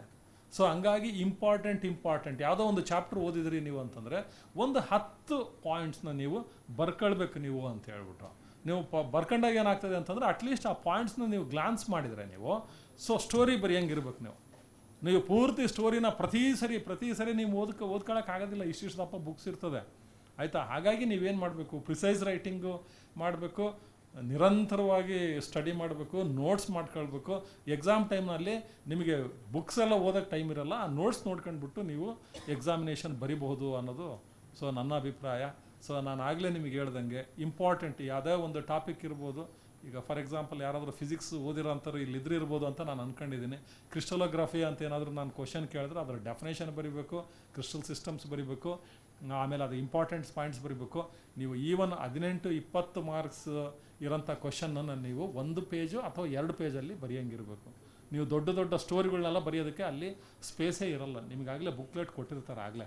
[SPEAKER 9] ಸೊ ಹಂಗಾಗಿ ಇಂಪಾರ್ಟೆಂಟ್ ಯಾವುದೋ ಒಂದು ಚಾಪ್ಟರ್ ಓದಿದ್ರಿ ನೀವು ಅಂತಂದರೆ ಒಂದು 10 ಪಾಯಿಂಟ್ಸ್ನ ನೀವು ಬರ್ಕೊಳ್ಬೇಕು ನೀವು ಅಂತ ಹೇಳ್ಬಿಟ್ಟು. ನೀವು ಬರ್ಕೊಂಡಾಗ ಏನಾಗ್ತದೆ ಅಂತಂದರೆ ಅಟ್ಲೀಸ್ಟ್ ಆ ಪಾಯಿಂಟ್ಸ್ನ ನೀವು ಗ್ಲಾನ್ಸ್ ಮಾಡಿದರೆ ನೀವು ಸೊ ಸ್ಟೋರಿ ಬರೆಯಂಗಿರ್ಬೇಕು ನೀವು ಪೂರ್ತಿ ಸ್ಟೋರಿನ ಪ್ರತಿ ಸರಿ ನೀವು ಓದ್ಕೊಳ್ಳೋಕ್ಕಾಗೋದಿಲ್ಲ, ಇಷ್ಟಿಷ್ಟು ದಪ್ಪ ಬುಕ್ಸ್ ಇರ್ತದೆ ಆಯಿತಾ. ಹಾಗಾಗಿ ನೀವೇನು ಮಾಡಬೇಕು, ಪ್ರಿಸೈಸ್ ರೈಟಿಂಗು ಮಾಡಬೇಕು, ನಿರಂತರವಾಗಿ ಸ್ಟಡಿ ಮಾಡಬೇಕು, ನೋಟ್ಸ್ ಮಾಡ್ಕೊಳ್ಬೇಕು. ಎಕ್ಸಾಮ್ ಟೈಮ್ನಲ್ಲಿ ನಿಮಗೆ ಬುಕ್ಸ್ ಎಲ್ಲ ಓದೋಕ್ಕೆ ಟೈಮ್ ಇರಲ್ಲ, ಆ ನೋಟ್ಸ್ ನೋಡ್ಕೊಂಡ್ಬಿಟ್ಟು ನೀವು ಎಕ್ಸಾಮಿನೇಷನ್ ಬರಿಬಹುದು ಅನ್ನೋದು ಸೊ ನನ್ನ ಅಭಿಪ್ರಾಯ. ಸೊ ನಾನು ಆಗಲೇ ನಿಮಗೆ ಹೇಳ್ದಂಗೆ ಇಂಪಾರ್ಟೆಂಟ್ ಯಾವುದೇ ಒಂದು ಟಾಪಿಕ್ ಇರ್ಬೋದು. ಈಗ ಫಾರ್ ಎಕ್ಸಾಂಪಲ್ ಯಾರಾದರೂ ಫಿಸಿಕ್ಸ್ ಓದಿರೋ ಅಂಥವ್ರು ಇರ್ಬೋದು ಅಂತ ನಾನು ಅಂದ್ಕೊಂಡಿದ್ದೀನಿ. ಕ್ರಿಸ್ಟಲೋಗ್ರಫಿ ಅಂತ ಏನಾದರೂ ನಾನು ಕ್ವಶನ್ ಕೇಳಿದ್ರೆ ಅದರ ಡೆಫಿನೇಷನ್ ಬರೀಬೇಕು, ಕ್ರಿಸ್ಟಲ್ ಸಿಸ್ಟಮ್ಸ್ ಬರೀಬೇಕು, ಆಮೇಲೆ ಅದು ಇಂಪಾರ್ಟೆಂಟ್ಸ್ ಪಾಯಿಂಟ್ಸ್ ಬರೀಬೇಕು. ನೀವು ಈವನ್ 18-20 ಮಾರ್ಕ್ಸ್ ಇರೋಂಥ ಕ್ವಶನನ್ನು ನೀವು 1 ಪೇಜು ಅಥವಾ 2 ಪೇಜಲ್ಲಿ ಬರೆಯೋಂಗಿರಬೇಕು. ನೀವು ದೊಡ್ಡ ಸ್ಟೋರಿಗಳನ್ನೆಲ್ಲ ಬರೆಯೋದಕ್ಕೆ ಅಲ್ಲಿ ಸ್ಪೇಸೇ ಇರಲ್ಲ. ನಿಮಗಾಗಲೇ ಬುಕ್ಲೆಟ್ ಕೊಟ್ಟಿರ್ತಾರೆ ಆಗಲೇ.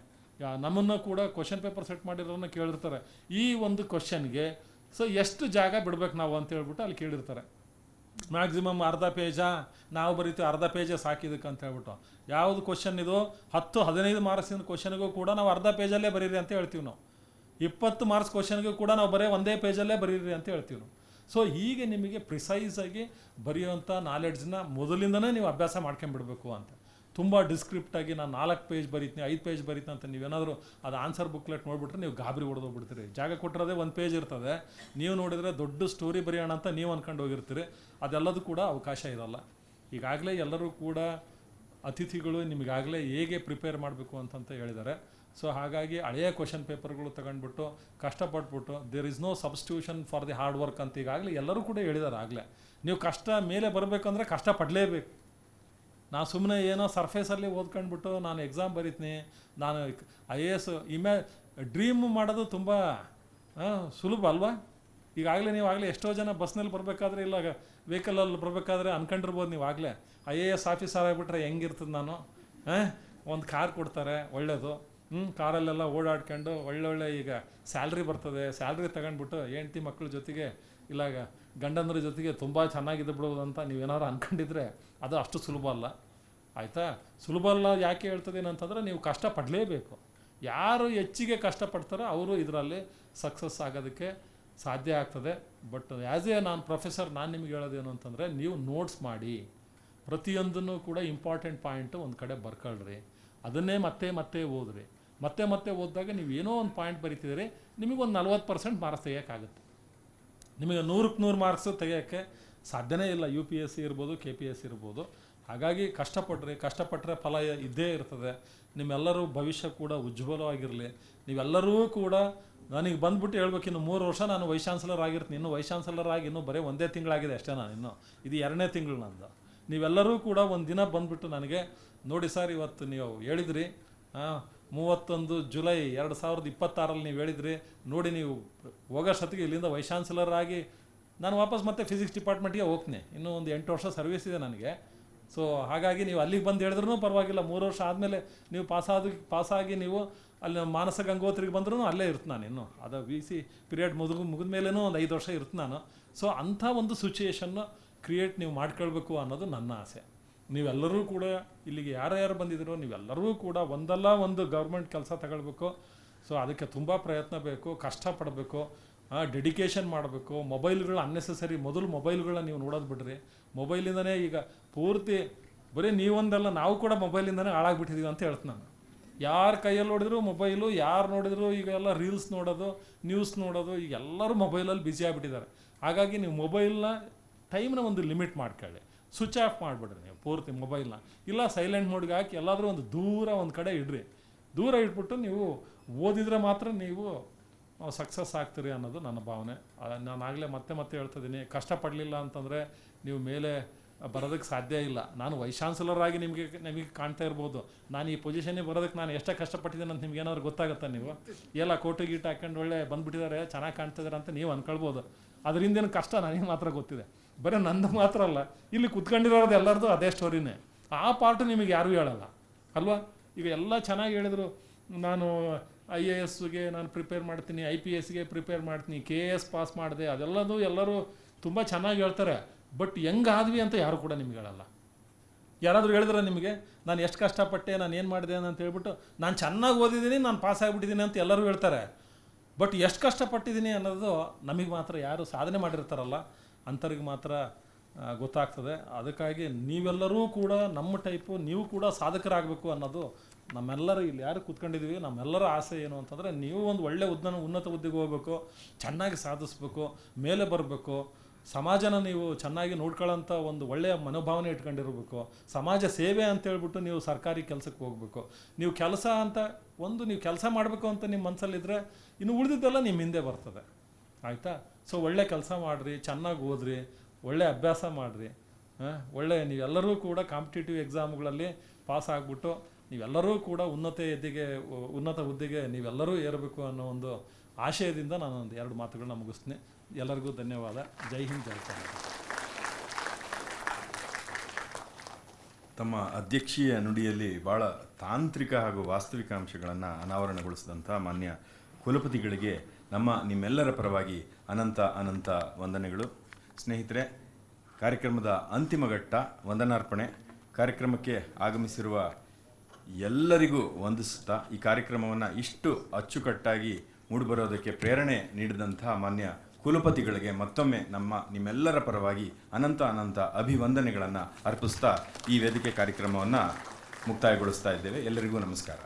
[SPEAKER 9] ನಮ್ಮನ್ನು ಕೂಡ ಕ್ವಶನ್ ಪೇಪರ್ ಸೆಟ್ ಮಾಡಿರೋನ್ನ ಕೇಳಿರ್ತಾರೆ, ಈ ಒಂದು ಕ್ವಶನ್ಗೆ ಸೊ ಎಷ್ಟು ಜಾಗ ಬಿಡ್ಬೇಕು ನಾವು ಅಂತ ಹೇಳ್ಬಿಟ್ಟು ಅಲ್ಲಿ ಕೇಳಿರ್ತಾರೆ. ಮ್ಯಾಕ್ಸಿಮಮ್ ಅರ್ಧ ಪೇಜಾ, ನಾವು ಬರೀತೀವಿ ಅರ್ಧ ಪೇಜೇ ಸಾಕಿದಕ್ಕೆ ಅಂತ ಹೇಳ್ಬಿಟ್ಟು. ಯಾವುದು ಕ್ವಶನ್ ಇದು 10-15 ಮಾರ್ಕ್ಸಿನ ಕ್ವಶನ್ಗೂ ಕೂಡ ನಾವು ಅರ್ಧ ಪೇಜಲ್ಲೇ ಬರೀರಿ ಅಂತ ಹೇಳ್ತೀವಿ ನಾವು. 20 ಮಾರ್ಕ್ಸ್ ಕ್ವಶನ್ಗೂ ಕೂಡ ನಾವು ಒಂದೇ ಪೇಜಲ್ಲೇ ಬರೀರಿ ಅಂತ ಹೇಳ್ತೀವಿ ನಾವು. ಸೊ ಹೀಗೆ ನಿಮಗೆ ಪ್ರಿಸೈಸಾಗಿ ಬರೆಯುವಂಥ ನಾಲೆಡ್ಜ್ನ ಮೊದಲಿಂದನೇ ನೀವು ಅಭ್ಯಾಸ ಮಾಡ್ಕೊಂಬಿಡ್ಬೇಕು ಅಂತ. ತುಂಬ ಡಿಸ್ಕ್ರಿಪ್ಟಾಗಿ ನಾನು 4 ಪೇಜ್ ಬರೀತೀನಿ, 5 ಪೇಜ್ ಬರೀತೀನಿ ಅಂತ ನೀವೇನಾದರೂ ಅದು ಆನ್ಸರ್ ಬುಕ್ಲೆಟ್ ನೋಡಿಬಿಟ್ರೆ ನೀವು ಗಾಬರಿ ಹೊಡೆದೋಗ್ಬಿಡ್ತೀರಿ. ಜಾಗ ಕೊಟ್ಟಿರೋದೇ 1 ಪೇಜ್ ಇರ್ತದೆ, ನೀವು ನೋಡಿದರೆ ದೊಡ್ಡ ಸ್ಟೋರಿ ಬರೆಯೋಣ ಅಂತ ನೀವು ಅಂದ್ಕೊಂಡು ಹೋಗಿರ್ತೀರಿ. ಅದೆಲ್ಲದೂ ಕೂಡ ಅವಕಾಶ ಇರಲ್ಲ. ಈಗಾಗಲೇ ಎಲ್ಲರೂ ಕೂಡ ಅತಿಥಿಗಳು ನಿಮಗಾಗಲೇ ಹೇಗೆ ಪ್ರಿಪೇರ್ ಮಾಡಬೇಕು ಅಂತಂತ ಹೇಳಿದ್ದಾರೆ. ಸೊ ಹಾಗಾಗಿ ಹಳೆಯ ಕ್ವಶನ್ ಪೇಪರ್ಗಳು ತಗೊಂಡ್ಬಿಟ್ಟು ಕಷ್ಟಪಟ್ಬಿಟ್ಟು there is no substitution for the hard work ಅಂತ ಈಗಾಗಲೇ ಎಲ್ಲರೂ ಕೂಡ ಹೇಳಿದ್ದಾರೆ. ಆಗಲೇ ನೀವು ಕಷ್ಟ ಮೇಲೆ ಬರಬೇಕಂದ್ರೆ ಕಷ್ಟಪಡಲೇಬೇಕು. ನಾವು ಸುಮ್ಮನೆ ಏನೋ ಸರ್ಫೇಸಲ್ಲಿ ಓದ್ಕೊಂಡ್ಬಿಟ್ಟು ನಾನು ಎಕ್ಸಾಮ್ ಬರೀತೀನಿ, ನಾನು IAS ಡ್ರೀಮ್ ಮಾಡೋದು ತುಂಬ ಸುಲಭ ಅಲ್ವಾ. ಈಗಾಗಲೇ ನೀವು ಆಗಲೇ ಎಷ್ಟೋ ಜನ ಬಸ್ನಲ್ಲಿ ಬರಬೇಕಾದ್ರೆ ಇಲ್ಲ ವೆಹಿಕಲಲ್ಲಿ ಬರಬೇಕಾದ್ರೆ ಅಂದ್ಕೊಂಡಿರ್ಬೋದು ನೀವು ಆಗಲೇ IAS ಆಫೀಸರ್ ಆಗಿಬಿಟ್ರೆ ಹೆಂಗಿರ್ತದೆ ನಾನು. ಒಂದು ಕಾರ್ ಕೊಡ್ತಾರೆ ಒಳ್ಳೆಯದು, ಕಾರಲ್ಲೆಲ್ಲ ಓಡಾಡ್ಕೊಂಡು ಒಳ್ಳೊಳ್ಳೆ ಈಗ ಸ್ಯಾಲ್ರಿ ಬರ್ತದೆ, ಸ್ಯಾಲ್ರಿ ತಗೊಂಡ್ಬಿಟ್ಟು ಹೆಂಡ್ತಿ ಮಕ್ಕಳ ಜೊತೆಗೆ ಇಲ್ಲ ಗಂಡಂದ್ರ ಜೊತೆಗೆ ತುಂಬ ಚೆನ್ನಾಗಿದೆ ಬಿಡೋದು ಅಂತ ನೀವೇನಾದ್ರು ಅಂದ್ಕೊಂಡಿದ್ರೆ ಅದು ಅಷ್ಟು ಸುಲಭ ಅಲ್ಲ ಆಯಿತಾ. ಸುಲಭ ಅಲ್ಲ ಯಾಕೆ ಹೇಳ್ತದೇನು ಅಂತಂದರೆ ನೀವು ಕಷ್ಟಪಡಲೇಬೇಕು. ಯಾರು ಹೆಚ್ಚಿಗೆ ಕಷ್ಟಪಡ್ತಾರೋ ಅವರು ಇದರಲ್ಲಿ ಸಕ್ಸಸ್ ಆಗೋದಕ್ಕೆ ಸಾಧ್ಯ ಆಗ್ತದೆ. ಬಟ್ ಆ್ಯಸ್ ಎ ನಾನು ಪ್ರೊಫೆಸರ್ ನಾನು ನಿಮ್ಗೆ ಹೇಳೋದೇನು ಅಂತಂದರೆ ನೀವು ನೋಟ್ಸ್ ಮಾಡಿ, ಪ್ರತಿಯೊಂದನ್ನು ಕೂಡ ಇಂಪಾರ್ಟೆಂಟ್ ಪಾಯಿಂಟು ಒಂದು ಕಡೆ ಬರ್ಕೊಳ್ರಿ, ಅದನ್ನೇ ಮತ್ತೆ ಓದ್ರಿ. ಮತ್ತೆ ಓದಿದಾಗ ನೀವು ಏನೋ ಒಂದು ಪಾಯಿಂಟ್ ಬರೀತಿದ್ದೀರಿ, ನಿಮಗೊಂದು 40% ಮಾರ್ಕ್ಸ್ ತೆಗಿಯೋಕ್ಕಾಗುತ್ತೆ. ನಿಮಗೆ 100ಕ್ಕೆ 100 ಮಾರ್ಕ್ಸು ತೆಗಿಯೋಕ್ಕೆ ಸಾಧ್ಯನೇ ಇಲ್ಲ. UPSC ಇರ್ಬೋದು, KPSC ಇರ್ಬೋದು. ಹಾಗಾಗಿ ಕಷ್ಟಪಟ್ಟರೆ ಫಲ ಇದ್ದೇ ಇರ್ತದೆ. ನಿಮ್ಮೆಲ್ಲರೂ ಭವಿಷ್ಯ ಕೂಡ ಉಜ್ವಲವಾಗಿರಲಿ. ನೀವೆಲ್ಲರೂ ಕೂಡ ನನಗೆ ಬಂದ್ಬಿಟ್ಟು ಹೇಳ್ಬೇಕು, ಇನ್ನು 3 ವರ್ಷ ನಾನು ವೈಸ್ ಚಾನ್ಸಲರ್ ಆಗಿರ್ತೀನಿ. ಇನ್ನು ವೈಸ್ ಚಾನ್ಸಲರ್ ಆಗಿ ಇನ್ನೂ ಬರೀ 1 ತಿಂಗಳಾಗಿದೆ ಅಷ್ಟೇ, ನಾನು ಇನ್ನು ಇದು 2ನೇ ತಿಂಗಳು ನಂದು. ನೀವೆಲ್ಲರೂ ಕೂಡ ಒಂದು ದಿನ ಬಂದುಬಿಟ್ಟು ನನಗೆ ನೋಡಿ ಸರ್ ಇವತ್ತು ನೀವು ಹೇಳಿದ್ರಿ 31 ಜುಲೈ 2026 ನೀವು ಹೇಳಿದ್ರಿ ನೋಡಿ, ನೀವು ಹೋಗೋಷ್ಟೊತ್ತಿಗೆ ಇಲ್ಲಿಂದ ವೈಸ್ ಚಾನ್ಸಲರ್ ಆಗಿ ನಾನು ವಾಪಸ್ ಮತ್ತೆ ಫಿಸಿಕ್ಸ್ ಡಿಪಾರ್ಟ್ಮೆಂಟ್ಗೆ ಹೋಗ್ತೀನಿ. ಇನ್ನೂ ಒಂದು 8 ವರ್ಷ ಸರ್ವಿಸ್ ಇದೆ ನನಗೆ. ಸೊ ಹಾಗಾಗಿ ನೀವು ಅಲ್ಲಿಗೆ ಬಂದು ಹೇಳಿದ್ರೂ ಪರವಾಗಿಲ್ಲ, 3 ವರ್ಷ ಆದಮೇಲೆ ನೀವು ಪಾಸಾಗಿ ನೀವು ಅಲ್ಲಿ ಮಾನಸ ಗಂಗೋತ್ರಿಗೆ ಬಂದ್ರೂ ಅಲ್ಲೇ ಇರ್ತೀನಿ ನಾನು. ಇನ್ನು ಅದು VC ಪೀರಿಯಡ್ ಮುಗಿದ ಮೇಲೇನೂ ಒಂದು 5 ವರ್ಷ ಇರ್ತೀನಿ ನಾನು. ಸೊ ಅಂಥ ಒಂದು ಸಿಚುಯೇಷನ್ನು ಕ್ರಿಯೇಟ್ ನೀವು ಮಾಡ್ಕೊಳ್ಬೇಕು ಅನ್ನೋದು ನನ್ನ ಆಸೆ. ನೀವೆಲ್ಲರೂ ಕೂಡ ಇಲ್ಲಿಗೆ ಯಾರ್ಯಾರು ಬಂದಿದ್ದೀರೋ ನೀವೆಲ್ಲರೂ ಕೂಡ ಒಂದಲ್ಲ ಒಂದು ಗೌರ್ಮೆಂಟ್ ಕೆಲಸ ತಗೊಳ್ಬೇಕು. ಸೊ ಅದಕ್ಕೆ ತುಂಬ ಪ್ರಯತ್ನ ಬೇಕು, ಕಷ್ಟಪಡಬೇಕು, ಡೆಡಿಕೇಶನ್ ಮಾಡಬೇಕು. ಮೊಬೈಲ್ಗಳು ಅನ್ನೆಸೆಸರಿ, ಮೊದಲು ಮೊಬೈಲ್ಗಳನ್ನ ನೀವು ನೋಡೋದು ಬಿಡ್ರಿ. ಮೊಬೈಲಿಂದನೇ ಈಗ ಪೂರ್ತಿ ಬರೀ ನೀವೊಂದಲ್ಲ ನಾವು ಕೂಡ ಮೊಬೈಲಿಂದನೇ ಹಾಳಾಗ್ಬಿಟ್ಟಿದ್ದೀವಿ ಅಂತ ಹೇಳ್ತೀನಿ ನಾನು. ಯಾರ ಕೈಯಲ್ಲಿ ನೋಡಿದ್ರು ಮೊಬೈಲು, ಯಾರು ನೋಡಿದ್ರು ಈಗ ಎಲ್ಲ ರೀಲ್ಸ್ ನೋಡೋದು, ನ್ಯೂಸ್ ನೋಡೋದು, ಈಗ ಎಲ್ಲರೂ ಮೊಬೈಲಲ್ಲಿ ಬ್ಯುಸಿ ಆಗಿಬಿಟ್ಟಿದ್ದಾರೆ. ಹಾಗಾಗಿ ನೀವು ಮೊಬೈಲ್ನ ಟೈಮ್ನ ಒಂದು ಲಿಮಿಟ್ ಮಾಡ್ಕೊಳ್ಳಿ, ಸ್ವಿಚ್ ಆಫ್ ಮಾಡಿಬಿಡ್ರಿ ನೀವು ಪೂರ್ತಿ ಮೊಬೈಲ್ನ. ಇಲ್ಲ ಸೈಲೆಂಟ್ ಮೋಡ್ಗೆ ಹಾಕಿ ಎಲ್ಲಾದರೂ ಒಂದು ದೂರ ಒಂದು ಕಡೆ ಇಡ್ರಿ. ದೂರ ಇಟ್ಬಿಟ್ಟು ನೀವು ಓದಿದರೆ ಮಾತ್ರ ನೀವು ಸಕ್ಸಸ್ ಆಗ್ತೀರಿ ಅನ್ನೋದು ನನ್ನ ಭಾವನೆ. ನಾನು ಆಗಲೇ ಮತ್ತೆ ಹೇಳ್ತಿದ್ದೀನಿ, ಕಷ್ಟಪಡಲಿಲ್ಲ ಅಂತಂದರೆ ನೀವು ಮೇಲೆ ಬರೋದಕ್ಕೆ ಸಾಧ್ಯ ಇಲ್ಲ. ನಾನು ವೈಸ್ ಚಾನ್ಸಲರ್ ಆಗಿ ನಿಮಗೆ ಕಾಣ್ತಾ ಇರ್ಬೋದು, ನಾನು ಈ ಪೊಸಿಷನ್ನಿಗೆ ಬರೋದಕ್ಕೆ ನಾನು ಎಷ್ಟು ಕಷ್ಟಪಟ್ಟಿದ್ದೀನಿ ಅಂತ ನಿಮ್ಗೆ ಏನಾದ್ರು ಗೊತ್ತಾಗುತ್ತಾ? ನೀವು ಎಲ್ಲ ಕೋಟು ಗೀಟ್ ಹಾಕೊಂಡು ಒಳ್ಳೆ ಬಂದುಬಿಟ್ಟಿದ್ದಾರೆ, ಚೆನ್ನಾಗಿ ಕಾಣ್ತಿದ್ದಾರೆ ಅಂತ ನೀವು ಅಂದ್ಕೊಳ್ಬೋದು. ಅದರಿಂದೇನು ಕಷ್ಟ ನನಗೆ ಮಾತ್ರ ಗೊತ್ತಿದೆ. ಬರೀ ನಂದು ಮಾತ್ರ ಅಲ್ಲ, ಇಲ್ಲಿ ಕುತ್ಕೊಂಡಿರೋದು ಎಲ್ಲರದು ಅದೇ ಸ್ಟೋರಿನೇ. ಆ ಪಾರ್ಟು ನಿಮಗೆ ಯಾರೂ ಹೇಳಲ್ಲ ಅಲ್ವಾ. ಈಗ ಎಲ್ಲ ಚೆನ್ನಾಗಿ ಹೇಳಿದ್ರು, ನಾನು IASಗೆ ನಾನು ಪ್ರಿಪೇರ್ ಮಾಡ್ತೀನಿ, IPSಗೆ ಪ್ರಿಪೇರ್ ಮಾಡ್ತೀನಿ, KS ಪಾಸ್ ಮಾಡಿದೆ, ಅದೆಲ್ಲದು ಎಲ್ಲರೂ ತುಂಬ ಚೆನ್ನಾಗಿ ಹೇಳ್ತಾರೆ. ಬಟ್ ಹೆಂಗಾದ್ವಿ ಅಂತ ಯಾರು ಕೂಡ ನಿಮ್ಗೆ ಹೇಳಲ್ಲ. ಯಾರಾದರೂ ಹೇಳಿದ್ರೆ ನಿಮಗೆ ನಾನು ಎಷ್ಟು ಕಷ್ಟಪಟ್ಟೆ, ನಾನು ಏನು ಮಾಡಿದೆ ಅಂತ ಹೇಳ್ಬಿಟ್ಟು ನಾನು ಚೆನ್ನಾಗಿ ಓದಿದ್ದೀನಿ, ನಾನು ಪಾಸ್ ಆಗಿಬಿಟ್ಟಿದ್ದೀನಿ ಅಂತ ಎಲ್ಲರೂ ಹೇಳ್ತಾರೆ. ಬಟ್ ಎಷ್ಟು ಕಷ್ಟಪಟ್ಟಿದ್ದೀನಿ ಅನ್ನೋದು ನಮಗೆ ಮಾತ್ರ, ಯಾರು ಸಾಧನೆ ಮಾಡಿರ್ತಾರಲ್ಲ ಅಂಥವ್ರಿಗೆ ಮಾತ್ರ ಗೊತ್ತಾಗ್ತದೆ. ಅದಕ್ಕಾಗಿ ನೀವೆಲ್ಲರೂ ಕೂಡ ನಮ್ಮ ಟೈಪು, ನೀವು ಕೂಡ ಸಾಧಕರಾಗಬೇಕು ಅನ್ನೋದು ನಮ್ಮೆಲ್ಲರೂ, ಇಲ್ಲಿ ಯಾರು ಕೂತ್ಕೊಂಡಿದ್ದೀವಿ ನಮ್ಮೆಲ್ಲರ ಆಸೆ ಏನು ಅಂತಂದರೆ, ನೀವು ಒಂದು ಒಳ್ಳೆ ಉನ್ನತ ಹುದ್ದೆಗೆ ಹೋಗಬೇಕು, ಚೆನ್ನಾಗಿ ಸಾಧಿಸ್ಬೇಕು, ಮೇಲೆ ಬರಬೇಕು, ಸಮಾಜನ ನೀವು ಚೆನ್ನಾಗಿ ನೋಡ್ಕೊಳ್ಳೋಂಥ ಒಂದು ಒಳ್ಳೆಯ ಮನೋಭಾವನೆ ಇಟ್ಕೊಂಡಿರಬೇಕು. ಸಮಾಜ ಸೇವೆ ಅಂತೇಳ್ಬಿಟ್ಟು ನೀವು ಸರ್ಕಾರಿ ಕೆಲಸಕ್ಕೆ ಹೋಗಬೇಕು. ನೀವು ಕೆಲಸ ಅಂತ ನೀವು ಕೆಲಸ ಮಾಡಬೇಕು ಅಂತ ನಿಮ್ಮ ಮನಸ್ಸಲ್ಲಿದ್ದರೆ ಇನ್ನು ಉಳಿದಿದ್ದೆಲ್ಲ ನಿಮ್ಮ ಹಿಂದೆ ಬರ್ತದೆ. ಆಯಿತಾ? ಸೊ ಒಳ್ಳೆ ಕೆಲಸ ಮಾಡಿರಿ, ಚೆನ್ನಾಗಿ ಓದ್ರಿ, ಒಳ್ಳೆ ಅಭ್ಯಾಸ ಮಾಡಿರಿ. ಒಳ್ಳೆ ನೀವೆಲ್ಲರೂ ಕೂಡ ಕಾಂಪಿಟೇಟಿವ್ ಎಕ್ಸಾಮ್ಗಳಲ್ಲಿ ಪಾಸ್ ಆಗಿಬಿಟ್ಟು ನೀವೆಲ್ಲರೂ ಕೂಡ ಉನ್ನತ ಹುದ್ದೆಗೆ ನೀವೆಲ್ಲರೂ ಏರಬೇಕು ಅನ್ನೋ ಒಂದು ಆಶಯದಿಂದ ನಾನು ಒಂದು 2 ಮಾತುಗಳನ್ನ ಮುಗಿಸ್ತೀನಿ. ಎಲ್ಲರಿಗೂ ಧನ್ಯವಾದ. ಜೈ ಹಿಂದ್, ಜೈ ಕರ್ನಾಟಕ.
[SPEAKER 2] ತಮ್ಮ ಅಧ್ಯಕ್ಷೀಯ ನುಡಿಯಲ್ಲಿ ಭಾಳ ತಾಂತ್ರಿಕ ಹಾಗೂ ವಾಸ್ತವಿಕ ಅಂಶಗಳನ್ನು ಅನಾವರಣಗೊಳಿಸಿದಂಥ ಮಾನ್ಯ ಕುಲಪತಿಗಳಿಗೆ ನಿಮ್ಮೆಲ್ಲರ ಪರವಾಗಿ ಅನಂತ ವಂದನೆಗಳು. ಸ್ನೇಹಿತರೆ, ಕಾರ್ಯಕ್ರಮದ ಅಂತಿಮ ಘಟ್ಟ ವಂದನಾರ್ಪಣೆ. ಕಾರ್ಯಕ್ರಮಕ್ಕೆ ಆಗಮಿಸಿರುವ ಎಲ್ಲರಿಗೂ ವಂದಿಸುತ್ತಾ ಈ ಕಾರ್ಯಕ್ರಮವನ್ನು ಇಷ್ಟು ಅಚ್ಚುಕಟ್ಟಾಗಿ ಮೂಡಿಬರೋದಕ್ಕೆ ಪ್ರೇರಣೆ ನೀಡಿದಂಥ ಮಾನ್ಯ ಕುಲಪತಿಗಳಿಗೆ ಮತ್ತೊಮ್ಮೆ ನಿಮ್ಮೆಲ್ಲರ ಪರವಾಗಿ ಅನಂತ ಅಭಿವಂದನೆಗಳನ್ನು ಅರ್ಪಿಸ್ತಾ ಈ ವೇದಿಕೆ ಕಾರ್ಯಕ್ರಮವನ್ನು ಮುಕ್ತಾಯಗೊಳಿಸ್ತಾ ಇದ್ದೇವೆ. ಎಲ್ಲರಿಗೂ ನಮಸ್ಕಾರ.